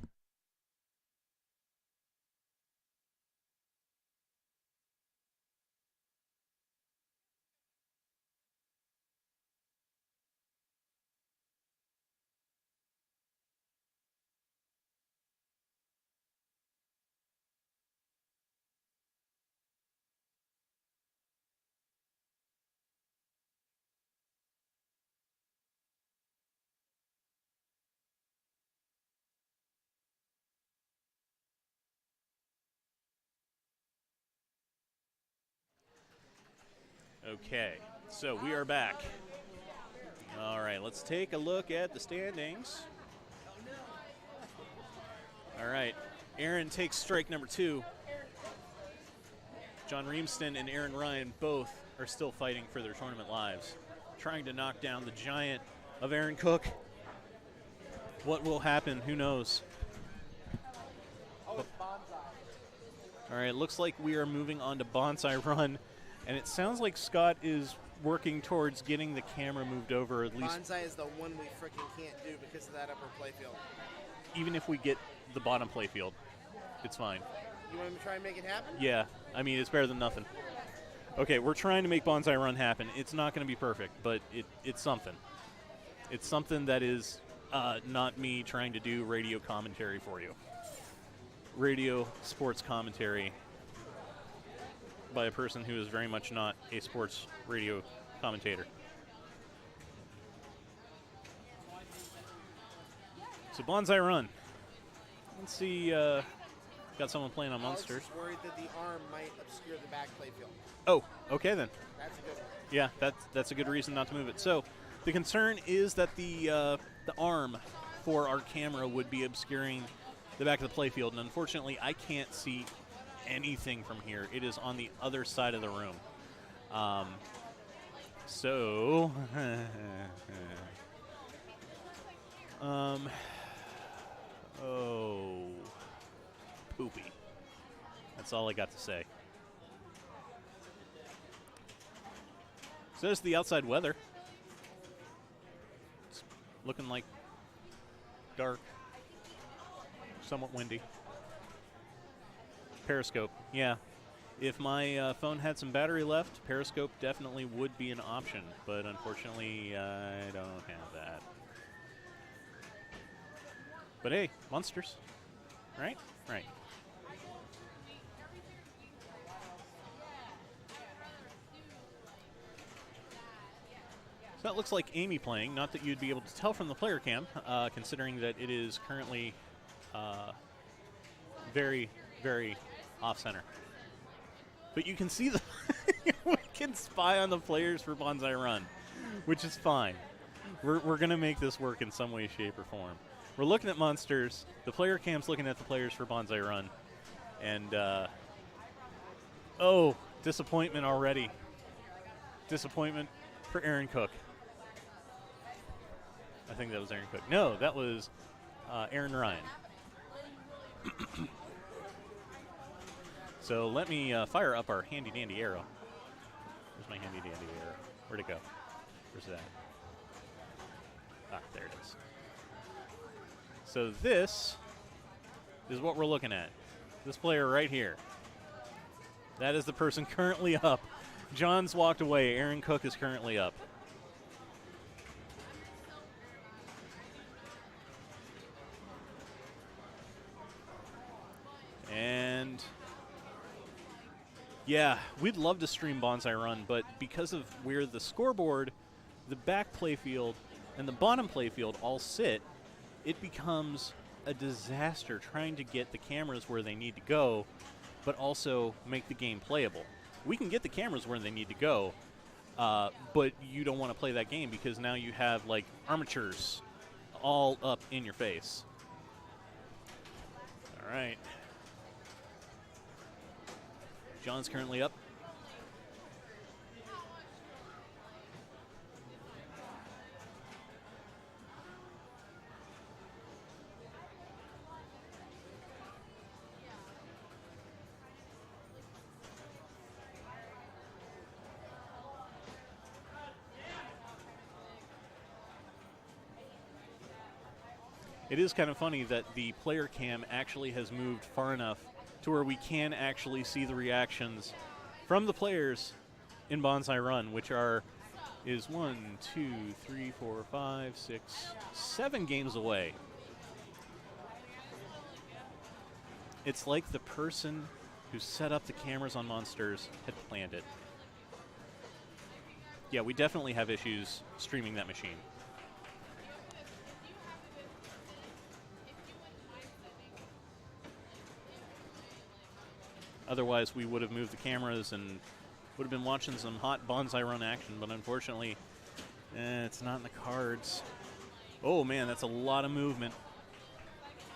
Speaker 3: Okay, so we are back. All right, let's take a look at the standings. All right, Aaron takes strike number 2. John Reamston and Aaron Ryan both are still fighting for their tournament lives, trying to knock down the giant of Aaron Cook. What will happen? Who knows?
Speaker 12: Oh, it's bonsai.
Speaker 3: All right, looks like we are moving on to Bonsai Run, and it sounds like Scott is working towards getting the camera moved over at least.
Speaker 2: Bonsai is the one we freaking can't do because of that upper playfield.
Speaker 3: Even if we get the bottom playfield, it's fine.
Speaker 2: You want me to try and make it happen?
Speaker 3: Yeah, I mean, it's better than nothing. Okay, we're trying to make Bonsai Run happen. It's not going to be perfect, but it's something. It's something that is not me trying to do radio commentary for you. Radio sports commentary by a person who is very much not a sports radio commentator. So Bonsai Run. Let's see. Got someone playing on
Speaker 2: Alex
Speaker 3: Monsters.
Speaker 2: is worried that the arm might obscure the back playfield.
Speaker 3: Oh, okay then.
Speaker 2: That's a good one.
Speaker 3: Yeah, that's a good reason not to move it. So the concern is that the arm for our camera would be obscuring the back of the playfield, and unfortunately I can't see anything from here. It is on the other side of the room. So oh, poopy. That's all I got to say. So there's the outside weather. It's looking like dark, somewhat windy. Periscope, yeah. If my phone had some battery left, Periscope definitely would be an option, but unfortunately I don't have that. But hey, monsters, right? Right. So that looks like Amy playing. Not that you'd be able to tell from the player cam, considering that it is currently very, very off-center. But you can see the we can spy on the players for Bonsai Run, which is fine. We're going to make this work in some way, shape, or form. We're looking at monsters. The player cam's looking at the players for Bonsai Run. And, oh, disappointment already. Disappointment for Aaron Cook. I think that was Aaron Cook. No, that was Aaron Ryan. So let me fire up our handy-dandy arrow. Where's my handy-dandy arrow? Where'd it go? Where's that? Ah, there it is. So this is what we're looking at. This player right here. That is the person currently up. John's walked away. Aaron Cook is currently up. And Yeah, we'd love to stream Bonsai Run, but because of where the scoreboard, the back playfield, and the bottom playfield all sit, it becomes a disaster trying to get the cameras where they need to go, but also make the game playable. We can get the cameras where they need to go, but you don't want to play that game because now you have, like, armatures all up in your face. All right. John's currently up. It is kind of funny that the player cam actually has moved far enough to where we can actually see the reactions from the players in Bonsai Run, which is 1, 2, 3, 4, 5, 6, 7 games away. It's like the person who set up the cameras on Monsters had planned it. Yeah, we definitely have issues streaming that machine. Otherwise, we would have moved the cameras and would have been watching some hot Bonsai Run action, but unfortunately, it's not in the cards. Oh, man, that's a lot of movement.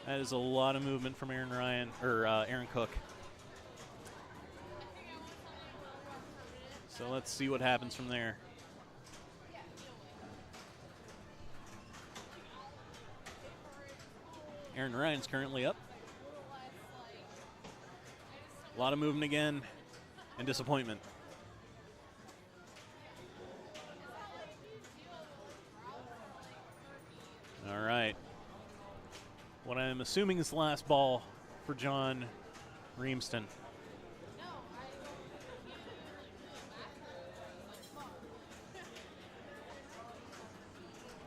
Speaker 3: That is a lot of movement from Aaron Cook. So let's see what happens from there. Aaron Ryan's currently up. A lot of movement again, and disappointment. All right. What I'm assuming is the last ball for John Reamston.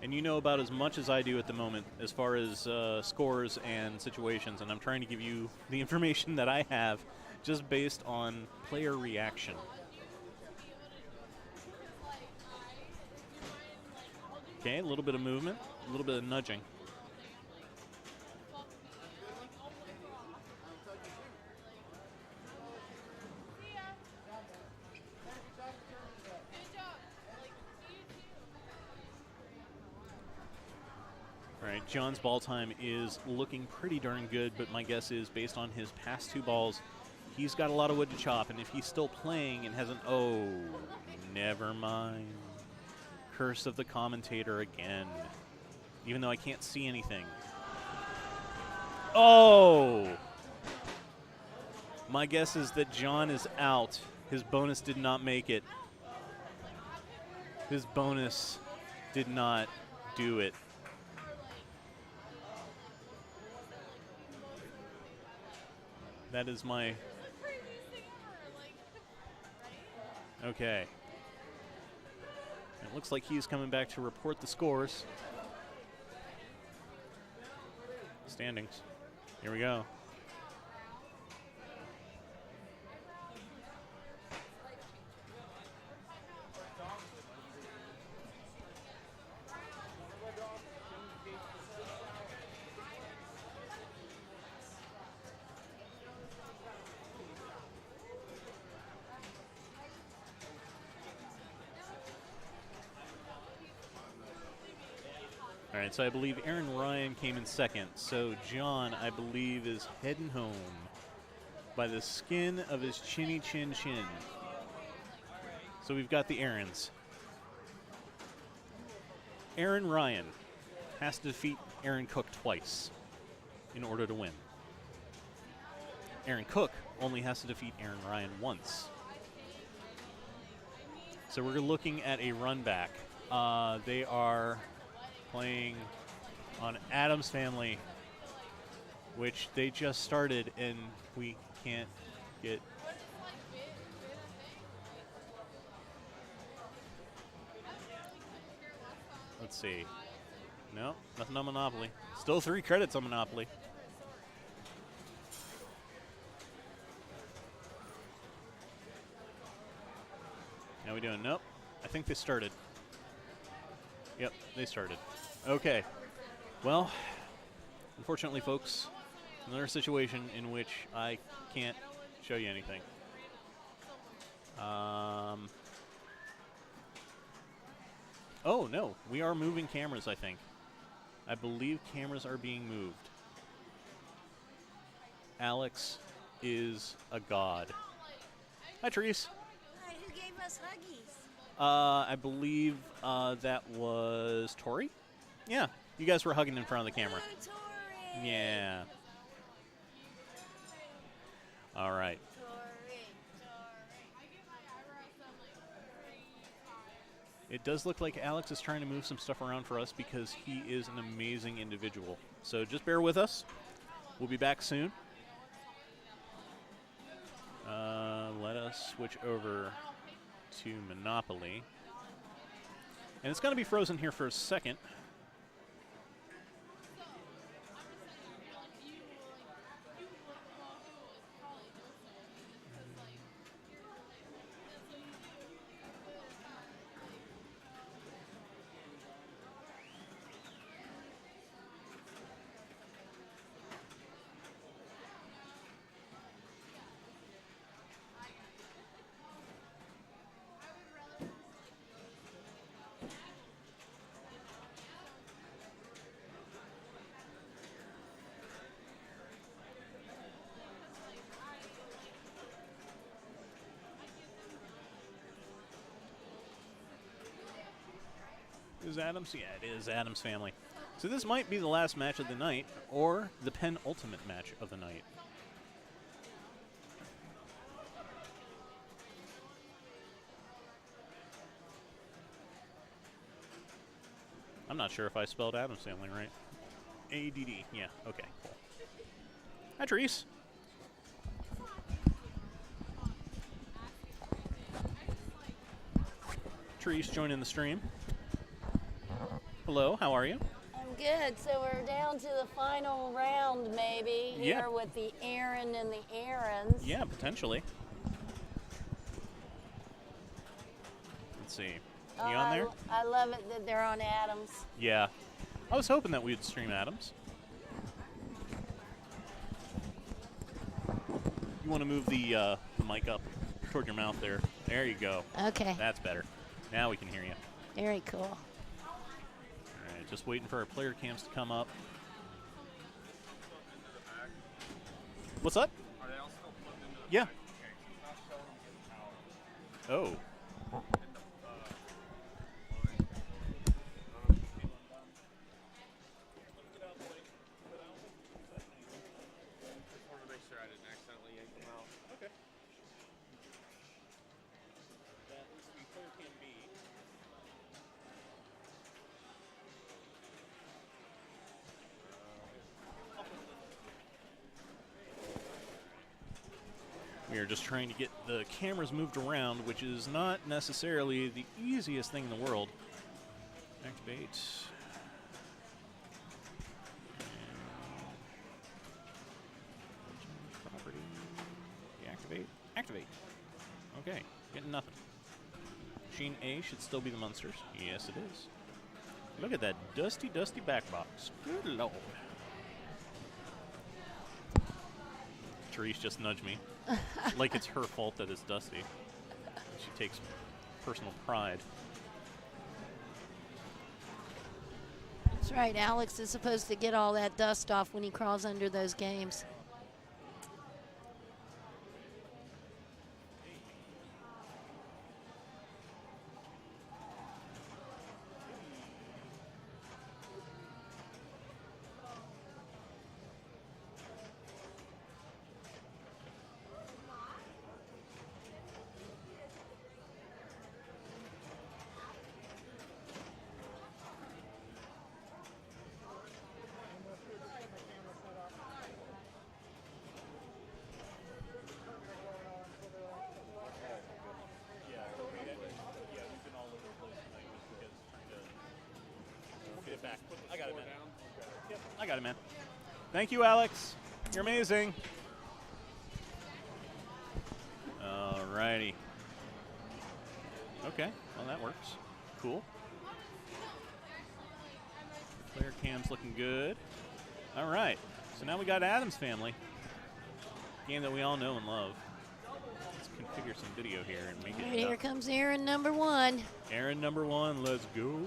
Speaker 3: And you know about as much as I do at the moment as far as scores and situations, and I'm trying to give you the information that I have just based on player reaction. Okay, a little bit of movement, a little bit of nudging. All right, John's ball time is looking pretty darn good, but my guess is based on his past 2 balls, he's got a lot of wood to chop, and if he's still playing and hasn't... Oh, never mind. Curse of the commentator again. Even though I can't see anything. Oh! My guess is that John is out. His bonus did not make it. His bonus did not do it. That is my... Okay. It looks like he's coming back to report the scores. Standings. Here we go. All right, so I believe Aaron Ryan came in second. So John, I believe, is heading home by the skin of his chinny chin chin. So we've got the Aarons. Aaron Ryan has to defeat Aaron Cook twice in order to win. Aaron Cook only has to defeat Aaron Ryan once. So we're looking at a run back. They are playing on Adam's Family, which they just started, and we can't get... Let's see. No, nothing on Monopoly. Still 3 credits on Monopoly. How we doing? Nope. I think they started. Yep, they started. Okay. Well, unfortunately, folks, another situation in which I can't show you anything. Oh, no. We are moving cameras, I think. I believe cameras are being moved. Alex is a god. Hi, Therese.
Speaker 13: Hi, who gave us huggies?
Speaker 3: I believe that was Tori? Yeah. You guys were hugging in front of the camera.
Speaker 13: Oh, Tori.
Speaker 3: Yeah. All right. It does look like Alex is trying to move some stuff around for us because he is an amazing individual. So just bear with us. We'll be back soon. Let us switch over to Monopoly. And it's going to be frozen here for a second. Is Adams? Yeah, it is Adams family. So this might be the last match of the night, or the penultimate match of the night. I'm not sure if I spelled Adams family right. A-D-D. Yeah, okay, cool. Hi, Therese. Therese joining the stream. Hello, how are you?
Speaker 13: I'm good. So we're down to the final round, maybe, here
Speaker 3: Yeah.
Speaker 13: with the Aaron and the Aarons.
Speaker 3: Yeah, potentially. Let's see. You on there?
Speaker 13: I love it that they're on Adams.
Speaker 3: Yeah. I was hoping that we'd stream Adams. You want to move the mic up toward your mouth there. There you go.
Speaker 13: Okay.
Speaker 3: That's better. Now we can hear you.
Speaker 13: Very cool.
Speaker 3: All right, just waiting for our player cams to come up. What's up?
Speaker 16: Are they all still plugged into the
Speaker 3: Yeah.
Speaker 16: mic? Okay, so it's not showing you the power.
Speaker 3: Oh.
Speaker 16: Just wanted to make sure I didn't accidentally yank them out.
Speaker 3: Okay. That needs to be 13B. We are just trying to get the cameras moved around, which is not necessarily the easiest thing in the world. Activate. Property. Deactivate. Activate. Okay, getting nothing. Machine A should still be the Munsters. Yes, it is. Look at that dusty, dusty back box. Good lord. Therese just nudged me. Like it's her fault that it's dusty. She takes personal pride.
Speaker 13: That's right. Alex is supposed to get all that dust off when he crawls under those games.
Speaker 3: I got it, man. Yep, I got it, man. Thank you, Alex. You're amazing. Alrighty. Okay, well that works. Cool. Player cam's looking good. All right, so now we got Adam's Family. Game that we all know and love. Let's configure some video here and make
Speaker 13: All
Speaker 3: it
Speaker 13: right, here comes Aaron number 1.
Speaker 3: Aaron number 1, let's go.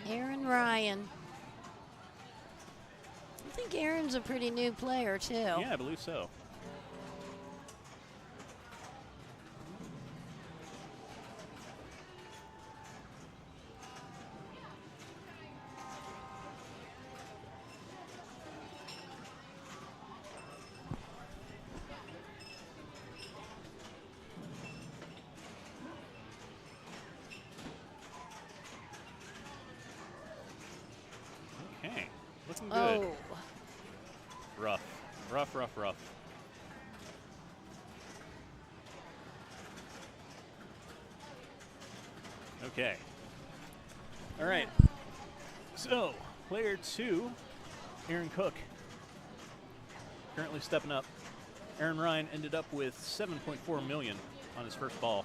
Speaker 13: Aaron Ryan. I think Aaron's a pretty new player, too.
Speaker 3: Yeah, I believe so. Okay, looking good.
Speaker 13: Oh.
Speaker 3: Rough, rough, rough, rough. Okay. All right. So, player 2, Aaron Cook, currently stepping up. Aaron Ryan ended up with 7.4 million on his first ball.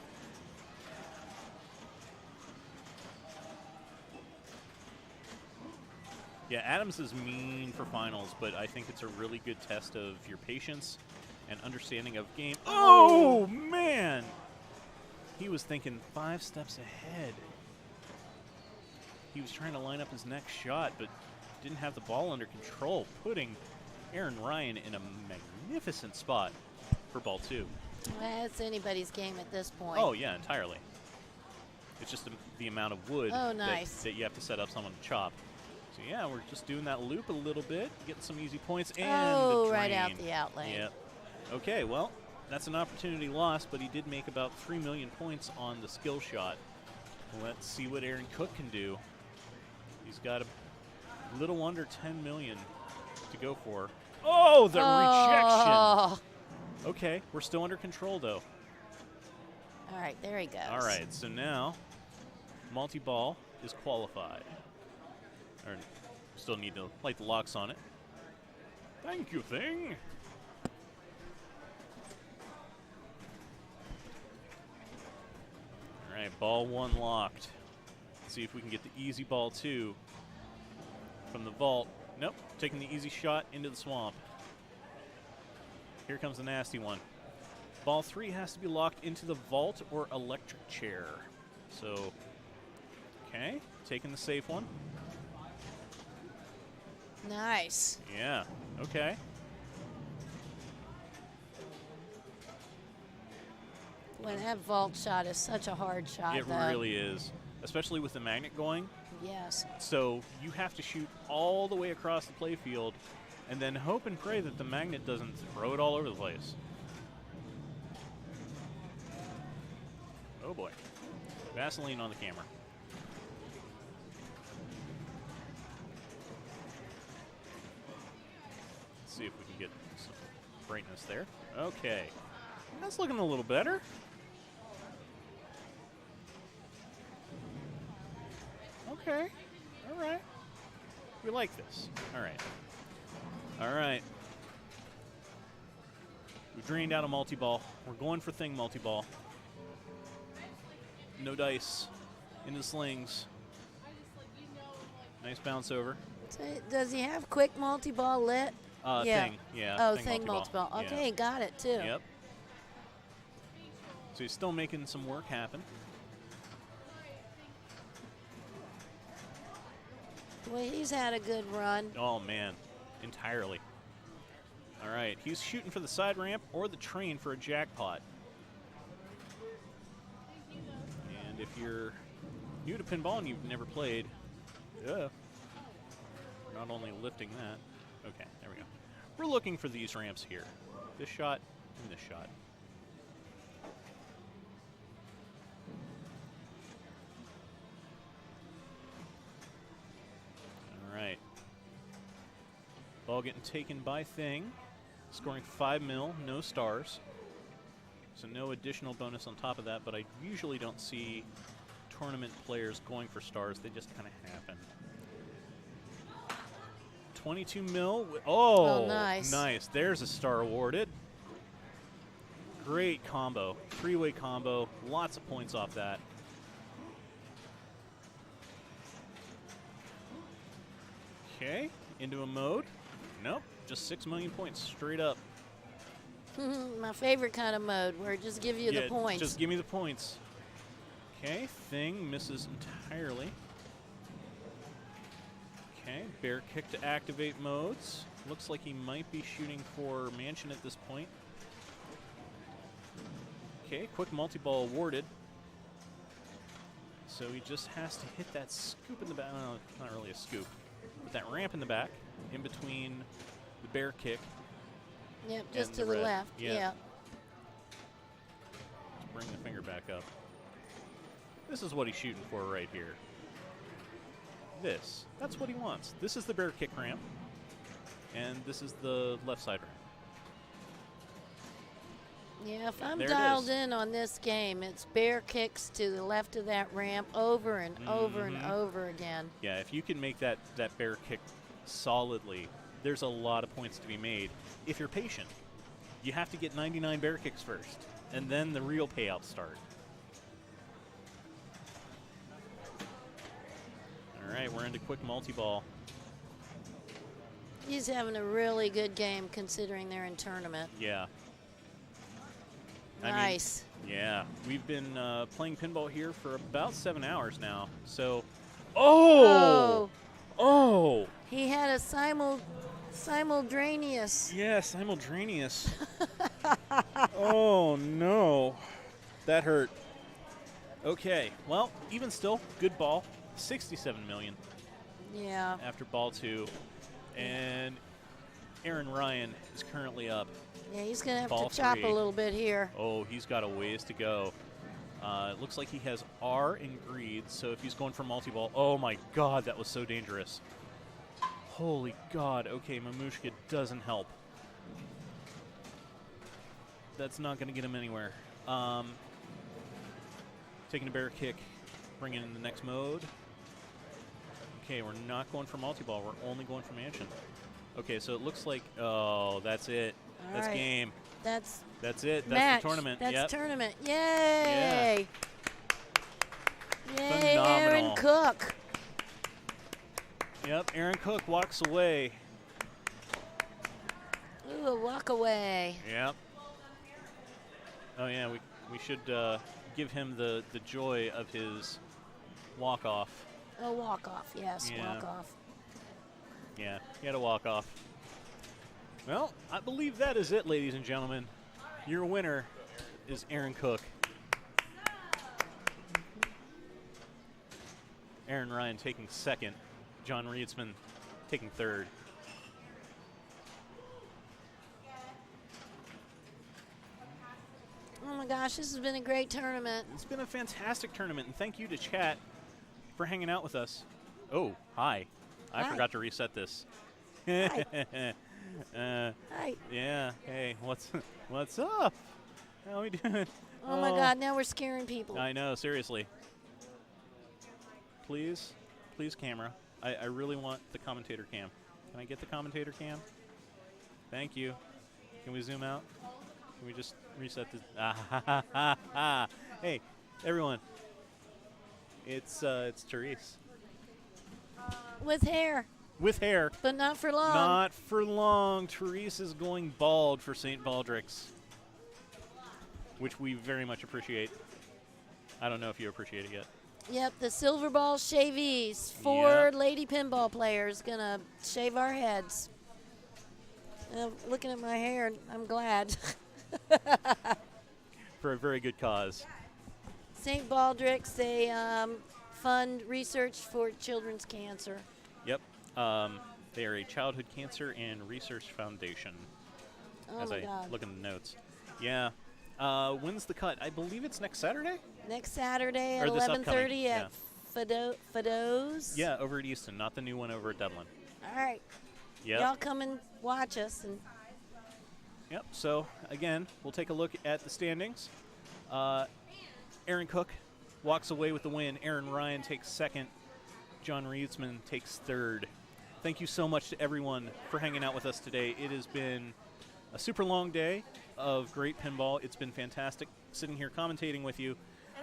Speaker 3: Yeah, Adams is mean for finals, but I think it's a really good test of your patience and understanding of game. Oh, man! He was thinking 5 steps ahead. He was trying to line up his next shot, but didn't have the ball under control, putting Aaron Ryan in a magnificent spot for ball 2.
Speaker 13: Well, it's anybody's game at this point.
Speaker 3: Oh, yeah, entirely. It's just the amount of wood
Speaker 13: nice.
Speaker 3: that you have to set up someone to chop. So, yeah, we're just doing that loop a little bit, getting some easy points, and
Speaker 13: Oh,
Speaker 3: a
Speaker 13: right
Speaker 3: drain.
Speaker 13: out the out lane.
Speaker 3: Yep. Okay, well, that's an opportunity lost, but he did make about 3 million points on the skill shot. Let's see what Aaron Cook can do. He's got a little under 10 million to go for. Oh, the rejection! Okay, we're still under control, though.
Speaker 13: All right, there he goes.
Speaker 3: All right, so now multi-ball is qualified. Or still need to light the locks on it. Thank you, thing. All right, ball 1 locked. Let's see if we can get the easy ball 2 from the vault. Nope, taking the easy shot into the swamp. Here comes the nasty one. Ball 3 has to be locked into the vault or electric chair. So, okay, taking the safe one.
Speaker 13: Nice.
Speaker 3: Yeah, okay.
Speaker 13: When that vault shot is such a hard shot,
Speaker 3: It
Speaker 13: though.
Speaker 3: really is, especially with the magnet going.
Speaker 13: Yes.
Speaker 3: So you have to shoot all the way across the playfield and then hope and pray that the magnet doesn't throw it all over the place. Oh boy. Vaseline on the camera. Let's see if we can get some brightness there. Okay. That's looking a little better. Okay. All right. We like this. All right. All right. We drained out a multi-ball. We're going for thing multi-ball. No dice. Into the slings. Nice bounce over.
Speaker 13: So does he have quick multi-ball lit?
Speaker 3: Thing. Yeah.
Speaker 13: Oh, thing multi-ball.
Speaker 3: Yeah.
Speaker 13: Okay, got it, too.
Speaker 3: Yep. So he's still making some work happen.
Speaker 13: Well, he's had a good run.
Speaker 3: Oh, man. Entirely. All right. He's shooting for the side ramp or the train for a jackpot. And if you're new to pinball and you've never played, we're not only lifting that. Okay, there we go. We're looking for these ramps here. This shot and this shot. All right. Ball getting taken by Thing. Scoring 5 mil, no stars. So no additional bonus on top of that, but I usually don't see tournament players going for stars. They just kind of happen. 22 mil. Oh,
Speaker 13: nice.
Speaker 3: Nice. There's a star awarded. Great combo. 3-way combo. Lots of points off that. Okay, into a mode. Nope, just 6 million points straight up.
Speaker 13: My favorite kind of mode where it just give you the points.
Speaker 3: Just give me the points. Okay, thing misses entirely. Okay, bear kick to activate modes. Looks like he might be shooting for mansion at this point. Okay, quick multi-ball awarded. So he just has to hit that scoop in the back. No, not really a scoop. But that ramp in the back, in between the bear kick.
Speaker 13: Yep, just
Speaker 3: and
Speaker 13: to the
Speaker 3: red.
Speaker 13: left. Yeah.
Speaker 3: Let's bring the finger back up. This is what he's shooting for right here. This. That's what he wants. This is the bear kick ramp. And this is the left side ramp.
Speaker 13: Yeah, if I'm
Speaker 3: There it
Speaker 13: dialed
Speaker 3: is.
Speaker 13: in on this game, it's bear kicks to the left of that ramp over and over and over again.
Speaker 3: Yeah, if you can make that bear kick solidly, there's a lot of points to be made. If you're patient, you have to get 99 bear kicks first, and then the real payouts start. All right, we're into quick multi-ball.
Speaker 13: He's having a really good game considering they're in tournament.
Speaker 3: Yeah.
Speaker 13: Nice.
Speaker 3: I mean, yeah, we've been playing pinball here for about 7 hours now. So, oh!
Speaker 13: He had a simultaneous.
Speaker 3: Yeah, simultaneous. Oh, no. That hurt. Okay, well, even still, good ball. 67 million.
Speaker 13: Yeah.
Speaker 3: After ball 2. And Aaron Ryan is currently up.
Speaker 13: Yeah, he's going to have
Speaker 3: Ball
Speaker 13: to chop
Speaker 3: 3.
Speaker 13: a little bit here.
Speaker 3: Oh, he's got a ways to go. It looks like he has R in greed, so if he's going for multi-ball, oh my god, that was so dangerous. Holy god, okay, Mamushka doesn't help. That's not going to get him anywhere. Taking a bear kick, bringing in the next mode. Okay, we're not going for multi-ball, we're only going for mansion. Okay, so it looks like, oh, that's it.
Speaker 13: All
Speaker 3: That's
Speaker 13: right.
Speaker 3: game.
Speaker 13: That's
Speaker 3: it.
Speaker 13: match.
Speaker 3: That's the tournament.
Speaker 13: That's
Speaker 3: Yep.
Speaker 13: tournament. Yay! Yay,
Speaker 3: Phenomenal.
Speaker 13: Aaron Cook.
Speaker 3: Yep, Aaron Cook walks away.
Speaker 13: Ooh, a walk away.
Speaker 3: Yep. Oh yeah, we should give him the joy of his walk off.
Speaker 13: A walk off, yes,
Speaker 3: Yeah.
Speaker 13: walk off.
Speaker 3: Yeah, he had a walk off. Well, I believe that is it, ladies and gentlemen. Your winner is Aaron Cook. Aaron Ryan taking second. John Rietzman taking third.
Speaker 13: Oh my gosh, this has been a great tournament.
Speaker 3: It's been a fantastic tournament, and thank you to chat for hanging out with us. Oh, hi. I
Speaker 13: Hi.
Speaker 3: forgot to reset this.
Speaker 13: Hi.
Speaker 3: Hi. Yeah. Hey, what's up? How we doing?
Speaker 13: Oh my God, now we're scaring people.
Speaker 3: I know, seriously. Please, camera. I really want the commentator cam. Can I get the commentator cam? Thank you. Can we zoom out? Can we just reset this? Hey, everyone. It's Therese.
Speaker 13: With hair.
Speaker 3: With hair.
Speaker 13: But not for long.
Speaker 3: Not for long. Therese is going bald for St. Baldrick's, which we very much appreciate. I don't know if you appreciate it yet.
Speaker 13: Yep, the silver ball shavies. 4 lady pinball players gonna shave our heads. Looking at my hair, I'm glad.
Speaker 3: For a very good cause.
Speaker 13: St. Baldrick's, they fund research for children's cancer.
Speaker 3: Yep. They are a childhood cancer and research foundation.
Speaker 13: Oh
Speaker 3: as
Speaker 13: my
Speaker 3: I
Speaker 13: God.
Speaker 3: look in the notes. Yeah. When's the cut? I believe it's next Saturday?
Speaker 13: Next Saturday at
Speaker 3: Or this upcoming,
Speaker 13: 11:30 at Fido's.
Speaker 3: Yeah, over at Easton, not the new one over at Dublin.
Speaker 13: All right.
Speaker 3: Yep.
Speaker 13: Y'all come and watch us. And
Speaker 3: Yep. So, again, we'll take a look at the standings. Aaron Cook walks away with the win. Aaron Ryan takes second. John Rietzman takes third. Thank you so much to everyone for hanging out with us today. It has been a super long day of great pinball. It's been fantastic sitting here commentating with you.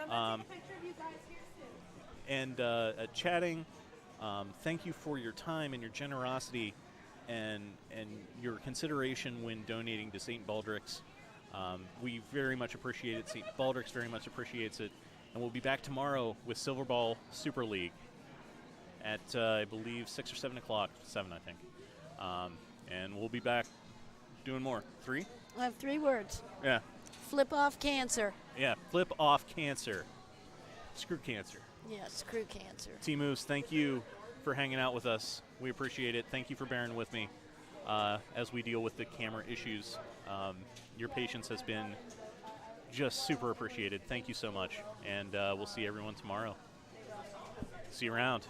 Speaker 10: And I'm going to take a picture of you guys here soon.
Speaker 3: And chatting. Thank you for your time and your generosity and your consideration when donating to St. Baldrick's. We very much appreciate it. St. Baldrick's very much appreciates it. And we'll be back tomorrow with Silver Ball Super League at, I believe, 6 or 7 o'clock. 7, I think. And we'll be back doing more. 3?
Speaker 13: I have 3 words.
Speaker 3: Yeah.
Speaker 13: Flip off cancer.
Speaker 3: Yeah, flip off cancer. Screw cancer.
Speaker 13: Yeah, screw cancer.
Speaker 3: T-Moose, thank you for hanging out with us. We appreciate it. Thank you for bearing with me as we deal with the camera issues. Your patience has been just super appreciated. Thank you so much. And we'll see everyone tomorrow. See you around.